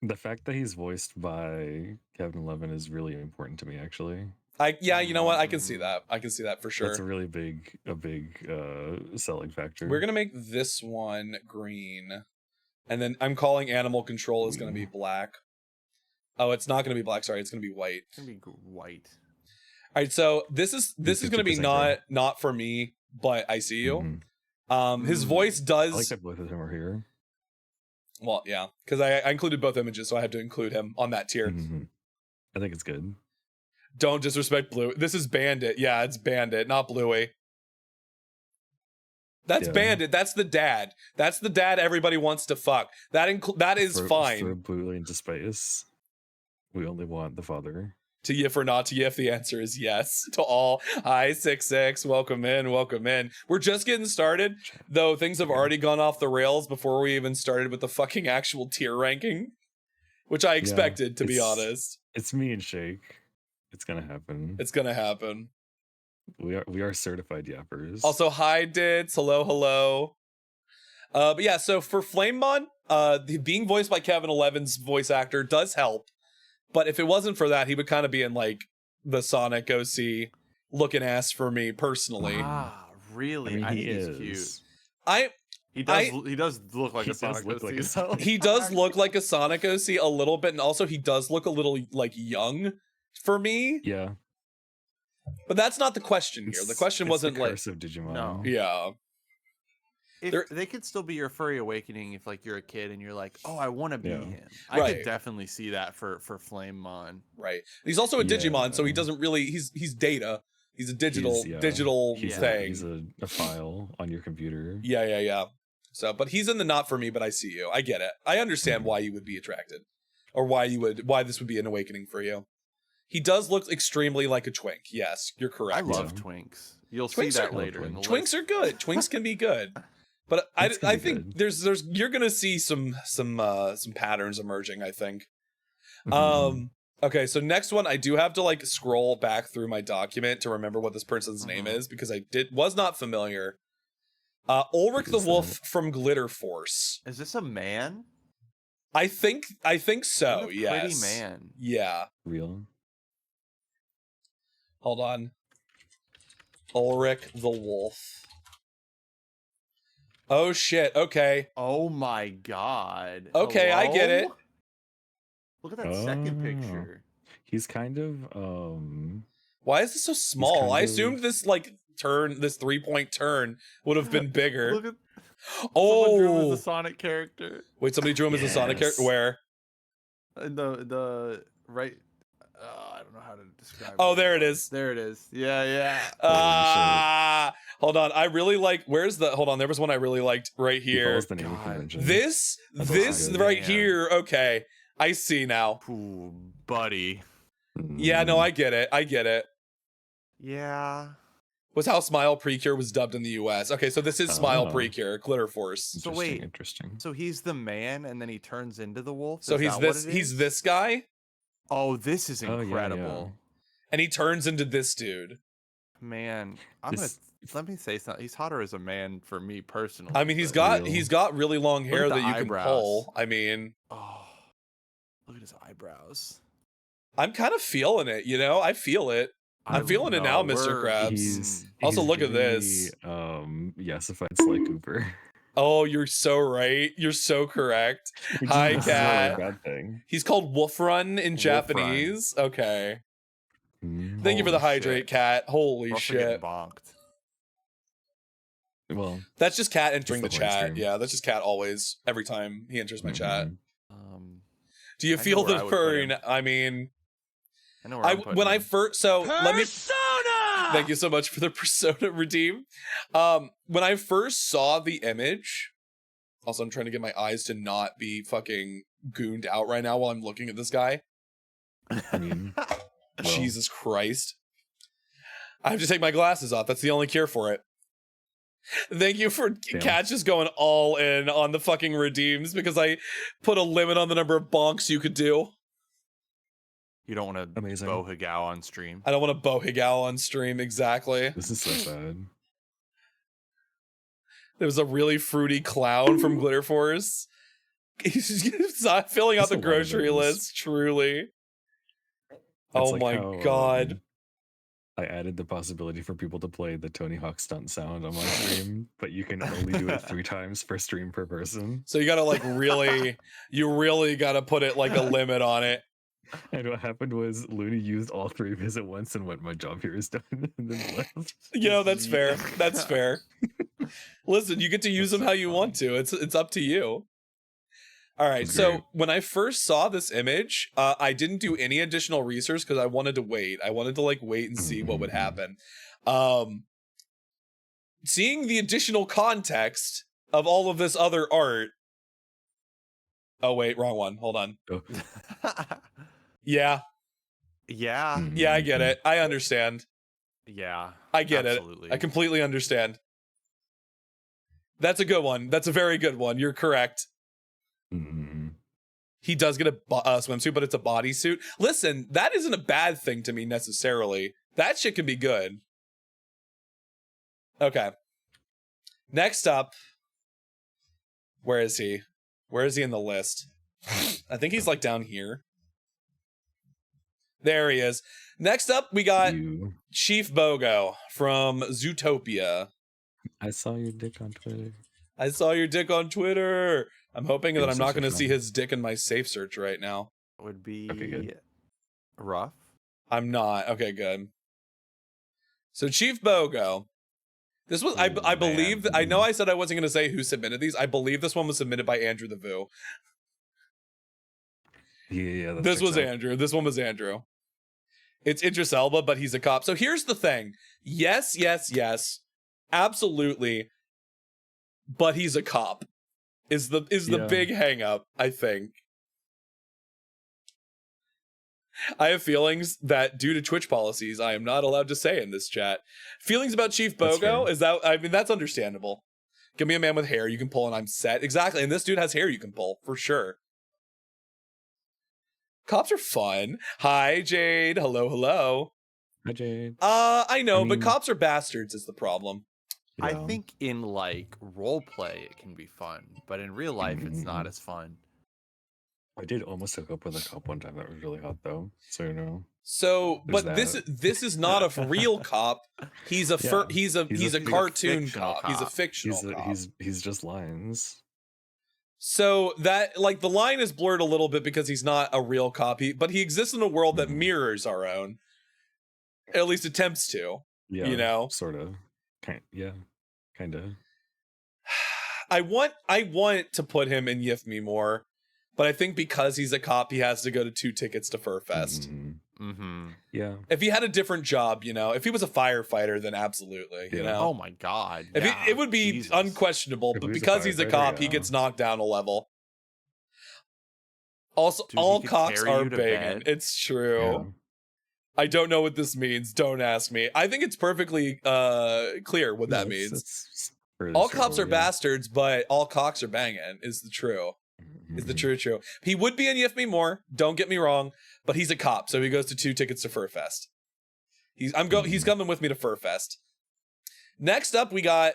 The fact that he's voiced by Kevin Levin is really important to me, actually. Yeah, you know what? I can see that. I can see that for sure. That's a really big selling factor. We're gonna make this one green, and then I'm calling Animal Control is gonna be black. Oh, it's not gonna be black. Sorry, it's gonna be white. It's gonna be white. All right, so this is gonna be not for me, but I see you. His voice does. I like that both of them are here. Well, yeah, because I included both images, so I had to include him on that tier. I think it's good. Don't disrespect Blue. This is Bandit. Yeah, it's Bandit, not Bluey. That's Bandit. That's the dad. That's the dad everybody wants to fuck. That is fine. For Bluey into space, we only want the father. To Yif or not to Yif, the answer is yes to all. Hi, 6-6. Welcome in. Welcome in. We're just getting started, though things have already gone off the rails before we even started with the fucking actual tier ranking, which I expected, to be honest. It's me and Shake. It's gonna happen. It's gonna happen. We are certified yappers. Also, hi, Dits. Hello, hello. But yeah, so for Flamemon, being voiced by Kevin Levin's voice actor does help. But if it wasn't for that, he would kind of be in like the Sonic OC looking ass for me personally. Ah, really? I think he's cute. He does look like a Sonic OC. He does look like a Sonic OC a little bit, and also he does look a little like young for me. Yeah. But that's not the question here. The question wasn't the like curse of Digimon. No. Yeah. If they could still be your furry awakening if like you're a kid and you're like, oh, I want to be him. I Right. could definitely see that for Flamemon. Right. He's also a Digimon, so he doesn't really. He's data. He's a digital He's thing. He's a file on your computer. Yeah. So, but he's in the not for me. But I see you. I get it. I understand why you would be attracted, or why this would be an awakening for you. He does look extremely like a twink. Yes, you're correct. I love twinks. You'll Twinks see that are- later in the Twinks list. are good. Twinks can be good. But I think there's you're gonna see some patterns emerging, I think. Okay, so next one I do have to like scroll back through my document to remember what this person's name is because I was not familiar. Ulrich the Wolf from Glitter Force. Is this a man? I think so. What a Yes. pretty man. Yeah. Real. Hold on. Ulrich the Wolf. Oh shit. Okay. Oh my god. Okay, I get it. Look at that second picture. He's kind of Why is this so small? kind I of- assumed this this 3-point turn would have been bigger. Look at someone drew him Oh, as a Sonic character. wait, somebody drew him as a Sonic character. Where? In the right. I don't know how to describe. Oh, there it is. There it is. Yeah. Hold on. I really like. Hold on. There was one I really liked right He here. follows the naming convention. This That's good. right Man. here. Okay, I see now. Ooh, buddy. Yeah, no, I get it. Yeah. Was how Smile Precure was dubbed in the U.S. Okay, so this is Smile Oh. Precure, Glitter Force. So wait. Interesting. So he's the man, and then he turns into the wolf. So Is he's that this. what it He's is? this guy, Oh, this is Oh, yeah, incredible. and he turns into this dude. Man, This- let me say something. He's hotter as a man for me personally. I mean, he's but- got really long Look hair at that the you can eyebrows. pull. I mean, Oh, look at his eyebrows. I'm kind of feeling it. You know, I feel it. I'm feeling it now, Mr. Krabs. Also, he's look at very, this. Yesified Sly Cooper. Oh, you're so right. You're so correct. Which Hi, is not necessarily a Cat. bad thing. He's called Wolf Run in Wolf Japanese. Okay. Mm, Thank you for the Holy hydrate, shit. Cat. Holy We're also getting shit. bonked. Well, That's just Cat entering the It's the live chat. stream. Yeah, that's just Cat always, every time he enters my chat. mhm. Do you I know feel where the I would put furring? him. I mean, I know where I'm putting when I him. first, so let me. Thank you so much for the Persona redeem. When I first saw the image, also I'm trying to get my eyes to not be fucking gooned out right now while I'm looking at this guy. I mean, well, Jesus Christ. I have to take my glasses off. That's the only cure for it. Thank you for Cat just going all in on the fucking redeems because I put a limit on the number of bonks you could do. You don't want to Amazing. bow Higao on stream. I don't want to bow Higao on stream, exactly. This is so sad. There was a really fruity clown from Glitter Force. He's just filling out There's the a lot of grocery those. list, truly. It's Oh like my how, god. I added the possibility for people to play the Tony Hawk stunt sound on my stream, but you can only do it 3 times per stream per person. So you gotta like really, you really gotta put it like a limit on it. And what happened was Looney used all 3 of his at once and went, "My job here is done," and then left. You know, that's fair. That's fair. Listen, you get to use them how you want to. It's up to you. All right. That's So great. when I first saw this image, I didn't do any additional research because I wanted to wait. I wanted to like wait and see what would happen. Seeing the additional context of all of this other art. Oh wait, wrong one. Hold on. Oh. Yeah. Yeah. Yeah, I get it. I understand. Yeah. I get absolutely. it. I completely understand. That's a good one. That's a very good one. You're correct. Mm-hmm. He does get a swimsuit, but it's a bodysuit. Listen, that isn't a bad thing to me necessarily. That shit can be good. Okay. Next up. Where is he? Where is he in the list? I think he's like down here. There he is. Next up, we got Chief Bogo from Zootopia. I saw your dick on Twitter. I saw your dick on Twitter. I'm hoping that It's I'm not such a going to see fun- his dick in my safe search right now. Would be Okay, good. rough. I'm not. Okay, good. So Chief Bogo. This was I believe I know I said I wasn't gonna say who submitted these. I believe this one was submitted by Andrew the Vu. Yeah. This was Andrew. This one was Andrew. It's Idris Elba, but he's a cop. So here's the thing. Yes. Absolutely. But he's a cop. Is the big hang up, I think. I have feelings that due to Twitch policies, I am not allowed to say in this chat. Feelings about Chief Bogo, that's understandable. Give me a man with hair you can pull and I'm set. Exactly. And this dude has hair you can pull, for sure. Cops are fun. Hi, Jade. Hello. Hi, Jade. I know, but cops are bastards is the problem. Yeah. I think in like role play it can be fun, but in real life it's not as fun. I did almost hook up with a cop one time that was really hot though. So you know. So, but this is not a real cop. He's a he's a cartoon cop. He's a fictional cop. He's just lines. So that like the line is blurred a little bit because he's not a real cop, but he exists in a world that mirrors our own. At least attempts to. Yeah. You know? Sort of. Kind of. I want to put him in Yiff Me More, but I think because he's a cop, he has to go to 2 tickets to Furfest. Yeah. If he had a different job, you know, if he was a firefighter, then absolutely, you know. Oh my god. It would be unquestionable, but because he's a cop, he gets knocked down a level. Also, Dude, all cops are banging. It's true. Yeah. I don't know what this means. Don't ask me. I think it's perfectly clear what that means. It's all cops are bastards, but all cocks are banging is the true. Is the true. He would be in Yiff Me More, don't get me wrong, but he's a cop, so he goes to 2 tickets to Furfest. He's coming with me to Furfest. Next up, we got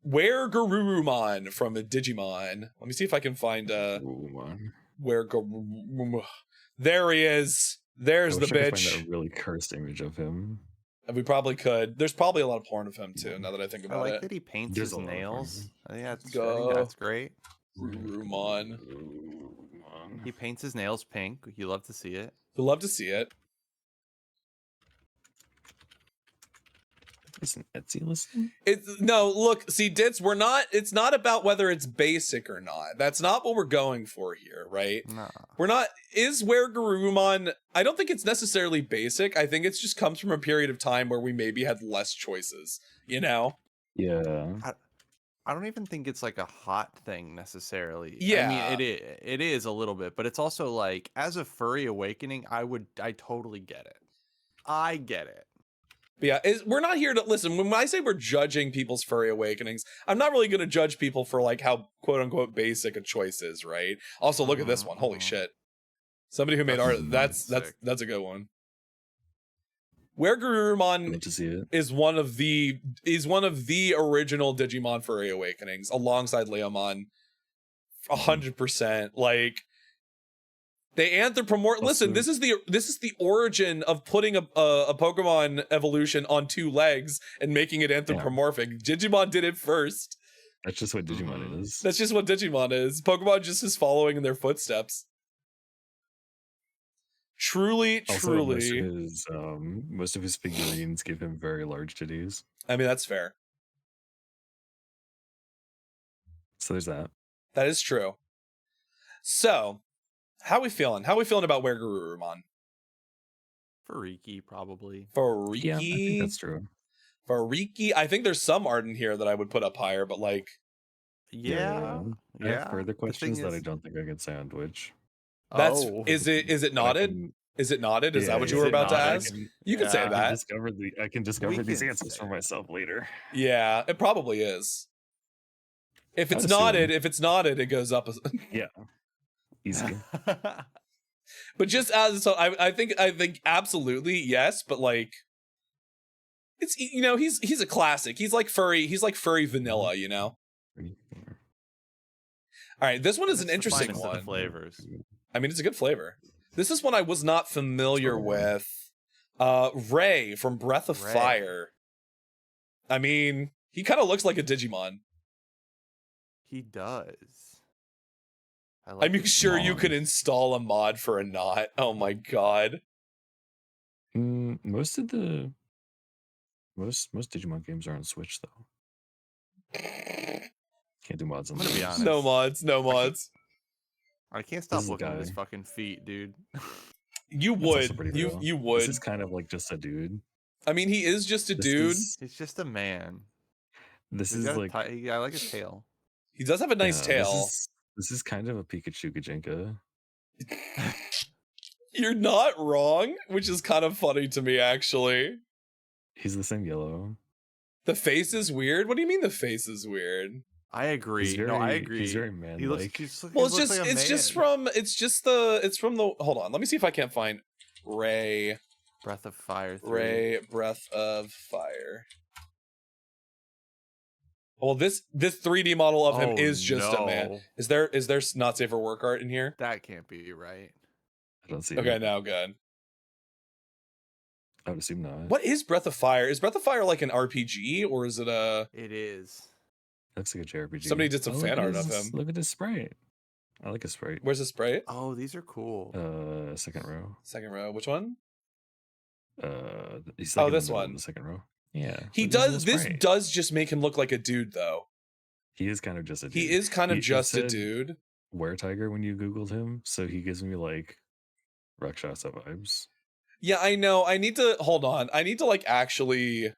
Where Garurumon from Digimon. Let me see if I can find Where Garurumon. There he is. There's the bitch. I could find a really cursed image of him. We probably could. There's probably a lot of porn of him too. Now that I think about it, I like that he paints his nails. I think that's great. Rumon. He paints his nails pink. You love to see it. You love to see it. Is an Etsy listing? No, look, see, Ditz, it's not about whether it's basic or not. That's not what we're going for here, right? No. We're not, is Where Garurumon, I don't think it's necessarily basic. I think it's just comes from a period of time where we maybe had less choices, you know? Yeah. I don't even think it's like a hot thing necessarily. Yeah. I mean, it is a little bit, but it's also like, as a furry awakening, I totally get it. I get it. But yeah, we're not here to listen. When I say we're judging people's furry awakenings, I'm not really going to judge people for like how quote unquote basic a choice is, right? Also, look at this one. Holy shit! Somebody who made art. That's a good one. Where Garurumon is one of the original Digimon furry awakenings, alongside Leomon. 100%. Like. They anthropomorph. Listen, this is the origin of putting a Pokemon evolution on 2 legs and making it anthropomorphic. Yeah. Digimon did it first. That's just what Digimon is. That's just what Digimon is. Pokemon just is following in their footsteps. Truly. Most of his figurines give him very large titties. I mean, that's fair. So there's that. That is true. So. How we feeling? How we feeling about Where Garurumon? Fariki, probably. Fariki? Yeah, I think that's true. Fariki? I think there's some art in here that I would put up higher, but like... Yeah. I have further questions that I don't think I can say on Twitch. Is it knotted? Is it knotted? Is that what you were about to ask? You can say that. I can discover these answers for myself later. Yeah, it probably is. If it's knotted, it goes up. Yeah. Easy. But just as so I think absolutely yes, but like it's he's a classic. He's like furry vanilla, you know. All right, this one is an interesting one. Flavors. I mean, it's a good flavor. This is one I was not familiar with. Ray from Breath of Fire. I mean, he kind of looks like a Digimon. He does. I'm sure you can install a mod for a knot. Oh my god. Most of the Most Digimon games are on Switch though. Can't do mods on I'm gonna be honest. No mods, no mods. I can't stop This is a looking at his guy. fucking feet, dude. You That's also would. pretty You real. you would. This is kind of like just a dude. I mean, he is just a This dude. He's just a man. This He's is got like I like his tail. He does have a nice yeah, tail. This is kind of a Pikachu Gajinka. You're not wrong, which is kind of funny to me, actually. He's the same yellow. The face is weird. What do you mean the face is weird? I agree. He's No, I very- agree. he's very man-like. He looks, he's, Well, he looks like a it's just man. from the. Hold on, let me see if I can't find Ray Breath of Fire 3. Ray Breath of Fire. Well, this 3D model of him Oh, is just a man. no. Is there not safe for work art in here? That can't be right. I don't see Okay, it. now good. I would assume not. What is Breath of Fire? Is Breath of Fire like an RPG or is it a? It is. Looks like a JRPG. Somebody did some look fan at art of his- him. Look at his sprite. I like his sprite. Where's the sprite? Oh, these are cool. Second row. Second row. Which one? He's Oh, like in the this middle of one. the second row. Yeah. He look at his does. little This sprite. does just make him look like a dude, though. He is kind of just a dude. He is kind of It just a said dude. Were-Tiger when you Googled him, so he gives me like Rakshasa vibes. Yeah, I know. I need to hold on. I need to like actually.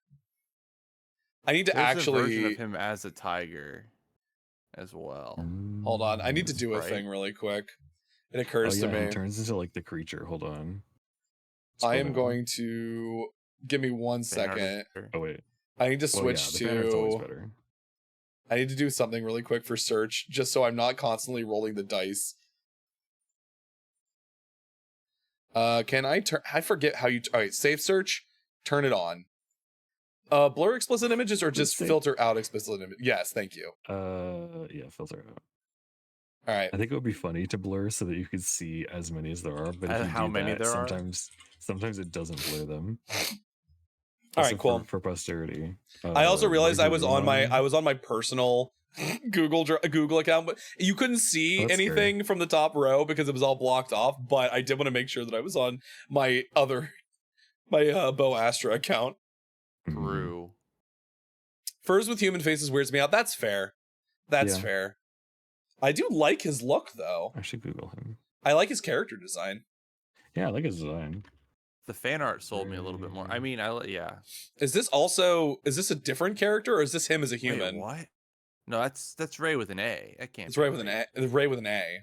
I need to There's a version actually of him as a tiger as well. hold on. I need to do a Right. thing really quick. It Oh occurs yeah, to he me. turns into like the creature. Hold on. I Scroll am down. going to give me 1 Fan art is second. better. Oh wait. I need to Well, yeah, switch the fan art's always to. better. I need to do something really quick for search, just so I'm not constantly rolling the dice. Can I turn? I forget how you. All right, save search. Turn it on. Blur explicit images or just see. filter out explicit images? Yes, thank you. Yeah, filter out. All right. I think it would be funny to blur so that you could see as many as there are, but if you How do many that, there are? sometimes it doesn't blur them. All Also right, cool. for posterity. I also realized I was on my Gurumon- personal Google account, but you couldn't see Oh, that's anything from the top row because it was all blocked off. But I did want to make sure that I was on my Bo Astra account. True. Furs with human faces weirds me out. That's fair. That's Yeah. fair. I do like his look though. I should Google him. I like his character design. Yeah, I like his design. The fan art sold me a little bit more. I mean, yeah. Is this a different character or is this him as a human? Wait, what? No, that's Ray with an A. That can't. It's be Ray with an A. Ray with an A.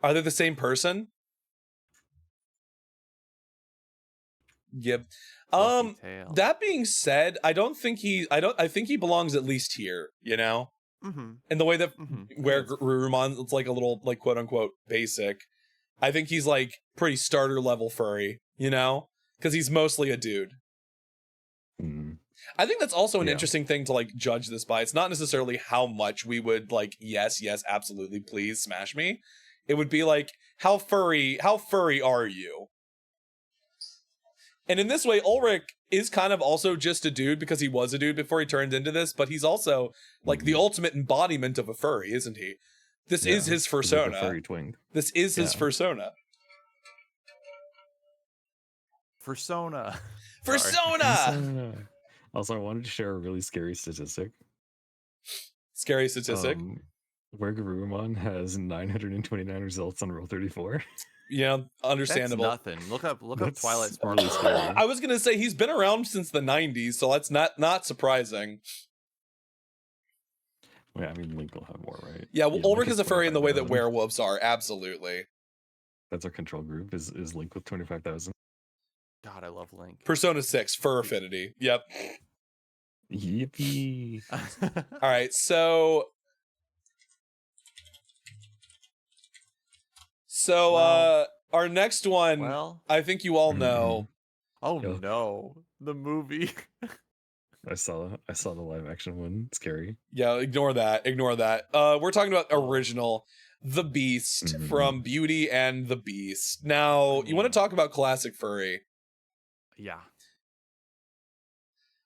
Are they the same person? Yep. Fluffy tail. That being said, I think he belongs at least here, you know? Mm-hmm. In the way that Mm-hmm. where Gurumon, it's like a little like quote unquote basic. I think he's like pretty starter level furry, you know? Because he's mostly a dude. Mm. I think that's also an Yeah. interesting thing to like judge this by. It's not necessarily how much we would like, yes, absolutely, please smash me. It would be like, how furry are you? And in this way, Ulrich is kind of also just a dude because he was a dude before he turned into this, but he's also like the ultimate embodiment of a furry, isn't he? This Yeah, is his he's like a persona. furry twink. This is his Yeah. persona. Persona. Persona! Also, I wanted to share a really scary statistic. Scary statistic. Where Gurumon has 929 results on Roll 34. Yeah, understandable. That's nothing. Look up That's Twilight really Sparkle. scary. I was gonna say he's been around since the 90s, so that's not surprising. Yeah, I mean, Link will have more, right? Yeah, well, Ulrich Link is a furry in the way that 25,000. werewolves are, absolutely. That's our control group, is Link with 25,000. God, I love Link. Persona 6, fur affinity. Yep. Yippee. All right, so our next one, Well, I think you all know. oh Yeah. no, the movie. I saw the live action one. Scary. Yeah, ignore that. We're talking about original The Beast Mhm. from Beauty and the Beast. Now, you want to talk about classic furry? Yeah.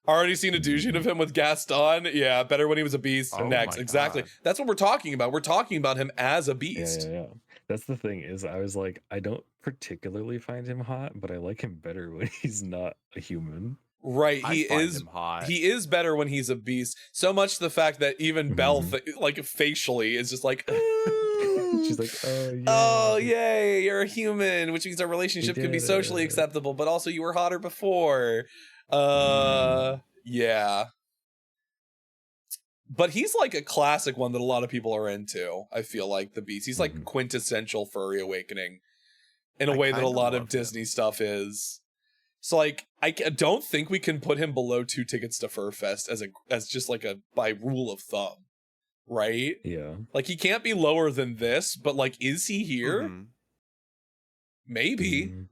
Already seen a douching of him with Gaston? Yeah, better when he was a beast. Oh Next, my exactly. God. That's what we're talking about. We're talking about him as a Yeah, beast. yeah, yeah. That's the thing is, I was like, I don't particularly find him hot, but I like him better when he's not a human. Right, I find him hot. he is better when he's a beast. So much the fact that even Belle, like facially, is just like, She's like, oh yeah, oh yay, you're a human, which means our relationship can be socially acceptable, but also you were hotter before. Yeah. But he's like a classic one that a lot of people are into. I feel like the beast. He's like quintessential furry awakening in a way that a lot of Disney stuff is. So like, I don't think we can put him below 2 tickets to Furfest as just like a by rule of thumb, right? Yeah. Like he can't be lower than this, but like, is he here? Maybe.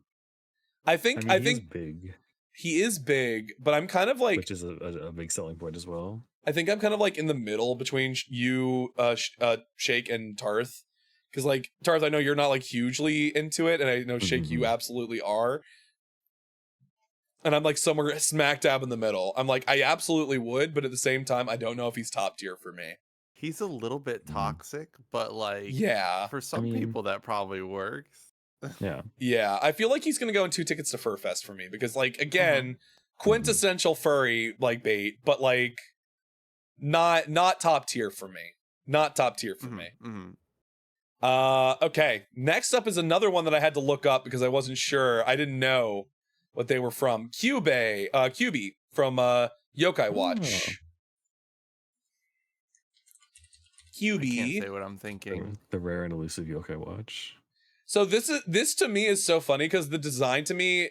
I think he's big. He is big, but I'm kind of like, which is a big selling point as well. I think I'm kind of like in the middle between you, Shake, and Tarth. Because like Tarth, I know you're not like hugely into it, and I know Shake, you absolutely are. And I'm like somewhere smack dab in the middle. I'm like, I absolutely would, but at the same time, I don't know if he's top tier for me. He's a little bit toxic, but like, yeah, for some people that probably works. Yeah. Yeah, I feel like he's gonna go in 2 tickets to Furfest for me because, like, again, quintessential furry like bait, but like, not top tier for me. Not top tier for me. Okay. Next up is another one that I had to look up because I wasn't sure. I didn't know what they were from. QB from Yokai Watch. QB. I can't say what I'm thinking. The rare and elusive Yokai Watch. So this to me is so funny because the design to me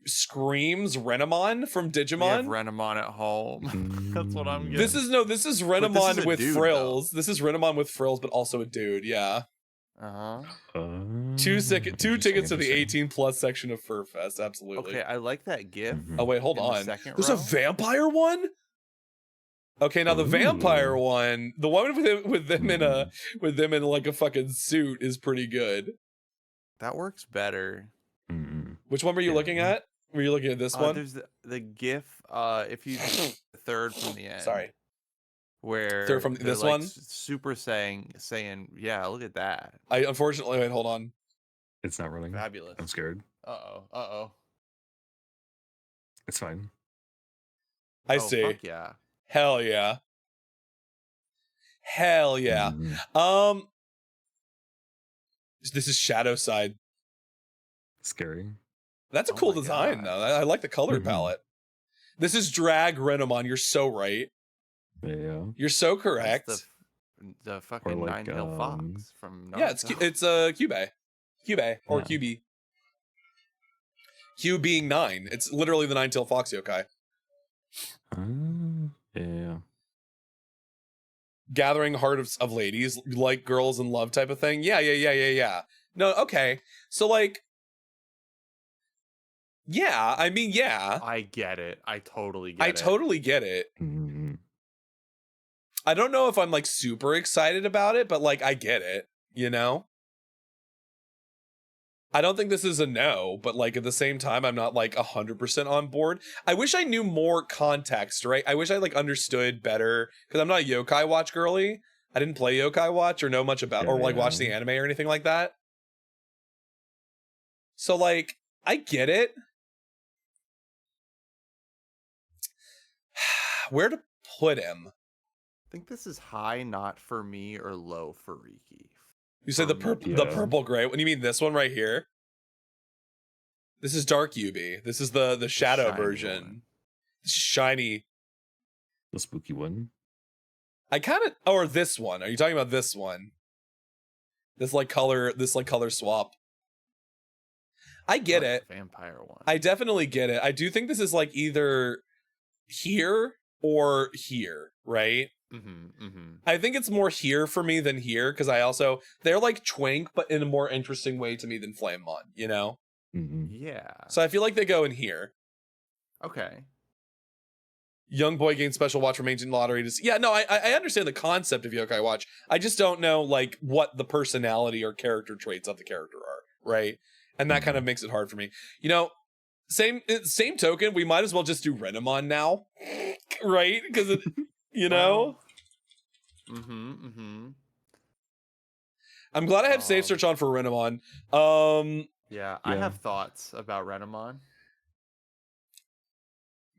screams Renamon from Digimon. We have Renamon at home. That's what I'm getting. This is Renamon with frills. This is Renamon with frills, but also a dude. Yeah. Two tickets to the 18+ section of Furfest. Absolutely. Okay, I like that GIF. Oh wait, hold on. There's row. a vampire one. Okay, now the vampire one, the one with them in like a fucking suit is pretty good. That works better. Which one were you looking at? Were you looking at this one? There's the GIF. If you the third from the end. Sorry. Where third from this one? Super saying, yeah, look at that. Unfortunately, wait, hold on. It's not running. Fabulous. I'm scared. Uh-oh. It's fine. I see. Fuck yeah. Hell yeah. Hell yeah. This is Shadow Side. Scary. That's a cool design, though. I like the color palette. This is Drag Renamon. You're so right. Yeah. You're so correct. That's the fucking like, Nine-Tailed Fox from Naruto. Yeah, it's Cube or QB. Q being 9. It's literally the Nine-Tailed Fox yokai. Yeah. Gathering heart of ladies, like girls in love type of thing. Yeah. No, okay. So like, yeah, I mean, yeah. I get it. I totally get it. I totally get it. I don't know if I'm like super excited about it, but like I get it, you know? I don't think this is a no, but like at the same time, I'm not like 100% on board. I wish I knew more context, right? I wish I like understood better because I'm not a Yokai Watch girly. I didn't play Yokai Watch or know much about or like watch the anime or anything like that. So like, I get it. Where to put him? I think this is high, not for me, or low for Riki. You said the purple gray. What do you mean this one right here? This is Dark Yubi. This is the shadow version. One. This is shiny. The spooky one. I kind of or this one. Are you talking about this one? This color swap. I get it. Vampire one. I definitely get it. I do think this is like either here or here, right? I think it's more here for me than here because they're like Twink, but in a more interesting way to me than Flamemon, you know? Yeah. So I feel like they go in here. Okay. Young boy gains special watch from Ancient Lottery. Yeah, no, I understand the concept of Yokai Watch. I just don't know like what the personality or character traits of the character are, right? And that kind of makes it hard for me. You know, same token, we might as well just do Renamon now, right? Because you know. I'm glad I have Save Search on for Renamon. Yeah, I have thoughts about Renamon.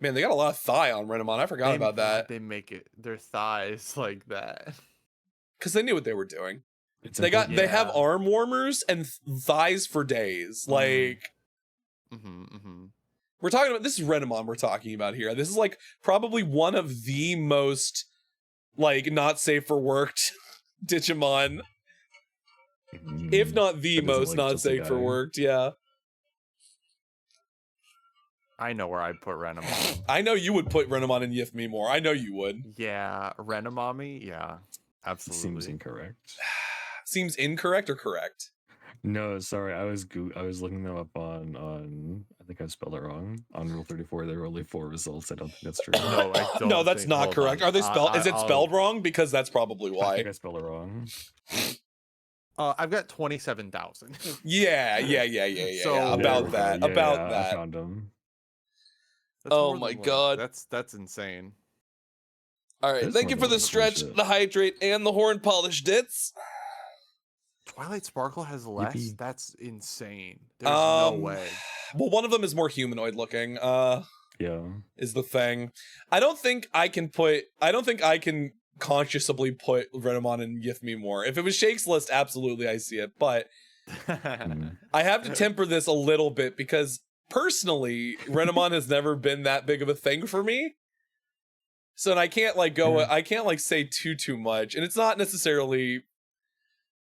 Man, they got a lot of thigh on Renamon. I forgot about that. They make it their thighs like that because they knew what they were doing. It's They important. they have arm warmers and thighs for days. Like, we're talking about, this is Renamon we're talking about here. This is like probably one of the most like not safe for work Digimon, if not the most like not just a safe for guy. work. Yeah, I know where I'd put Renamon. I know you would put Renamon in Yif Me More. I know you would. Yeah, Renamami. Yeah, absolutely. Seems incorrect. Seems incorrect or correct? No, sorry. I was looking them up on. I think I spelled it wrong. On Rule 34, there were only 4 results. I don't think that's true. No, I don't. No, that's think- not hold correct. on. Are they spelled? Is it I'll- spelled wrong? Because that's probably I why. think I spelled it wrong. I've got 27,000. Yeah. So- About that. Yeah, About I that. found them. That's Oh more my than one. God. That's insane. All right. There's Thank more you than for the one stretch, bullshit. the hydrate, and the horn polish dits. Twilight Sparkle has less. Yippee. That's insane. There's no way. Well, one of them is more humanoid looking. Yeah. Is the thing. I don't think I can consciously put Renamon in Yif Me More. If it was Shake's list, absolutely I see it. But I have to temper this a little bit because personally, Renamon has never been that big of a thing for me. So and I can't like go I can't like say too much. And it's not necessarily,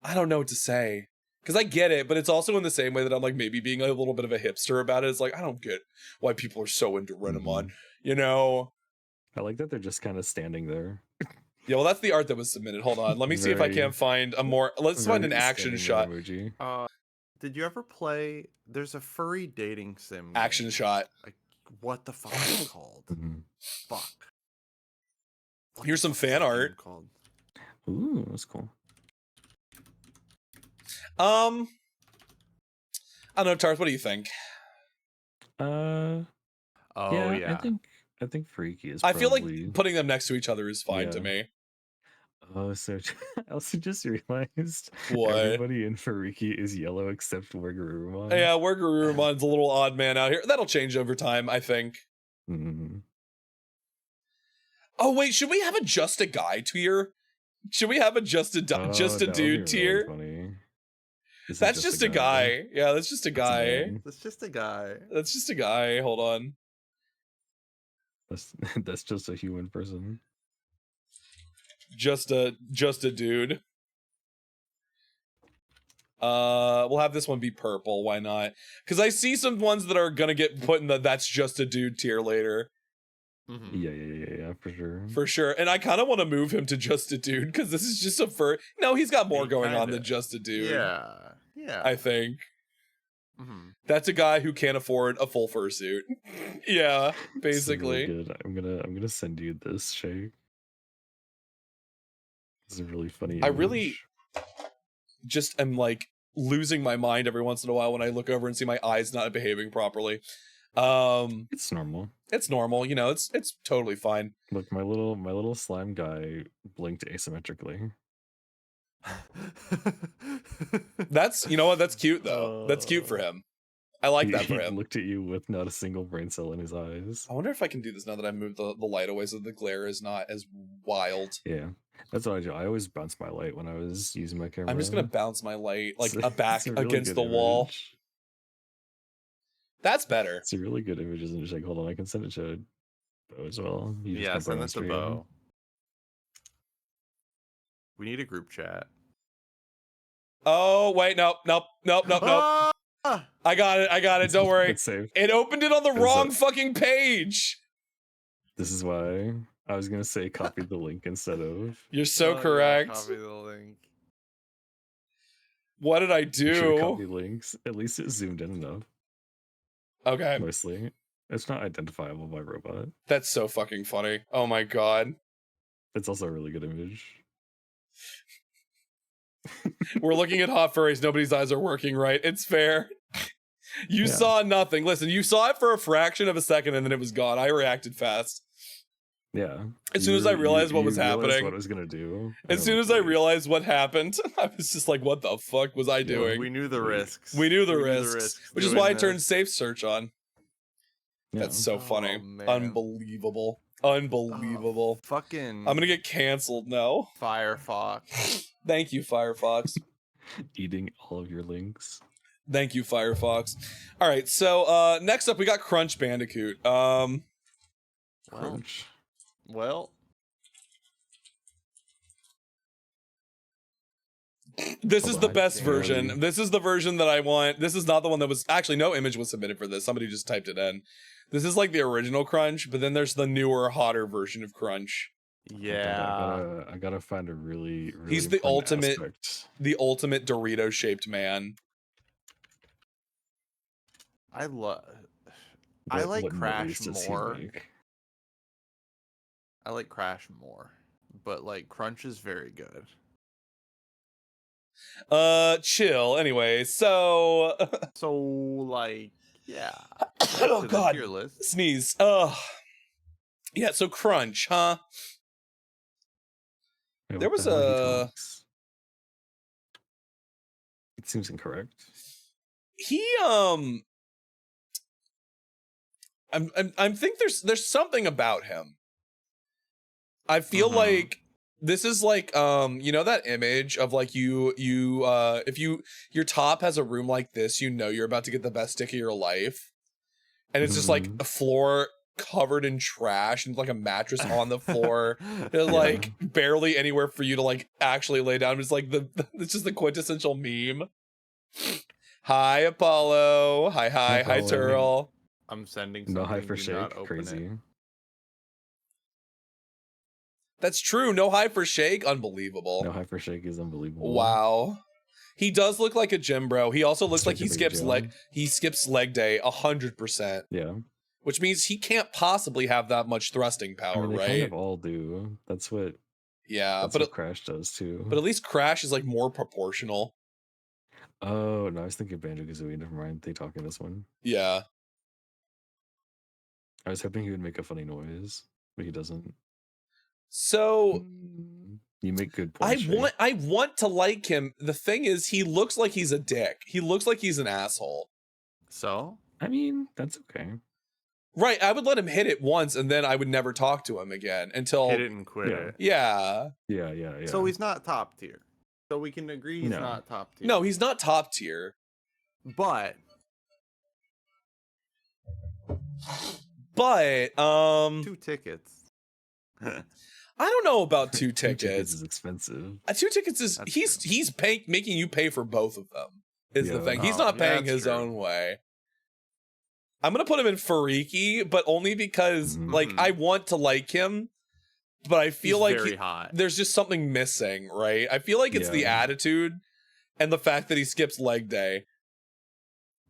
I don't know what to say. Because I get it, but it's also in the same way that I'm like maybe being a little bit of a hipster about it. It's like, I don't get why people are so into Renamon, you know? I like that they're just kind of standing there. Yeah, well, that's the art that was submitted. Hold on. Let me see if I Very- can't find a more... Let's find an Very action standing shot. emoji. Did you ever play? There's a furry dating sim. Action game. shot. Like, what the fuck is it called? Fuck. Here's some fan art. Called? Ooh, that's cool. I don't know, Tarth, what do you think? Oh yeah. I think Freaky is. I feel probably... like putting them next to each other is fine to Yeah. me. Oh, so I also just realized What? everybody in Fariki is yellow except Wargarurumon. Yeah, Wargarurumon's a little odd man out here. That'll change over time, I think. Oh, wait, should we have a just a guy tier? Should we have a just a that dude would be tier? really funny. Is it That's just a guy. Yeah, that's just a guy. That's just a guy. That's just a guy. Hold on. That's just a human person. Just a dude. We'll have this one be purple. Why not? Because I see some ones that are gonna get put in the that's just a dude tier later. Yeah, for sure. For sure. And I kind of want to move him to just a dude because this is just a fur. No, he's got more going on than just a dude. Yeah. I think. That's a guy who can't afford a full fursuit. Yeah, basically. This is really good. I'm gonna send you this, Shay. This is a really funny. I image. really just am like losing my mind every once in a while when I look over and see my eyes not behaving properly. It's normal. It's normal, you know, it's totally fine. Look, my little slime guy blinked asymmetrically. That's, you know what, that's cute though. That's cute for him. I like that for He him. looked at you with not a single brain cell in his eyes. I wonder if I can do this now that I moved the light away so the glare is not as wild. Yeah, that's what I do. I always bounce my light when I was using my camera. I'm just gonna bounce my light like It's back a really against good the wall. image. That's better. It's a really good image, isn't it? Like, hold on, I can send it to Bo as well. You just Yeah, jump send right on it to stream. Bo. We need a group chat. Oh wait, nope. I got it. Don't worry. It's saved. It opened it on the Is wrong it? fucking page. This is why I was gonna say copy the link instead of. You're so yeah, correct. copy the link. What did I You should copy do? links. At least it zoomed in enough. Okay, Mostly, it's not identifiable by robot. that's so fucking funny. Oh my god. It's also a really good image. We're looking at hot furries. Nobody's eyes are working right. It's fair. You Yeah. saw nothing. Listen, you saw it for a fraction of a second and then it was gone. I reacted fast. Yeah. As soon as I realized what was realized happening. what it was gonna do. As soon as I realized what happened, I was just like, what the fuck was I doing? We knew the risks. We knew the risks. Which is doing why I this. turned safe search on. That's so funny. man. Unbelievable. Unbelievable. Fucking. I'm gonna get canceled now. Firefox. Thank you, Firefox. Eating all of your links. Thank you, Firefox. All right, so next up we got Crunch Bandicoot. Crunch. Well. This is the best version. This is the version that I want. This is not the one that was actually no image was submitted for this. Somebody just typed it in. This is like the original Crunch, but then there's the newer, hotter version of Crunch. Yeah. I gotta find a really He's the fun ultimate aspect. the ultimate Dorito shaped man. I like What Crash noise does he more. make? I like Crash more, but like Crunch is very good. Chill. Anyway, so like, yeah. Oh God, Tier list. sneeze. Yeah. So Crunch, huh? Wait, There what was the hell he a talks? It seems incorrect. he I'm think there's something about him. I feel like this is like you know that image of like you if your top has a room like this, you know you're about to get the best dick of your life. And it's just like a floor covered in trash and like a mattress on the floor. There's like barely anywhere for you to like actually lay down. It's like it's just the quintessential meme. Hi Apollo. Hi Apollo. Turl. I'm sending something. No high for Do not shake. open Crazy. it. That's true. No high for shake. Unbelievable. No high for shake is unbelievable. Wow. He does look like a gym bro. He also looks like he Like a big skips leg day 100%. Yeah. Which means he can't possibly have that much thrusting I power, mean, they right? kind of all do. That's what. Yeah, That's but what Crash does too. But at least Crash is like more proportional. Oh no, I was thinking Banjo-Kazooie. Never mind. They talk in this one. Yeah. I was hoping he would make a funny noise, but he doesn't. So You make good points. I want to like him. The thing is, he looks like he's a dick. He looks like he's an asshole. So? I mean, that's okay. Right, I would let him hit it once and then I would never talk to him again until Hit it and quit it. Yeah. Yeah. So he's not top tier. So we can agree he's not top tier. No, he's not top tier. But 2 tickets. I don't know about 2 tickets. 2 tickets is expensive. 2 tickets is he's paying making you pay for both of them. Is the Yeah. thing. He's not paying his true. own way. I'm gonna put him in Fariki, but only because like I want to like him, but I feel He's like very hot. there's just something missing, right? I feel like it's the attitude and the fact that he skips leg day.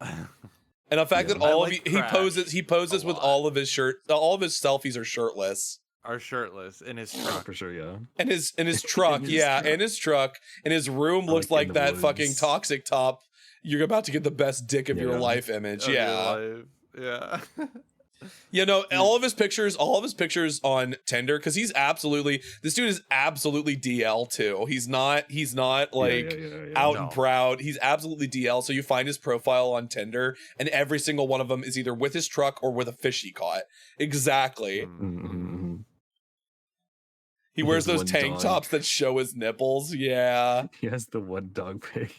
And the fact that all of he poses with all of his selfies are shirtless. Are shirtless in his truck. For sure, yeah. And his truck, in his truck, and his room looks like in like the that woods. fucking toxic top. You're about to get the best dick of your Yeah. life image. Of your Yeah. life. Yeah. You know, all of his pictures on Tinder, because this dude is absolutely DL too. He's not like out and proud. He's absolutely DL. So you find his profile on Tinder, and every single one of them is either with his truck or with a fish he caught. Exactly. He wears those tank tops that show his nipples. Yeah. He has the one dog pic.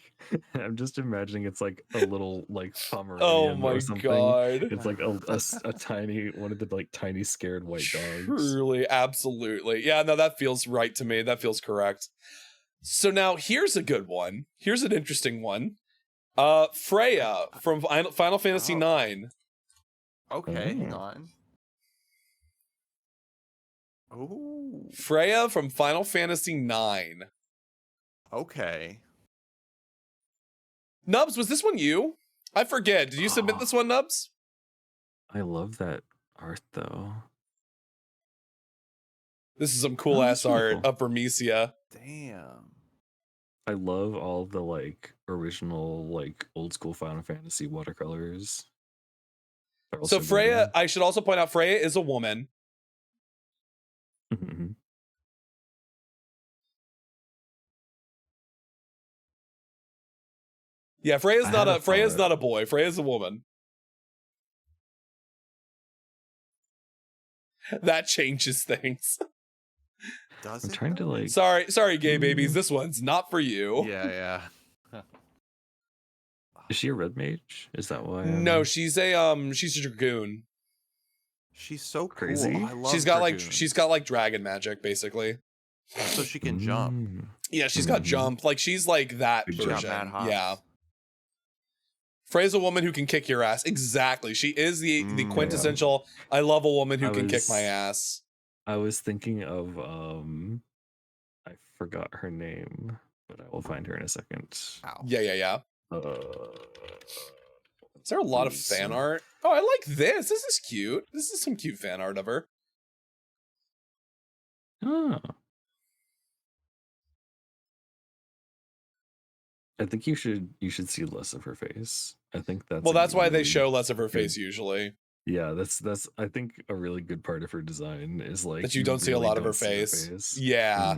I'm just imagining it's like a little like Pomeranian Oh my or something. God. It's like a tiny one of the like tiny scared white dogs. Truly, absolutely. Yeah, no, that feels right to me. That feels correct. So now here's a good one. Here's an interesting one. Freya from Final Fantasy IX. Okay, hang on. Oh. Freya from Final Fantasy IX. Okay. Nubs, was this one you? I forget. Did you submit this one, Nubs? I love that art though. This is some cool ass art of Vermesia. Damn. I love all the like original like old school Final Fantasy watercolors. They're So also Freya, I should also point out Freya is a woman. good. Yeah, Freya's I not had a Freya's thought. not a boy. Freya's a woman. That changes things. Does I'm it? trying to like. Sorry, gay babies. This one's not for you. Yeah. Is she a red mage? Is that why? No, she's a dragoon. She's so Crazy. Cool. I love She's got dragoons. like dragon magic basically. So she can jump. Yeah, she's got jump. Like she's like that Big version. Got mad hops. Yeah. Freya's a woman who can kick your ass. Exactly. She is the quintessential. I love a woman who can kick my ass. I was thinking of I forgot her name, but I will find her in a second. Yeah. Is there a lot of fan art? Oh, I like this. This is cute. This is some cute fan art of her. Oh. I think you should see less of her face. I think that's that's why they show less of her face usually. Yeah, that's I think a really good part of her design is like That you don't see a lot of her face. Yeah.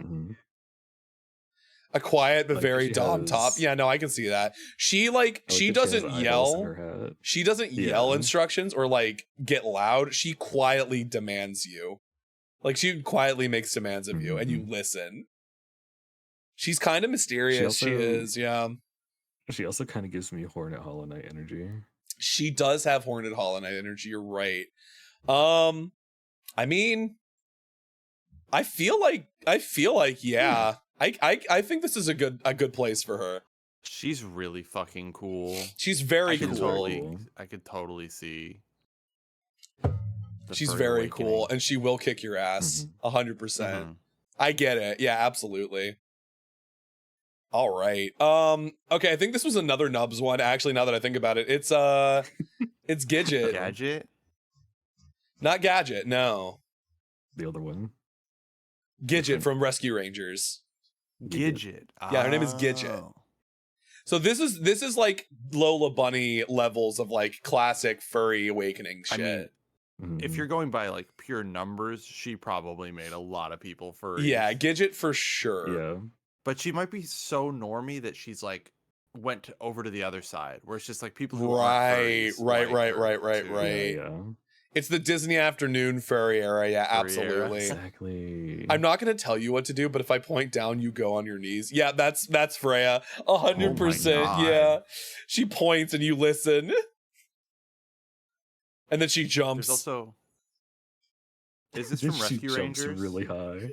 A quiet but Like, very she dom top. has- Yeah, no, I can see that. She like she that she has doesn't eyeballs in yell. her hat. She doesn't yell Yeah. instructions or like get loud. She quietly demands you. Like she quietly makes demands of you and you listen. She's kind of mysterious. She also- is, yeah. She also kind of gives me Hornet Hollow Knight energy. She does have Hornet Hollow Knight energy. You're right. I mean, I feel like, yeah. I think this is a good place for her. She's really fucking cool. She's very I could cool. I could totally see. She's Furry very Awakening. cool, and she will kick your ass 100%. I get it. Yeah, absolutely. All right. Okay, I think this was another Nubs one. Actually, now that I think about it, it's it's Gidget. Gadget? Not Gadget. No, The other one. Gidget from Rescue Rangers. Gidget. Yeah, her name is Gidget. Oh. So this is like Lola Bunny levels of like classic furry awakening shit. I mean, if you're going by like pure numbers, she probably made a lot of people furries. Yeah, Gidget for sure. Yeah. But she might be so normie that she's like went over to the other side, where it's just like people who Right. aren't furries Right. Yeah. It's the Disney afternoon furry era. Yeah, absolutely. Exactly. I'm not going to tell you what to do, but if I point down, you go on your knees. Yeah, that's Freya. 100%. Yeah. She points and you listen. And then she jumps. There's also. Is this from She Rescue jumps Rangers? really high.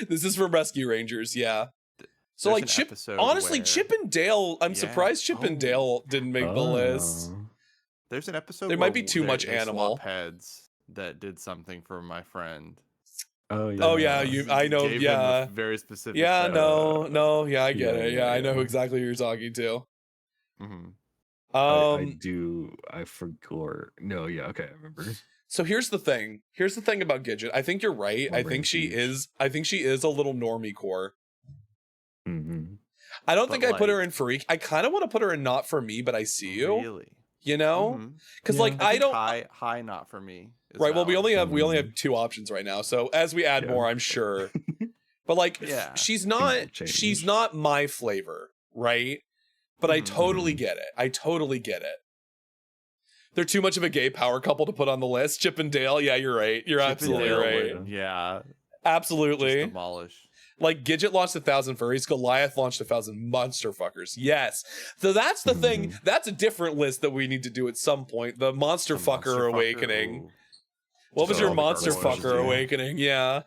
This is from Rescue Rangers, yeah. So There's like an Chip, episode honestly, where- Chip and Dale. I'm Yeah. surprised Chip and Dale didn't make the list. There's an episode. There might where be too much they animal. swap heads that did something for my friend. Oh yeah. Oh yeah, I know. Gave him Yeah, a very specific. yeah. set. No. Yeah, I get it. Yeah, I know yeah. exactly who you're talking to. Mhm. I do. I forgot. No, yeah. Okay, I remember. So here's the thing. Here's the thing about Gidget. I think you're right. I think she is a little normie core. I don't think I put her in freak. I kind of want to put her in not for me, but I see you. Really? You know? Because like I I think don't. high not for me. is Right. Well, we valid. only have two options right now. So as we add more, I'm sure. But like, Yeah. she's will not change. my flavor, right? But I totally get it. I totally get it. They're too much of a gay power couple to put on the list. Chip and Dale. Yeah, you're right. You're Chip and absolutely Dale right. would, yeah. Absolutely. Just demolish. Like Gidget launched 1,000 furries, Goliath launched 1,000 monster fuckers. Yes. So that's the thing. That's a different list that we need to do at some point. The monster fucker awakening. Ooh. What was So your all the monster garbage fucker ones, yeah. awakening? Yeah.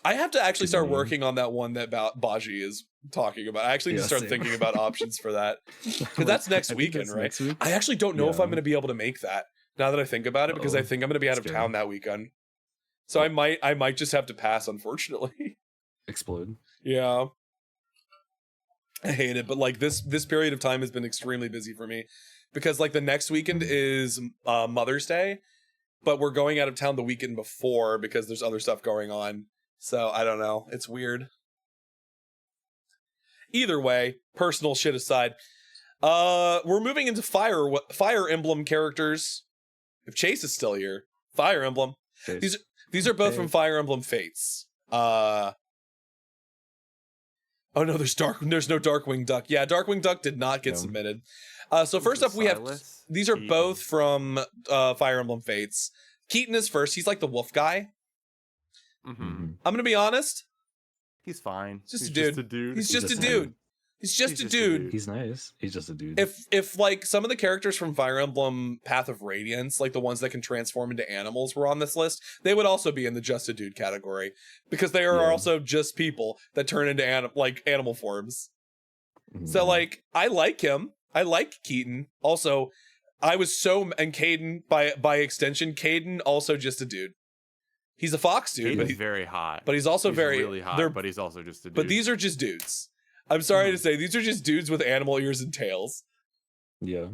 I have to actually start Mhm. working on that one that Baji is talking about. I actually need to Yeah, start same. thinking about options for that. Because that's next I think weekend, that's right? next week. I actually don't know if Yeah. I'm going to be able to make that now that I think about it, because I Uh-oh. think I'm going to be out of Scary. town that weekend. So I might just have to pass, unfortunately. Explode. Yeah. I hate it, but like this period of time has been extremely busy for me because like the next weekend is Mother's Day, but we're going out of town the weekend before because there's other stuff going on. So I don't know. It's weird. Either way, personal shit aside, we're moving into Fire Emblem characters. If Chase is still here, Fire Emblem. Chase. These are both Hey. from Fire Emblem Fates. Oh no, there's no Darkwing Duck. Yeah, Darkwing Duck did not get No. submitted. So first up, we have Silas? these are both from Fire Emblem Fates. Keaton is first. He's like the wolf guy. Mm-hmm. I'm gonna be honest. He's fine. He's Just just a dude. He's just a dude. He's just a dude. He's nice. He's just a dude. If like some of the characters from Fire Emblem Path of Radiance, like the ones that can transform into animals, were on this list, they would also be in the just a dude category because they are also just people that turn into animal forms. So like I like him. I like Keaton. Also, I was and Caden by extension, Caden also just a dude. He's a fox dude, but he's very hot. But he's also very really hot. But he's also just a dude. But these are just dudes. I'm sorry to say, these are just dudes with animal ears and tails. Yeah.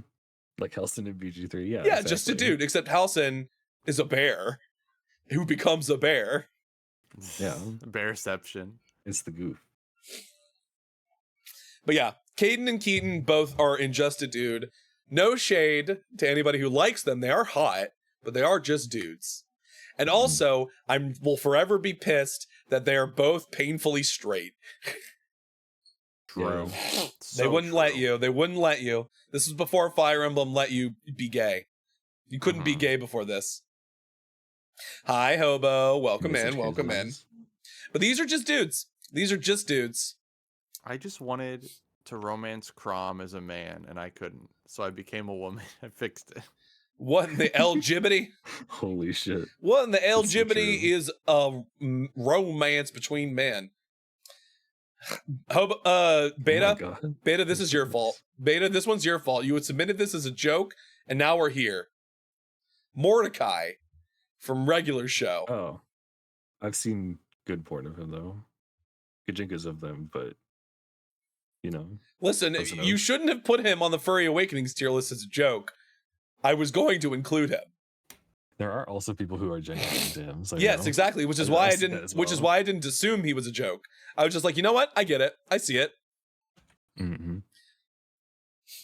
Like Halcyon in BG3. Yeah. Yeah, just a dude, except Halcyon is a bear who becomes a bear. Yeah. Bearception. It's the goof. But yeah, Caden and Keaton both are in just a dude. No shade to anybody who likes them. They are hot, but they are just dudes. And also, will forever be pissed that they are both painfully straight. True. They wouldn't let you. They wouldn't let you. This was before Fire Emblem let you be gay. You couldn't be gay before this. Hi, Hobo. Welcome in. Welcome in. But these are just dudes. These are just dudes. I just wanted to romance Crom as a man, and I couldn't. So I became a woman. I fixed it. What in the LGBT? Holy shit. What in the LGBT is a romance between men? Beta, Beta, this is your fault. Beta, this one's your fault. You had submitted this as a joke, and now we're here. Mordecai from regular show. Oh, I've seen good porn of him though. Gajinkas of them, but you know. Listen, you shouldn't have put him on the Furry Awakenings tier list as a joke. I was going to include him. There are also people who are genuinely into him. So yes, exactly. Which is why I didn't. Which is why I didn't assume he was a joke. I was just like, you know what? I get it. I see it. Mm-hmm.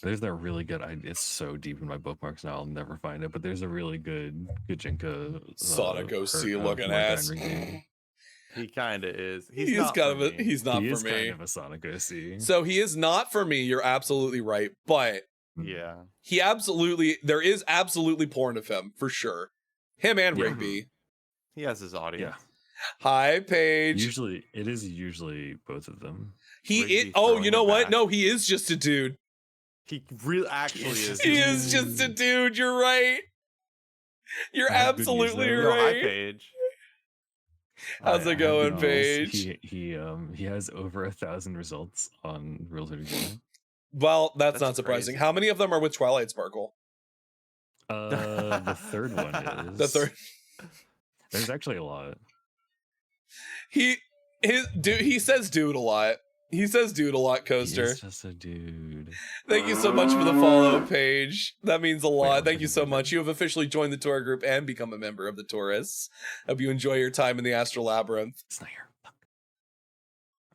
There's that really good. It's so deep in my bookmarks now. I'll never find it. But there's a really good Gajinka Sonic OC looking ass. He kind of is. He's not kind of a. He's not for me. He is kind of a Sonic OC. So he is not for me. You're absolutely right. But yeah, there is absolutely porn of him for sure. Him and Rigby. He has his audience. Yeah. Hi, Paige. It is usually both of them. You know what? No, he is just a dude. He really actually is. He is just a dude. You're right. You're absolutely right. Hi, Paige. How's it going, Paige? He has over 1,000 results on Real 32. Well, that's not surprising. How many of them are with Twilight Sparkle? The third one is. The third. There's actually a lot. He says dude a lot. He says dude a lot, Coaster. He's just a dude. Thank you so much for the follow, Paige. That means a lot. Thank you so much. You have officially joined the tour group and become a member of the tourists. Hope you enjoy your time in the Astral Labyrinth. It's not here. Fuck.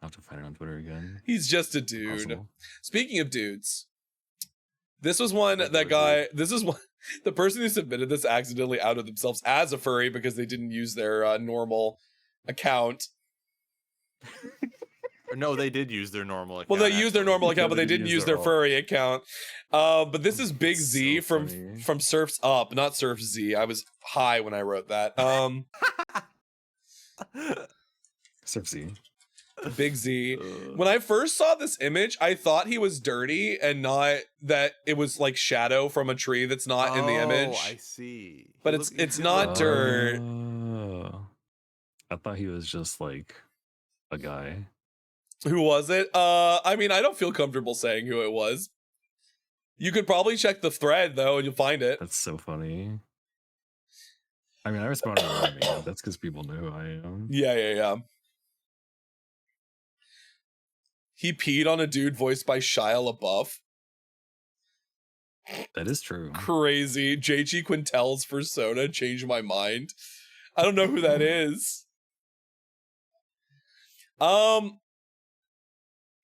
I'll have to find it on Twitter again. He's just a dude. Possible. Speaking of dudes, this was one that guy. This is one. The person who submitted this accidentally outed themselves as a furry because they didn't use their normal account. No, they did use their normal account. Well, they used their normal account, but they didn't use their furry account. But this is Big Z from Surf's Up, not Surf Z. I was high when I wrote that. Surf Z. Big Z. When I first saw this image, I thought he was dirty and not that it was like shadow from a tree that's not in the image. Oh, I see. But it's not dirt. I thought he was just like a guy. Who was it? I mean, I don't feel comfortable saying who it was. You could probably check the thread though, and you'll find it. That's so funny. I mean, I responded to me. That's because people know who I am. Yeah. He peed on a dude voiced by Shia LaBeouf. That is true. Crazy. J.G. Quintel's persona changed my mind. I don't know who that is.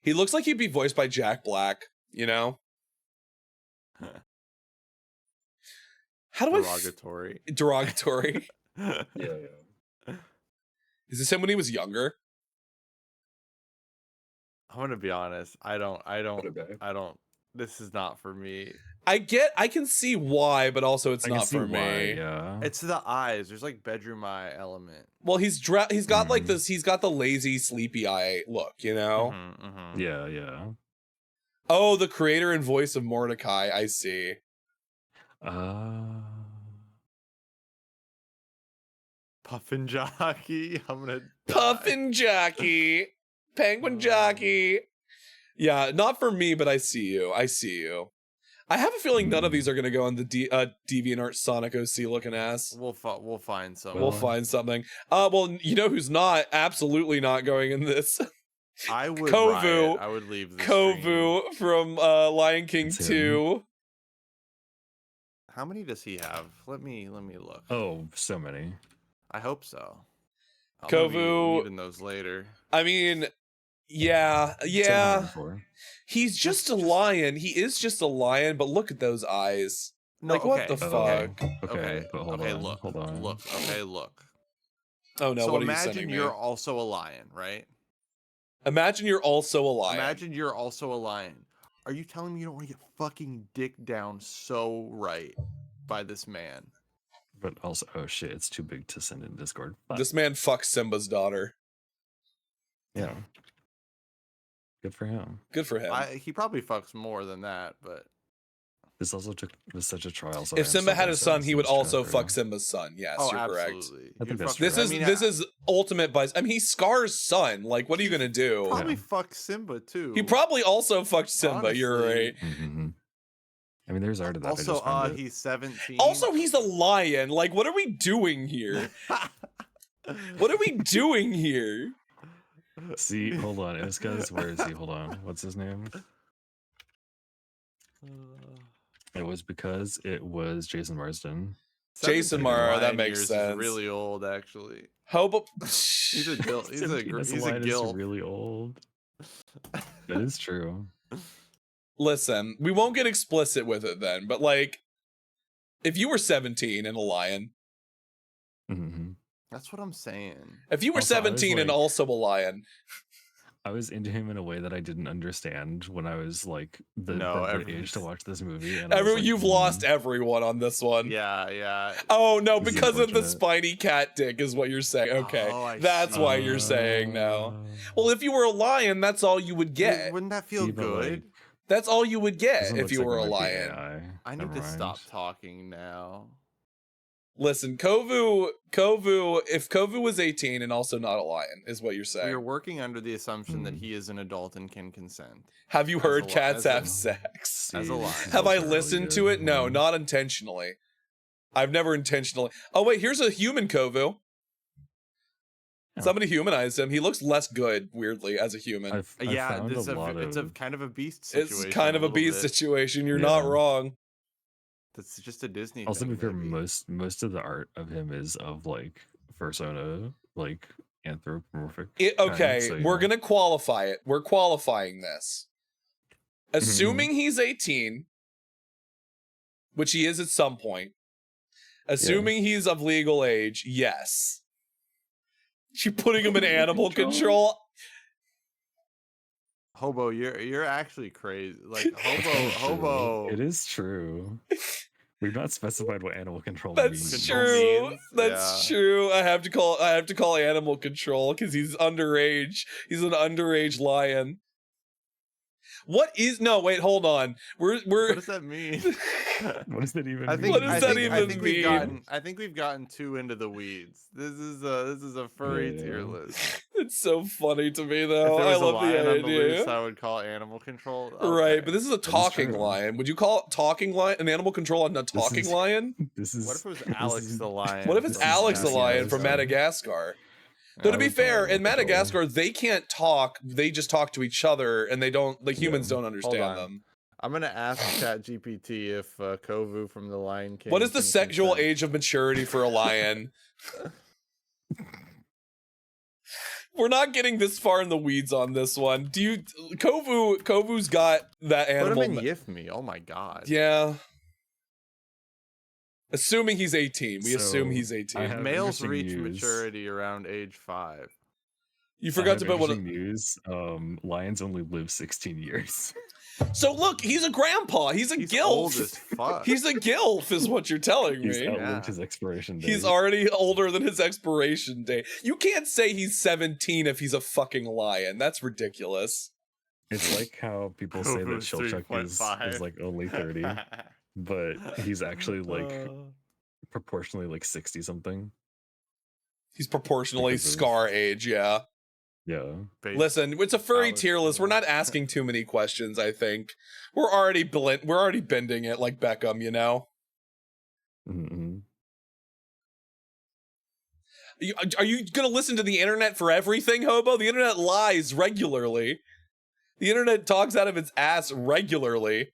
He looks like he'd be voiced by Jack Black, you know? How do Derogatory. Derogatory. Yeah. Is this him when he was younger? I'm gonna be honest. I don't This is not for me. I can see why, but also it's not for me. Yeah. It's the eyes. There's like bedroom eye element. Well, he's got like this. He's got the lazy, sleepy eye look. You know. Yeah, yeah. Oh, the creator and voice of Mordecai. I see. Puffin Jockey. I'm gonna Puffin Jockey. Penguin Jockey. Yeah, not for me, but I see you. I see you. I have a feeling none of these are going to go on the DeviantArt Sonic OC looking ass. We'll find something. We'll find something. Well, you know who's not? Absolutely not going in this. I would Kovu. riot. I would leave the Kovu stream. from Lion King 2. How many does he have? Let me look. Oh, so many. I hope so. I'll Kovu. maybe needing those later. I mean, yeah. He's just a lion. He is just a lion, but look at those eyes. No, like, what the fuck? Okay, but hold on, look. hold on. Look. Okay, look. Oh no! So what are you imagine sending me? you're also a lion, right? Imagine you're also a lion. Imagine you're also a lion. Are you telling me you don't want to get fucking dick down so right by this man? But also, oh shit, it's too big to send in Discord. Fuck. This man fucks Simba's daughter. Yeah. Good for him. Good for him. He probably fucks more than that, but this also was such a trial. So if Simba had a son, he would also fuck Simba's son. Yes, oh, you're absolutely. correct. I think that's This is ultimate bias. I mean, he's Scar's son. Like, what are you gonna do? Probably fuck Simba too. He probably also fucked Simba. Honestly. You're right. Mm-hmm. I mean, there's art of that. Also, he's 17. Also, he's a lion. Like, what are we doing here? What are we doing here? See, hold on. It was because where is he? Hold on. What's his name? It was because it was Jason Marsden. Jason Mara, that makes sense. Is really old, actually. Hope he's a gil. He's a gil. Really old. That is true. Listen, we won't get explicit with it then, but like, if you were 17 and a lion, that's what I'm saying. If you were Also, 17 and also a lion, I was into him in a way that I didn't understand when I was like the age to watch this movie. And you've lost everyone on this one. Yeah. Oh no, because of the spiny cat dick is what you're saying. Okay, that's why you're saying no. Well, if you were a lion, that's all you would get. Wouldn't that feel good? That's all you would get if you were a lion. I need to stop talking now. Listen, Kovu, if Kovu was 18 and also not a lion, is what you're saying. We're working under the assumption that he is an adult and can consent. Have you heard cats have sex? As a lion. Have I listened to it? No, not intentionally. I've never intentionally. Oh wait, here's a human Kovu. Somebody humanized him. He looks less good, weirdly, as a human. It's a kind of a beast situation. It's kind of a beast situation. You're not wrong. That's just a Disney also, thing. Because most of the art of him is of like persona, like anthropomorphic. We're gonna qualify it. We're qualifying this. Assuming he's 18, which he is at some point. Assuming he's of legal age, yes. You're putting him in animal control. Hobo, you're actually crazy. Like hobo. It is true. We've not specified what animal control means. That's true. That's true. I have to call animal control because he's underage. He's an underage lion. What is wait, hold on. We're What does that mean? What does that even mean? I think we've gotten too into the weeds. This is a furry tier list. It's so funny to me though. If there was I love a lion the on the idea. loose, I would call animal control. Okay. Right, but this is a talking lion. Would you call it talking lion? An animal control on a talking lion? What if it was Alex the lion? What if it's Alex the lion from Madagascar? Though to be fair, in Madagascar they can't talk. They just talk to each other, and they don't. Like humans don't understand them. I'm gonna ask ChatGPT if Kovu from the Lion King. What is the sexual age of maturity for a lion? We're not getting this far in the weeds on this one. Do you, Kovu's got that animal. Put him in Yifme. Oh my god. Yeah. Assuming he's 18. We assume he's 18. Males reach maturity around age 5. You forgot to put what news. Lions only live 16 years. So look, he's a grandpa. He's gilf. Old as fuck. He's a gilf, is what you're telling me. He's outlived his expiration date. He's already older than his expiration date. You can't say he's 17 if he's a fucking lion. That's ridiculous. It's like how people say that Shilchuk is like only 30, but he's actually like proportionally like 60 something. He's proportionally Scar age, yeah. Yeah. Listen, it's a furry tier list. We're not asking too many questions, I think. We're already bending it like Beckham, you know? Mm-hmm. Are you going to listen to the internet for everything, Hobo? The internet lies regularly. The internet talks out of its ass regularly.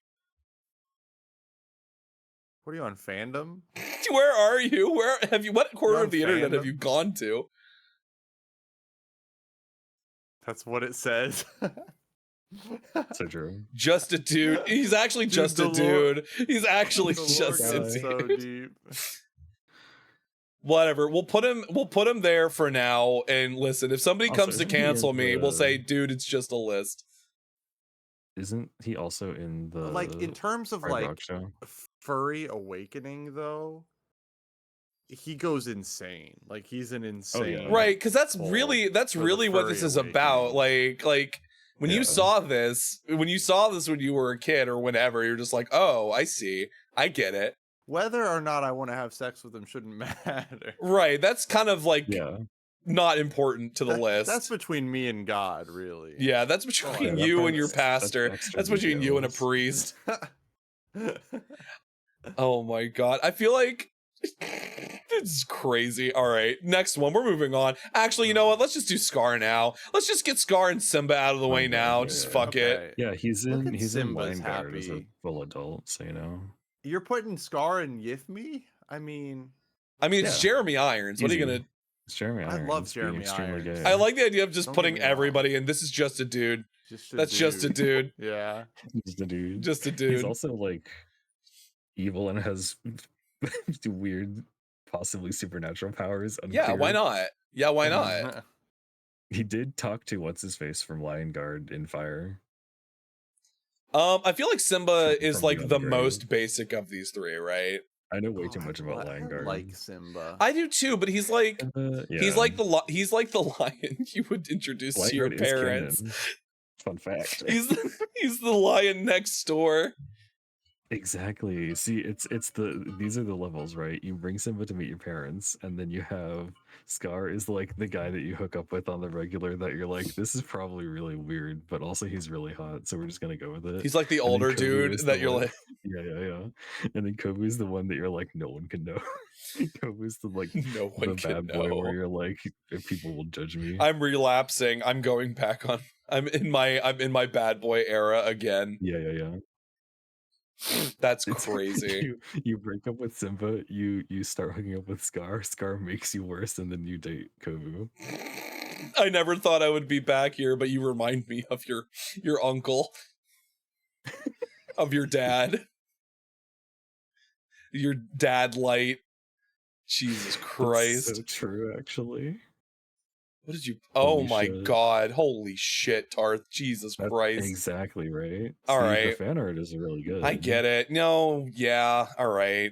What are you on, Fandom? Where are you? What corner of the internet Fandom? have you gone to? That's what it says. So true. Just a dude. He's actually just a dude. He's actually just a dude. So deep. Whatever. We'll put him there for now. And listen, if somebody comes to cancel me, we'll say, dude, it's just a list. Isn't he also in the Like in terms of Hard like Rock show? furry awakening though? He goes insane. Like he's an insane. Right, because that's really what this is about. Like when you saw this when you were a kid or whenever, you're just like, oh, I see. I get it. Whether or not I want to have sex with him shouldn't matter. Right. That's kind of like not important to the list. That's between me and God, really. Yeah, that's between you and your pastor. That's between you and a priest. Oh my god. I feel like this is crazy. All right, next one. We're moving on. Actually, you know what? Let's just do Scar now. Let's just get Scar and Simba out of the way now. Just fuck it. Yeah, he's in Simba's Lion as a happy. full adult, so you know. You're putting Scar in Yifmi? I mean, it's Jeremy Irons. What are you Easy. gonna? It's Jeremy Irons. I love being Jeremy extremely Irons. gay. I like the idea of just Don't putting get me wrong. everybody in. This is just a dude. That's just a dude. Yeah. Just a dude. Just a dude. He's also like evil and has weird, possibly supernatural powers. Yeah, why not? Yeah, why not? He did talk to what's his face from Lion Guard in Fire. I feel like Simba is From like Beyond the the Grave. most basic of these three, right? I know way too much about Lion Guard. Like Simba. I do too, but he's like he's like the lion you would introduce Lion to your Guard is parents. canon. Fun fact. He's the lion next door. Exactly. See, these are the levels, right? You bring Simba to meet your parents, and then you have Scar is like the guy that you hook up with on the regular that you're like, this is probably really weird, but also he's really hot, so we're just gonna go with it. He's like the And then older Kobu dude is that the you're one- like, yeah. And then Kobu's the one that you're like, no one can know. Kobu's the like no one the can bad boy know. where you're like, if people will judge me. I'm relapsing. I'm going back on. I'm in my bad boy era again. Yeah. That's crazy. You break up with Simba, you start hooking up with Scar. Scar makes you worse, and then you date Kobu. I never thought I would be back here, but you remind me of your uncle, of your dad, your dad light. Jesus Christ! That's so true, actually. What did you? Oh Holy my shit. God! Holy shit, Tarth! Jesus That's Christ! exactly right. All See, right. the fan art is really good. I get it. No, yeah, all right.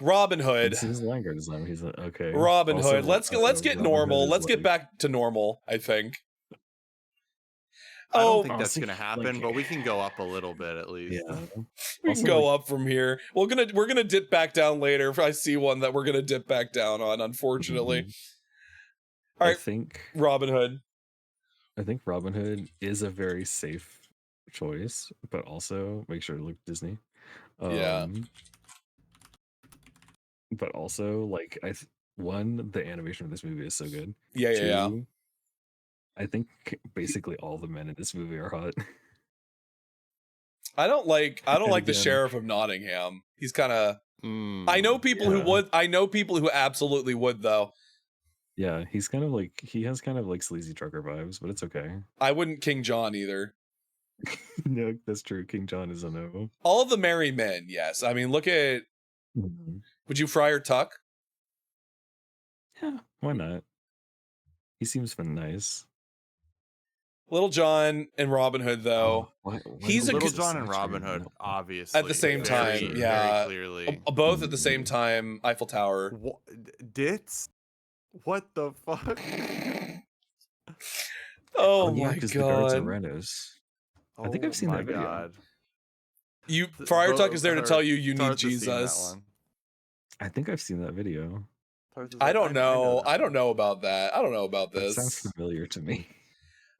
Robin Hood. This is Langer design. He's okay. Robin Also, Hood. Let's get Robin normal. Hood is Let's get like- back to normal, I think. I don't Oh, think that's honestly, gonna happen, like- but we can go up a little bit at least. Yeah. we Also, can go like- up from here. We're gonna dip back down later. If I see one that we're gonna dip back down on, unfortunately. All I right, think Robin Hood. Robin Hood is a very safe choice, but also make sure to look Disney. Yeah. But also, like, the animation of this movie is so good. Yeah. Two, I think basically all the men in this movie are hot. I don't like the again- sheriff of Nottingham. He's kind of. I know people who yeah. would. I know people who absolutely would, though. Yeah, he has kind of like sleazy trucker vibes, but it's okay. I wouldn't King John either. No, that's true. King John is a no. All the merry men, yes. I mean, look at. Would you Friar Tuck? Yeah, why not? He seems fun, nice. Little John and Robin Hood, though. He's a Little good John and Robin Hood, obviously. at the same time. Yeah, very clearly. Both at the same time. Eiffel Tower. Dits? What the fuck? Oh yeah, my because the guards are god. rhinos. I think I've seen that video. God. Friar Tuck is there to tell you you need Jesus. I think I've seen that video. I don't know. I don't know about that. I don't know about That this. sounds familiar to me.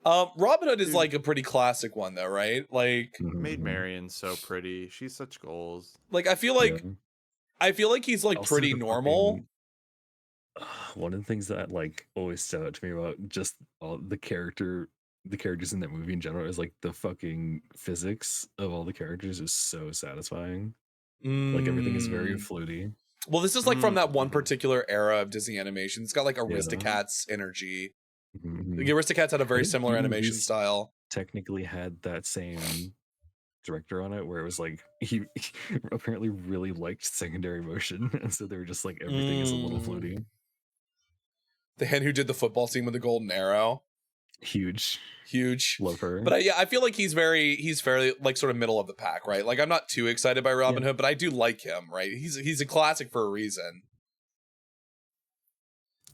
Robin Hood is like a pretty classic one though, right? Like Made Marion so pretty. She's such goals. Like I feel like he's like Also, pretty the normal. One of the things that like always stood out to me about just all the characters in that movie in general is like the fucking physics of all the characters is so satisfying. Like everything is very fluty. Well, this is like from that one particular era of Disney animation. It's got like Aristocats energy. The Aristocats had a very similar animation style. Technically had that same director on it where it was like he apparently really liked secondary motion, and so they were just like everything is a little floaty. The hen who did the football scene with the golden arrow. Huge. Love her. But I feel like he's fairly like sort of middle of the pack, right? Like I'm not too excited by Robin Hood, but I do like him, right? He's a classic for a reason.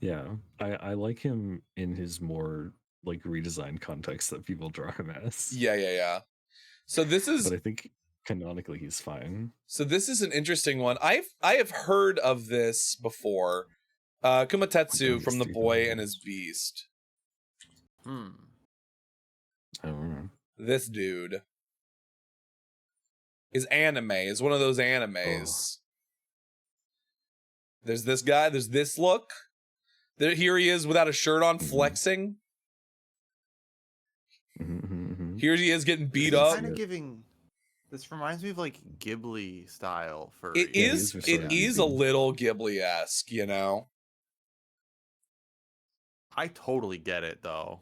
Yeah, I like him in his more like redesigned context that people draw him as. Yeah. So this is, but I think canonically he's fine. So this is an interesting one. I have heard of this before. Kumatetsu from The Boy and His Beast. I don't know. This dude is anime. Is one of those animes. There's this guy. There's this look. Here he is without a shirt on, flexing. Here he is getting beat up. Kind of giving. This reminds me of like Ghibli style for. It is a little Ghibli-esque, you know. I totally get it though.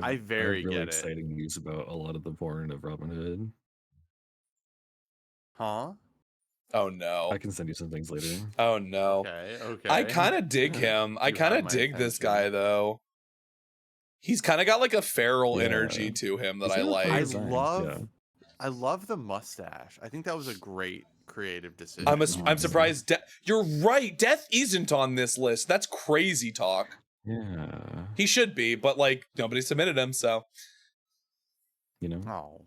I have really get it. exciting news about a lot of the porn of Robin Hood. Huh? Oh no. I can send you some things later. Oh no. Okay. I kind of dig him. I kind of dig this guy though. He's kind of got like a feral energy to him that I like. I love the mustache. I think that was a great creative decision. I'm surprised. You're right. Death isn't on this list. That's crazy talk. Yeah. He should be, but like nobody submitted him, so you know. Oh.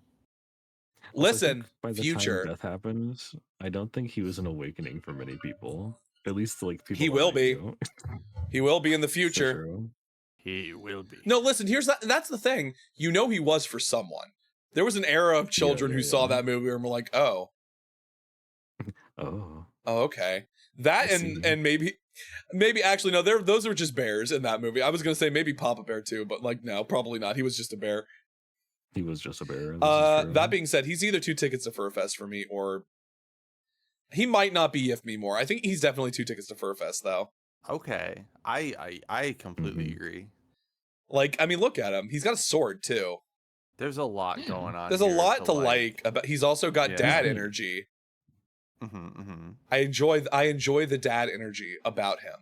Listen, by the future time Death happened, I don't think he was an awakening for many people. At least like people. He will be. He will be in the future. He will be. No, listen. That's the thing. You know, he was for someone. There was an era of children who saw that movie and were like, "Oh, okay." That and maybe actually no. Those were just bears in that movie. I was gonna say maybe Papa Bear too, but like no, probably not. He was just a bear. He was just a bear. That being said, he's either 2 tickets to Furfest for me, or he might not be If Me More. I think he's definitely 2 tickets to Furfest though. Okay, I completely agree. Like, I mean, look at him. He's got a sword too. There's a lot going on. There's a lot to like about. He's also got dad energy. I enjoy the dad energy about him.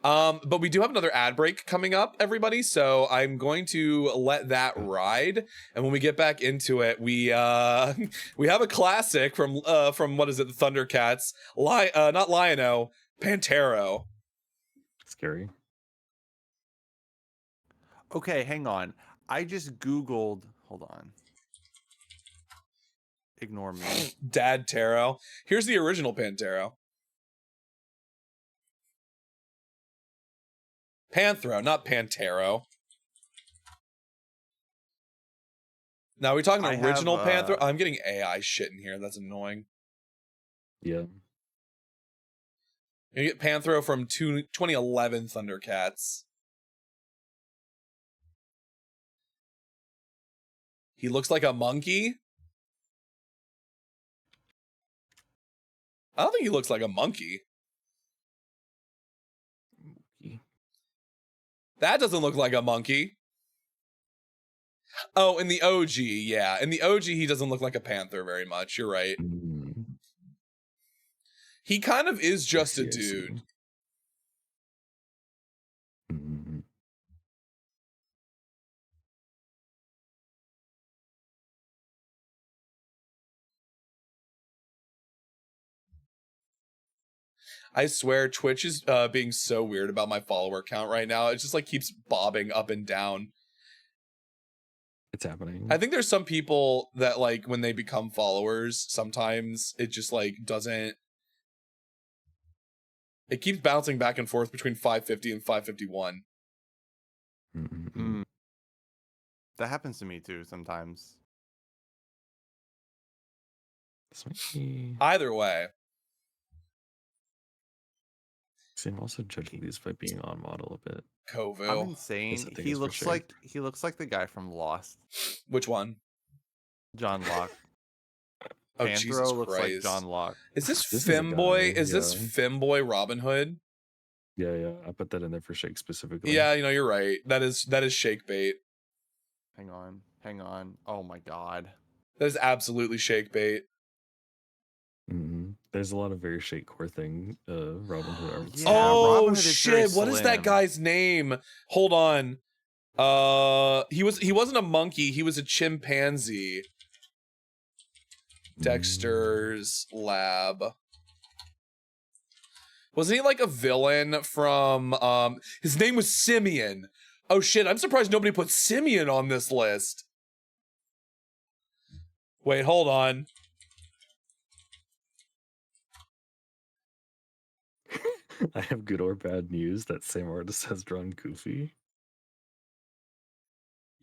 But we do have another ad break coming up, everybody. So I'm going to let that ride, and when we get back into it, we have a classic from what is it, the Thundercats? Not Lion-O, Pantero. Scary. Okay, hang on. I just Googled. Hold on. Ignore me. Dad Taro. Here's the original Pantero. Panthro, not Pantero. Now, are we talking original Panthro? I'm getting AI shit in here. That's annoying. Yeah. You get Panthro from 2011 Thundercats. He looks like a monkey. I don't think he looks like a monkey. That doesn't look like a monkey. Oh, in the OG, yeah. In the OG, he doesn't look like a panther very much. You're right. He kind of is just a dude. I swear Twitch is being so weird about my follower count right now. It just like keeps bobbing up and down. It's happening. I think there's some people that like when they become followers, sometimes it just like doesn't. It keeps bouncing back and forth between 550 and 551. That happens to me too sometimes. This might be... Either way. See, I'm also judging these by being on model a bit. Kovu. I'm insane. He looks like the guy from Lost. Which one? John Locke. Oh, Panthro Jesus looks Christ. like John Locke. Is this This is a Femboy? guy, Is this yeah. Femboy Robin Hood? Yeah. I put that in there for Shake specifically. Yeah, you know, you're right. That is shake bait. Hang on. Oh my god. That is absolutely shake bait. There's a lot of very Shake core thing. Robin Hood art. Yeah, Oh Robin Hood is very shit! What is that slim. guy's name? Hold on. He wasn't a monkey. He was a chimpanzee. Dexter's Lab. Wasn't he like a villain from? His name was Simeon. Oh shit! I'm surprised nobody put Simeon on this list. Wait, hold on. I have good or bad news. That same artist has drawn Goofy.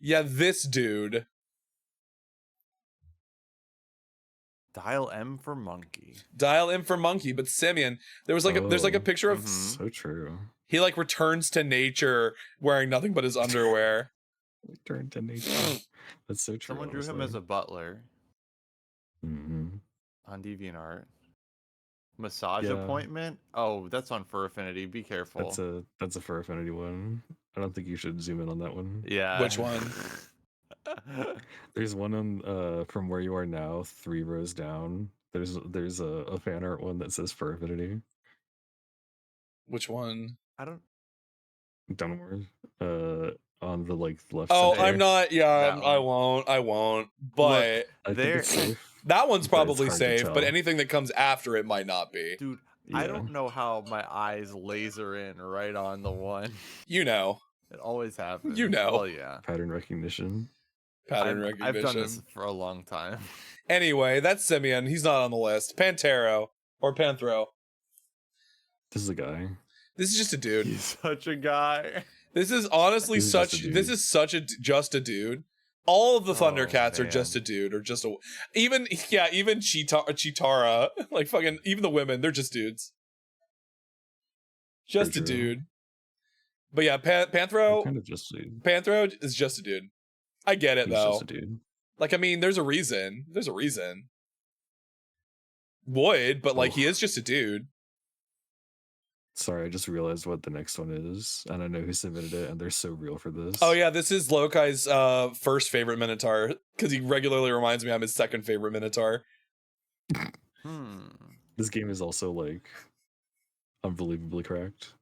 Yeah, this dude. Dial M for monkey. Dial M for monkey, but Simeon. There was like there's like a picture of So true. he like returns to nature wearing nothing but his underwear. Return to nature. That's so true. Someone drew him as a butler on DeviantArt. Massage Yeah. appointment? Oh, that's on Fur Affinity. Be careful. That's a Fur Affinity one. I don't think you should zoom in on that one. Yeah. Which one? There's one on From Where You Are Now, 3 rows down. There's a fan art one that says Fur Affinity. Which one? I don't. Don't worry. On the like left. Oh, center. I'm not. Yeah, That I won't. But I think it's safe. that one's but it's probably hard to safe. tell. But anything that comes after it might not be. Dude, I don't know how my eyes laser in right on the one. You know. It always happens. You know. Well, yeah. Pattern recognition. Pattern recognition. I've done this for a long time. Anyway, that's Simeon. He's not on the list. Pantero or Panthro. This is a guy. This is just a dude. He's such a guy. This is honestly This is just a dude. this is such a just a dude. All of the Thundercats are man. just a dude or just a even Chitara, like fucking even the women, they're just dudes. Just a Pretty true. dude. But yeah, Panthro Kind of just a dude. Panthro is just a dude. I get it He's though. just a dude. Like I mean, there's a reason. There's a reason. Would, but like he is just a dude. Sorry, I just realized what the next one is, and I know who submitted it, and they're so real for this. Oh yeah, this is Lokai's first favorite Minotaur because he regularly reminds me I'm his second favorite Minotaur. This game is also like unbelievably cracked.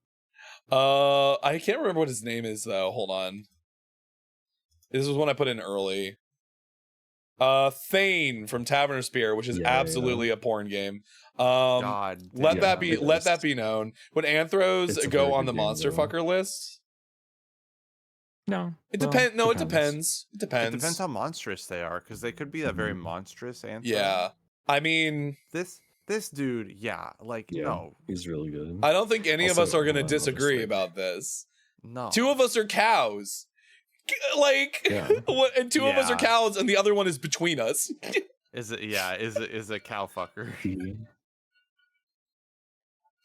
I can't remember what his name is though. Hold on. This was one I put in early. Thane from Tavern of Spear, which is absolutely a porn game. God, let yeah, that be known. Would Anthros It's a go very on the good game, monster though. fucker list? No, It well, depends. No, it depends. It It depends. depends how monstrous they are, because they could be a very monstrous answer. Yeah, I mean, This dude, yeah, like Yeah, no, he's really good. I don't think any of Also, us are going to I'll just, disagree like- about this. no. Two of us are cows. Like, Yeah. and two of us are Yeah. cows, and the other one is between us. Is it? Yeah, is a cow fucker.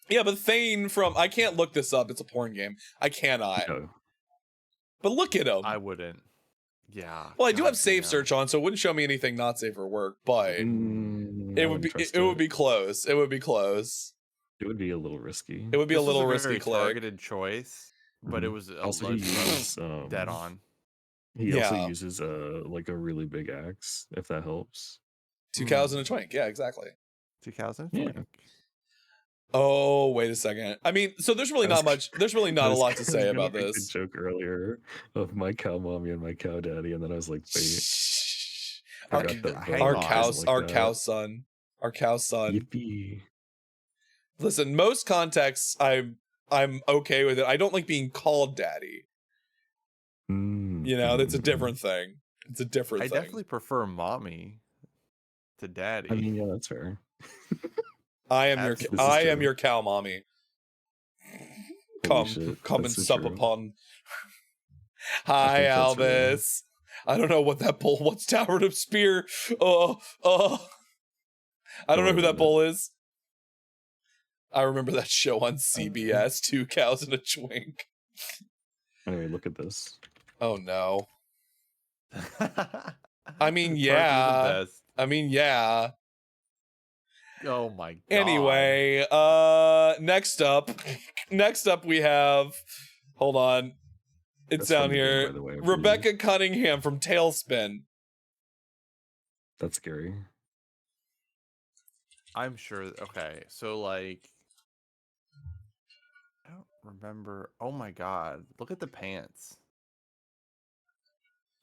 Yeah, but Thane from I can't look this up. It's a porn game. I cannot. No. But look at him. I wouldn't. Yeah. Well, I do God have save damn. search on, so it wouldn't show me anything not safe for work. But I it would wouldn't be trust it would be close. It would be close. It would be a little risky. It would be This a little was risky very click. targeted choice, but it was Also, he allegedly uses, dead on. He Yeah. also uses like a really big axe, if that helps. 2 cows and a twink. Yeah, exactly. 2000. Yeah. Oh, wait a second. I mean, so there's really not much. There's really not a lot to say about I this. joke earlier of my cow mommy and my cow daddy, and then I was like, wait. Our, forgot that our Baldur cow, was like our that. cow son, our cow son. Yippee. Listen, most contexts, I'm okay with it. I don't like being called daddy. You know, that's a different thing. It's a different thing. I definitely prefer mommy to daddy. I mean, yeah, that's fair. I am your cow mommy. Come and so sup true. upon. Hi, think that's real. Albus. I don't know what that bull. What's Tower of Spear? I don't know who that bull is. I remember that show on CBS, Two Cows and a Twink. Anyway, look at this. Oh no. I mean, Turkey the yeah. best. I mean, yeah. Oh my god. Anyway, next up we have, hold on. It's That's down from the game, here. by the way, for Rebecca Cunningham from Tailspin. That's scary. I'm sure. Okay, so like, I don't remember. Oh my god, look at the pants.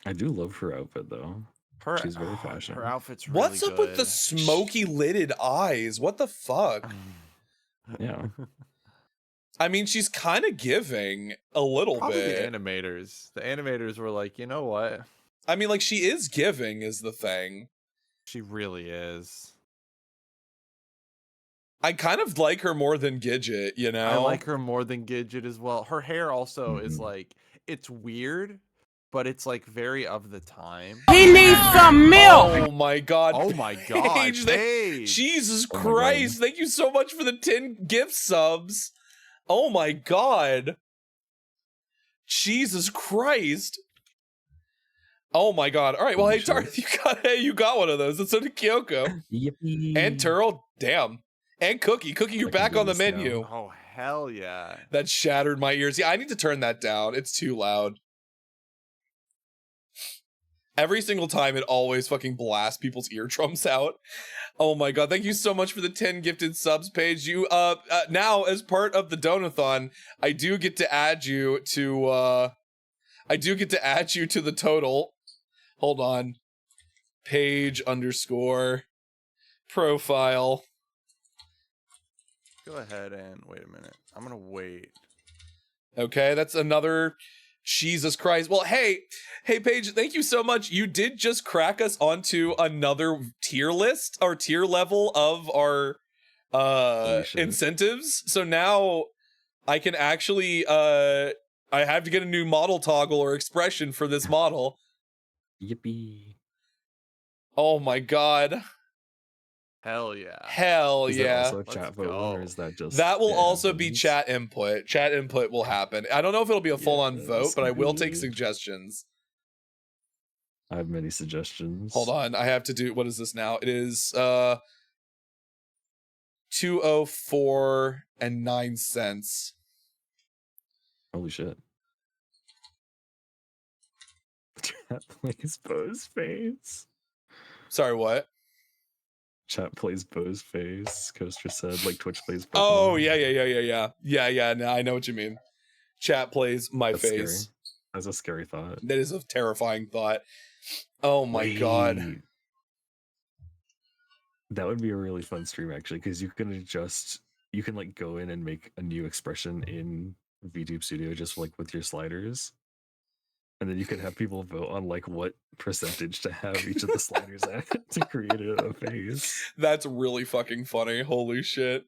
I do love her outfit though. She's very fashion. Her outfit's really What's up with the good. smoky lidded eyes? What the fuck? Yeah. I mean, she's kind of giving a little Probably bit. the animators. The animators were like, you know what? I mean, like, she is giving is the thing. She really is. I kind of like her more than Gidget, you know? I like her more than Gidget as well. Her hair also is like, it's weird, but it's like very of the time. He needs some milk! Oh my god. Oh my god. Paige, Paige. Jesus Oh my Christ. Thank you so much for the 10 gift subs. Oh my god. Jesus Christ. Oh my god. All right, well, hey, Tarth, you got one of those. And so did Kyoko. Yippee. And Turl, damn. And Cookie. Cookie, you're back on the menu. Oh, hell yeah. That shattered my ears. Yeah, I need to turn that down. It's too loud. Every single time it always fucking blasts people's eardrums out. Oh my god, thank you so much for the 10 gifted subs page. You now as part of the Donathon, I do get to add you to the total. Hold on. Page _ profile. Go ahead and wait a minute. I'm gonna wait. Okay, that's another Jesus Christ. Well, hey, Paige, thank you so much. You did just crack us onto another tier list or tier level of our incentives. So now I can actually I have to get a new model toggle or expression for this model. Yippee. Oh my god. Hell yeah. Hell Is yeah. that also a chat vote one, or is that just That will also be chat input. Chat input will happen. I don't know if it'll be a full-on vote, but I will take suggestions. I have many suggestions. Hold on, I have to do, what is this now? It is 204.09. Holy shit. Chat plays Bo's face. Sorry, what? Chat plays Bo's face. Coaster said, like Twitch plays Pokemon. Oh, yeah. No, I know what you mean. Chat plays my That's face. Scary. That's a scary thought. That is a terrifying thought. Oh my god. That would be a really fun stream, actually, because you can like go in and make a new expression in VTube Studio just like with your sliders. And then you can have people vote on like what percentage to have each of the sliders at to create a face. That's really fucking funny. Holy shit.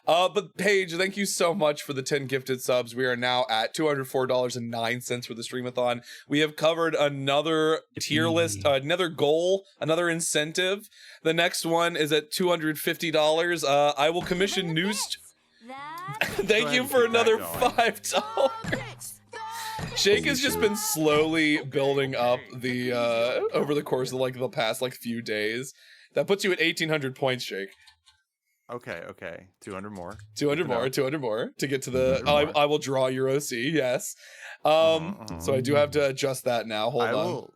But Paige, thank you so much for the 10 gifted subs. We are now at $204.09 for the Streamathon. We have covered another tier list, another goal, another incentive. The next one is at $250. I will commission new Thank you for another $5. Shake has just been slowly building up the over the course of like the past like few days. That puts you at 1,800 points, Shake. Okay. 200 more. 200 more to get to the I will draw your OC, yes. So I do have to adjust that now. Hold on. I will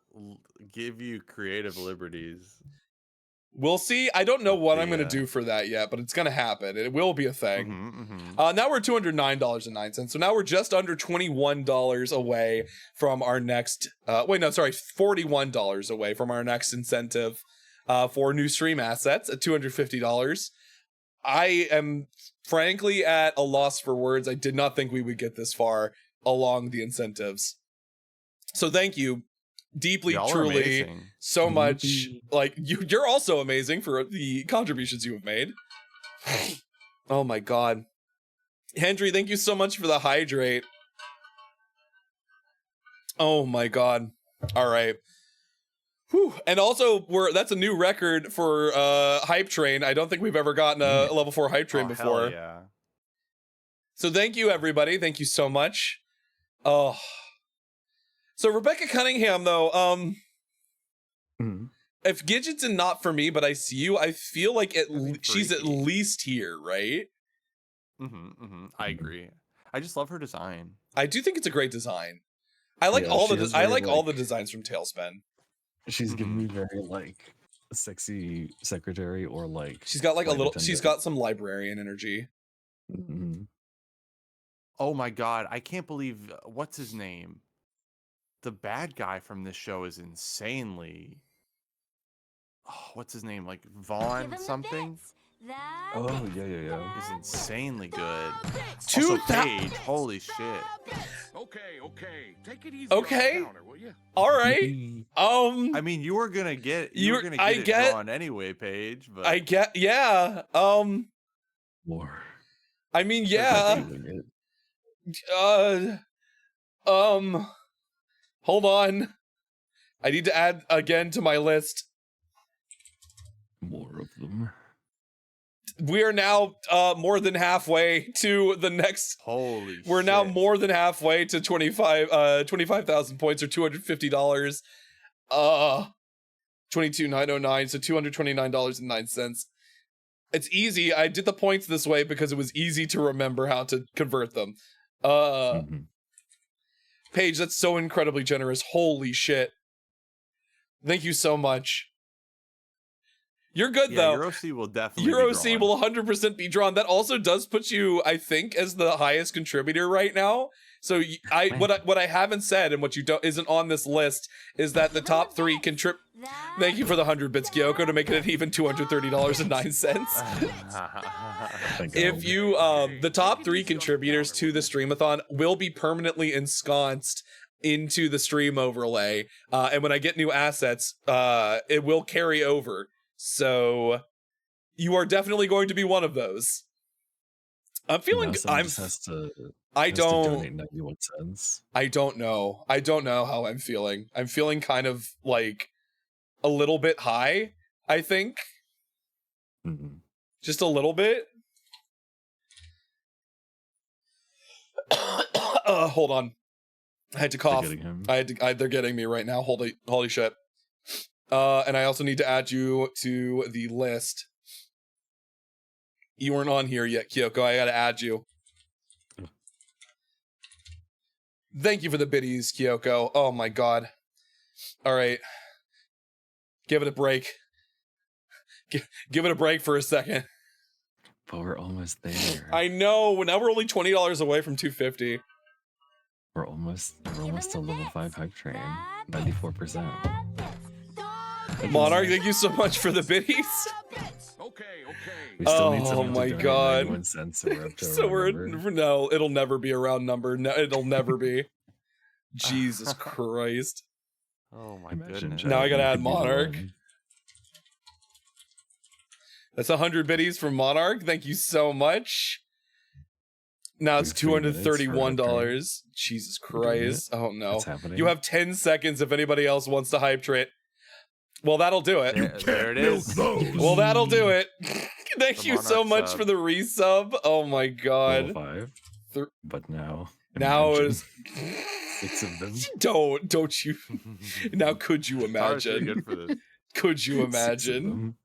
give you creative liberties. We'll see. I don't know what I'm going to do for that yet, but it's going to happen. It will be a thing. Now we're $209.09. So now we're just under $21 away from our next... $41 away from our next incentive for new stream assets at $250. I am frankly at a loss for words. I did not think we would get this far along the incentives. So thank you deeply, Y'all are truly, amazing. so much. Like you're also amazing for the contributions you have made. Oh my god. Hendry, thank you so much for the hydrate. Oh my god. All right. Whew. And also, that's a new record for Hype Train. I don't think we've ever gotten a level 4 Hype Train before. Hell yeah. So thank you, everybody. Thank you so much. Oh. So Rebecca Cunningham, though, if Gidget's not for me, but I see you, I feel like she's at least here, right? I agree. I just love her design. I do think it's a great design. I like all the designs from Tailspin. She's giving me very like sexy secretary or like she's got like she's got some librarian energy. Oh my god, I can't believe what's his name? The bad guy from this show is insanely what's his name? Like Vaughn something? Oh yeah. He's insanely good. 2000. Holy shit. Okay. Take it easy. Okay. On the counter, will you? All right. I mean, you were gonna get it drawn anyway, Paige. But yeah. More. I mean, yeah. Hold on. I need to add again to my list. More of them. We are now more than halfway to the next. Holy shit. We're now more than halfway to 25,000 points or $250. 22,909, so $229.09. It's easy. I did the points this way because it was easy to remember how to convert them. Paige, that's so incredibly generous. Holy shit. Thank you so much. You're good though. Your OC will definitely Your be OC drawn. will 100% be drawn. That also does put you, I think, as the highest contributor right now. So what I haven't said and what you don't isn't on this list is that the top 3 contribute. Thank you for the 100 bits, Kyoko, to make it an even $230.09. If you the top 3 contributors to the Streamathon will be permanently ensconced into the stream overlay, and when I get new assets, it will carry over. So you are definitely going to be one of those. I'm feeling I don't know. I don't know how I'm feeling. I'm feeling kind of like a little bit high, I think. Just a little bit. Hold on. I had to cough. They're getting me right now. Holy shit. And I also need to add you to the list. You weren't on here yet, Kyoko. I gotta add you. Thank you for the biddies, Kyoko. Oh my god. All right. Give it a break. Give it a break for a second. But we're almost there. I know. Now we're only $20 away from 250. We're almost a level 5 hype train. 94%. Monarch, thank you so much for the biddies. We still need oh my god. 91 cents, so we're up to so no, it'll never be a round number. No, it'll never be. Jesus Christ. Oh my goodness. Now I gotta add Monarch. That's 100 biddies from Monarch. Thank you so much. Now it's $231. Jesus Christ. Oh no. You have 10 seconds if anybody else wants to hype train. Well, that'll do it. There it is. Well, that'll do it. Thank you so much for the resub. Oh my god. Level 5. But now is 6 of them. Don't you? Now, could you imagine? Good for this. Could you imagine?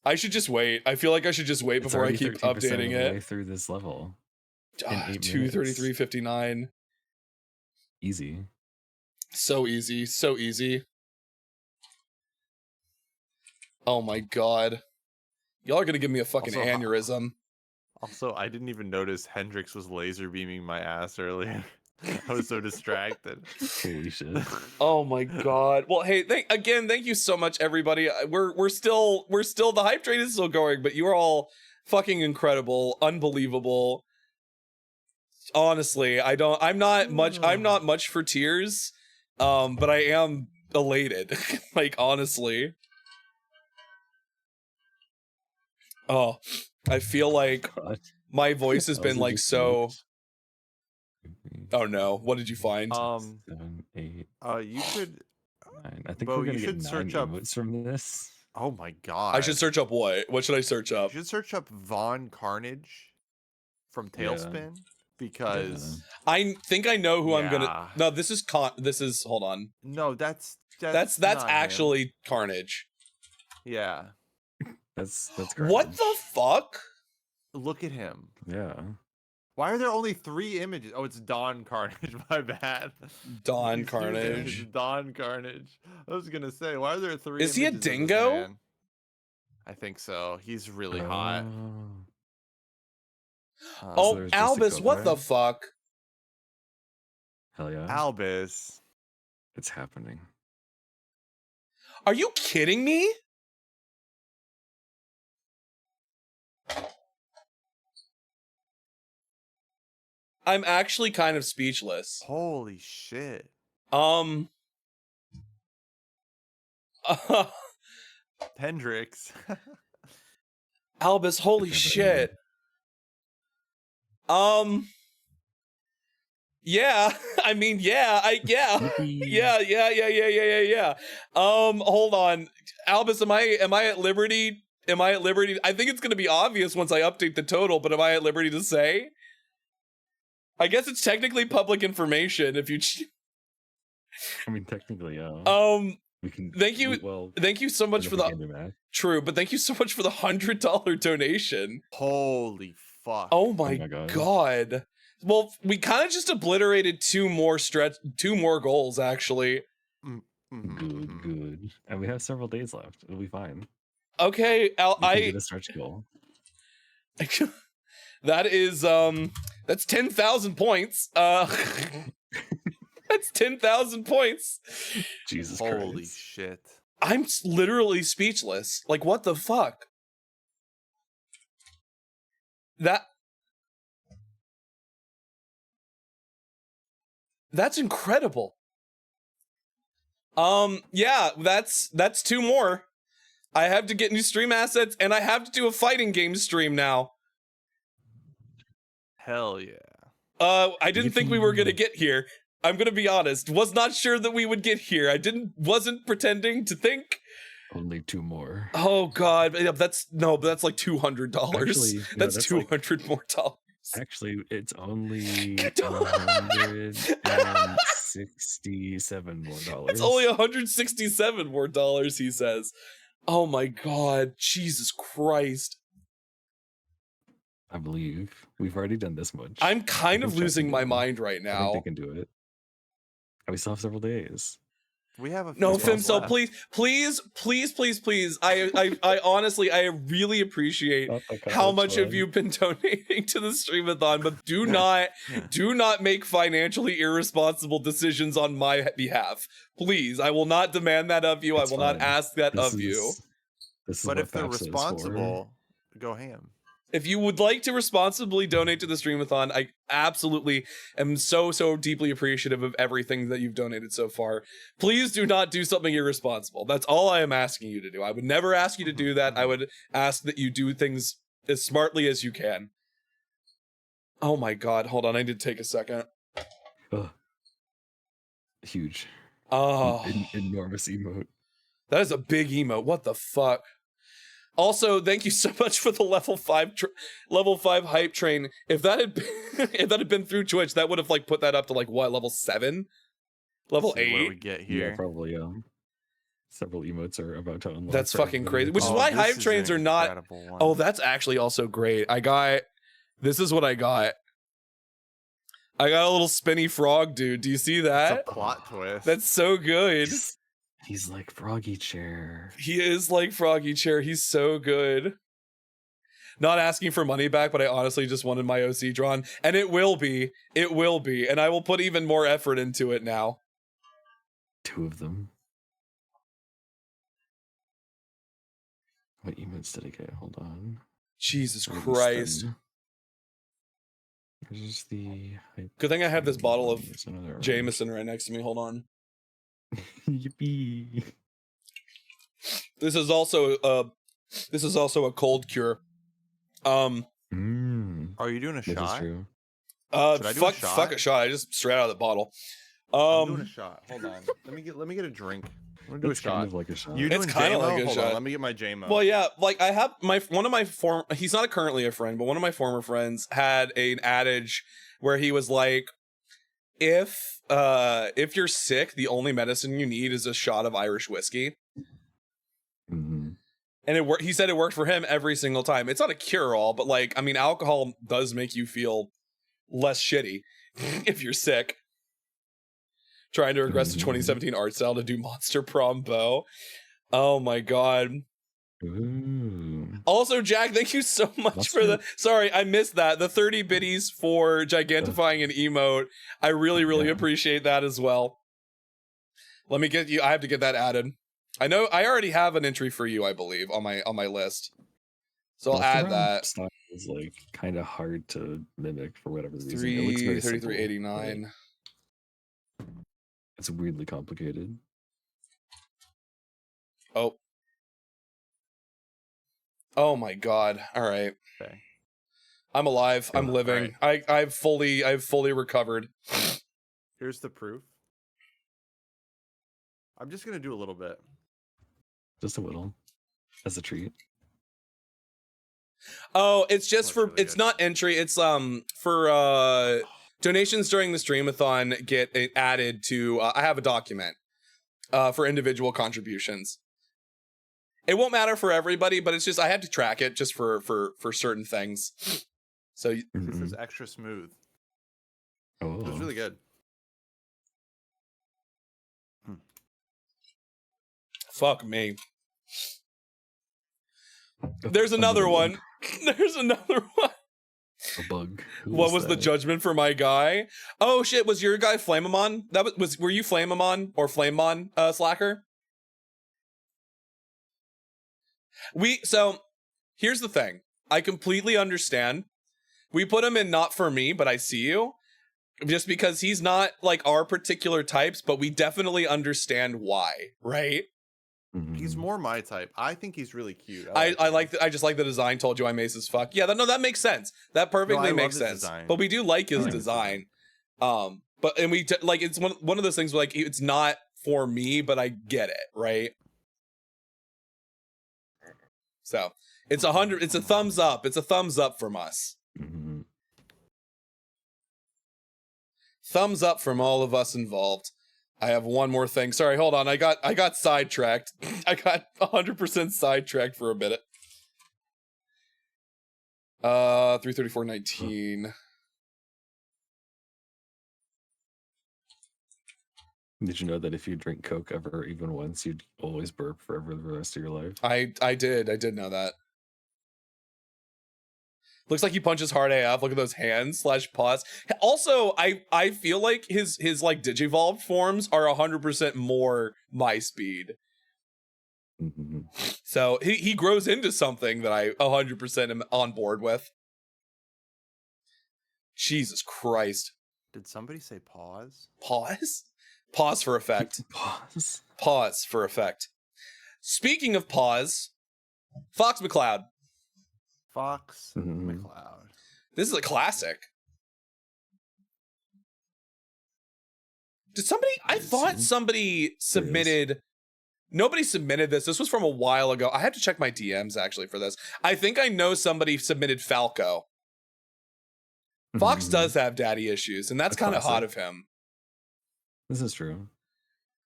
I should just wait. I feel like I should just wait before I keep updating it. Through this level. 233.59. Easy. So easy. So easy. Oh my god. Y'all are gonna give me a fucking aneurysm. Also, I didn't even notice Hendrix was laser beaming my ass earlier. I was so distracted. Holy shit. Oh my god. Well, hey, thank you so much, everybody. We're still the hype train is still going, but you're all fucking incredible, unbelievable. Honestly, I'm not much for tears, but I am elated. Like, honestly. Oh, I feel like my voice has been like so. Oh no! What did you find? 7, 8. You could. 9. I think Bo, we're gonna you get should 9 search up. emotes from this. Oh my god! I should search up what? What should I search up? You should search up Von Carnage from Tailspin because I think I know who I'm gonna. Yeah. No, this is This is. Hold on. no, that's That's not him. actually Carnage. Yeah. That's What the fuck? Look at him. Yeah. Why are there only 3 images? Oh, it's Dawn Carnage. My bad. Dawn Carnage. It's Dawn Carnage. I was gonna say, why are there 3? Is he a images of this dingo? man? I think so. He's really hot. Oh, there's just a Albus, what the cover. fuck? Hell yeah. Albus. It's happening. Are you kidding me? I'm actually kind of speechless. Holy shit. Hendrix. Albus, holy shit. Yeah, I mean, yeah. Hold on. Albus, am I at liberty? I think it's gonna be obvious once I update the total, but am I at liberty to say? I guess it's technically public information if you I mean, technically, yeah. We can. Thank you so much for the true, but thank you so much for the $100 donation. Holy fuck! Oh my god! Well, we kind of just obliterated two more goals actually. Good. And we have several days left. It'll be fine. Okay, I get a stretch goal. That is that's 10,000 points. That's 10,000 points. Jesus Holy Christ. shit. I'm literally speechless. Like, what the fuck? That's incredible. Yeah, that's 2 more. I have to get new stream assets, and I have to do a fighting game stream now. Hell yeah. I didn't think we were gonna get here. I'm gonna be honest. Was not sure that we would get here. Wasn't pretending to think. Only 2 more. Oh god, that's like $200. Actually, no, that's $200 more dollars. Actually, it's only $167 more dollars. It's only $167 more dollars, he says. Oh my god, Jesus Christ. I believe we've already done this much. I'm kind of losing my mind right I now. think they can do it. And we still have several days. We have a No, few Fimso, left. please. I honestly, I really appreciate how much of you've been donating to the Streamathon, but do not make financially irresponsible decisions on my behalf. Please, I will not demand that of you. I will not ask that of you. But if they're responsible, go ham. If you would like to responsibly donate to the Streamathon, I absolutely am so deeply appreciative of everything that you've donated so far. Please do not do something irresponsible. That's all I am asking you to do. I would never ask you to do that. I would ask that you do things as smartly as you can. Oh my god, hold on, I need to take a second. Ugh. Huge. Oh. Enormous emote. That is a big emote. What the fuck? Also, thank you so much for the level 5 hype train. If that had been, if that had been through Twitch, that would have like put that up to like what, level 7? Level 8? Where we get here. Yeah, probably. Several emotes are about to unlock. That's fucking crazy. Which is why hype trains are not. Oh, that's actually also great. This is what I got. I got a little spinny frog dude. Do you see that? It's a plot twist. That's so good. He's like Froggy Chair. He is like Froggy Chair. He's so good. Not asking for money back, but I honestly just wanted my OC drawn. And it will be. It will be. And I will put even more effort into it now. 2 of them. What emotes did I get? Hold on. Jesus Christ. Where's the... Good thing I have this bottle of There's another Jameson right next to me. Hold on. Yippee. This is also a cold cure. Are you doing a This is shot? true. Should I do a shot? Fuck a shot. I just straight out of the bottle. I'm doing a shot. Hold on. Let me get a drink. I'm gonna do It's a shot. kind of like a shot. You doing It's kinda JMO? like a Hold shot. on. Let me get my JMO. Well, yeah, like I have one of my he's not currently a friend, but one of my former friends had an adage where he was like, if you're sick, the only medicine you need is a shot of Irish whiskey. And it worked. He said it worked for him every single time. It's not a cure-all, but like, I mean, alcohol does make you feel less shitty if you're sick. Trying to regress to 2017 art style to do Monster Prom Bow. Oh my god. Also, Jack, thank you so much for the... Sorry, I missed that. The 30 biddies for gigantifying an emote. I really, really appreciate that as well. Let me get you... I have to get that added. I know I already have an entry for you, I believe, on my list. So I'll add that. Style is like kind of hard to mimic for whatever reason. It looks very simple, 3389. but it's weirdly complicated. Oh my god. All right. Okay. I'm alive. I'm living. Right. I've fully recovered. Here's the proof. I'm just gonna do a little bit. Just a little. As a treat. Oh, it's just for it's not entry. It's for donations during the streamathon get it added to I have a document for individual contributions. It won't matter for everybody, but it's just I had to track it just for certain things. So This is extra smooth. Oh. It's really good. Fuck me. There's another one. There's another one. A bug. What was the judgment for my guy? Oh shit, was your guy Flamemon? That was were you Flamemon or Flamemon Slacker? So here's the thing. I completely understand. We put him in not for me, but I see you. Just because he's not like our particular types, but we definitely understand why, right? He's more my type. I think he's really cute. I like I just like the design. Told you I'm ace as fuck. Yeah, that makes sense. That perfectly makes sense. Design. But we do like his design. But and we like it's one of those things where like it's not for me, but I get it, right? So it's 100. It's a thumbs up. It's a thumbs up from us. Thumbs up from all of us involved. I have one more thing. Sorry, hold on. I got sidetracked. I got 100% sidetracked for a minute. 334.19. Did you know that if you drink Coke ever even once, you'd always burp forever the rest of your life? I did know that. Looks like he punches hard AF. Look at those hands / paws. Also, I feel like his like Digivolved forms are 100% more my speed. So he grows into something that I 100% am on board with. Jesus Christ. Did somebody say pause? Pause? Pause for effect. Pause. Pause for effect. Speaking of pause, Fox McCloud. Fox McCloud. This is a classic. Did somebody... I thought somebody submitted... Nobody submitted this. This was from a while ago. I had to check my DMs, actually, for this. I think I know somebody submitted Falco. Fox does have daddy issues, and that's kind of hot of him. This is true.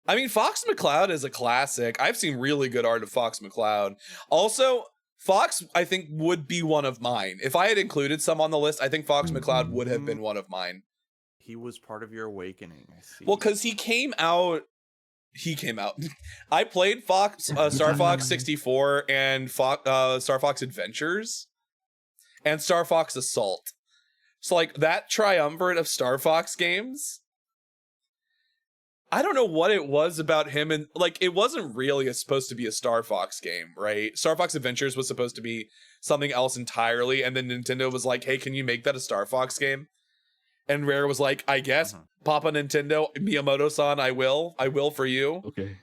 I mean, Fox McCloud is a classic. I've seen really good art of Fox McCloud. Also, Fox, I think, would be one of mine. If I had included some on the list, I think Fox McCloud would have been one of mine. He was part of your awakening, I see. Well, because he came out. I played Star Fox 64 and Star Fox Adventures and Star Fox Assault. So, like, that triumvirate of Star Fox games, I don't know what it was about him, and like it wasn't really supposed to be a Star Fox game, right? Star Fox Adventures was supposed to be something else entirely, and then Nintendo was like, "Hey, can you make that a Star Fox game?" And Rare was like, "I guess, Papa Nintendo, Miyamoto-san, I will for you." Okay.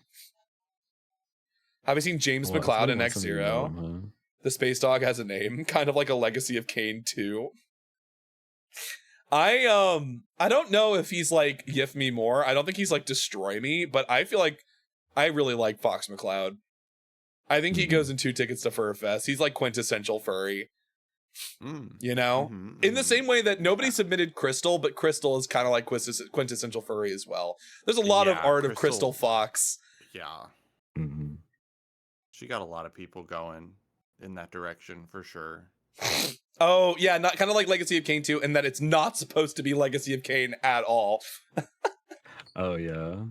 Have you seen James McCloud in X-Zero? Huh? The space dog has a name, kind of like a Legacy of Kain 2. I don't know if he's like Yif Me More. I don't think he's like Destroy Me, but I feel like I really like Fox McCloud. I think he goes in 2 tickets to Fur Fest. He's like quintessential furry. You know? In the same way that nobody submitted Crystal, but Crystal is kind of like quintessential furry as well. There's a lot of art of Crystal Fox. Yeah. She got a lot of people going in that direction for sure. Oh, yeah, not kind of like Legacy of Kain 2, and that it's not supposed to be Legacy of Kain at all. Oh, yeah.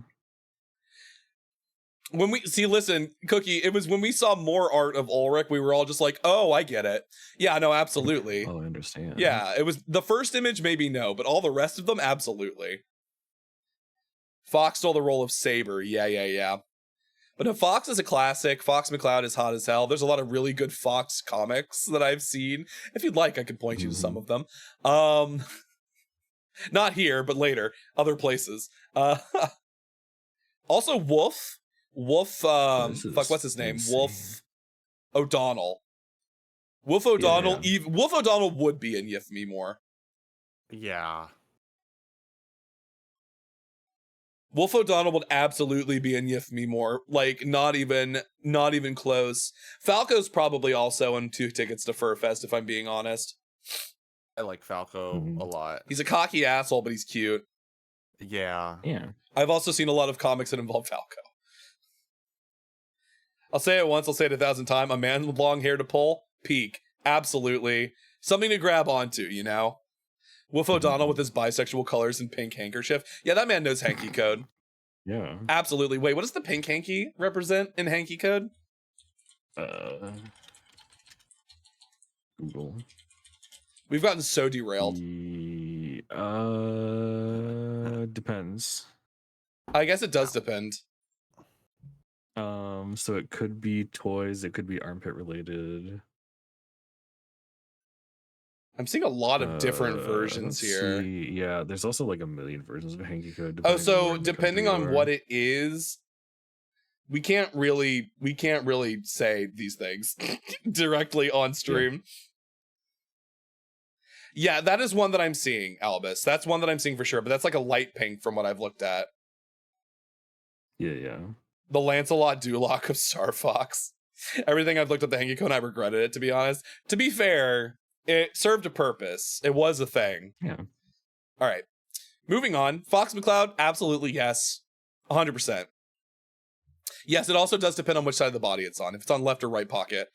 When we listen, Cookie, it was when we saw more art of Ulrich, we were all just like, oh, I get it. Yeah, no, absolutely. Oh, I understand. Yeah, it was the first image, maybe no, but all the rest of them, absolutely. Fox stole the role of Saber. Yeah. But no, Fox is a classic. Fox McCloud is hot as hell. There's a lot of really good Fox comics that I've seen. If you'd like, I could point you to some of them. Not here, but later. Other places. Also, Wolf, what's his name? insane. Wolf O'Donnell. Wolf O'Donnell, Wolf O'Donnell would be in Yif Me More. Yeah. Wolf O'Donnell would absolutely be in Yif Me More. Like, not even close. Falco's probably also in 2 tickets to Fur Fest, if I'm being honest. I like Falco a lot. He's a cocky asshole, but he's cute. Yeah. I've also seen a lot of comics that involve Falco. I'll say it once, I'll say it 1,000 times. A man with long hair to pull, peak. Absolutely. Something to grab onto, you know? Wolf O'Donnell with his bisexual colors and pink handkerchief. Yeah, that man knows hanky code. Yeah. Absolutely. Wait, what does the pink hanky represent in hanky code? Google. We've gotten so derailed. Depends. I guess it does depend. So it could be toys, it could be armpit related. I'm seeing a lot of different versions let's here. see. Yeah, there's also like a million versions of hanky code. Oh, so depending on where in the depending country on you what are. it is, we can't really say these things directly on stream. Yeah, that is one that I'm seeing, Albus. That's one that I'm seeing for sure, but that's like a light pink from what I've looked at. Yeah. The Lancelot Duloc of Star Fox. Everything I've looked at the hanky code, I regretted it, to be honest. To be fair, it served a purpose. It was a thing. Yeah. All right. Moving on. Fox McCloud, absolutely yes. 100%. Yes, it also does depend on which side of the body it's on. If it's on left or right pocket.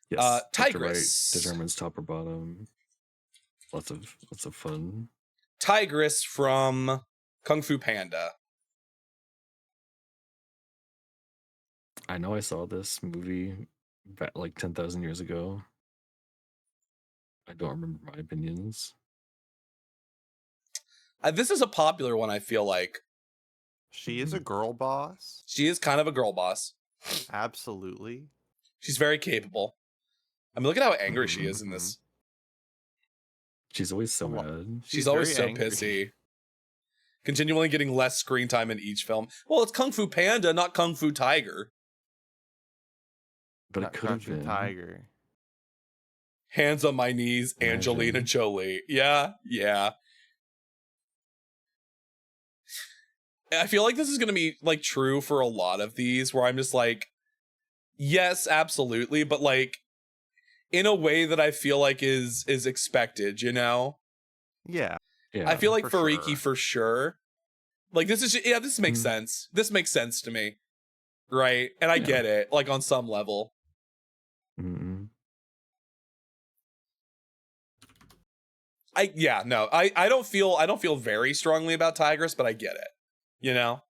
Yes. left to Tigress. right determines top or bottom. Lots of fun. Tigress from Kung Fu Panda. I know I saw this movie back like 10,000 years ago. I don't remember my opinions. This is a popular one, I feel like. She is a girl boss. She is kind of a girl boss. Absolutely. She's very capable. I mean, look at how angry she is in this. She's always so mad. She's always so very angry. pissy. Continually getting less screen time in each film. Well, it's Kung Fu Panda, not Kung Fu Tiger. But Not it could have Kung Fu been. Tiger. Hands on my knees, Angelina Jolie. Yeah. I feel like this is going to be like true for a lot of these where I'm just like, yes, absolutely. But like in a way that I feel like is expected, you know? Yeah. I feel like for Fariki for sure. Like this is, this makes sense. This makes sense to me. Right. And I get it, like on some level. I don't feel very strongly about Tigress, but I get it. You know?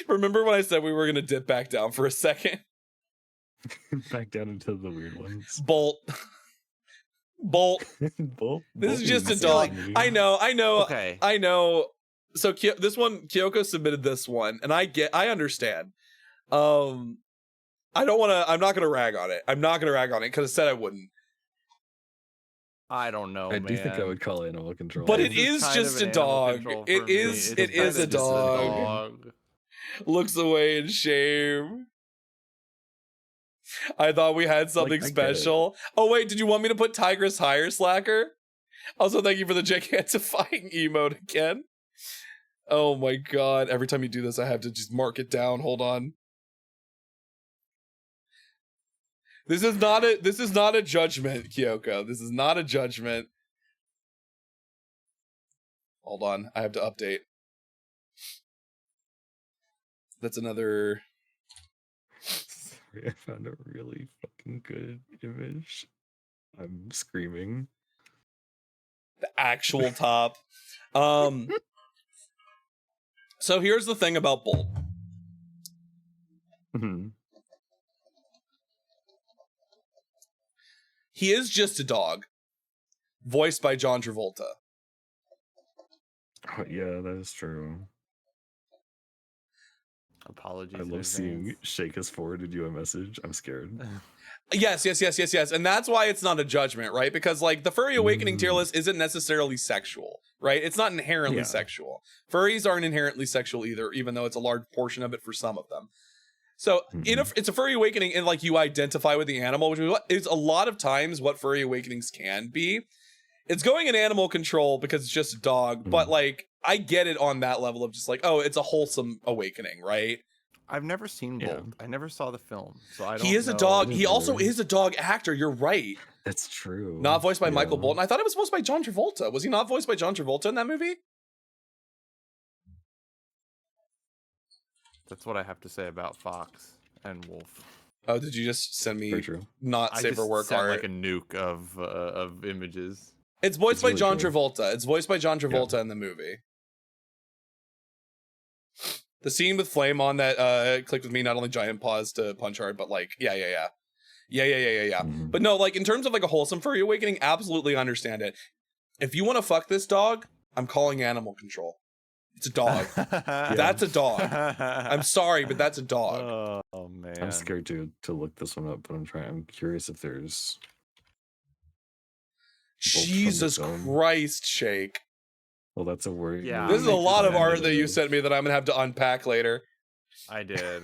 Remember when I said we were gonna dip back down for a second? Back down into the weird ones. Bolt. Bolt. Bolt. This is just a is dog. so I know. Okay. I know. So this one, Kyoko submitted this one, and I understand. I'm not gonna rag on it. I'm not gonna rag on it because I said I wouldn't. I don't know, I man. do think I would call animal control. But it is just a dog. It is a dog. Looks away in shame. I thought we had something special. Oh wait, did you want me to put Tigress higher, Slacker? Also, thank you for the gigantifying emote again. Oh my god! Every time you do this, I have to just mark it down. Hold on. This is not a judgment, Kyoko. This is not a judgment. Hold on, I have to update. That's another. Sorry, I found a really fucking good image. I'm screaming. The actual top. So here's the thing about Bolt. He is just a dog, voiced by John Travolta. Oh, yeah, that is true. Apologies. I love seeing Shake has forwarded you a message. I'm scared. Yes. And that's why it's not a judgment, right? Because like the Furry Awakening tier list isn't necessarily sexual, right? It's not inherently sexual. Furries aren't inherently sexual either, even though it's a large portion of it for some of them. So it's a Furry Awakening, and like you identify with the animal, which is a lot of times what Furry Awakenings can be. It's going in animal control because it's just a dog, but like I get it on that level of just like, oh, it's a wholesome awakening, right? I've never seen Bolt. I never saw the film, so I don't. He is a dog. He also is a dog actor. You're right. That's true. Not voiced by Michael Bolton. I thought it was voiced by John Travolta. Was he not voiced by John Travolta in that movie? That's what I have to say about Fox and Wolf. Oh, did you just send me not I safe for work just sent art? like a nuke of images. It's voiced by John Travolta. It's voiced by John Travolta in the movie. The scene with Flame on that clicked with me, not only giant paws to punch hard, but like, yeah. But no, like in terms of like a wholesome Furry Awakening, absolutely understand it. If you want to fuck this dog, I'm calling animal control. It's a dog. That's a dog. I'm sorry, but that's a dog. Oh man. I'm scared to look this one up, but I'm curious if there's Jesus Christ, Shake. Well, that's a word. Yeah. This is a lot of art that you sent me that I'm gonna have to unpack later. I did.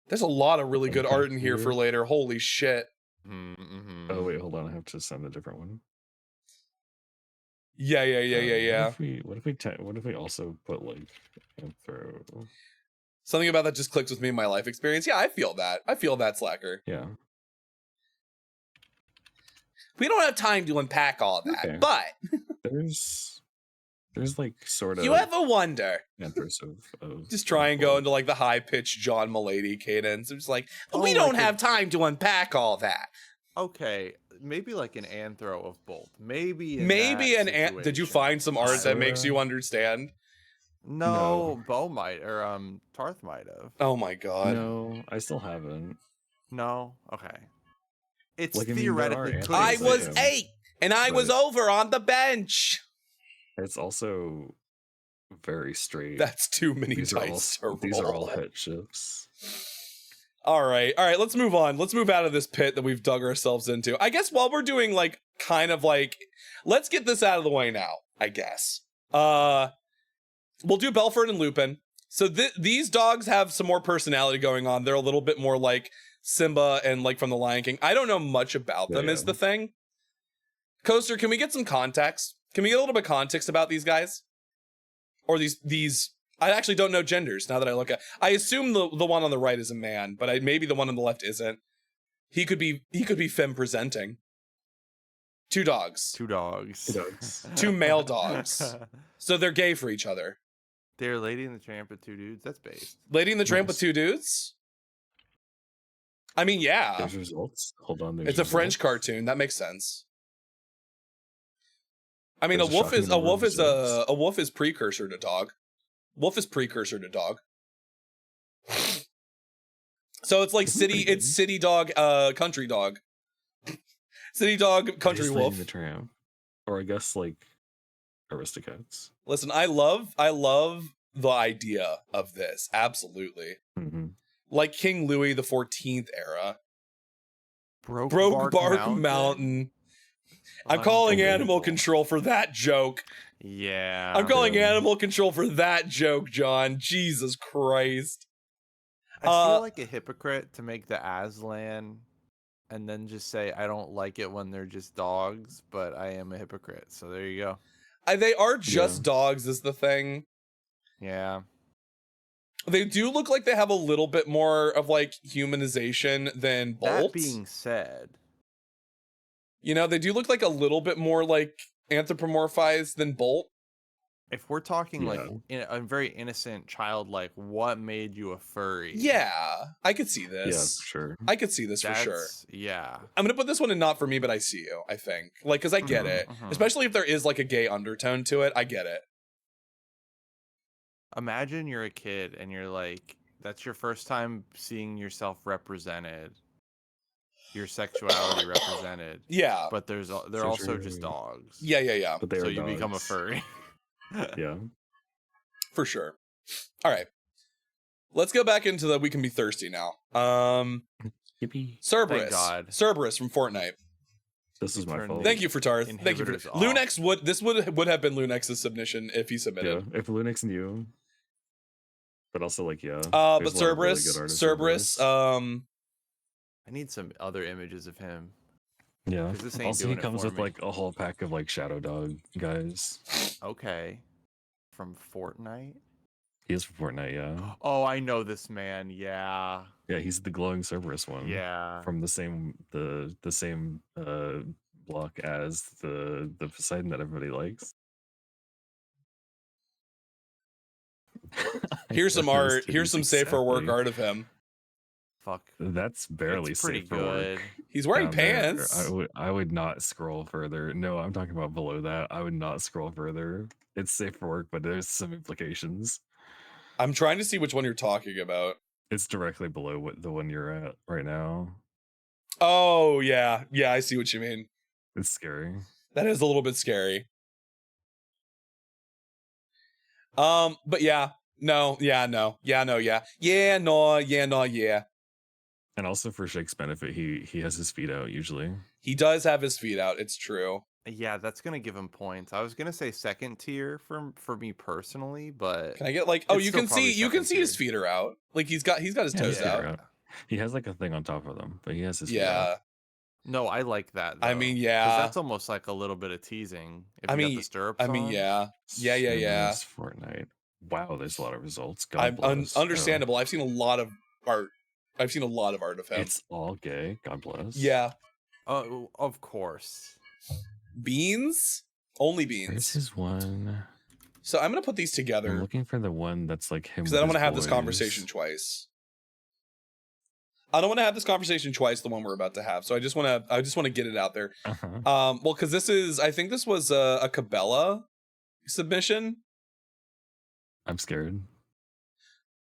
There's a lot of really good art in here for later. Holy shit. Oh wait, hold on. I have to send a different one. Yeah. What if we also put like Anthro? Something about that just clicks with me in my life experience. Yeah, I feel that, Slacker. Yeah. We don't have time to unpack all that, but there's like sort of you ever wonder Anthros of just try and go into like the high pitched John Mulaney cadence. It's like we don't have time to unpack all that. Okay, maybe like an Anthro of Bolt. Maybe Did you find some art that makes you understand? No, Bo might or Tarth might have. Oh my god. No, I still haven't. No, okay. It's like, theoretically. I was 8 and I was over on the bench. It's also very straight. That's too many dice to roll. These are all hit ships. All right. Let's move on. Let's move out of this pit that we've dug ourselves into. I guess while we're doing like kind of like, let's get this out of the way now. I guess. We'll do Belford and Lupin. So these dogs have some more personality going on. They're a little bit more like Simba and like from The Lion King. I don't know much about them is the thing. Coaster, can we get some context? Can we get a little bit of context about these guys? Or these I actually don't know genders now that I look at. I assume the one on the right is a man, but maybe the one on the left isn't. He could be femme presenting. Two dogs. Two male dogs. So they're gay for each other. They're Lady and the Tramp with two dudes. That's based. Lady and the Tramp with two dudes? I mean, yeah. There's results. Hold on. It's a French cartoon. That makes sense. I mean, a wolf is precursor to dog. Wolf is precursor to dog. So it's like city dog, country dog. City dog, country Just wolf. leading the tramp, or I guess like Aristocats. Listen, I love the idea of this. Absolutely. Mm-hmm. Like King Louis the 14th era. Broke Bark Mountain. I'm calling animal control for that joke. Yeah. I'm calling animal control for that joke, John. Jesus Christ. I feel like a hypocrite to make the Aslan and then just say I don't like it when they're just dogs, but I am a hypocrite. So there you go. They are just dogs is the thing. Yeah. They do look like they have a little bit more of like humanization than Bolt. That being said, you know, they do look like a little bit more like anthropomorphized than Bolt. if we're talking like a very innocent child, like what made you a furry? Yeah, I could see this. Yeah, for sure. I could see this for sure. Yeah. I'm gonna put this one in not for me, but I see you. I think like because I get it, especially if there is like a gay undertone to it. I get it. Imagine you're a kid and you're like, that's your first time seeing yourself represented, your sexuality represented. Yeah. But they're also just dogs. Yeah. But so you become a furry. Yeah. For sure. All right. Let's go back into the we can be thirsty now. Yippee. Cerberus. Thank God. Cerberus from Fortnite. This is my fault. Thank you for Tarth. Thank you for Inhibitors off. Lunex would have been Lunex's submission if he submitted. Yeah, if Lunix knew. But also like but there's a lot of really Cerberus, good artists Cerberus, I need some other images of him. yeah. 'Cause this ain't Also he doing it comes for with me. like a whole pack of like Shadow Dog guys. Okay. From Fortnite? He is from Fortnite, yeah. Oh, I know this man. Yeah. Yeah, he's the glowing Cerberus one. Yeah. From the same block as the Poseidon that everybody likes. here's some art. Here's some safer work art of him. Fuck. That's barely It's pretty safe for work. good. He's wearing down there. pants. I would not scroll further. No, I'm talking about below that. I would not scroll further. It's safe for work, but there's some implications. I'm trying to see which one you're talking about. It's directly below what the one you're at right now. Oh yeah, I see what you mean. It's scary. That is a little bit scary. But yeah, no. And also for Shake's benefit, he has his feet out usually. He does have his feet out. It's true. Yeah, that's gonna give him points. I was gonna say second tier for me personally, but Can I get like? Oh, you can see his feet are out. Like he's got his toes out. He has like a thing on top of them, but he has his feet Yeah. out. No, I like that. I though, mean, 'cause yeah. that's almost like a little bit of teasing. If I you got mean, the stirrups on. yeah. Cerberus Fortnite. Wow, there's a lot of results. God bless. Understandable. I've seen a lot of art. I've seen a lot of art of him. It's all gay. God bless. Yeah. Oh, of course. Beans? Only Where's beans. his one? So I'm gonna put these I'm together looking for the one that's like him. because I don't want to have this boys. conversation twice. I don't want to have this conversation twice. The one we're about to have. So I just want to get it out there. Uh-huh. Well, because I think this was a Cabela submission. I'm scared.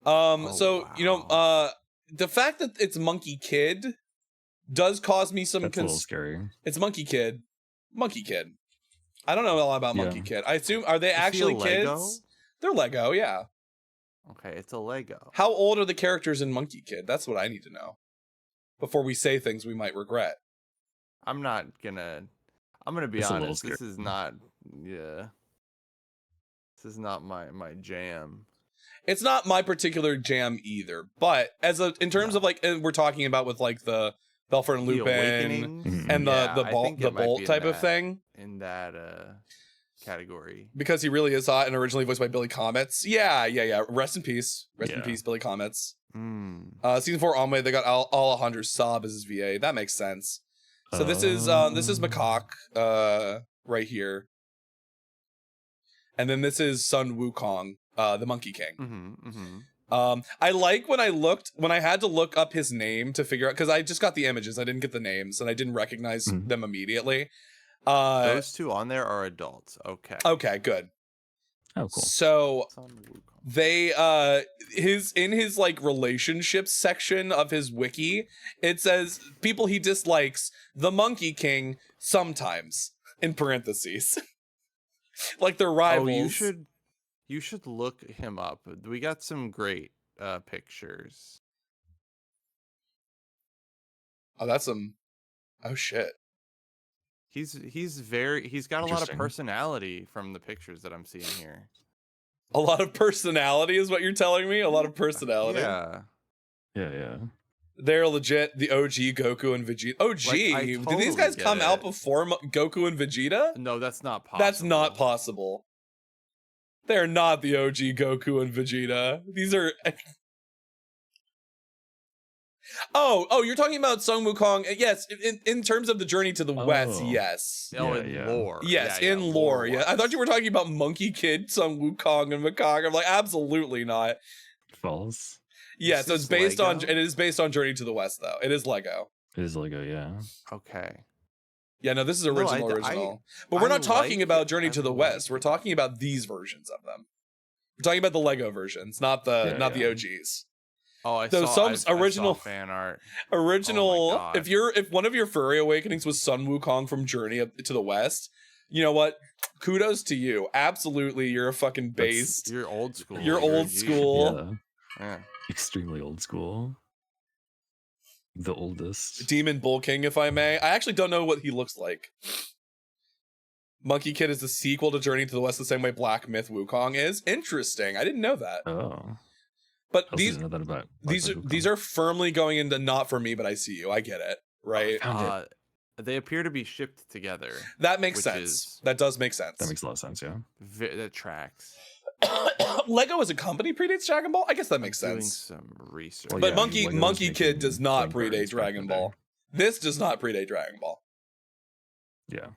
So you know, the fact that it's Monkey Kid does cause me some. That's a little scary. It's Monkey Kid. Monkey Kid. I don't know a lot about Monkey Yeah. Kid. I assume are they Is he a actually Lego? kids? They're Lego, yeah. Okay, it's a Lego. How old are the characters in Monkey Kid? That's what I need to know before we say things we might regret. I'm gonna be It's a little honest. This scary. is not. Yeah. This is not my jam. It's not my particular jam either, but in terms of like we're talking about with like the Belfort and The Lupin Awakenings? and Yeah, the I Bolt think it might be in type of that- thing. In that category. Because he really is hot and originally voiced by Billy Comets. Yeah. Rest in peace. Rest in Yeah. peace, Billy Comets. Mm. Season 4 onward, they got Alejandro Saab as his VA. That makes sense. So this is Macaque right here. And then this is Sun Wukong, the Monkey King. I like when I had to look up his name to figure out, because I just got the images, I didn't get the names, and I didn't recognize them immediately. Those two on there are adults. Okay. Okay, good. Oh, cool. So they in his like relationships section of his wiki, it says people he dislikes: the Monkey King sometimes, in parentheses. Like they're rivals. Oh, you should look him up. We got some great pictures. Oh, that's some. Oh shit. He's got a lot of personality from the pictures that I'm seeing here. A lot of personality is what you're telling me? A lot of personality? Yeah. Yeah. They're legit the OG Goku and Vegeta. OG? Like, Did these guys come out before Goku and Vegeta? No, that's not possible. That's not possible. They're not the OG Goku and Vegeta. These are... Oh, you're talking about Sung Wukong. Yes, in terms of the journey to the west, yes. Oh, in lore. Yes, in lore. Yeah, I thought you were talking about Monkey Kid, Sung Wukong, and Wukong. I'm like, absolutely not. False. Yeah, so it's based on. It is based on Journey to the West, though. It is Lego. It is Lego, yeah. Okay. Yeah, no, this is original. But we're not talking about Journey to the West. We're talking about these versions of them. We're talking about the Lego versions, not the the OGs. Oh, I saw original fan art. Original. If one of your furry awakenings was Sun Wukong from Journey to the West, you know what? Kudos to you. Absolutely, you're a fucking base. You're old school. You're old school. Yeah. Extremely old school. The oldest. Demon Bull King, if I may. I actually don't know what he looks like. Monkey Kid is the sequel to Journey to the West the same way Black Myth Wukong is. Interesting. I didn't know that. Oh. But I didn't know that about these are firmly going into not for me, but I see you. I get it. Right? They appear to be shipped together. That makes sense. That does make sense. That makes a lot of sense, yeah. That tracks. Lego as a company predates Dragon Ball? I guess that makes sense. Doing some research. But Monkey Kid does not predate Dragon Ball. This does not predate Dragon Ball. Yeah.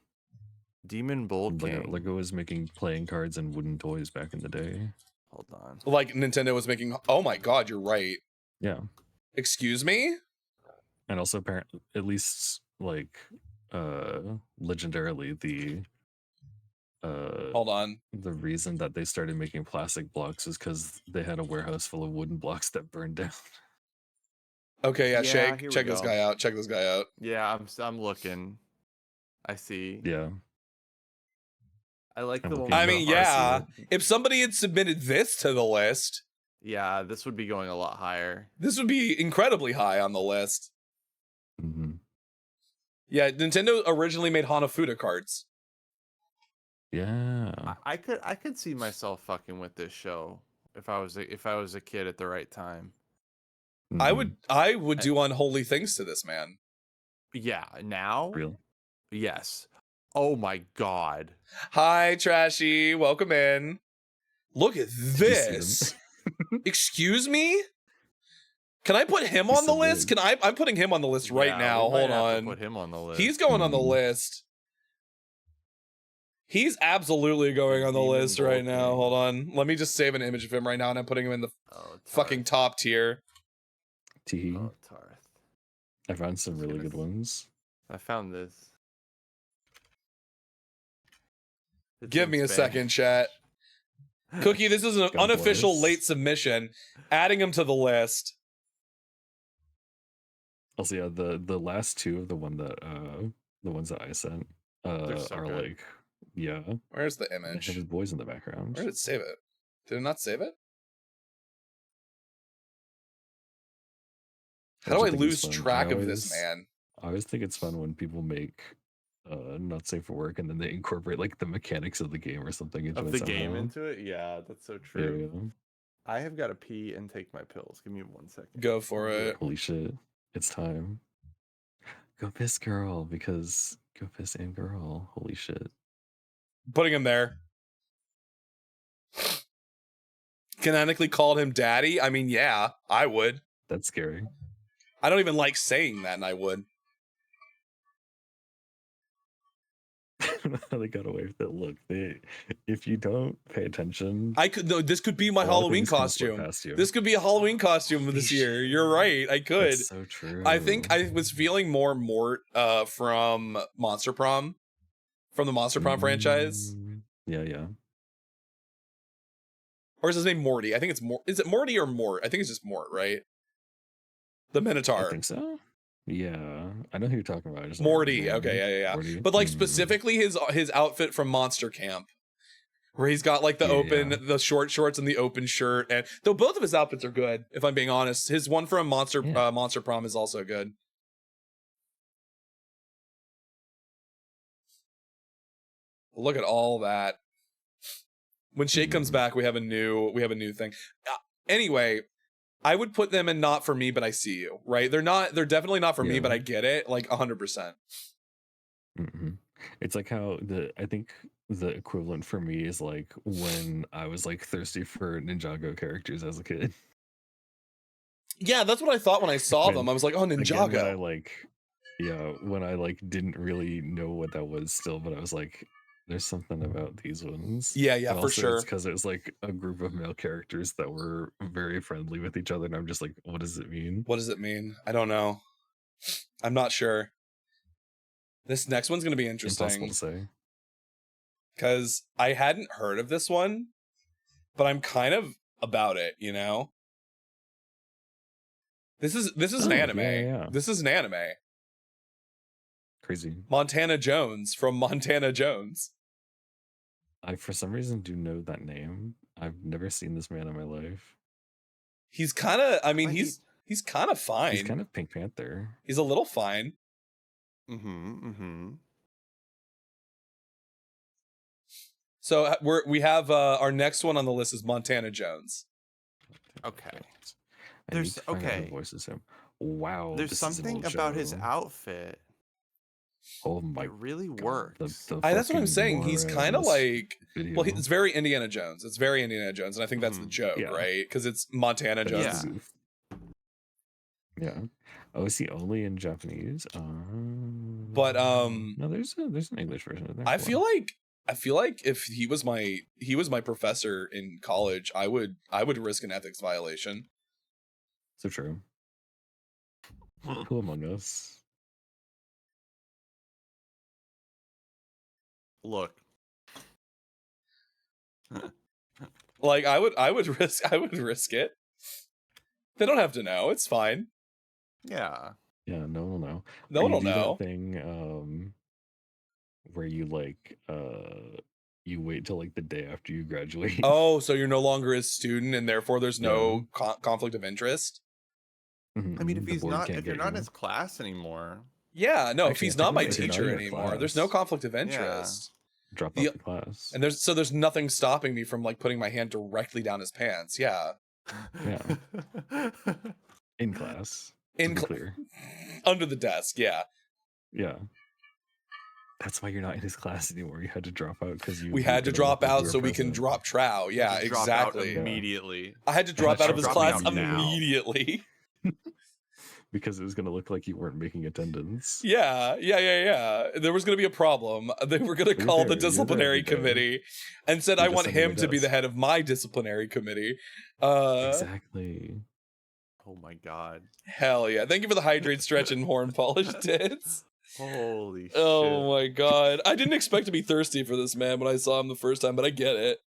Demon Bull King. Lego was making playing cards and wooden toys back in the day. Hold on. Like Nintendo was making... Oh my god, you're right. Yeah. Excuse me? And also, apparently, at least, like, legendarily, the... Hold on. The reason that they started making plastic blocks is because they had a warehouse full of wooden blocks that burned down. Okay, yeah, check this guy out. Check this guy out. Yeah, I'm looking. I see. Yeah. I like the one. I mean, yeah. If somebody had submitted this to the list, yeah, this would be going a lot higher. This would be incredibly high on the list. Mm-hmm. Yeah, Nintendo originally made Hanafuda cards. Yeah. I could see myself fucking with this show if I was a kid at the right time. Mm-hmm. I would do unholy things to this man. Yeah, now? Real? Yes. Oh my god. Hi, Trashy. Welcome in. Look at this. Excuse me? Can I put him on the list? I'm putting him on the list right now. Hold on. Put him on the list. He's going on the list. He's absolutely going on the list right now. Hold on. Let me just save an image of him right now, and I'm putting him in the fucking top tier. Oh, Tarth. I found some really good ones. I found this. Give me a second, chat. Cookie, this is an unofficial late submission. Adding him to the list. Also, yeah, the last two of the ones that I sent are good. like, yeah. Where's the They image? have his boys in the background. Where did it save it? Did it not save it? How do I lose track of this, man? I always think it's fun when people make not safe for work and then they incorporate like the mechanics of the game or something into Of it the game somehow. into it? Yeah, that's so true. I have got to pee and take my pills. Give me 1 second. Go for it. Holy shit. It's time. Go piss girl, because go piss and girl. Holy shit. Putting him there. Canonically called him daddy? I mean, yeah, I would. That's scary. I don't even like saying that, and I would. I don't know how they got away with it. Look, if you don't pay attention, this could be my Halloween costume. This could be a Halloween costume this year. You're right. I could. That's so true. I think I was feeling more Mort from Monster Prom, from the Monster Prom franchise. Yeah, yeah. Or is his name Morty? I think it's Mort. Is it Morty or Mort? I think it's just Mort, right? The Minotaur. I think so. Yeah, I know who you're talking about. I just don't Morty. remember the Okay, name. yeah. Morty. But like specifically his outfit from Monster Camp, where he's got like the short shorts and the open shirt, and though both of his outfits are good, if I'm being honest. His one from Monster Prom is also good. Look at all that. When Shake comes back, we have a new thing. Anyway, I would put them in not for me, but I see you, right? They're definitely not for me, but I get it, like 100%. It's like how I think the equivalent for me is like when I was like thirsty for Ninjago characters as a kid. Yeah, that's what I thought when I saw them. I was like, oh, Ninjago. When I like didn't really know what that was still, but I was like, there's something about these ones. Yeah, And for also sure. It's because it was like a group of male characters that were very friendly with each other, and I'm just like, what does it mean? What does it mean? I don't know. I'm not sure. This next one's going to be interesting. Impossible to say. Because I hadn't heard of this one, but I'm kind of about it, you know? This is an anime. Yeah. This is an anime. Crazy. Montana Jones from Montana Jones. I, for some reason, do know that name. I've never seen this man in my life. He's kind of, I mean, he's kind of fine. He's kind of Pink Panther. He's a little fine. So we have our next one on the list is Montana Jones. Okay. There's voices him. Wow. There's something about his outfit. Oh my! It really works. That's what I'm saying. He's kind of like, video. it's very Indiana Jones. It's very Indiana Jones, and I think that's the joke, right? Because it's Montana Jones. Yeah. Oh, is he only in Japanese? But no, there's an English version of that. I feel like if he was my professor in college, I would risk an ethics violation. So true. Who among us? Look. Like I would risk it. They don't have to know. It's fine. Yeah. Yeah, no one will know. No one will know. That thing where you like you wait till like the day after you graduate. Oh, so you're no longer a student and therefore there's no conflict of interest? I mean, if you're not in his class anymore. Yeah, no, Actually, if he's not my teacher anymore, there's no conflict of interest. Drop out the class. And there's nothing stopping me from like putting my hand directly down his pants. Yeah. Yeah. In class. Clear. Under the desk, yeah. Yeah. That's why you're not in his class anymore. You had to drop out because we had to drop out so we can drop Trow. Yeah, exactly. Immediately. I had to drop out of his class immediately. Because it was going to look like you weren't making attendance. Yeah. There was going to be a problem. They were going to call the disciplinary committee and said, I want him to be the head of my disciplinary committee. Exactly. Oh my God. Hell yeah. Thank you for the hydrate, stretch, and horn polish tits. Holy shit. Oh my God. I didn't expect to be thirsty for this man when I saw him the first time, but I get it.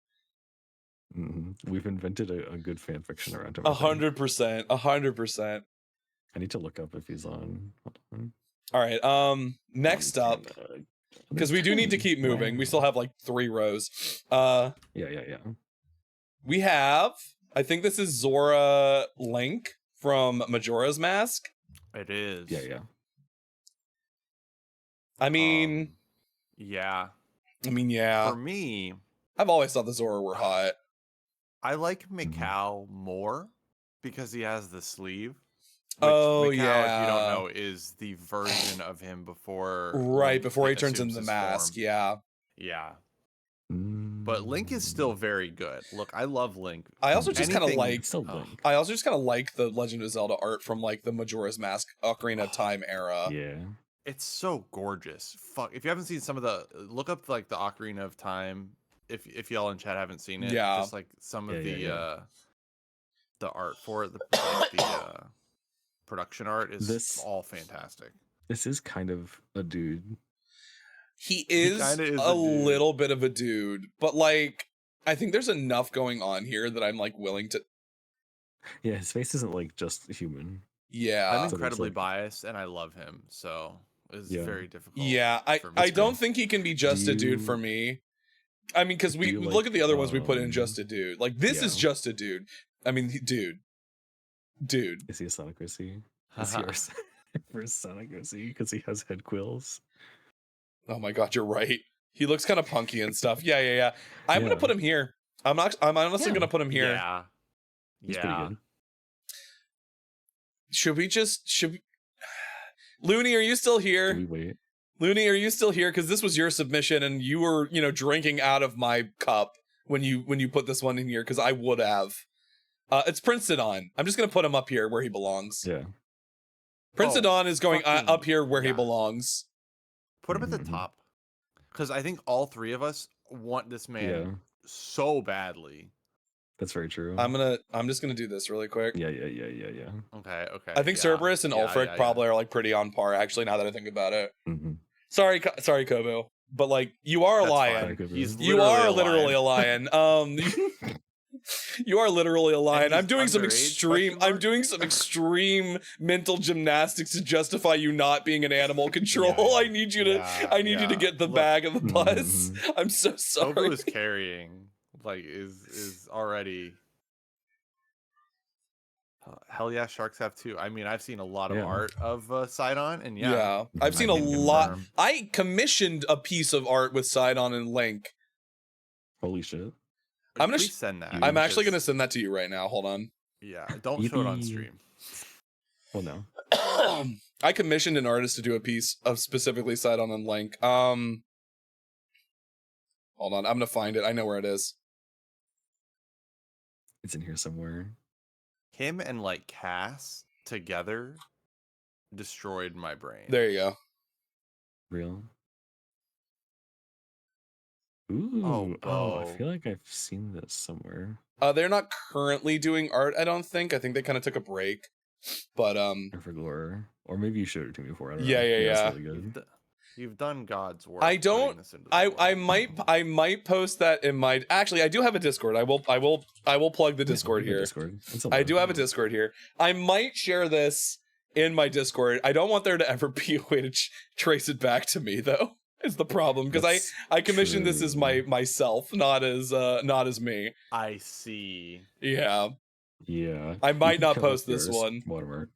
We've invented a good fan fiction around him. 100%. 100%. I need to look up if he's on. Hold on. All right. Next up, because we do need to keep moving. We still have like 3 rows. Yeah. We have, I think this is Zora Link from Majora's Mask. It is. Yeah. I mean, yeah. For me, I've always thought the Zora were hot. I like Mikau more because he has the sleeve. Which Mikau, if you don't know, is the version of him before. Right, before he turns into the mask. Form. Yeah. But Link is still very good. Look, I love Link. I also just kind of like the Legend of Zelda art from like the Majora's Mask Ocarina of Time era. Yeah. It's so gorgeous. Fuck, if you haven't seen some of the, look up like the Ocarina of Time. If y'all in chat haven't seen it, just like some of the art for it, the production art is all fantastic. This is kind of a dude. He is a little bit of a dude, but like I think there's enough going on here that I'm like willing to. Yeah, his face isn't like just human. Yeah, I'm incredibly biased, and I love him, so it's very difficult. Yeah, I don't think he can be just a dude for me. I mean, because we look at the other ones we put in just a dude. Like this is just a dude. I mean, dude. Is he a Sonic Rissy? Is he our first Sonic Rissy because he has head quills? Oh my god, you're right. He looks kind of punky and stuff. Yeah. I'm gonna put him here. I'm honestly gonna put him here. Yeah. He's pretty good. Should we Looney, are you still here? Do we wait? Looney, are you still here? Because this was your submission, and you were, drinking out of my cup when you put this one in here. Because I would have. It's Prince Sidon. I'm just gonna put him up here where he belongs. Yeah. Prince Sidon is going up here where he belongs. Put him at the top, because I think all three of us want this man so badly. That's very true. I'm just gonna do this really quick. Yeah. Okay. I think Cerberus and Ulfric probably are like pretty on par. Actually, now that I think about it. Mm-hmm. Sorry, Kobo, but like you are a lion. You are literally a lion. You are literally a lion. I'm doing some extreme mental gymnastics to justify you not being an animal control. I need you to get the bag of the bus. I'm so sorry. Kobo is carrying. Like is already hell yeah, sharks have too. I mean, I've seen a lot of art of Sidon, and I've seen a lot. I commissioned a piece of art with Sidon and Link. Holy shit! I'm gonna send that. I'm actually gonna send that to you right now. Hold on. Yeah, don't show it on stream. Well, no. I commissioned an artist to do a piece of specifically Sidon and Link. Hold on, I'm gonna find it. I know where it is. It's in here somewhere. Him and like Cass together destroyed my brain. There you go. Real. Ooh. Oh, I feel like I've seen this somewhere. They're not currently doing art, I don't think. I think they kind of took a break. But Or maybe you showed it to me before. I don't know. Yeah. That's really good. You've done God's work. I don't. I might post that in my. Actually, I do have a Discord. I will plug the Discord here. I do have a Discord here. I might share this in my Discord. I don't want there to ever be a way to trace it back to me, though. Is the problem, because I commissioned this as myself, not as me. I see. Yeah. Yeah. I might not post this one. Watermark.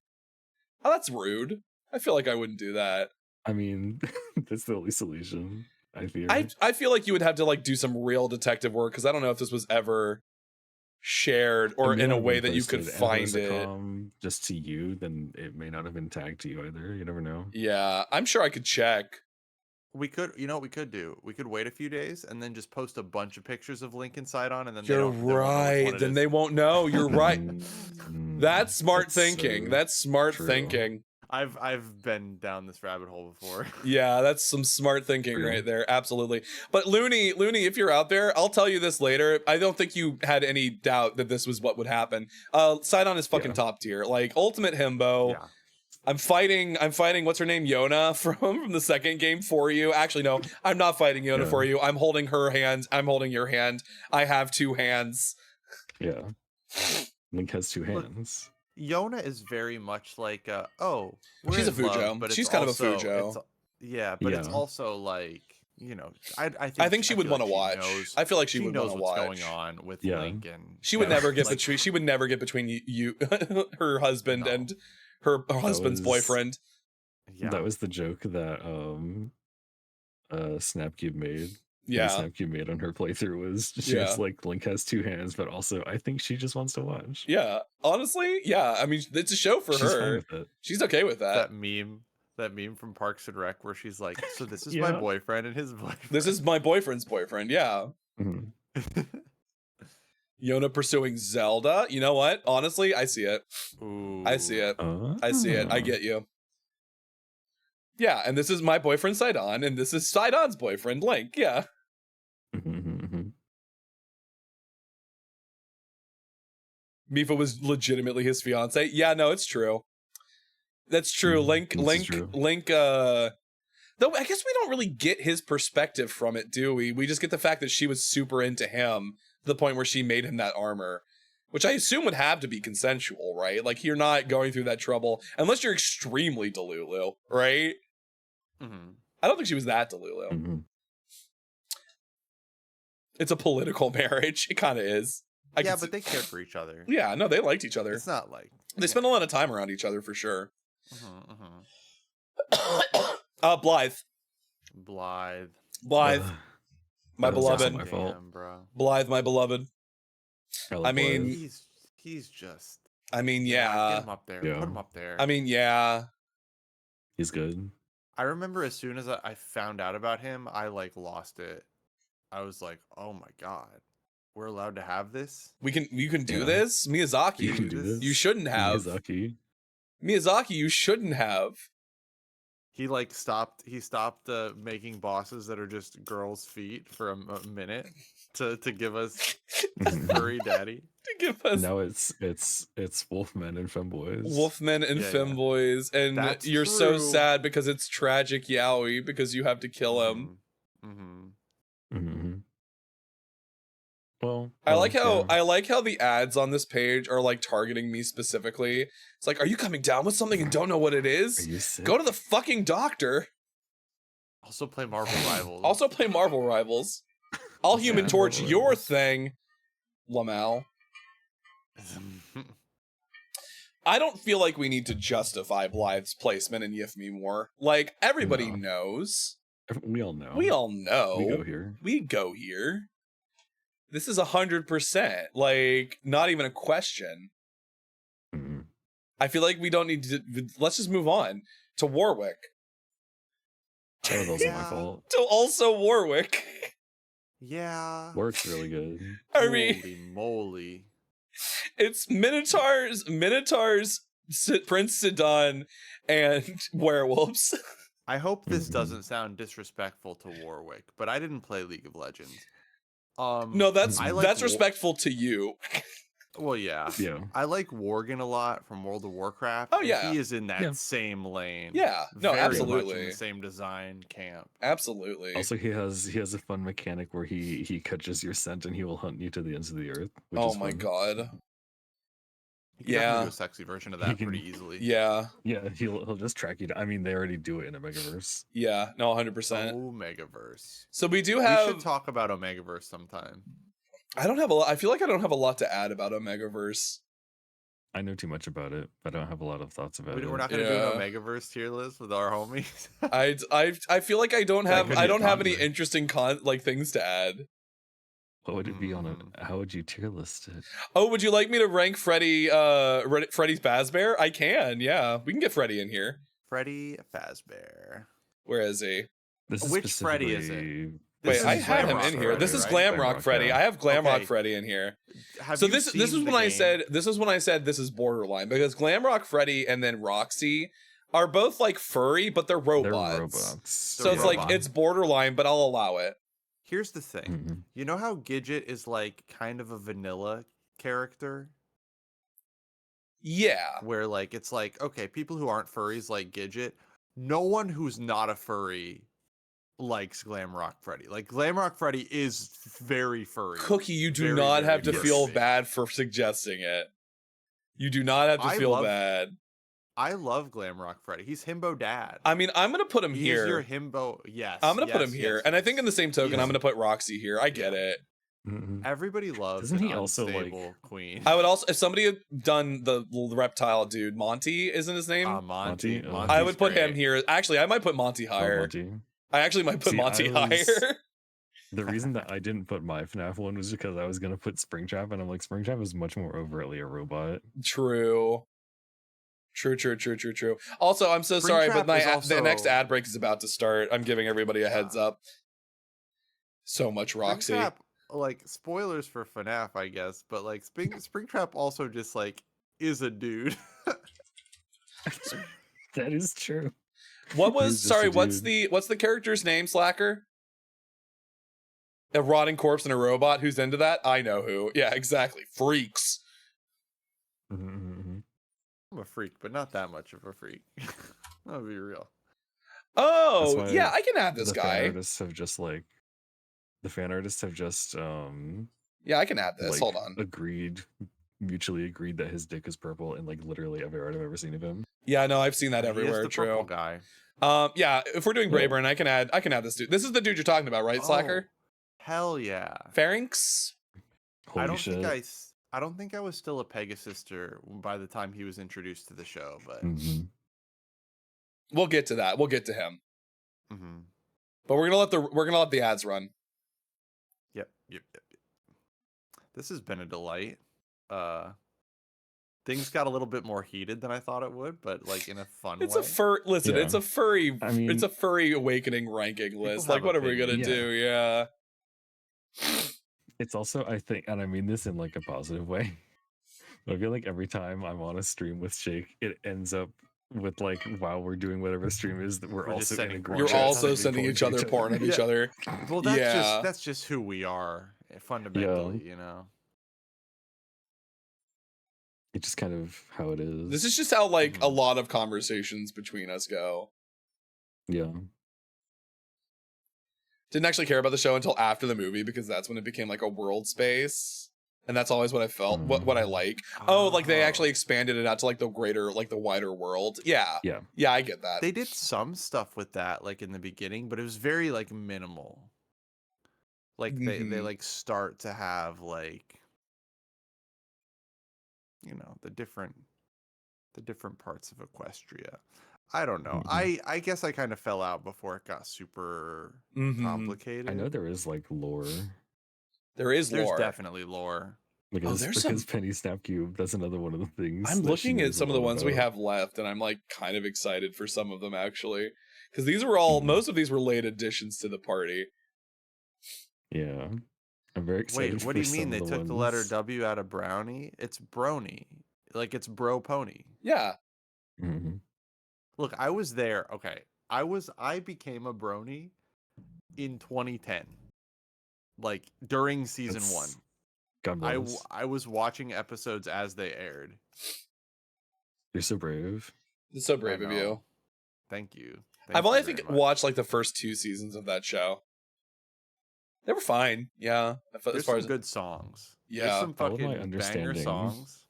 Oh, that's rude. I feel like I wouldn't do that. I mean, that's the only solution. I fear. I feel like you would have to like do some real detective work, because I don't know if this was ever shared or in a way that you could find it. Just to you, then it may not have been tagged to you either. You never know. Yeah, I'm sure I could check. We could, you know what we could do? We could wait a few days and then just post a bunch of pictures of Link and Sidon, and then you're right. Then they won't know. You're right. That's smart thinking. That's smart thinking. I've been down this rabbit hole before. Yeah, that's some smart thinking right there. Absolutely. But Looney, if you're out there, I'll tell you this later. I don't think you had any doubt that this was what would happen. Sidon is fucking top tier. Like ultimate himbo. Yeah. I'm fighting what's her name, Yona from the second game for you. Actually, no, I'm not fighting Yona for you. I'm holding her hand. I'm holding your hand. I have two hands. Yeah. Link has two hands. Yona is very much like she's a Fujo, but she's kind of a Fujo. It's also like, you know, I think she would want to watch. I feel like she would want to watch what's going on with Link, and she would never get between. She would never get between you, her husband, and her husband's boyfriend. Yeah. That was the joke that Snapcube made. Yeah, Snapcube made on her playthrough was she was like, Link has two hands, but also I think she just wants to watch. Yeah, honestly, yeah. I mean, it's a show for her. She's okay with that. That meme from Parks and Rec where she's like, "So this is my boyfriend and his boyfriend. This is my boyfriend's boyfriend." Yeah. Mm-hmm. Yona pursuing Zelda. You know what? Honestly, I see it. Ooh. I see it. I see it. I get you. Yeah, and this is my boyfriend Sidon, and this is Sidon's boyfriend Link. Yeah. Mipha was legitimately his fiance. Yeah, no, it's true. That's true. Link. Though I guess we don't really get his perspective from it, do we? We just get the fact that she was super into him. the point where she made him that armor, which I assume would have to be consensual, right? Like, you're not going through that trouble unless you're extremely Delulu, right? Mm-hmm. I don't think she was that Delulu. Mm-hmm. It's a political marriage. It kind of is. Yeah, but they cared for each other. Yeah, no, they liked each other. It's not like... They spent a lot of time around each other, for sure. Blythe. Blythe. My beloved. My fault. Damn, bro. Blythe, my beloved. I mean... He's just... I mean, yeah. Get him up there. Yeah. Put him up there. I mean, yeah. He's good. I remember as soon as I found out about him, I, like, lost it. I was like, oh my god. We're allowed to have this? You can do this? Miyazaki. You can do this. You shouldn't have. Miyazaki, you shouldn't have. He like stopped making bosses that are just girls' feet for a minute to give us furry daddy. To give us now it's Wolfmen and Femboys. Wolfmen and Femboys, and That's you're true. so sad because it's tragic Yaoi because you have to kill him. Mm-hmm. Well, I like how the ads on this page are like targeting me specifically. It's like, are you coming down with something and don't know what it is? Are you sick? Go to the fucking doctor. Also play Marvel Rivals. I'll Human Torch your thing, Lamau. I don't feel like we need to justify Blythe's placement in Yifme more. Like, everybody knows. We all know. We all know. We go here. This is 100%. Like, not even a question. Mm-hmm. I feel like we don't need to... Let's just move on to Warwick. Oh, that was my fault. To also Warwick. Yeah. Warwick's really good. I mean... Holy moly. It's Minotaurs, Prince Sidon, and werewolves. I hope this doesn't sound disrespectful to Warwick, but I didn't play League of Legends. No, that's respectful to you. Well, yeah. I like Worgen a lot from World of Warcraft. Oh, yeah. He is in that same lane. Yeah. No, Very absolutely. Much in the same design camp. Absolutely. Also, he has a fun mechanic where he catches your scent and he will hunt you to the ends of the earth. Which oh is my fun. god. Yeah. Do a sexy version of that pretty easily. Yeah. Yeah, he'll just track you down. I mean, they already do it in Omegaverse. Yeah, no, 100%. Omegaverse. So we do have... We should talk about Omegaverse sometime. I feel like I don't have a lot to add about Omegaverse. I know too much about it, but I don't have a lot of thoughts about it. We're not going to do an Omegaverse tier list with our homies. I feel like I don't have any interesting things to add. What would it be on it? How would you tier list it? Oh, would you like me to rank Freddy Fazbear? I can, yeah. We can get Freddy in here. Freddy Fazbear. Where is he? Which Freddy is it? Wait, I had him in here. This is Glamrock Freddy. I have Glamrock Freddy in here. So this is when I said this is borderline, because Glamrock Freddy and then Roxy are both like furry, but they're robots. So it's like it's borderline, but I'll allow it. Here's the thing. You know how Gidget is like kind of a vanilla character? Yeah. Where like it's like, okay, people who aren't furries like Gidget. No one who's not a furry likes Glamrock Freddy. Like Glamrock Freddy is very furry. Cookie, you do not have to feel bad for suggesting it. You do not have to feel bad. I love Glamrock Freddy. He's Himbo Dad. I mean, I'm gonna put him here. He's your Himbo. Yes. I'm gonna put him here, and I think in the same token, I'm gonna put Roxy here. I get it. Everybody loves. Doesn't he also like queen? I would also, if somebody had done the reptile dude, Monty isn't his name. Monty. I would put him here. Actually, I might put Monty higher. Monty. I actually might put Monty higher. The reason that I didn't put my FNAF one was because I was gonna put Springtrap, and I'm like, Springtrap is much more overtly a robot. True. Also, I'm so sorry, but the next ad break is about to start. I'm giving everybody a heads up. So much Roxy. Springtrap, like, spoilers for FNAF, I guess, but like Springtrap also just like is a dude. That is true. What was what's the character's name, Slacker? A rotting corpse and a robot. Who's into that? I know who. Yeah, exactly. Freaks. I'm a freak, but not that much of a freak. I'll be real. Oh, yeah, I can add this guy. The fan artists have just Yeah, I can add this. Like, Hold on. Mutually agreed that his dick is purple in like literally every art I've ever seen of him. Yeah, no, I've seen that everywhere. the True. purple guy. Yeah, if we're doing Brayburn, I can add this dude. This is the dude you're talking about, right, Slacker? Hell yeah. Pharynx? Holy shit. I don't think I was still a Pegasister by the time he was introduced to the show, but we'll get to that. We'll get to him. Mm-hmm. But we're gonna let the ads run. Yep. This has been a delight. Things got a little bit more heated than I thought it would, but like in a fun way. It's a furry. It's a furry awakening ranking list. Like, what are we gonna do? Yeah. It's also, I think, and I mean this in like a positive way. I feel like every time I'm on a stream with Shake, it ends up with like, while we're doing whatever the stream is, that we're also in a group. You're also sending each other porn of each other. Well, that's just who we are fundamentally, you know. It's just kind of how it is. This is just how like a lot of conversations between us go. Yeah. Didn't actually care about the show until after the movie because that's when it became like a world space. And that's always what I felt, what I like. Oh, like they actually expanded it out to like the greater, like the wider world. Yeah. Yeah, I get that. They did some stuff with that like in the beginning, but it was very like minimal. Like they like start to have like, you know, the different parts of Equestria. I don't know. I guess I kind of fell out before it got super complicated. I know there is like lore. There's definitely lore. Because Penny Snapcube, that's another one of the things. I'm looking at some of the ones we have left, and I'm like kind of excited for some of them actually, because these were all most of these were late additions to the party. Yeah, I'm very excited. Wait, what do you mean they took the letter W out of brownie? It's brony, like it's bro pony. Yeah. Look, I was there. Okay, I became a brony in 2010, like during season 1. God bless. I was watching episodes as they aired. You're so brave. It's so brave of you. Thank you. I've only watched like the first 2 seasons of that show. They were fine. Yeah. There's some good songs. Yeah. There's some fucking banger songs.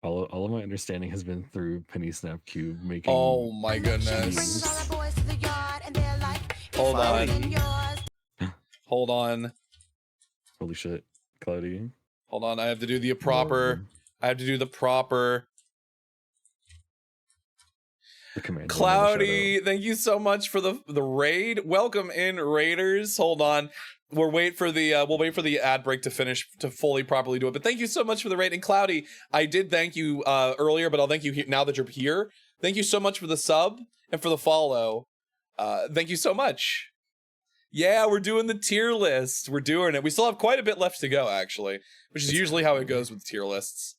All of my understanding has been through Penny Snapcube making. Oh my goodness. Hold on. Hold on. Holy shit, Cloudy. Hold on, I have to do the proper. Cloudy, thank you so much for the raid. Welcome in, Raiders. Hold on. We'll wait for the ad break to finish to fully properly do it. But thank you so much for the raid. And Cloudy, I did thank you earlier, but I'll thank you now that you're here. Thank you so much for the sub and for the follow. Thank you so much. Yeah, we're doing the tier list. We're doing it. We still have quite a bit left to go, actually, which is usually how it goes with tier lists.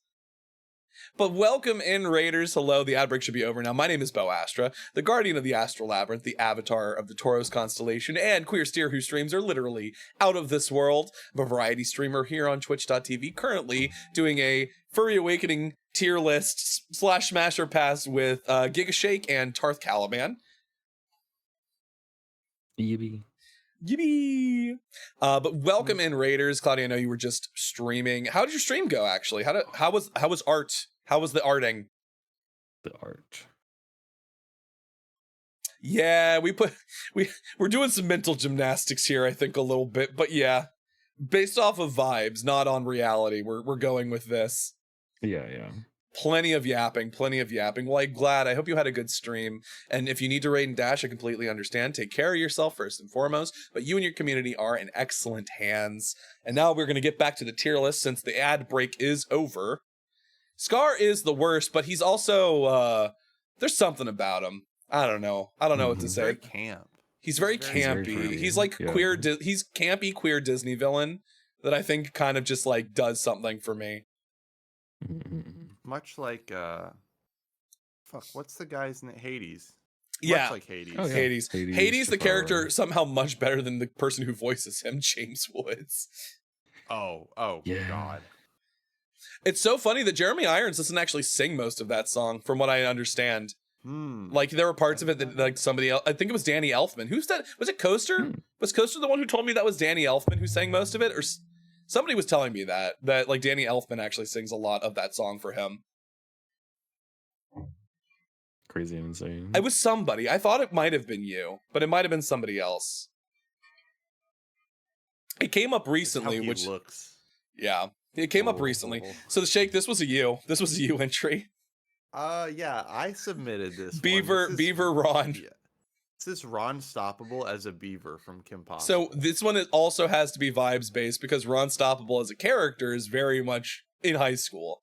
But welcome in, Raiders. Hello, the ad break should be over now. My name is Bo Astra, the guardian of the Astral Labyrinth, the avatar of the Tauros constellation, and queer steer whose streams are literally out of this world. I'm a variety streamer here on Twitch.tv, currently doing a Furry Awakening tier list / Smasher Pass with Gigashake and Tarth Caliban. Yippee. But welcome in, Raiders. Claudia, I know you were just streaming. How did your stream go, actually? How was art? How was the arting? The art. Yeah, we're doing some mental gymnastics here, I think, a little bit, but yeah. Based off of vibes, not on reality. We're going with this. Yeah. Plenty of yapping. Well, I'm glad. I hope you had a good stream. And if you need to raid and dash, I completely understand. Take care of yourself first and foremost. But you and your community are in excellent hands. And now we're going to get back to the tier list since the ad break is over. Scar is the worst, but he's also, there's something about him. I don't know what to say. Very camp. He's very campy. He's like queer. He's campy queer Disney villain that I think kind of just like does something for me. Much like what's the guy's name? Hades. Yeah, much like Hades. Oh, yeah. Hades, the character somehow much better than the person who voices him, James Woods. Oh yeah. God. It's so funny that Jeremy Irons doesn't actually sing most of that song, from what I understand. Like there were parts of it that like somebody else. I think it was Danny Elfman. Who's that? Was it Coaster? Was Coaster the one who told me that was Danny Elfman who sang most of it, or Somebody was telling me that like Danny Elfman actually sings a lot of that song for him. Crazy and insane. It was somebody. I thought it might have been you, but it might have been somebody else. It came up recently, which looks. Yeah, it came up recently. So the Shake, this was a you entry. Yeah, I submitted this. Beaver Ron. Yeah. This is Ron Stoppable as a beaver from Kim Possible. So this one also has to be vibes based because Ron Stoppable as a character is very much in high school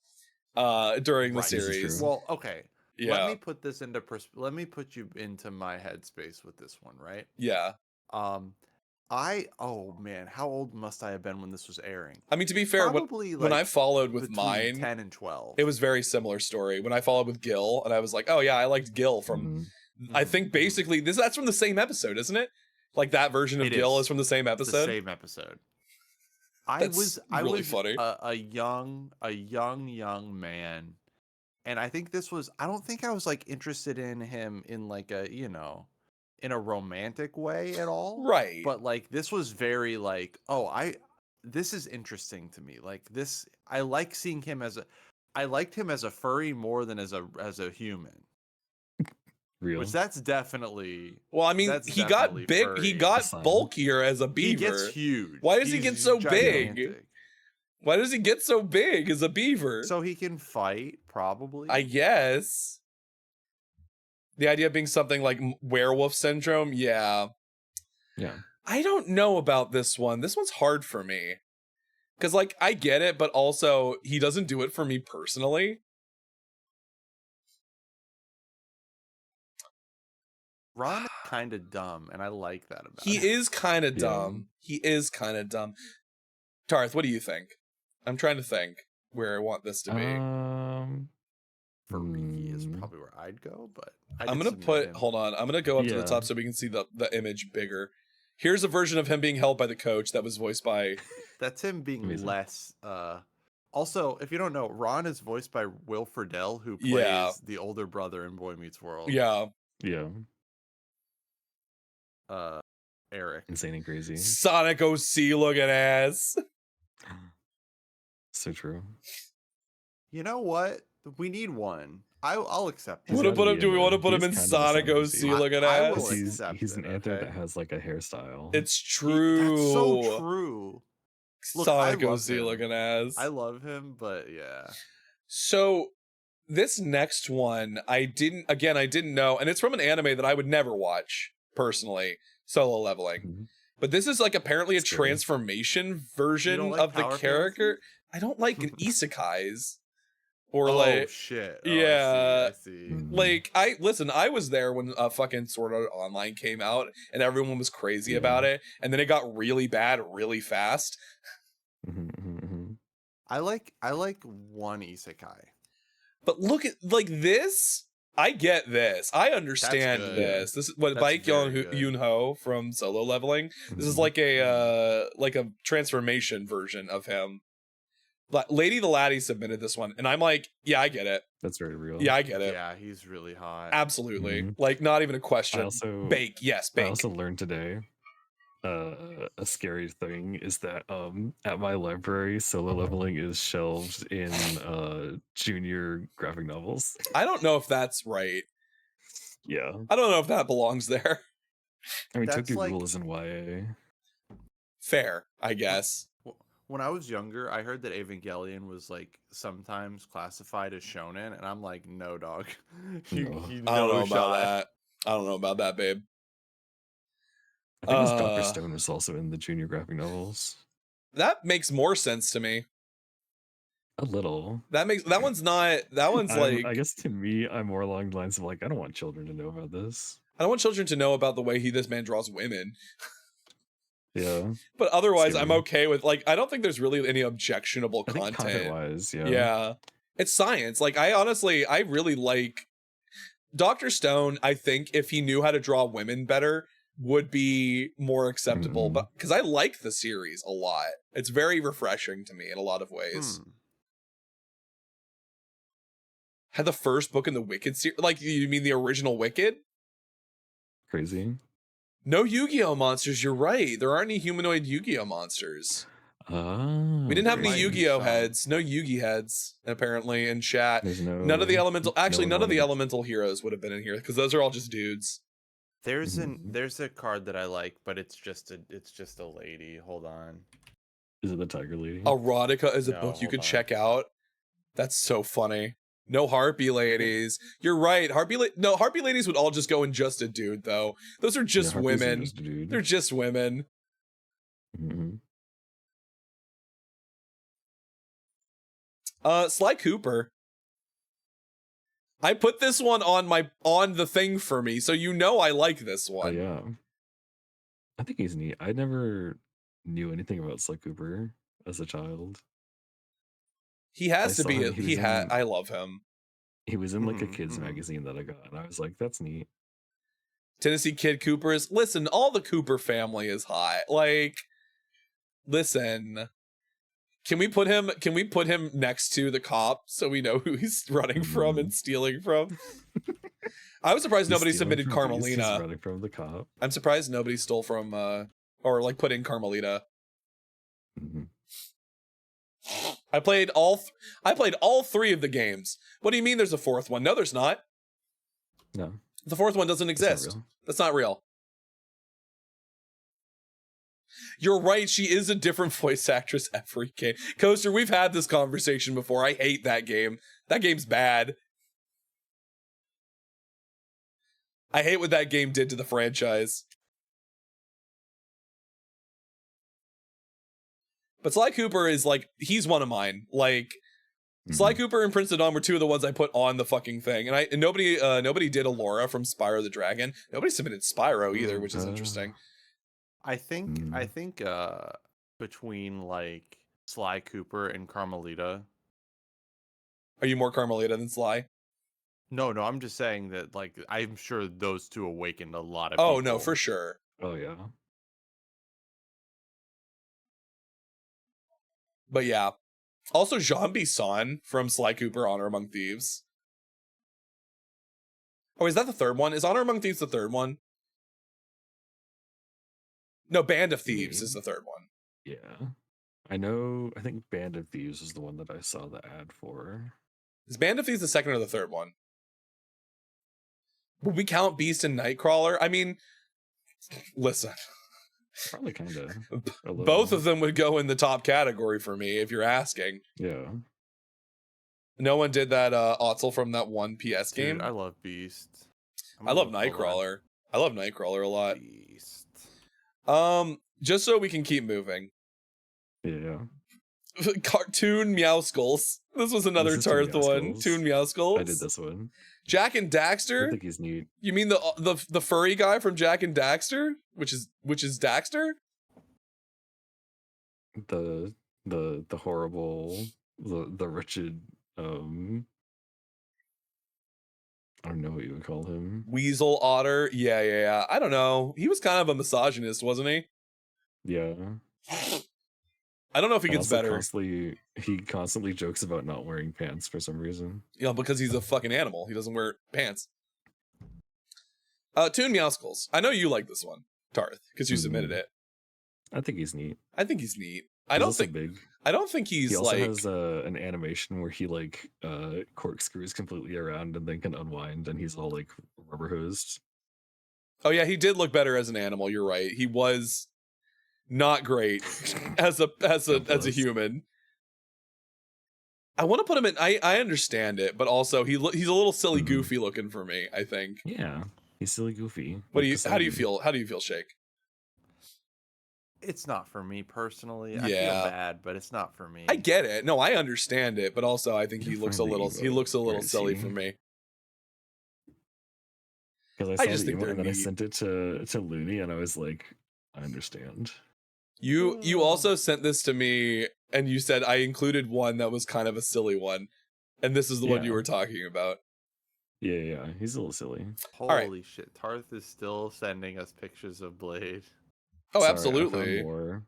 during the series. Well, okay. Yeah. Let me put this into let me put you into my headspace with this one, right? Yeah. Oh man, how old must I have been when this was airing? I mean, to be fair, when I followed with between mine 10 and 12. It was very similar story. When I followed with Gil, and I was like, oh yeah, I liked Gil from I think basically that's from the same episode, isn't it? Like that version of Gil is from the same episode. The same episode. I was funny. A young man, and I think this was. I don't think I was like interested in him in like a in a romantic way at all. Right. But like this was very like, this is interesting to me. Like this, I like seeing him I liked him as a furry more than as a human. Real. Which that's definitely. Well, I mean, he got big. Furry. He got bulkier as a beaver. He gets huge. Why does he get so gigantic. big? Why does he get so big as a beaver? So he can fight, probably. I guess. The idea of being something like werewolf syndrome, yeah. Yeah. I don't know about this one. This one's hard for me. Because, like, I get it, but also he doesn't do it for me personally. Ron is kind of dumb, and I like that about him. He is kind of dumb. Yeah. He is kind of dumb. Tarth, what do you think? I'm trying to think where I want this to be. Furry is probably where I'd go, but I'm gonna hold on. I'm gonna go up to the top so we can see the image bigger. Here's a version of him being held by the coach that was voiced by. That's him being less. Also, if you don't know, Ron is voiced by Will Friedle, who plays the older brother in Boy Meets World. Yeah. Yeah. Eric. Insane and crazy. Sonic OC looking ass. So true. You know what? We need one. I'll accept it. Do we want to put him in Sonic OC looking ass? He's an anther that has like a hairstyle. It's true. That's so true. Look, Sonic OC looking ass. I love him, but yeah. So this next one, I didn't know, and it's from an anime that I would never watch personally, Solo Leveling. But this is like apparently a transformation version of the character. I don't like isekais. Or shit. Yeah. I see. Like, I was there when fucking Sword Art Online came out and everyone was crazy about it. And then it got really bad really fast. I like one isekai. But look at, like, this. I get this. I understand this. This is what Baek Yoon Ho from Solo Leveling. This is like a transformation version of him. Lady the Laddie submitted this one, and I'm like, yeah, I get it. That's very real. Yeah, I get it. Yeah, he's really hot. Absolutely. Like, not even a question. Bake. I also learned today a scary thing is that at my library, Solo Leveling is shelved in junior graphic novels. I don't know if that's right. Yeah. I don't know if that belongs there. I mean, Tokyo Ghoul is in YA. Fair, I guess. When I was younger, I heard that Evangelion was like sometimes classified as shonen, and I'm like, no, dog. I don't know about that. I don't know about that, babe. I think Dr. Stone was also in the junior graphic novels. That makes more sense to me. A little. That one's like. I guess to me, I'm more along the lines of like, I don't want children to know about this. I don't want children to know about the way this man draws women. Yeah. But otherwise, I'm okay with, like, I don't think there's really any objectionable content. Content-wise, yeah. Yeah. It's science. Like, I really like Dr. Stone. I think if he knew how to draw women better, would be more acceptable. But because I like the series a lot. It's very refreshing to me in a lot of ways. Had the first book in the Wicked series. Like, you mean the original Wicked? Crazy. No Yu-Gi-Oh monsters, you're right. There aren't any humanoid Yu-Gi-Oh monsters. We didn't have any might be Yu-Gi-Oh some. heads, no Yugi heads apparently in chat. There's no, None of the elemental, actually, no none of the one- elemental heroes would have been in here because those are all just dudes. There's a card that I like, but it's just a lady. Hold on. Is it the Tiger Lady? Erotica is a No, book you hold could on. check out. That's so funny. No harpy ladies. You're right. Harpy ladies would all just go in just a dude though. Those are just Harpies are women. just a dude. They're just women. Mm-hmm. Sly Cooper. I put this one on the thing for me, so you know I like this Oh one. yeah. I think he's neat. I never knew anything about Sly Cooper as a child. He has I to be. saw him- he was in- I love him. He was in like a kids magazine that I got, and I was like, "That's neat." Tennessee Kid Cooper is. Listen, all the Cooper family is high. Like, listen. Can we put him next to the cop so we know who he's running from and stealing from? I was surprised He's nobody stealing submitted from Beast, he's Carmelina. running from the cop. I'm surprised nobody stole from or like put in Carmelita. Mhm. I played all three of the games. What do you mean there's a fourth one? No, there's not. No, The fourth one doesn't that's not exist. real. That's not real. You're right, she is a different voice actress every game. Coaster, we've had this conversation before. I hate that game. That game's bad. I hate what that game did to the franchise. But Sly Cooper is like, he's one of mine. Like, Sly Cooper and Prince of Dawn were two of the ones I put on the fucking thing. And nobody did Alora from Spyro the Dragon. Nobody submitted Spyro either, which is interesting. I think between like Sly Cooper and Carmelita. Are you more Carmelita than Sly? No, I'm just saying that like I'm sure those two awakened a lot of people. Oh no, for sure. Oh yeah. But yeah. Also Jean Bisson from Sly Cooper, Honor Among Thieves. Oh, is that the third one? Is Honor Among Thieves the third one? No, Band of Thieves is the third one. Yeah. I think Band of Thieves is the one that I saw the ad for. Is Band of Thieves the second or the third one? Would we count Beast and Nightcrawler? I mean, listen. Probably kind of. Both of them would go in the top category for me, if you're asking. Yeah. No one did that Otzel from that one PS game. Dude, I love Beast. I love Nightcrawler. I love Nightcrawler a lot. Beast. Just so we can keep moving. Yeah. Cartoon Meowskulls. This was another This is Tarth Toon one. Meowskulls. Toon Meowskulls. I did this one. Jack and Daxter. I think he's neat. You mean the furry guy from Jack and Daxter, which is Daxter? The horrible, the wretched. I don't know what you would call him. Weasel Otter. Yeah. I don't know. He was kind of a misogynist, wasn't he? Yeah. I don't know if he And gets also better. He constantly jokes about not wearing pants for some reason. Yeah, because he's a fucking animal. He doesn't wear pants. Toon Meowskulls. I know you like this one, Tarth, because you submitted it. I think he's neat. I think he's neat. He's also big. I don't think he's He also like. has an animation where he like corkscrews completely around and then can unwind, and he's all like rubber hosed. Oh yeah, he did look better as an animal. You're right. He was not great as a human. I want to put him in. I understand it, but also he's a little silly, goofy looking for me. I think. Yeah, he's silly, goofy. What do you? How do you feel? How do you feel, Shake? It's not for me personally. I Yeah. feel bad, but it's not for me. I get it. No, I understand it, but also I think he looks a little. He looks a little silly for me. Because I I saw just the think email they're and then I neat. sent it to Looney, and I was like, I understand. You also sent this to me, and you said I included one that was kind of a silly one, and this is the one you Yeah. were talking about. Yeah, he's a little silly. Holy shit! Tarth is still sending us pictures of Blade. Oh, Sorry, I absolutely. found more.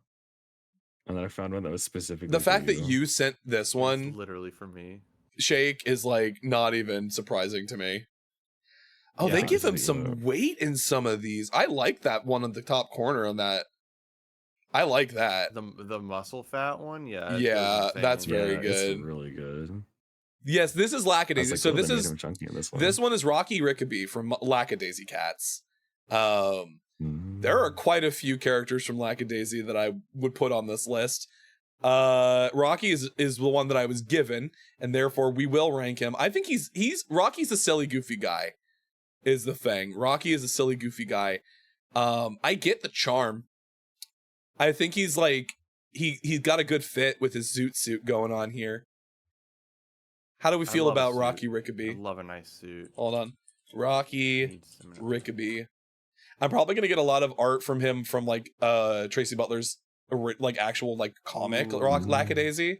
And then I found one that was specifically The for fact that you sent this one, It's literally for me. Shake, is like not even surprising to me. Oh, Yeah, they give him honestly, some weight in some of these. I like that one in the top corner on that. I like that. The muscle fat one, yeah. Yeah, that's very good. It's really good. Yes, this is Lackadaisy. Like, so oh, this they made is him chunky in this one. This one is Rocky Rickaby from Lackadaisy Cats. There are quite a few characters from Lackadaisy that I would put on this list. Rocky is the one that I was given, and therefore we will rank him. I think Rocky's a silly, goofy guy, is the thing. Rocky is a silly, goofy guy. I get the charm. I think he's like he's got a good fit with his zoot suit going on here. How do we feel about Rocky Rickaby? I love a nice suit. Hold on. Rocky Rickaby. I'm probably gonna get a lot of art from him from like Tracy Butler's like actual like comic Lackadaisy.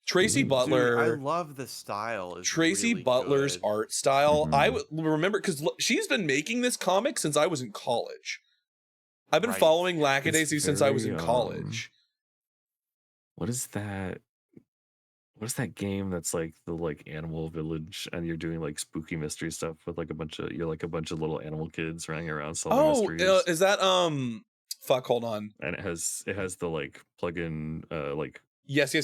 Tracy Butler. Dude, I love the style. Tracy really Butler's good. art style. I remember because she's been making this comic since I was in college. I've been following Lackadaisy since I was in college. What is that? What is that game that's like the like Animal Village, and you're doing like spooky mystery stuff with like a bunch of a bunch of little animal kids running around solving mysteries. Is that fuck, hold on. And it has the like plug-in like Yes.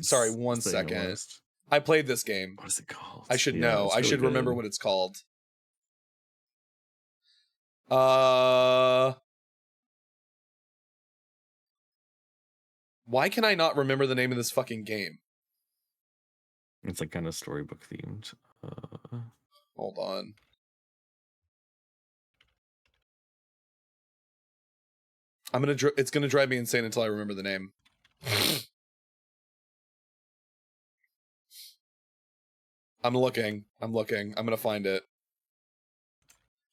Sorry, 1 second. Almost. I played this game. What is it called? I should Yeah, know. it's I really should remember good. what it's called. Why can I not remember the name of this fucking game? It's like kind of storybook themed. Hold on. It's gonna drive me insane until I remember the name. I'm looking. I'm gonna find it.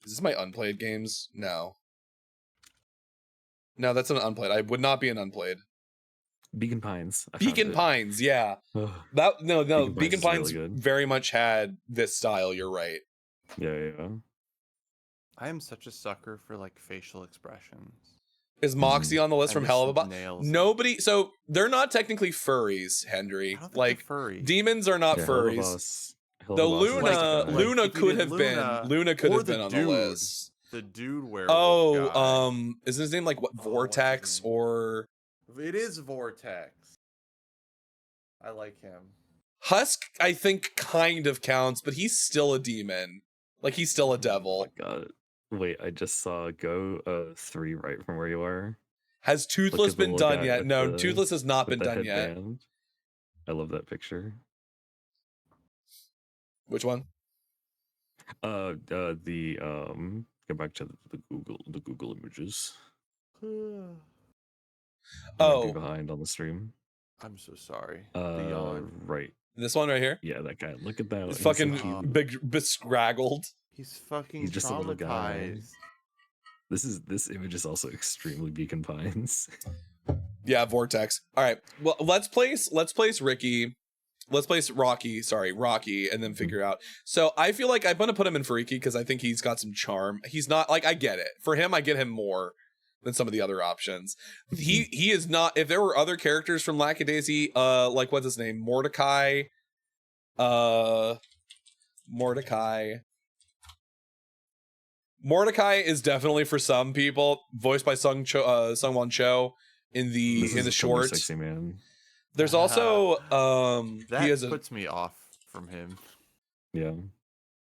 Is this my unplayed games? No. No, that's an unplayed. I would not be an unplayed. Beacon Pines. Beacon Pines, yeah. Beacon Pines really very much had this style. You're right. Yeah. I am such a sucker for like facial expressions. Is Moxie on the list from Hell of a Boss? Nails. Nobody. So they're not technically furries, Henry. Like demons are not furries. The Luna could have been. Luna could have been on the list. The dude werewolf guy. Is his name like what? Vortex or? It is Vortex. I like him. Husk, I think, kind of counts, but he's still a demon. Like he's still a devil. Oh my God. Wait, I just saw Go 3 right from where you are. Has Toothless been done yet? No, Toothless has not been done yet. Headband. I love that picture. Which one? Go back to the Google images. Oh, behind on the stream. I'm so sorry. Right. This one right here. Yeah, that guy. Look at that. He's fucking big, bescraggled. He's fucking He's just a little guy. traumatized. This image is also extremely Beacon Pines. Yeah, Vortex. All right. Well, let's place Ricky. Let's place Rocky, and then figure out. So I feel like I'm gonna put him in Freaky because I think he's got some charm. He's not like, I get it. For him, I get him more than some of the other options. He is not. If there were other characters from Lackadaisy, like what's his name, Mordecai. Mordecai is definitely for some people, voiced by Sung-Won Cho in the short. Sexy man. There's also that puts me off from him. Yeah.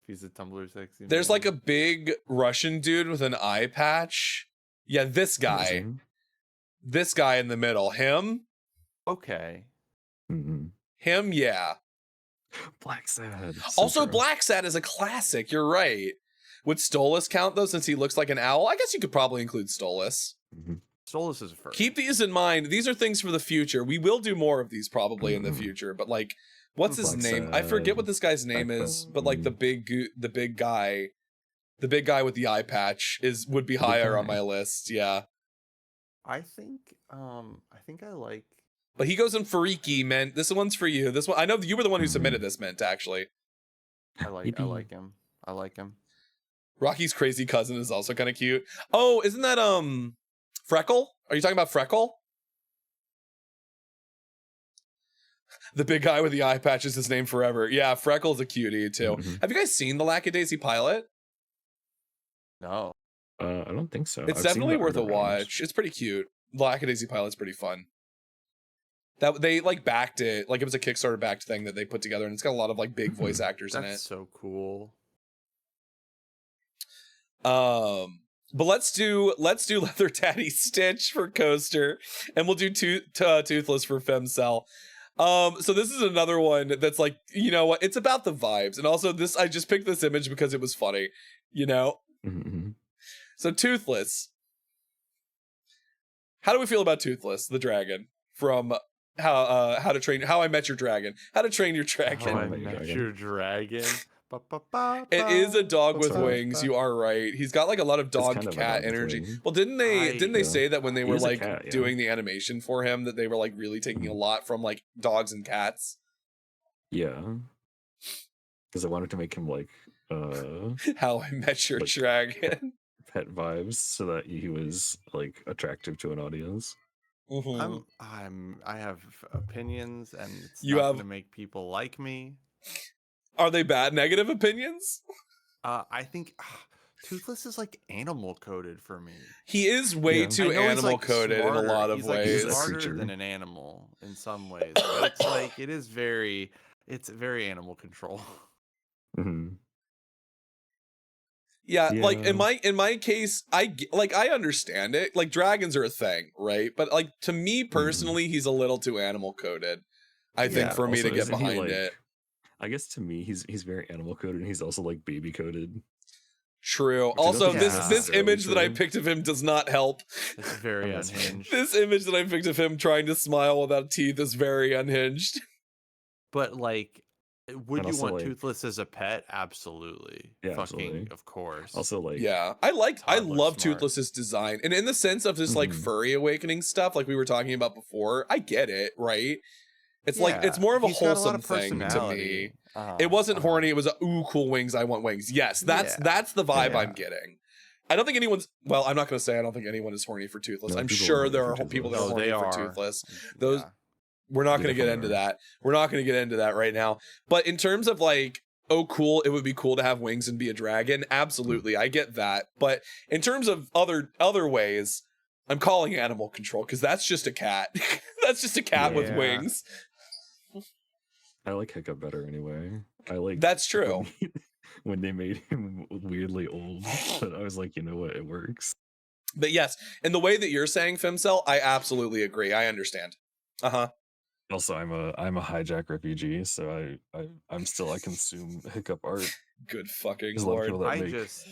He's a Tumblr sexy. There's man. like a big Russian dude with an eye patch. Yeah, this guy. This guy in the middle. Him? Okay. Him, yeah. Black Sad. Also, Black Sad is a classic. You're right. Would Stolas count though, since he looks like an owl? I guess you could probably include Stolas. Stolas is a furry. Keep these in mind. These are things for the future. We will do more of these probably in the future. But like, what's his name? I forget what this guy's name is. But like the big guy with the eye patch would be higher on my list. Yeah. I think I like. But he goes in Freaky, Mint. This one's for you. This one, I know you were the one who submitted this, Mint. Actually, I like him. I like him. Rocky's crazy cousin is also kind of cute. Oh, isn't that Freckle? Are you talking about Freckle? The big guy with the eye patch is his name forever. Yeah, Freckle's a cutie too. Have you guys seen the Lackadaisy pilot? No. I don't think so. It's definitely worth a watch. It's pretty cute. Lackadaisy Pilot's pretty fun. That they like backed it, like it was a Kickstarter backed thing that they put together, and it's got a lot of like big voice actors in it. That's so cool. But let's do Leather Daddy Stitch for Coaster, and we'll do Toothless for Femcell. So this is another one that's like, you know what? It's about the vibes, and also this I just picked this image because it was funny, you know. So Toothless. How do we feel about Toothless, the dragon from How I Met Your Dragon? How to Train Your Dragon? How I Met Your Dragon. It is a dog with wings. You are right. He's got like a lot of dog cat energy. Well, didn't they say that when they were like doing the animation for him that they were like really taking a lot from like dogs and cats? Yeah, because I wanted to make him like How I Met Your Dragon pet vibes, so that he was like attractive to an audience. I have opinions, and it's You not have- going to make people like me. Are they bad negative opinions? I think Toothless is like animal coded for me. He is way too animal coded in a lot of he's ways. Like smarter than an animal in some ways. But it's like it's very animal control. Yeah, like in my case, I understand it. Like dragons are a thing, right? But like to me personally, he's a little too animal coded. I think for me also, to get isn't he, behind like- it. I guess to me, he's very animal coded, and he's also like baby coded. True. Which I don't Also, think this is this necessarily image that I true. picked of him does not help. It's very unhinged. This image that I picked of him trying to smile without teeth is very unhinged. But like, would And you also, want like- Toothless as a pet? Absolutely. Yeah, Fucking absolutely. of course. Also, like Yeah, I love smart. Toothless's design, and in the sense of this like furry awakening stuff, like we were talking about before, I get it, right? It's like Yeah, it's more of a he's got a lot wholesome of thing to me. personality. It wasn't horny. It was a ooh cool wings. I want wings. Yes, that's the vibe Yeah. I'm getting. I don't think anyone's. Well, I'm not going to say I don't think anyone is horny for Toothless. No, I'm people sure are there horny are for people that are Toothless. horny No, for they are. Toothless. Those we're not They going to get definitely into are. that. We're not going to get into that right now. But in terms of like, oh, cool, it would be cool to have wings and be a dragon. Absolutely, I get that. But in terms of other ways, I'm calling animal control because that's just a cat. That's just a cat with Yeah. wings. I like Hiccup better anyway. I like That's true. when they made him weirdly old, but I was like, you know what, it works. But yes, and the way that you're saying Femcell, I absolutely agree. I understand. Also, I'm a hijack refugee, so I consume Hiccup art. Good fucking There's a lot of lord. people that I make, just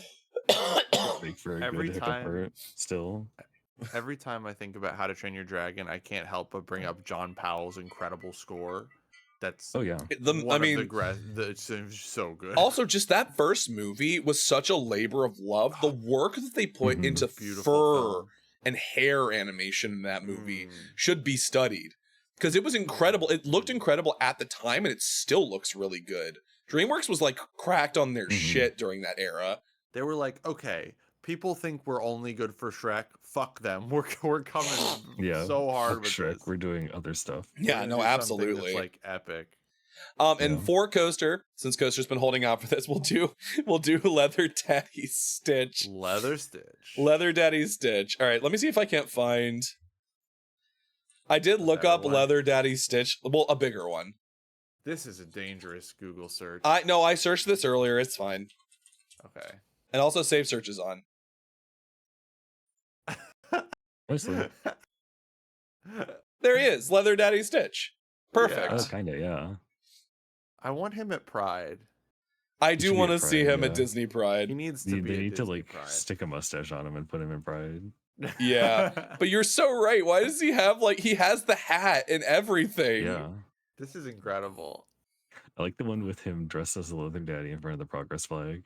make very every good Hiccup time- art still. every time I think about How to Train Your Dragon, I can't help but bring up John Powell's incredible score. That's Oh yeah. it's so good. Also, just that first movie was such a labor of love. The work that they put into Beautiful fur film. and hair animation in that movie Mm. should be studied because it was incredible. It looked incredible at the time, and it still looks really good. DreamWorks was like cracked on their shit during that era. They were like, okay, people think we're only good for Shrek. Fuck them. We're coming Yeah. so hard fuck with Shrek. this. We're doing other stuff. Yeah, We're no, gonna do something that's, absolutely. like epic. And Yeah. for Coaster, since Coaster's been holding out for this, we'll do Leather Daddy Stitch. Leather Stitch. Leather Daddy Stitch. All right, let me see if I can't find. I did look better up one. Leather Daddy Stitch. Well, a bigger one. This is a dangerous Google search. I searched this earlier. It's fine. Okay. And also save search is on. Honestly. There he is, Leather Daddy Stitch. Perfect. Oh, kind of, yeah. I want him at Pride. I He do should be want to at see Pride, him at yeah. Disney Pride. He needs to They be. need to Disney like Pride. stick a mustache on him and put him in Pride. Yeah, but you're so right. Why does he have he has the hat and everything? Yeah. This is incredible. I like the one with him dressed as a leather daddy in front of the progress flag.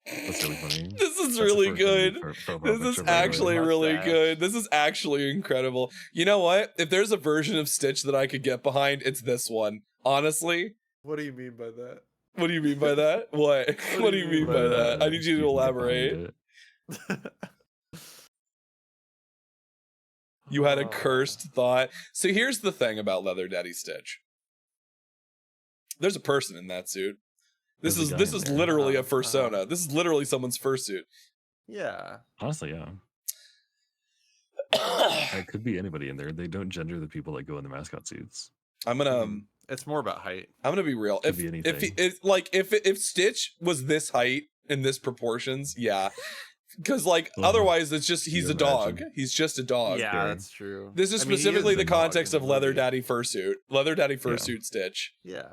That's really funny. This is That's the really first good. profile This is picture, by the way. actually really Mustache. good. This is actually incredible. You know what? If there's a version of Stitch that I could get behind, it's this one. Honestly. What do you mean by that? What do you mean by that? What? What do you mean by that? I need you to can get behind elaborate. it. You had a cursed thought. So here's the thing about Leather Daddy Stitch. There's a person in that suit. This There's a guy is in there. literally a fursona. This is literally someone's fursuit. Yeah. Honestly, yeah. It could be anybody in there. They don't gender the people that go in the mascot suits. I'm gonna. It's more about height. I'm gonna be real. Could be anything. If Stitch was this height in this proportions, yeah. Because otherwise it's just he's a dog. He's just a dog. Yeah, that's true. This is specifically the context of Leather Daddy Fursuit. Leather Daddy Fursuit Stitch. Yeah.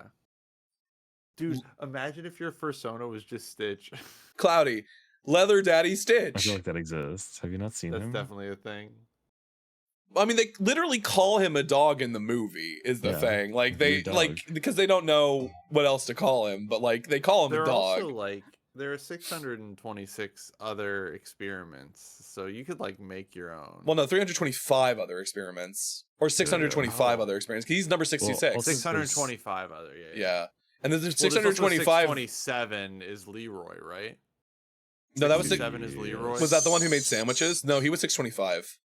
Dude, imagine if your fursona was just Stitch. Cloudy. Leather Daddy Stitch. I feel like that exists. Have you not seen him? That's definitely a thing. I mean, they literally call him a dog in the movie. Is the thing because they don't know what else to call him, but they call him a dog. Also, there are 626 other experiments, so you could make your own. Well, no, 325 other experiments, or 625 other experiments. He's number 66. Well, 625 other, yeah. And then there's 625. 627 is Leroy, right? No, that was 7 is Leroy. Was that the one who made sandwiches? No, he was 625.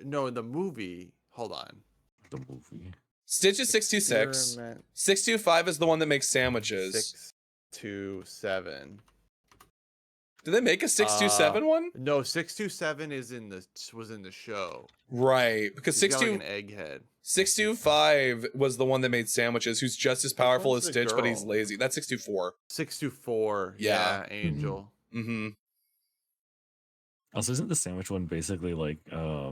No, in the movie. Hold on. The movie. Stitch is 626. 625 is the one that makes sandwiches. 627. Did they make a 627 one? No, 627 was in the show. Right, because 625 was the one that made sandwiches, who's just as powerful as Stitch, but he's lazy. That's 624. 624. Yeah, Angel. Mm-hmm. Also, isn't the sandwich one basically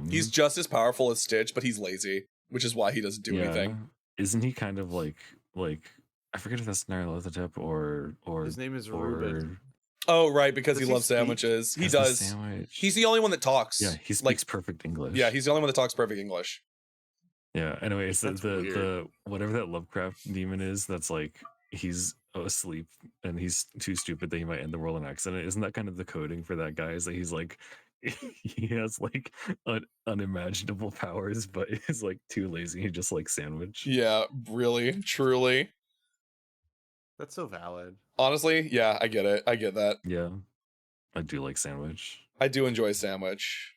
he's just as powerful as Stitch, but he's lazy, which is why he doesn't do anything. Isn't he kind of like I forget if that's Nyarlathotep or his name is Reuben. Oh, right, because he loves sandwiches. He does. He's the only one that talks. Yeah, he speaks perfect English. Yeah, he's the only one that talks perfect English. Yeah. Anyway, so the whatever that Lovecraft demon is, that's he's asleep and he's too stupid that he might end the world in an accident. Isn't that kind of the coding for that guy? Is that he's he has unimaginable powers, but is too lazy. He just sandwich. Yeah, really, truly. That's so valid. Honestly, yeah, I get it. I get that. Yeah, I do like sandwich. I do enjoy sandwich.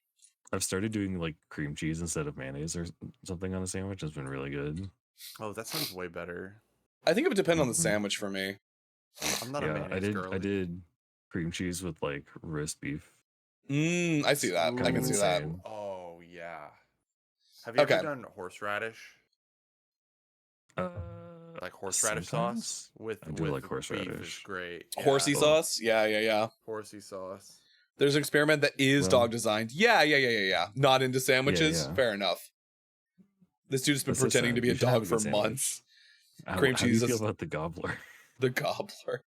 I've started doing cream cheese instead of mayonnaise or something on a sandwich. It's been really good. Oh, that sounds way better. I think it would depend on the sandwich for me. I'm not a mayonnaise girly. I did cream cheese with roast beef. I see that. I can see that. Oh yeah. Have you ever done horseradish? Horseradish sauce with horseradish. Beef is great. Yeah. Horsey sauce? Yeah. Horsey sauce. There's an experiment that is dog designed. Yeah. Not into sandwiches. Yeah. Fair enough. This dude's been pretending to be a dog for months. Cream cheese. How do you feel about the gobbler? The gobbler.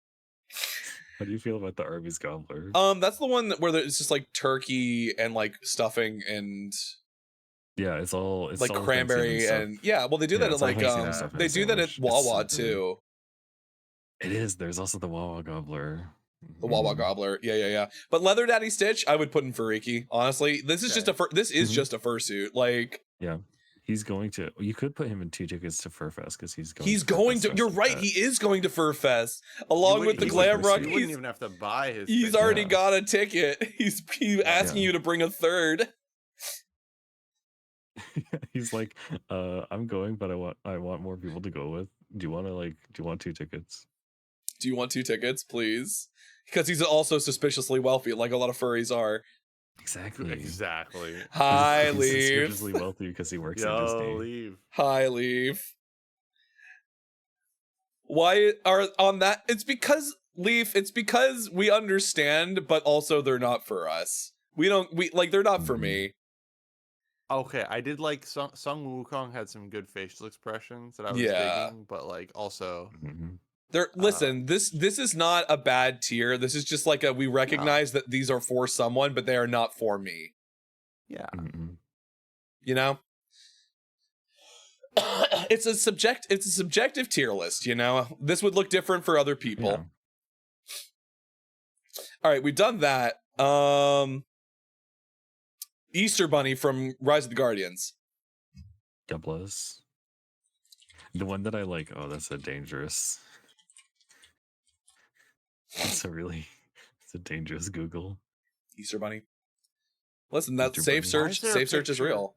How do you feel about the Arby's gobbler? That's the one where it's just turkey and stuffing and yeah, it's all cranberry and well, they do that at they do that at Wawa too. It is. There's also the Wawa gobbler. The Wawa gobbler. Yeah. But Leather Daddy Stitch, I would put in Fariki. Honestly, this is just a fursuit. Yeah. He's going to. You could put him in 2 tickets to Furfest because he's going to. You're right. He is going to Furfest along with the glam rock. He wouldn't even have to buy his. He's already got a ticket. He's asking you to bring a third. He's like, I'm going, but I want more people to go with. Do you want 2 tickets? Do you want 2 tickets, please? Because he's also suspiciously wealthy, like a lot of furries are. Exactly. Hi, he's Leaf. Suspiciously wealthy because he works at Disney. Leave. Hi, Leaf. Why are on that? It's because Leaf. It's because we understand, but also they're not for us. They're not for me. Okay, I did Sung Wukong had some good facial expressions that I was digging, but also. Listen, this is not a bad tier. This is just we recognize that these are for someone, but they are not for me. Yeah. You know? It's a subjective tier list, you know? This would look different for other people. Yeah. All right, we've done that. Easter Bunny from Rise of the Guardians. God bless. The one that I like, that's a dangerous. It's a dangerous Google. Easter Bunny. Listen, that safe search is real.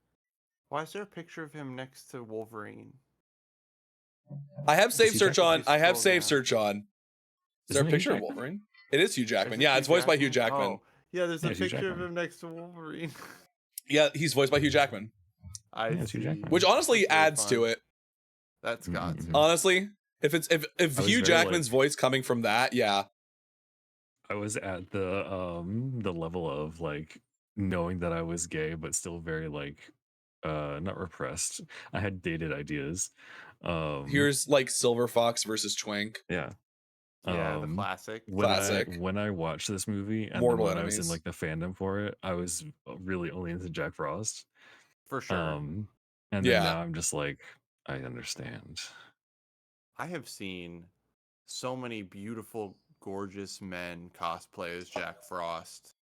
Why is there a picture of him next to Wolverine? I have safe search on. Is there a picture of Wolverine? It is Hugh Jackman. Yeah, it's voiced by Hugh Jackman. Oh. Yeah, there's a picture of him next to Wolverine. Yeah, he's voiced by Hugh Jackman. Which honestly adds to it. That's got to. Honestly, if Hugh Jackman's voice coming from that, yeah. I was at the level of like knowing that I was gay, but still very like not repressed. I had dated ideas. Here's like Silver Fox versus Twink. Yeah. Yeah, the classic. When I watched this movie and Mortal then when I was in Enemies. like the fandom for it, I was really only into Jack Frost. For sure. And then Yeah. now I'm just like, I understand. I have seen so many beautiful, gorgeous men cosplay as Jack Frost.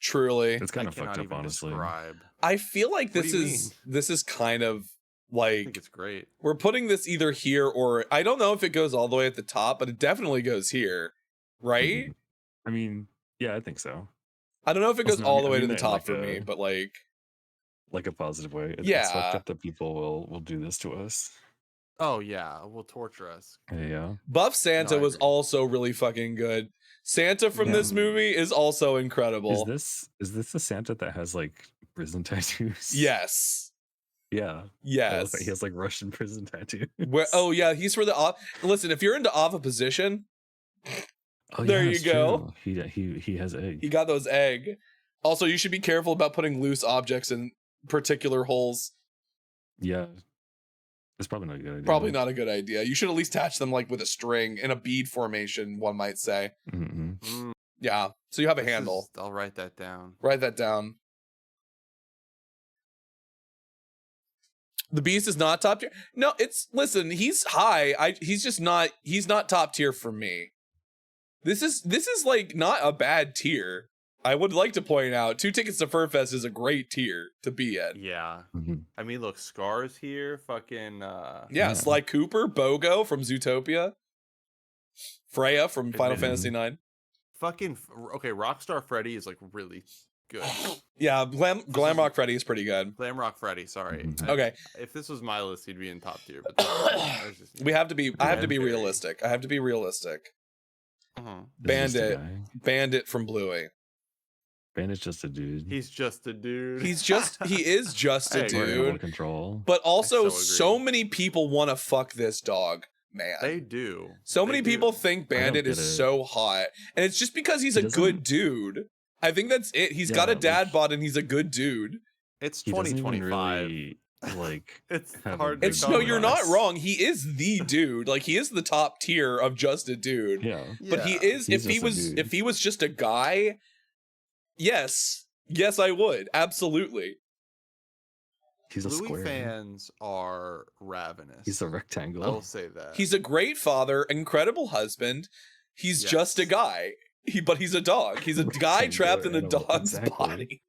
Truly. It's kind of fucked up, honestly. Describe. I feel like What this do you is kind of like I think it's great. we're putting this either here or I don't know if it goes all the way at the top, but it definitely goes here, right? I mean, yeah, I think so. I don't know if it goes Also, all the way to the in, top like, for me, but like a positive way. It's Yeah. fucked up that people will do this to us. Oh yeah, will torture us. Yeah. Buff Santa No, I was agree. also really fucking good. Santa from this movie is also incredible. Is this the Santa that has like prison tattoos? Yes. Yeah. I love Yes. that he has like Russian prison tattoos. Oh yeah, he's for the listen, if you're into oviposition, there yeah, you it's go. true. He has egg. He got those egg. Also, you should be careful about putting loose objects in particular holes. Yeah. It's probably not a good idea. Probably not a good idea. You should at least attach them like with a string in a bead formation, one might say. Mm-hmm. Yeah. So you have a handle. I'll write that down. Write that down. The Beast is not top tier. No, listen, he's high. He's not top tier for me. This is like not a bad tier. I would like to point out 2 Tickets to Furfest is a great tier to be at. Yeah. Mm-hmm. I mean, look, Scar's here. Fucking. Yeah, Sly Cooper, Bogo from Zootopia, Freya from Final Fantasy IX. Fucking okay. Rockstar Freddy is like really good. Yeah, Glam Rock Freddy is pretty good. Glam Rock Freddy. Sorry. Okay. If this was my list, he'd be in top tier. But that's just, We have to be. I have to be realistic. I have to be realistic. Bandit from Bluey. Bandit's just a dude. He's just a dude. He is just a dude. Control. But also, so agree. many people want to fuck this dog, man. They do. So many people think Bandit is so hot, and it's just because he's a good dude. I think that's it. He's got a dad bod, and he's a good dude. It's 2025. Really, like it's hard. To no, you're not wrong. He is the dude. Like he is the top tier of just a dude. Yeah. But he is. If he was just a guy. Yes, I would absolutely. He's a Bluey square. fans are ravenous. He's a rectangle. I will say that. He's a great father, incredible husband. He's just a guy. But he's a dog. He's a guy trapped in a dog's body.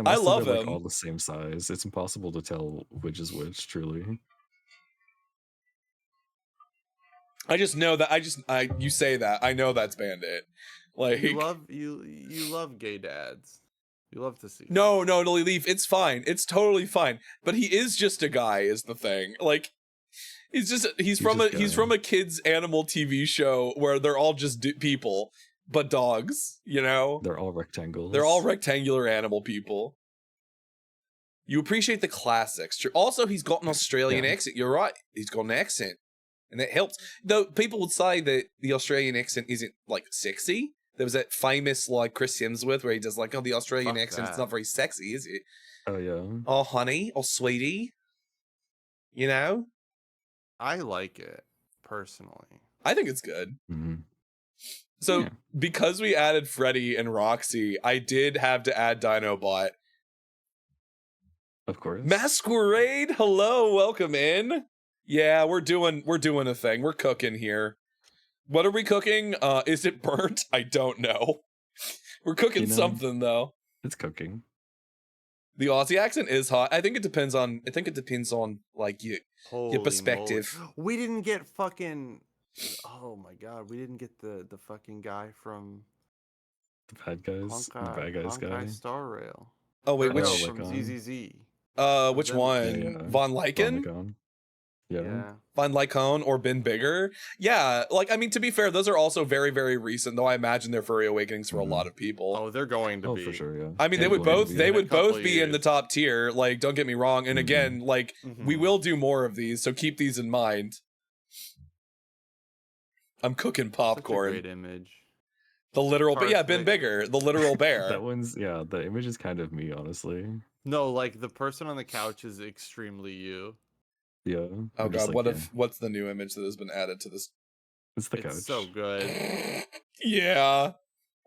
I love they're, him. Like, all the same size. It's impossible to tell which is which. Truly. I just know that you say that. I know that's Bandit. Like you love gay dads. You love to see. No, Leaf, it's fine. It's totally fine. But he is just a guy is the thing. Like he's from a kids animal TV show where they're all just people, but dogs, you know? They're all rectangles. They're all rectangular animal people. You appreciate the classics. Also, he's got an Australian accent. You're right. He's got an accent. And that helps. Though people would say that the Australian accent isn't like sexy. There was that famous like Chris Hemsworth where he does like, the Australian accent. It's not very sexy, is it? Oh yeah. Oh honey, or sweetie. You know? I like it personally. I think it's good. Mm-hmm. So because we added Freddy and Roxy, I did have to add Dinobot. Of course. Masquerade, hello, welcome in. Yeah, we're doing a thing. We're cooking here. What are we cooking? Is it burnt? I don't know. We're cooking something though. It's cooking. The Aussie accent is hot. I think it depends on like your perspective. Moly. We didn't get fucking. Oh my god, we didn't get the fucking guy from the bad guys. The bad guys guy. Star Rail. Oh wait, which from ZZZ? Which one? Yeah. Von Lycan? Yeah. Find Lycone or Been Bigger. Yeah, like, I mean, to be fair, those are also very, very recent, though I imagine they're furry awakenings for a lot of people. Oh, they're going to be. For sure, yeah. I mean, they would both be in the top tier, like, don't get me wrong. And again, like, we will do more of these, so keep these in mind. I'm cooking popcorn. Such a great image. The literal, but yeah, Been Bigger, the literal bear. That one's, yeah, the image is kind of me, honestly. No, like, the person on the couch is extremely you. Yeah. Oh god, what's the new image that has been added to this? It's the couch. It's so good. Yeah.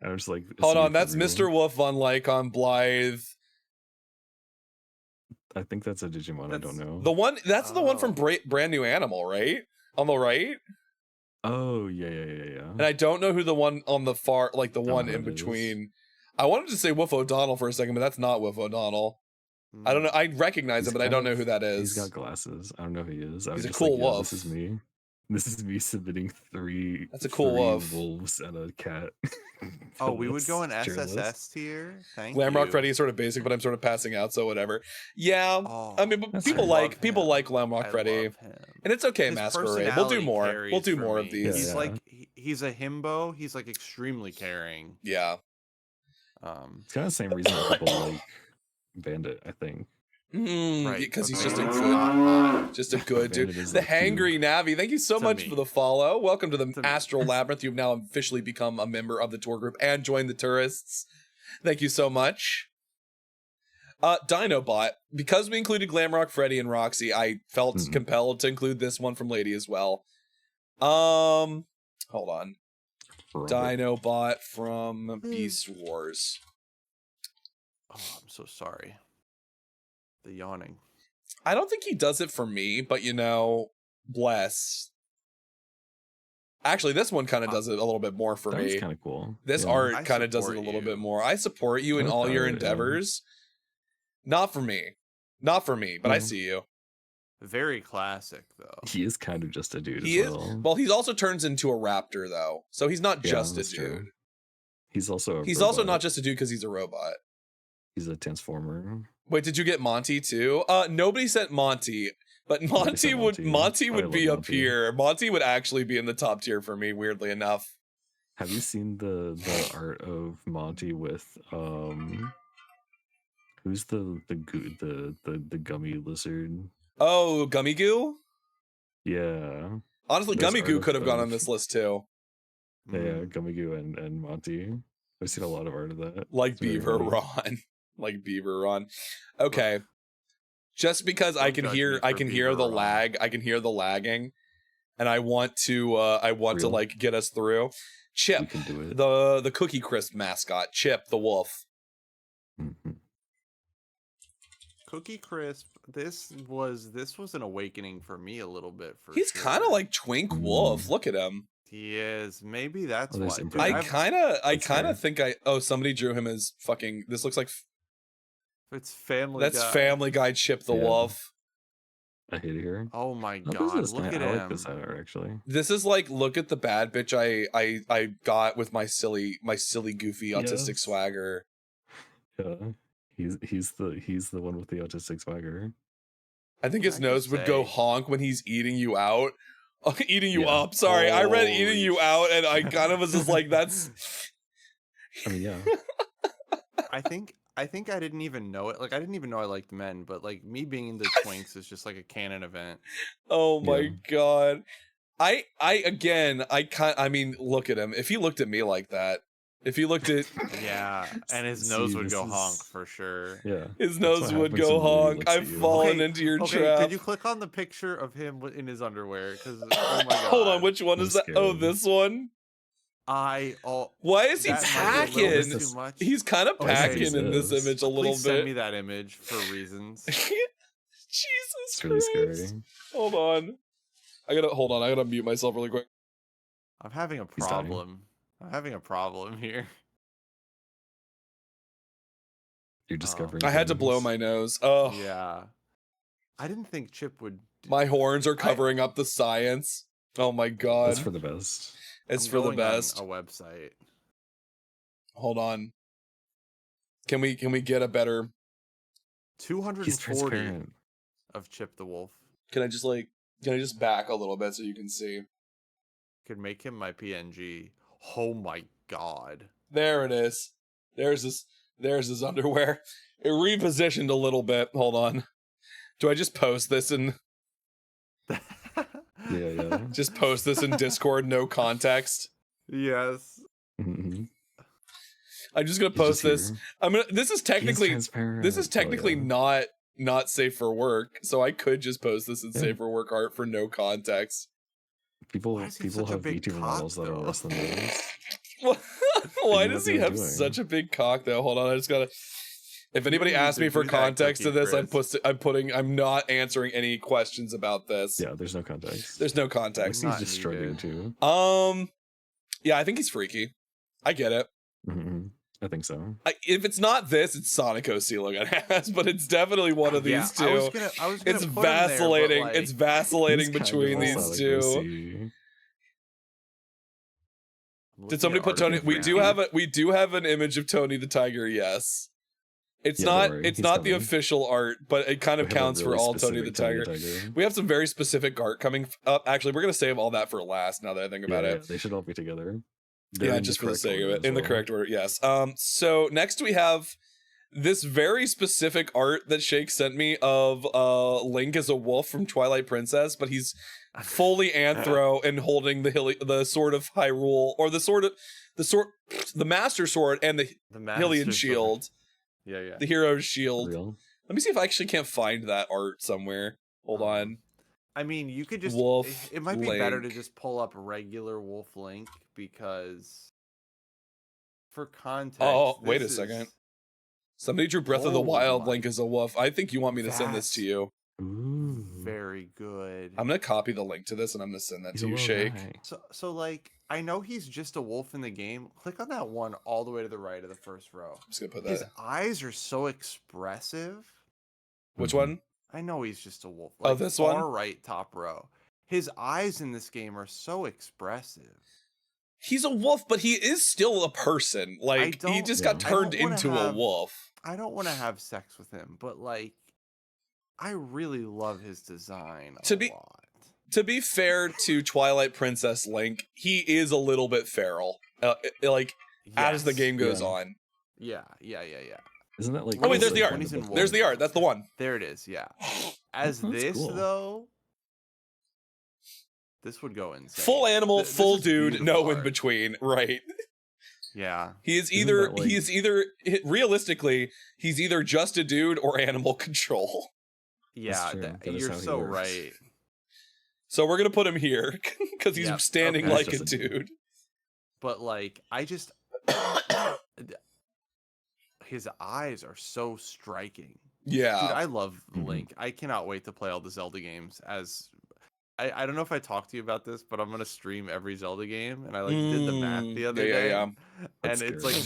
I was like, hold on, that's Mr. Wolf von Lycon Blythe. I think that's a Digimon. I don't know. The one that's the one from Brand New Animal, right? On the right. Oh yeah. And I don't know who the one on the far, like the one in between. I wanted to say Wolf O'Donnell for a second, but that's not Wolf O'Donnell. I don't know. I recognize him, but I don't know who that is. He's got glasses. I don't know who he is. He's a cool wolf. This is me. This is me submitting three. That's a cool wolf. Wolves and a cat. Oh, we would go in SSS tier. Thank Glamrock you. Freddy is sort of basic, but I'm sort of passing out, so whatever. Yeah, I mean, but people like Glamrock Freddy, and it's okay. His Masquerade. We'll do more. personality We'll do carries more for of me. these. He's like he's a himbo. He's like extremely caring. Yeah. It's kind of the same reason that people like Bandit, I think. Right, because he's just a good dude. The Hangry Navi, thank you so much for the follow. Welcome to the Astral Labyrinth. You've now officially become a member of the tour group and joined the tourists. Thank you so much. Dinobot, because we included Glamrock Freddy and Roxy, I felt compelled to include this one from Lady as well. Hold on. Dinobot from Beast Wars. Oh, I'm so sorry. The yawning. I don't think he does it for me, but you know, bless. Actually, this one kind of does it a little bit more for me. That's kind of cool. This art kind of does it a little bit more. I support you in all your endeavors. Not for me. Not for me, but I see you. Very classic, though. He is kind of just a dude He as is. well. Well, he also turns into a raptor, though. So he's not just a dude. True. He's also He's also not just a dude because he's a robot. He's a transformer. Wait, did you get Monty too? Nobody sent Monty, but Monty would be up here. Monty would actually be in the top tier for me, weirdly enough. Have you seen the art of Monty with who's the gummy lizard? Oh, Gummy Goo? Yeah. Honestly, Gummy Goo could have gone on this list too. Yeah, Gummy Goo and Monty. I've seen a lot of art of that. Like Beaver Ron. Like Beaver Ron. Okay. Just because I can hear the lag, I can hear the lagging, and I want to like get us through. Chip, the Cookie Crisp mascot, Chip the wolf. Cookie Crisp, this was an awakening for me a little bit. He's kind of like Twink Wolf. Look at him. He is. Maybe that's why. Dude, I kind of think somebody drew him as fucking. This looks like. It's Family That's Guy. Family Guy Chip the Wolf. I hate it here. Oh my god! Look at I him. like this art actually. This is like, look at the bad bitch I got with my silly goofy autistic swagger. Yeah, he's the one with the autistic swagger. I think his nose would go honk when he's eating you out. Eating you up. Sorry, I read eating you out, and I kind of was just like, that's. I mean, yeah. I think I didn't even know it. Like, I didn't even know I liked men, but like me being into twinks is just like a canon event. Oh my god. I mean, look at him. If he looked at me like that, if he looked at yeah, and his nose would go honk for sure. Yeah, his nose would go honk. I've fallen into your trap. Did you click on the picture of him in his underwear? Because oh my god. Hold on, which one is that? Oh, this one. Why is he packing? He's kind of packing in this image a little bit. Send me that image for reasons. Jesus it's really Christ. Scary. Hold on. I gotta mute myself really quick. I'm having a problem. I'm having a problem here. You're discovering. I had to blow my nose. Oh yeah. I didn't think Chip would. My horns are covering up the science. Oh my god. That's for the best. It's for the best. A website. Hold on. Can we get a better 240 of Chip the Wolf? Can I just like Gonna just back a little bit so you can see. Could make him my PNG. Oh my god. There it is. There's his underwear. It repositioned a little bit. Hold on. Do I just post this in Yeah. just post this in Discord, no context? Yes. Mm-hmm. I'm just gonna post this. This is technically not safe for work, so I could just post this in safe for work art for no context. People have VTuber models that are worse than those. Why does he have such a big cock though? Hold on, I just gotta. If anybody asks me for context to this, I'm not answering any questions about this. Yeah, there's no context. There's no context. He's just struggling too. Yeah, I think he's freaky. I get it. Mm-hmm. I think so. If it's not this, it's Sonic O'Seal ass, but it's definitely one of these two. I was gonna it's put vacillating. Him there, it's vacillating between these two. Did somebody put Tony? We do have an image of Tony the Tiger. Yes. It's not the official art, but it kind of counts for all Tony the Tiger. We have some very specific art coming up. Actually, we're gonna save all that for last. Now that I think about it, they should all be together. Yeah, just for the sake of it, in the correct order. Yes. So next we have this very specific art that Shake sent me of Link as a wolf from Twilight Princess, but he's fully anthro and holding the sword of Hyrule, or the Master Sword and the Hylian shield. Yeah. The hero's shield. Real? Let me see if I actually can't find that art somewhere. Hold on. I mean, you could just Wolf it might be Link. better to just pull up regular Wolf Link, because for context. Oh, wait a second. Somebody drew Breath of the Wild Link as a wolf. I think you want me to send this to you. Ooh. Very good. I'm gonna copy the link to this and I'm gonna send that to you, Shake. So like, I know he's just a wolf in the game. Click on that one all the way to the right of the first row. I'm just gonna put that. His eyes are so expressive. Which one? I know he's just a wolf. Oh, this one? Far right top row. His eyes in this game are so expressive. He's a wolf, but he is still a person. Like, he just got turned into a wolf. I don't want to have sex with him, but like, I really love his design a lot. To be fair to Twilight Princess Link, he is a little bit feral. As the game goes on. Yeah. Isn't that like? Oh wait, there's the art. There's the art. That's the one. There it is. Yeah. As this cool. though, this would go insane. Full animal, full dude, no art. in between. Right. Yeah. He is either realistically, he's either just a dude or animal control. Yeah, you're so right. So we're gonna put him here because he's standing like a dude. But like, his eyes are so striking. Yeah, dude, I love Link. I cannot wait to play all the Zelda games. I don't know if I talked to you about this, but I'm gonna stream every Zelda game, and I did the math the other day, and it's like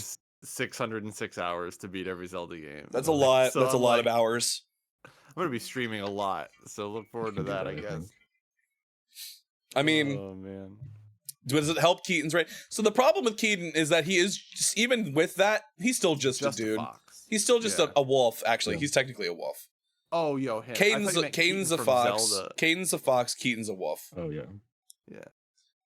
606 hours to beat every Zelda game. That's a lot. So that's a lot of hours. I'm gonna be streaming a lot, so look forward to that, I guess. I mean, oh man, does it help Keaton's right? So the problem with Keaton is that he is just, even with that, he's still just a dude. He's still just a wolf. Actually, he's technically a wolf. Oh, yo, him. Caden's a fox. Zelda. Caden's a fox. Keaton's a wolf. Oh yeah.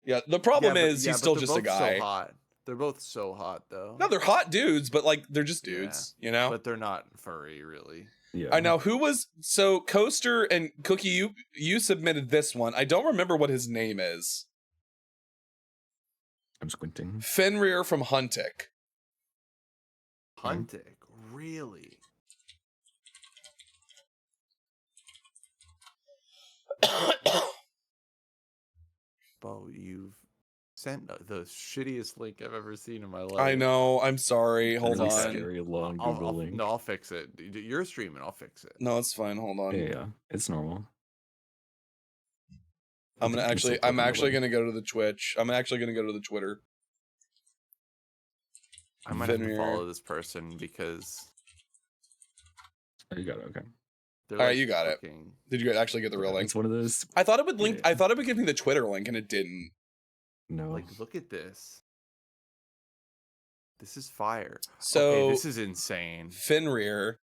Yeah. The problem is he's still just a guy. So hot. They're both so hot though. No, they're hot dudes, but like they're just dudes, you know. But they're not furry, really. Yeah. I know Coaster and Cookie. You submitted this one. I don't remember what his name is. I'm squinting. Fenrir from Huntic. Huntic, really? Bo, you've sent the shittiest link I've ever seen in my life. I know. I'm sorry. Hold on. Scary long Google link. No, I'll fix it. You're streaming. I'll fix it. No, it's fine. Hold on. Yeah, it's normal. I'm actually gonna go to the Twitch. I'm actually gonna go to the Twitter. I might have to follow this person because. Oh, you got it. Okay. All right, you got it. Did you actually get the real link? It's one of those. I thought it would link. I thought it would give me the Twitter link, and it didn't. No. Like, look at this. This is fire. So okay, this is insane. Fenrir.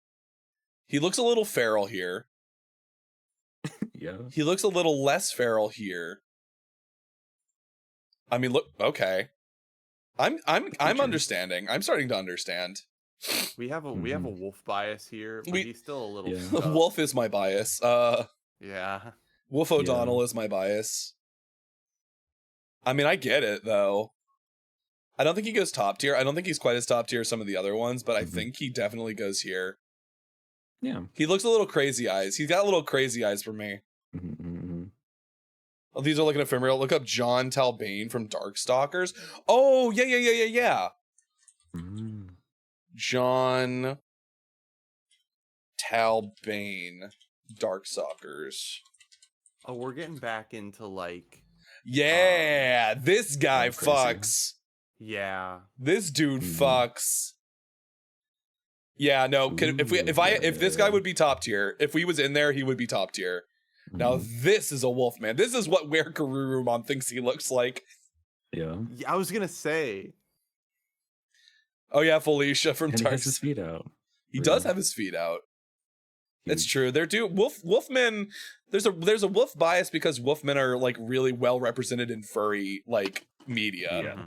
He looks a little feral here. Yeah. He looks a little less feral here. I mean, look, okay. I'm understanding. I'm starting to understand. We have a wolf bias here, but he's still a little Wolf is my bias. Yeah. Wolf O'Donnell is my bias. I mean, I get it though. I don't think he goes top tier. I don't think he's quite as top tier as some of the other ones, but I think he definitely goes here. Yeah. He looks a little crazy eyes. He's got a little crazy eyes for me. Oh, these are looking ephemeral. Look up John Talbane from Darkstalkers. Oh, yeah. John Talbane, Darkstalkers. Oh, we're getting back into like... Yeah, this guy fucks. Yeah. This dude fucks. Yeah, no, if this guy would be top tier, if we was in there, he would be top tier. Now this is a wolf man. This is what where Garurumon thinks he looks like. Yeah. I was gonna say. Oh yeah, Felicia from Dark. He has his feet out. He does have his feet out. It's true. They're wolfmen. There's a wolf bias because wolfmen are like really well represented in furry like media. Yeah.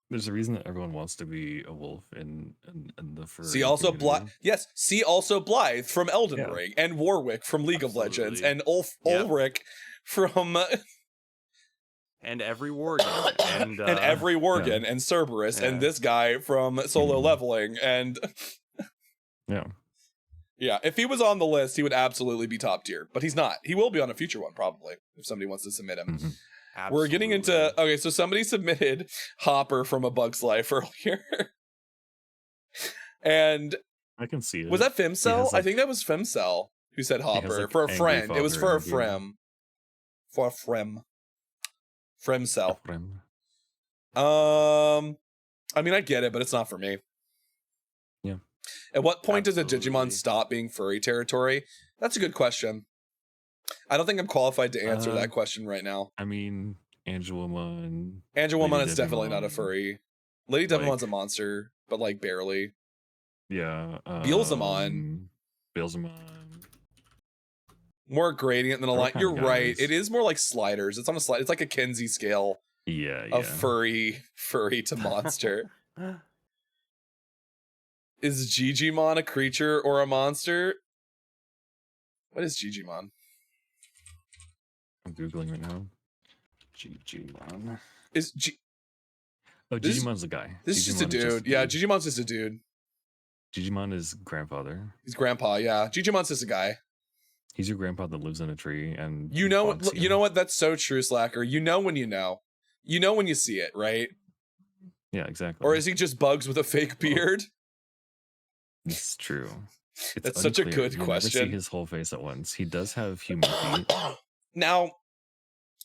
There's a reason that everyone wants to be a wolf in the furry. See also Blythe. Yes. See also Blythe from Elden Ring and Warwick from League of Legends and Ulrich from. And every Worgen and every Worgen and Cerberus and this guy from Solo Leveling and. Yeah, if he was on the list, he would absolutely be top tier, but he's not. He will be on a future one, probably, if somebody wants to submit him. We're getting into... Okay, so somebody submitted Hopper from A Bug's Life earlier. And... I can see it. Was that Femcell? I think that was Femcell who said Hopper. For a friend. It was for a frem. For a frem. Fremcell. I mean, I get it, but it's not for me. Yeah. At what point does a Digimon stop being furry territory? That's a good question. I don't think I'm qualified to answer that question right now. I mean, Angelwomon. Angelwomon is definitely not a furry. Lady Devimon's a monster, but like barely. Yeah. Beelzemon. More gradient than a line. You're right. It is more like sliders. It's on a slide. It's like a Kenzie scale. Of furry to monster. Is Gigimon a creature or a monster? What is Gigimon? I'm Googling right now. Gigimon. Oh, Gigimon's a guy. This is just a dude. Yeah, Gigimon's just a dude. Gigimon is grandfather. He's grandpa, yeah. Gigimon's just a guy. He's your grandpa that lives in a tree and you know what? That's so true, Slacker. You know when you know. You know when you see it, right? Yeah, exactly. Or is he just Bugs with a fake beard? It's true. That's such a good question. Never see his whole face at once. He does have human feet. Now,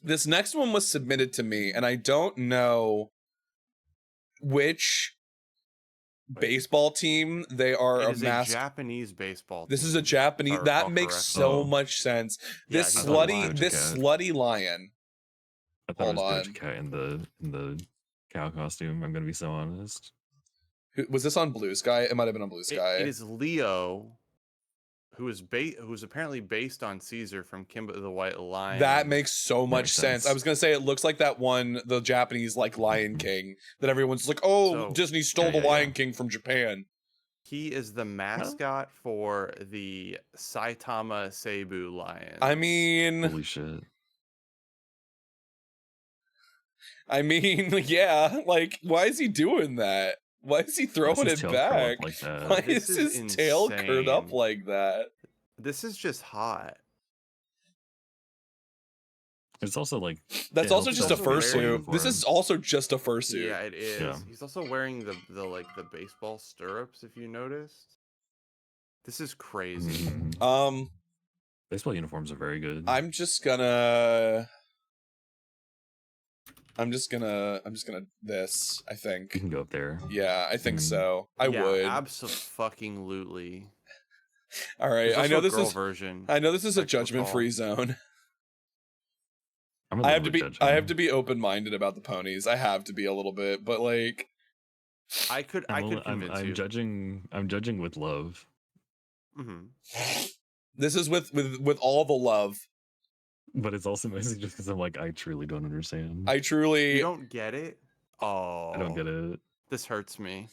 this next one was submitted to me, and I don't know which baseball team they are. It is a Japanese baseball team. This is a Japanese. That makes so much sense. This slutty lion. I thought it was Doja Cat in the cow costume. I'm gonna be so honest. Was this on Blue Sky? It might have been on Blue Sky. It is Leo, who is apparently based on Caesar from Kimba the White Lion. That makes so much sense. I was gonna say it looks like that one, the Japanese like Lion King, that everyone's like, oh, Disney stole the Lion King from Japan. He is the mascot for the Saitama Seibu lion. I mean, holy shit. I mean, yeah, like, why is he doing that? Why is he throwing it back? Like that? Why is his tail curled up like that? This is just hot. It's also like that's also just a fursuit. This is also just a fursuit. Yeah, it is. Yeah. He's also wearing the baseball stirrups. If you noticed, this is crazy. Baseball uniforms are very good. I'm just gonna this, I think. You can go up there. Yeah, I think so. I would. Absolutely. All right. I know this is version. I know this is a judgment-free zone. I have to be open-minded about the ponies. I have to be a little bit, but like I could convince you. I'm judging with love. This is with all the love. But it's also mostly just because I'm like, I truly don't understand. I truly You don't get it? Oh. I don't get it. This hurts me.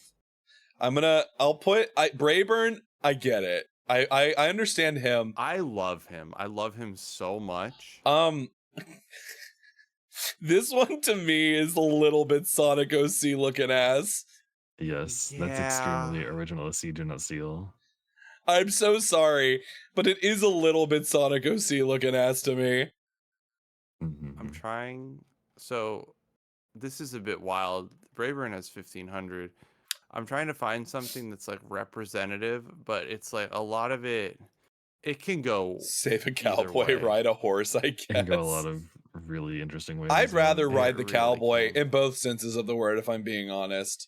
I'll put Brayburn, I get it. I understand him. I love him. I love him so much. This one to me is a little bit Sonic OC looking ass. Yes, that's extremely original. See, do not steal. I'm so sorry, but it is a little bit Sonic OC looking ass to me. I'm trying. So this is a bit wild. Brayburn has 1,500. I'm trying to find something that's like representative, but it's like a lot of it can go save a cowboy, ride a horse, I guess. It can go a lot of really interesting ways. I'd rather ride the cowboy in both senses of the word, if I'm being honest.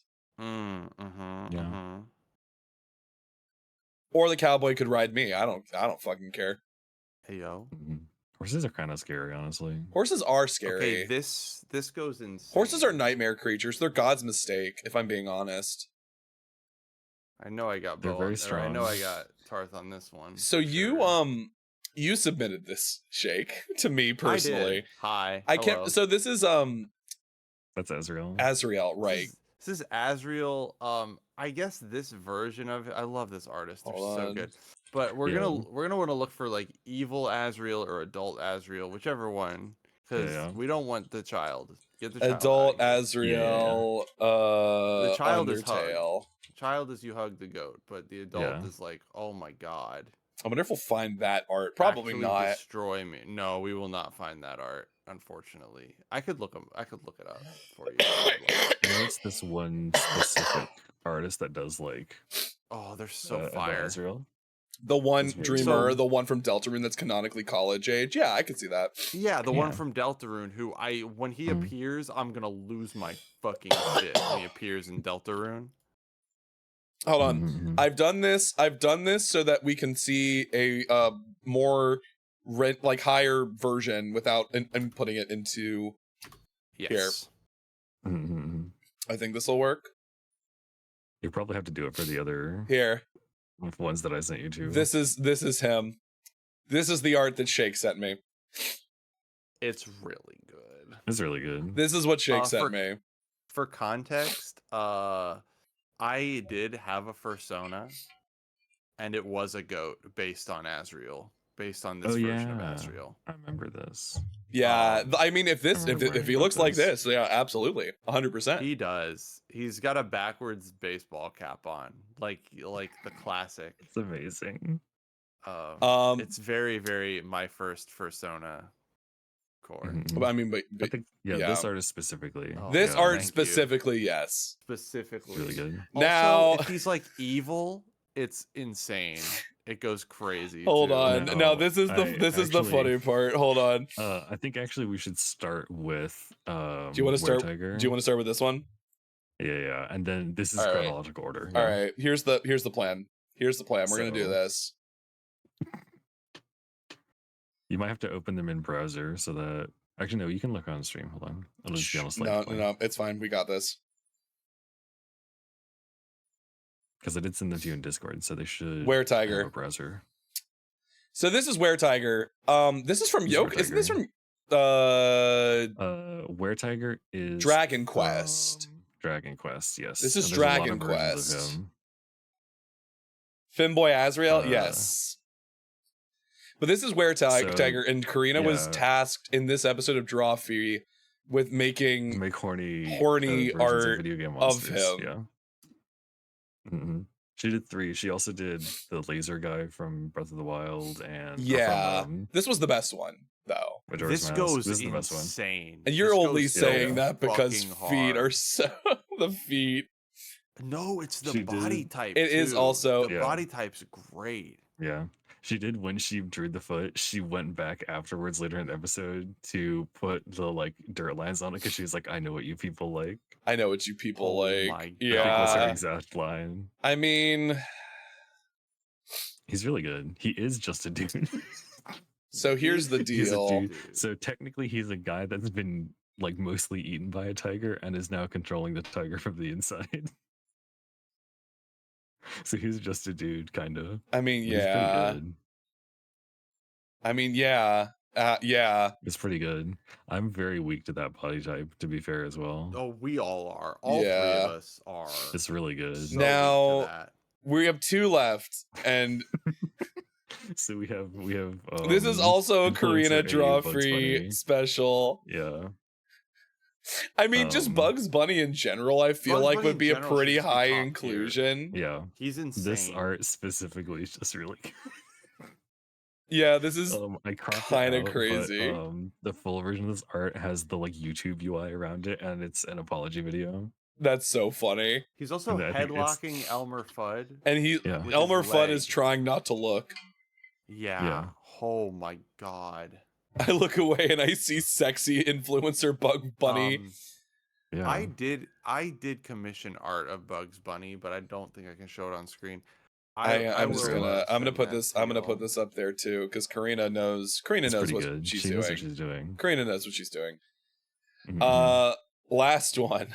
Or the cowboy could ride me. I don't fucking care. Hey yo. Horses are kind of scary, honestly. Horses are scary. Okay, this goes in. Horses are nightmare creatures. They're God's mistake, if I'm being honest. I know I got They're both. very strong. I know I got Tarth on this one. So you submitted this, Shake, to me personally. I did. Hi. I can't. So this is That's Azrael. Azrael, right? This is Azrael. I guess this version of it. I love this artist. They're so good. But we're gonna want to look for like evil Azrael or adult Azrael, whichever one, because we don't want the child. Get the child adult Azrael. The child is Undertale. Child is you hug the goat, but the adult is like, oh my god. I wonder if we'll find that art. Probably Actually not. Destroy me. No, we will not find that art. Unfortunately, I could look it up for you. You know, it's this one specific artist that does like. Oh, they're so fire. Azrael. The one Dreamer, the one from Deltarune that's canonically college age. Yeah, I could see that. Yeah, the one from Deltarune who when he appears, I'm gonna lose my fucking shit when he appears in Deltarune. Hold on. I've done this so that we can see a more higher version without putting it into here. I think this will work. You probably have to do it for the other here ones that I sent you to. This is him. This is the art that Shake sent me. It's really good. It's really good. This is what Shake sent me. For context, I did have a fursona, and it was a goat based on Azrael, based on this version of Azrael. I remember this. Yeah, I mean, if he looks like this, yeah, absolutely, 100%. He does. He's got a backwards baseball cap on, like the classic. It's amazing. It's very, very my first fursona core. I mean, but I think, this artist specifically. This art specifically, yes. Specifically. Really good. Now, also, if he's like evil, it's insane. It goes crazy. Hold on. Now this is the funny part. Hold on. I think actually we should start with do you want to start with this one? Yeah. And then this is chronological order. All right. Here's the plan. We're gonna do this. You might have to open them in browser so that actually no, you can look on stream. Hold on. I'll just be honest. No, it's fine. We got this. Because I did send them to you in Discord, so they should Were Tiger have a browser. So this is Were Tiger. This is from Yoke. Isn't this from Were Tiger is Dragon Quest. Dragon Quest, yes. This is Dragon Quest. Finboy Azrael, yes. But this is Were Tiger, and Karina was tasked in this episode of Draw Fury with making horny art video game of monsters. him. Yeah. She did 3. She also did the laser guy from Breath of the Wild, and this was the best one though. This goes insane. And you're only saying that because feet are so the feet. No, it's the body type. It is also the body type's great. Yeah. She did when she drew the foot. She went back afterwards later in the episode to put the dirt lines on it because she was like, "I know what you people like. I know what you people like." I think that's her exact line. I mean, he's really good. He is just a dude. So here's the deal. So technically, he's a guy that's been mostly eaten by a tiger and is now controlling the tiger from the inside. So he's just a dude, kind of. I mean, yeah. I mean, yeah. Yeah. It's pretty good. I'm very weak to that body type, to be fair, as well. Oh, we all are. All three of us are. It's really good. So Now we have 2 left, and so we have this is also a Influencer Karina A, draw Bugs free Bunny. special. Yeah. I mean, just Bugs Bunny in general, I feel Bugs like Bunny would in be a general pretty should just be high top tier. inclusion. Yeah. He's insane. This art specifically is just really good. Yeah, this is I cropped it kind of out, but, crazy. the full version of this art has the like YouTube UI around it, and it's an apology video. That's so funny. He's also And I think it's- headlocking Elmer Fudd. And he Yeah. with Elmer his Fudd leg. is trying not to look. Yeah. Oh my god. I look away and I see sexy influencer Bug Bunny. Yeah. I did commission art of Bugs Bunny, but I don't think I can show it on screen. I'm just will, gonna I'm gonna send put that this to I'm gonna y'all. put this up there too, because Karina knows It's knows pretty what good. she's She doing. knows what she's doing. Karina knows what she's doing. Mhm. Last one.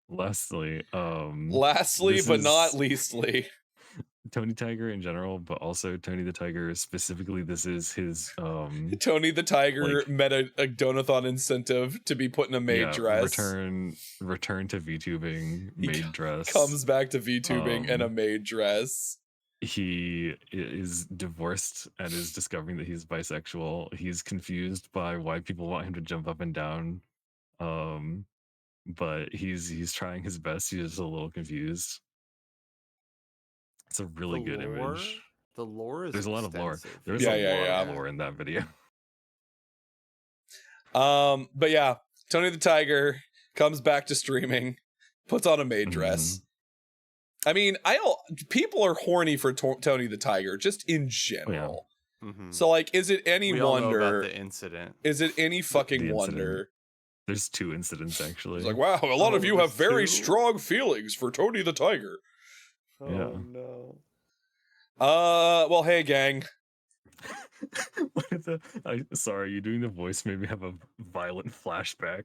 Lastly, Lastly, this but not is leastly. Tony Tiger in general, but also Tony the Tiger specifically. This is his Tony the Tiger like- met a Donathon incentive to be put in a maid dress. return to VTubing He maid dress. Comes back to VTubing in a maid dress. He is divorced and is discovering that he's bisexual. He's confused by why people want him to jump up and down. But he's trying his best. He's just a little confused. It's a really good image. The lore is There's a lot of lore. extensive. There's a lot of lore in that video. But yeah, Tony the Tiger comes back to streaming, puts on a maid dress. I mean, people are horny for Tony the Tiger just in general. So like, is it any We all know wonder? about the incident. Is it any fucking The incident. wonder? There's 2 incidents actually. It's like, wow, a lot of you have very strong feelings for Tony the Tiger. Yeah. No. Well, hey, gang. Sorry, you doing the voice made me have a violent flashback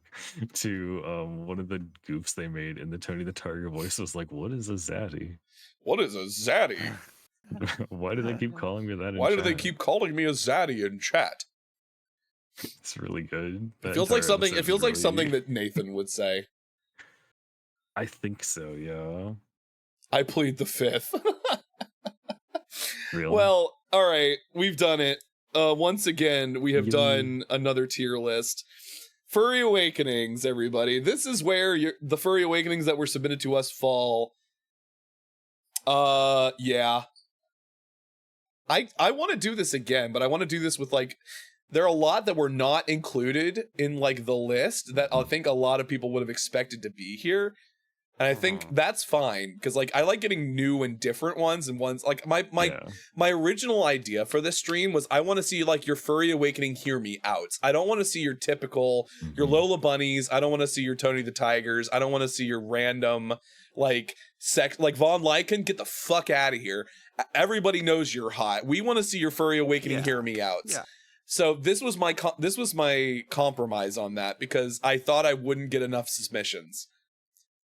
to one of the goofs they made in the Tony the Tiger voice. Was like, what is a zaddy? What is a zaddy? Why do they keep calling me that? In Why do chat? they keep calling me a zaddy in chat? It's really good. It feels like something. It feels like something that Nathan would say. I think so. Yeah. I plead the 5th. Really? Well, all right, we've done it. Once again, we have done another tier list. Furry Awakenings, everybody. This is where the Furry Awakenings that were submitted to us fall. Yeah. I want to do this again, but I want to do this with like, there are a lot that were not included in like the list that I think a lot of people would have expected to be here. And I think that's fine, because like I like getting new and different ones, and ones like my original idea for this stream was I want to see like your Furry Awakening hear me out. I don't want to see your typical your Lola Bunnies. I don't want to see your Tony the Tigers. I don't want to see your random like Von Lycan. Get the fuck out of here. Everybody knows you're hot. We want to see your Furry Awakening hear me out. Yeah. So this was my compromise on that, because I thought I wouldn't get enough submissions.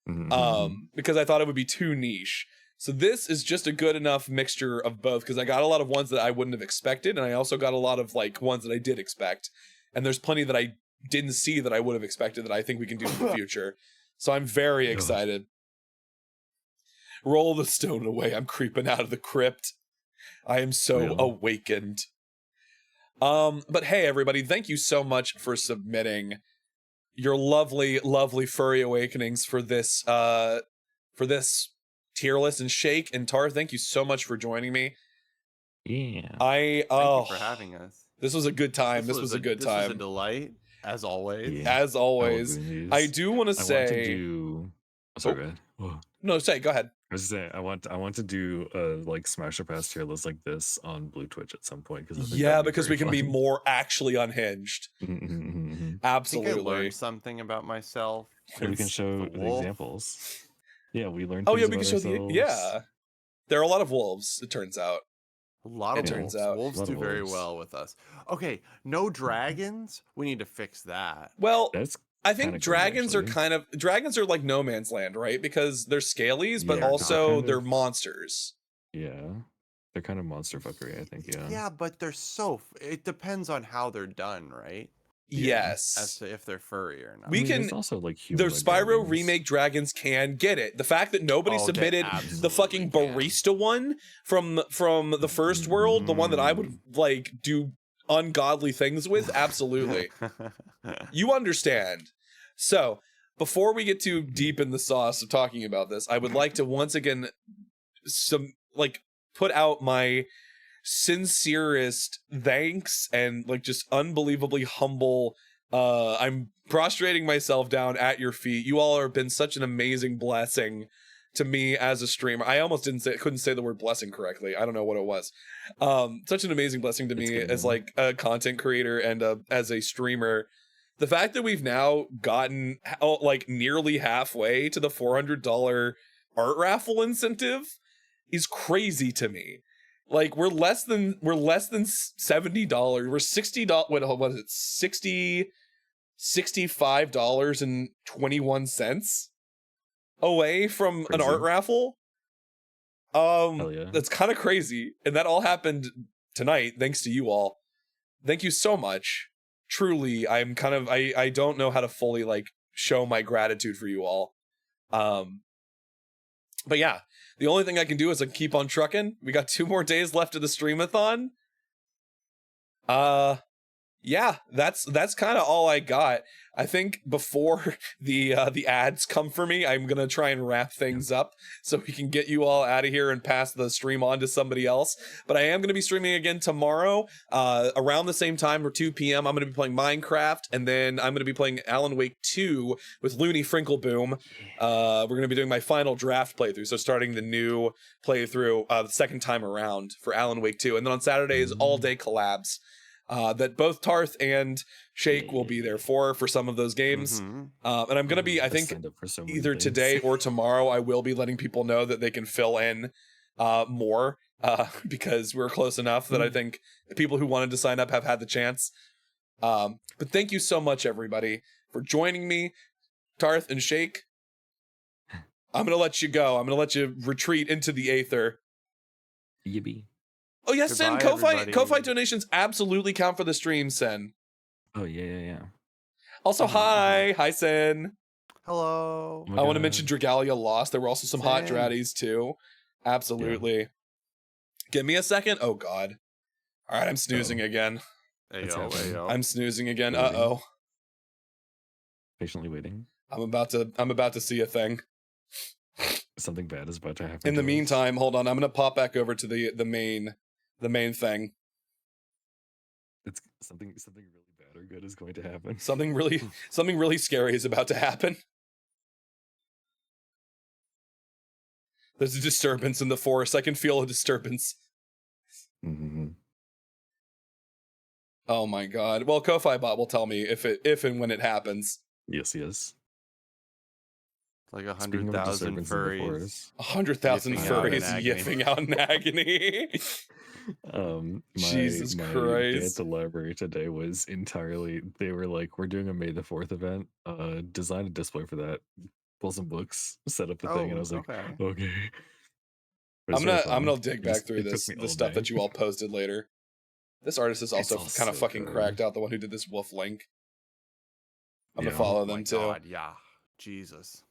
Because I thought it would be too niche. So this is just a good enough mixture of both, because I got a lot of ones that I wouldn't have expected, and I also got a lot of like ones that I did expect, and there's plenty that I didn't see that I would have expected that I think we can do in the future. So I'm very excited. Roll the stone away. I'm creeping out of the crypt. I am so awakened. But hey everybody, thank you so much for submitting your lovely, lovely Furry Awakenings for this tier list. And Shake and Tar, thank you so much for joining me. Yeah. Thank you for having us. This was a good time. This was a good time. This was a delight, as always. Yeah. As always. I do want to say. Sorry, go ahead. Whoa. No, go ahead. I was saying I want to do a like Smash or Pass tier list like this on Blue Twitch at some point, because we can be more actually unhinged. Absolutely. I think I learned something about myself. We can show the examples. Yeah, we learned. Oh yeah, we can show there are a lot of wolves. It turns out. A lot of wolves. Wolves do very well with us. Okay, no dragons. We need to fix that. Well, that's. I think dragons are like No Man's Land, right? Because they're scalies, but also they're monsters. Yeah. They're kind of monster fuckery, I think. Yeah. Yeah, but they're it depends on how they're done, right? Yes. As to if they're furry or not. We can There's also like the Spyro remake dragons can get it. The fact that nobody submitted the fucking barista one from the first world, the one that I would like do ungodly things with, absolutely. You understand. So, before we get too deep in the sauce of talking about this, I would like to once again put out my sincerest thanks and like just unbelievably humble. I'm prostrating myself down at your feet. You all have been such an amazing blessing to me as a streamer. I almost couldn't say the word blessing correctly. I don't know what it was. Such an amazing blessing to me as like a content creator and as a streamer. The fact that we've now gotten like nearly halfway to the $400 art raffle incentive is crazy to me. Like we're less than $70. We're $60. What is it? $65.21 away from an art raffle. Yeah. That's kind of crazy, and that all happened tonight thanks to you all. Thank you so much. Truly, I'm kind of I don't know how to fully like show my gratitude for you all. But yeah, the only thing I can do is like keep on trucking. We got 2 more days left of the streamathon. Yeah, that's kind of all I got. I think before the ads come for me, I'm gonna try and wrap things up so we can get you all out of here and pass the stream on to somebody else. But I am gonna be streaming again tomorrow, around the same time or 2 p.m. I'm gonna be playing Minecraft, and then I'm gonna be playing Alan Wake 2 with Looney Frinkle-Boom. We're gonna be doing my final draft playthrough, so starting the new playthrough the second time around for Alan Wake 2, and then on Saturday is all day collabs. That both Tarth and Shake will be there for some of those games. And I'm going to be, I think, either today or tomorrow, I will be letting people know that they can fill in more because we're close enough that I think the people who wanted to sign up have had the chance. But thank you so much, everybody, for joining me. Tarth and Shake, I'm going to let you go. I'm going to let you retreat into the aether. Yippee. Oh yes, Sen, Ko-Fi donations absolutely count for the stream, Sen. Oh yeah. Also, hi Sen. Hello. I want to mention Dragalia lost. There were also some hot dratties too. Absolutely. Yeah. Give me a second. Oh god. All right, I'm snoozing again. Ayo. I'm snoozing again. Uh-oh. Patiently waiting. I'm about to see a thing. Something bad is about to happen. In the meantime, hold on. I'm gonna pop back over to the main thing. It's something really bad or good is going to happen. Something really scary is about to happen. There's a disturbance in the forest. I can feel a disturbance. Oh my god. Well, Ko-Fi Bot will tell me if and when it happens. Yes. Like 100,000 furries. 100,000 furries yipping out in agony. Jesus Christ. My day at the library today was entirely, they were like, we're doing a May the 4th event, design a display for that, pull some books, set up the thing, and I was like, okay. I'm gonna dig back through the stuff that you all posted later. This artist is also kind of fucking cracked out, the one who did this Wolf Link. I'm gonna follow them too. God, yeah. Jesus.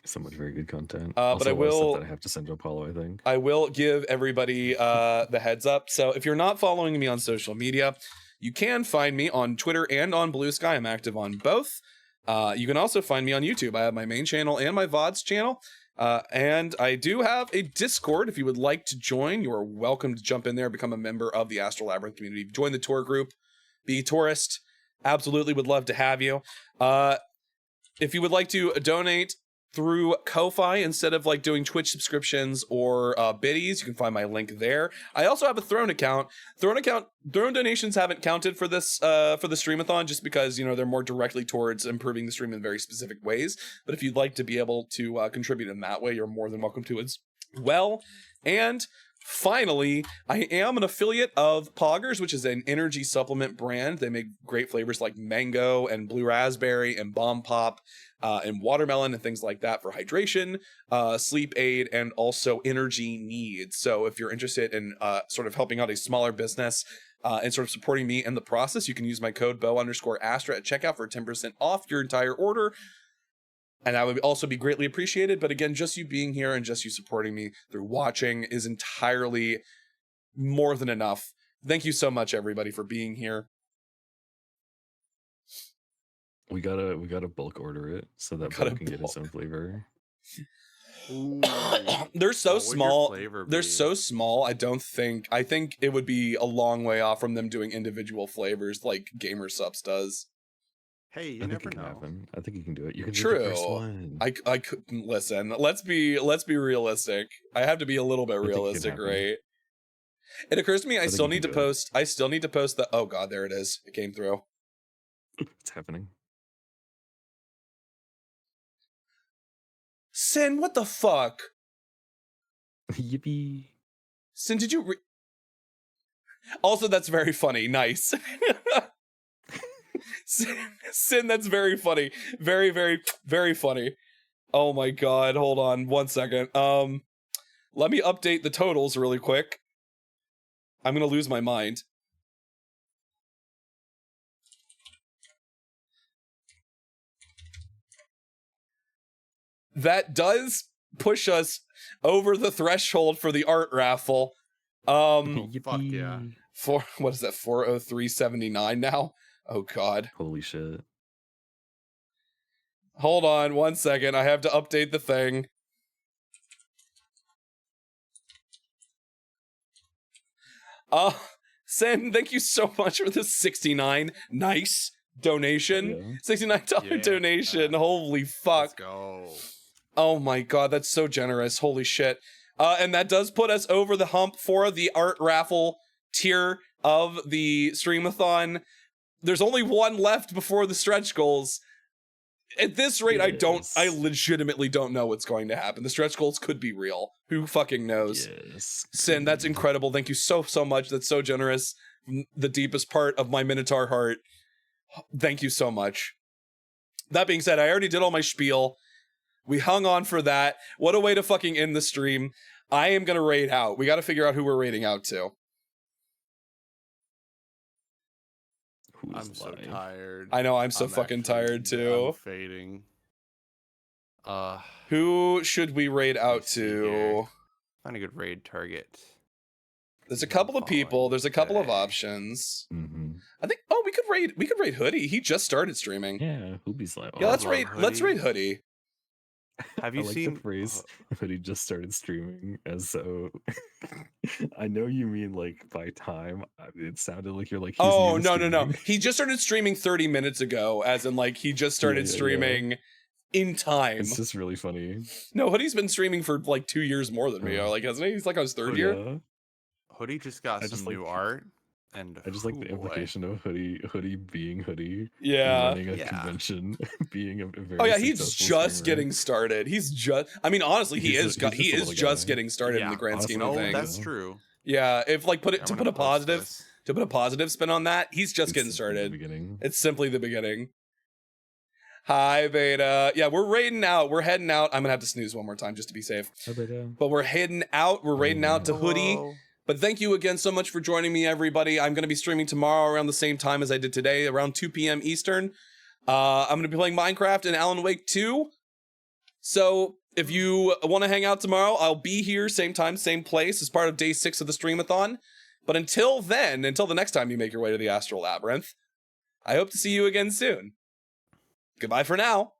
So much very good content. But I will. That I have to send to Apollo, I think. I will give everybody the heads up. So if you're not following me on social media, you can find me on Twitter and on Blue Sky. I'm active on both. You can also find me on YouTube. I have my main channel and my VODs channel. And I do have a Discord. If you would like to join, you are welcome to jump in there, become a member of the Astral Labyrinth community. Join the tour group, be a tourist. Absolutely would love to have you. If you would like to donate through Ko-Fi instead of like doing Twitch subscriptions or biddies, you can find my link there. I also have a Throne account. Throne donations haven't counted for this for the streamathon just because, you know, they're more directly towards improving the stream in very specific ways. But if you'd like to be able to contribute in that way, you're more than welcome to as well. And finally, I am an affiliate of Poggers, which is an energy supplement brand. They make great flavors like mango and blue raspberry and bomb pop and watermelon and things like that for hydration, sleep aid, and also energy needs. So if you're interested in sort of helping out a smaller business and sort of supporting me in the process, you can use my code BO_Astra at checkout for 10% off your entire order. And that would also be greatly appreciated. But again, just you being here and just you supporting me through watching is entirely more than enough. Thank you so much, everybody, for being here. We gotta bulk order it so that Bo can get his own flavor. They're so small. They're so small. I think it would be a long way off from them doing individual flavors like Gamer Subs does. Hey, you I never think it can know. happen. I think you can do it. You can do True. the first one. I couldn't listen. Let's be realistic. I have to be a little bit realistic, right? It occurs to me I still need to post the oh god, there it is. It came through. It's happening. Sin, what the fuck? Yippee. Sin, did you also, that's very funny. Nice. Sin, that's very funny. Very, very, very funny. Oh my god, hold on 1 second. Let me update the totals really quick. I'm gonna lose my mind. That does push us over the threshold for the art raffle. Fuck yeah. What is that? 403.79 now? Oh god. Holy shit. Hold on 1 second. I have to update the thing. Sen, thank you so much for the 69 nice donation. Yeah. $69 donation. Holy fuck. Let's go. Oh my god, that's so generous. Holy shit. And that does put us over the hump for the art raffle tier of the Streamathon. There's only one left before the stretch goals. At this rate, yes. I legitimately don't know what's going to happen. The stretch goals could be real. Who fucking knows? Yes. Sin, that's incredible. Thank you so much. That's so generous. From the deepest part of my Minotaur heart. Thank you so much. That being said, I already did all my spiel. We hung on for that. What a way to fucking end the stream. I am going to raid out. We got to figure out who we're raiding out to. I'm so tired. I know, I'm so fucking tired too. I'm fading. Who should we raid out to? Find a good raid target. There's a couple of people. There's a couple of options. I think. Oh, we could raid Hoodie. He just started streaming. Yeah, Hoodie's like. Yeah, let's raid Hoodie. Have you seen the phrase Hoodie just started streaming? As so, I know you mean like by time. It sounded like you're like. He's no. He just started streaming 30 minutes ago. As in, like he just started streaming in time. It's just really funny. No, Hoodie's been streaming for like 2 years more than me. Like hasn't he? He's like on his third year. Hoodie just got some new art. And I just like the implication of Hoodie being Hoodie. Yeah. Running a convention, being a very he's just streamer. Getting started. I mean, honestly, he is just getting started in the grand scheme of things. That's true. Yeah, if like to put a positive spin on that, he's just getting started. It's simply the beginning. Hi, Beta. Yeah, we're raiding out. We're heading out. I'm gonna have to snooze one more time just to be safe. Hi, Beta. But we're heading out. We're raiding out to Hoodie. But thank you again so much for joining me, everybody. I'm going to be streaming tomorrow around the same time as I did today, around 2 p.m. Eastern. I'm going to be playing Minecraft and Alan Wake 2. So if you want to hang out tomorrow, I'll be here, same time, same place, as part of day 6 of the Streamathon. But until then, until the next time you make your way to the Astral Labyrinth, I hope to see you again soon. Goodbye for now.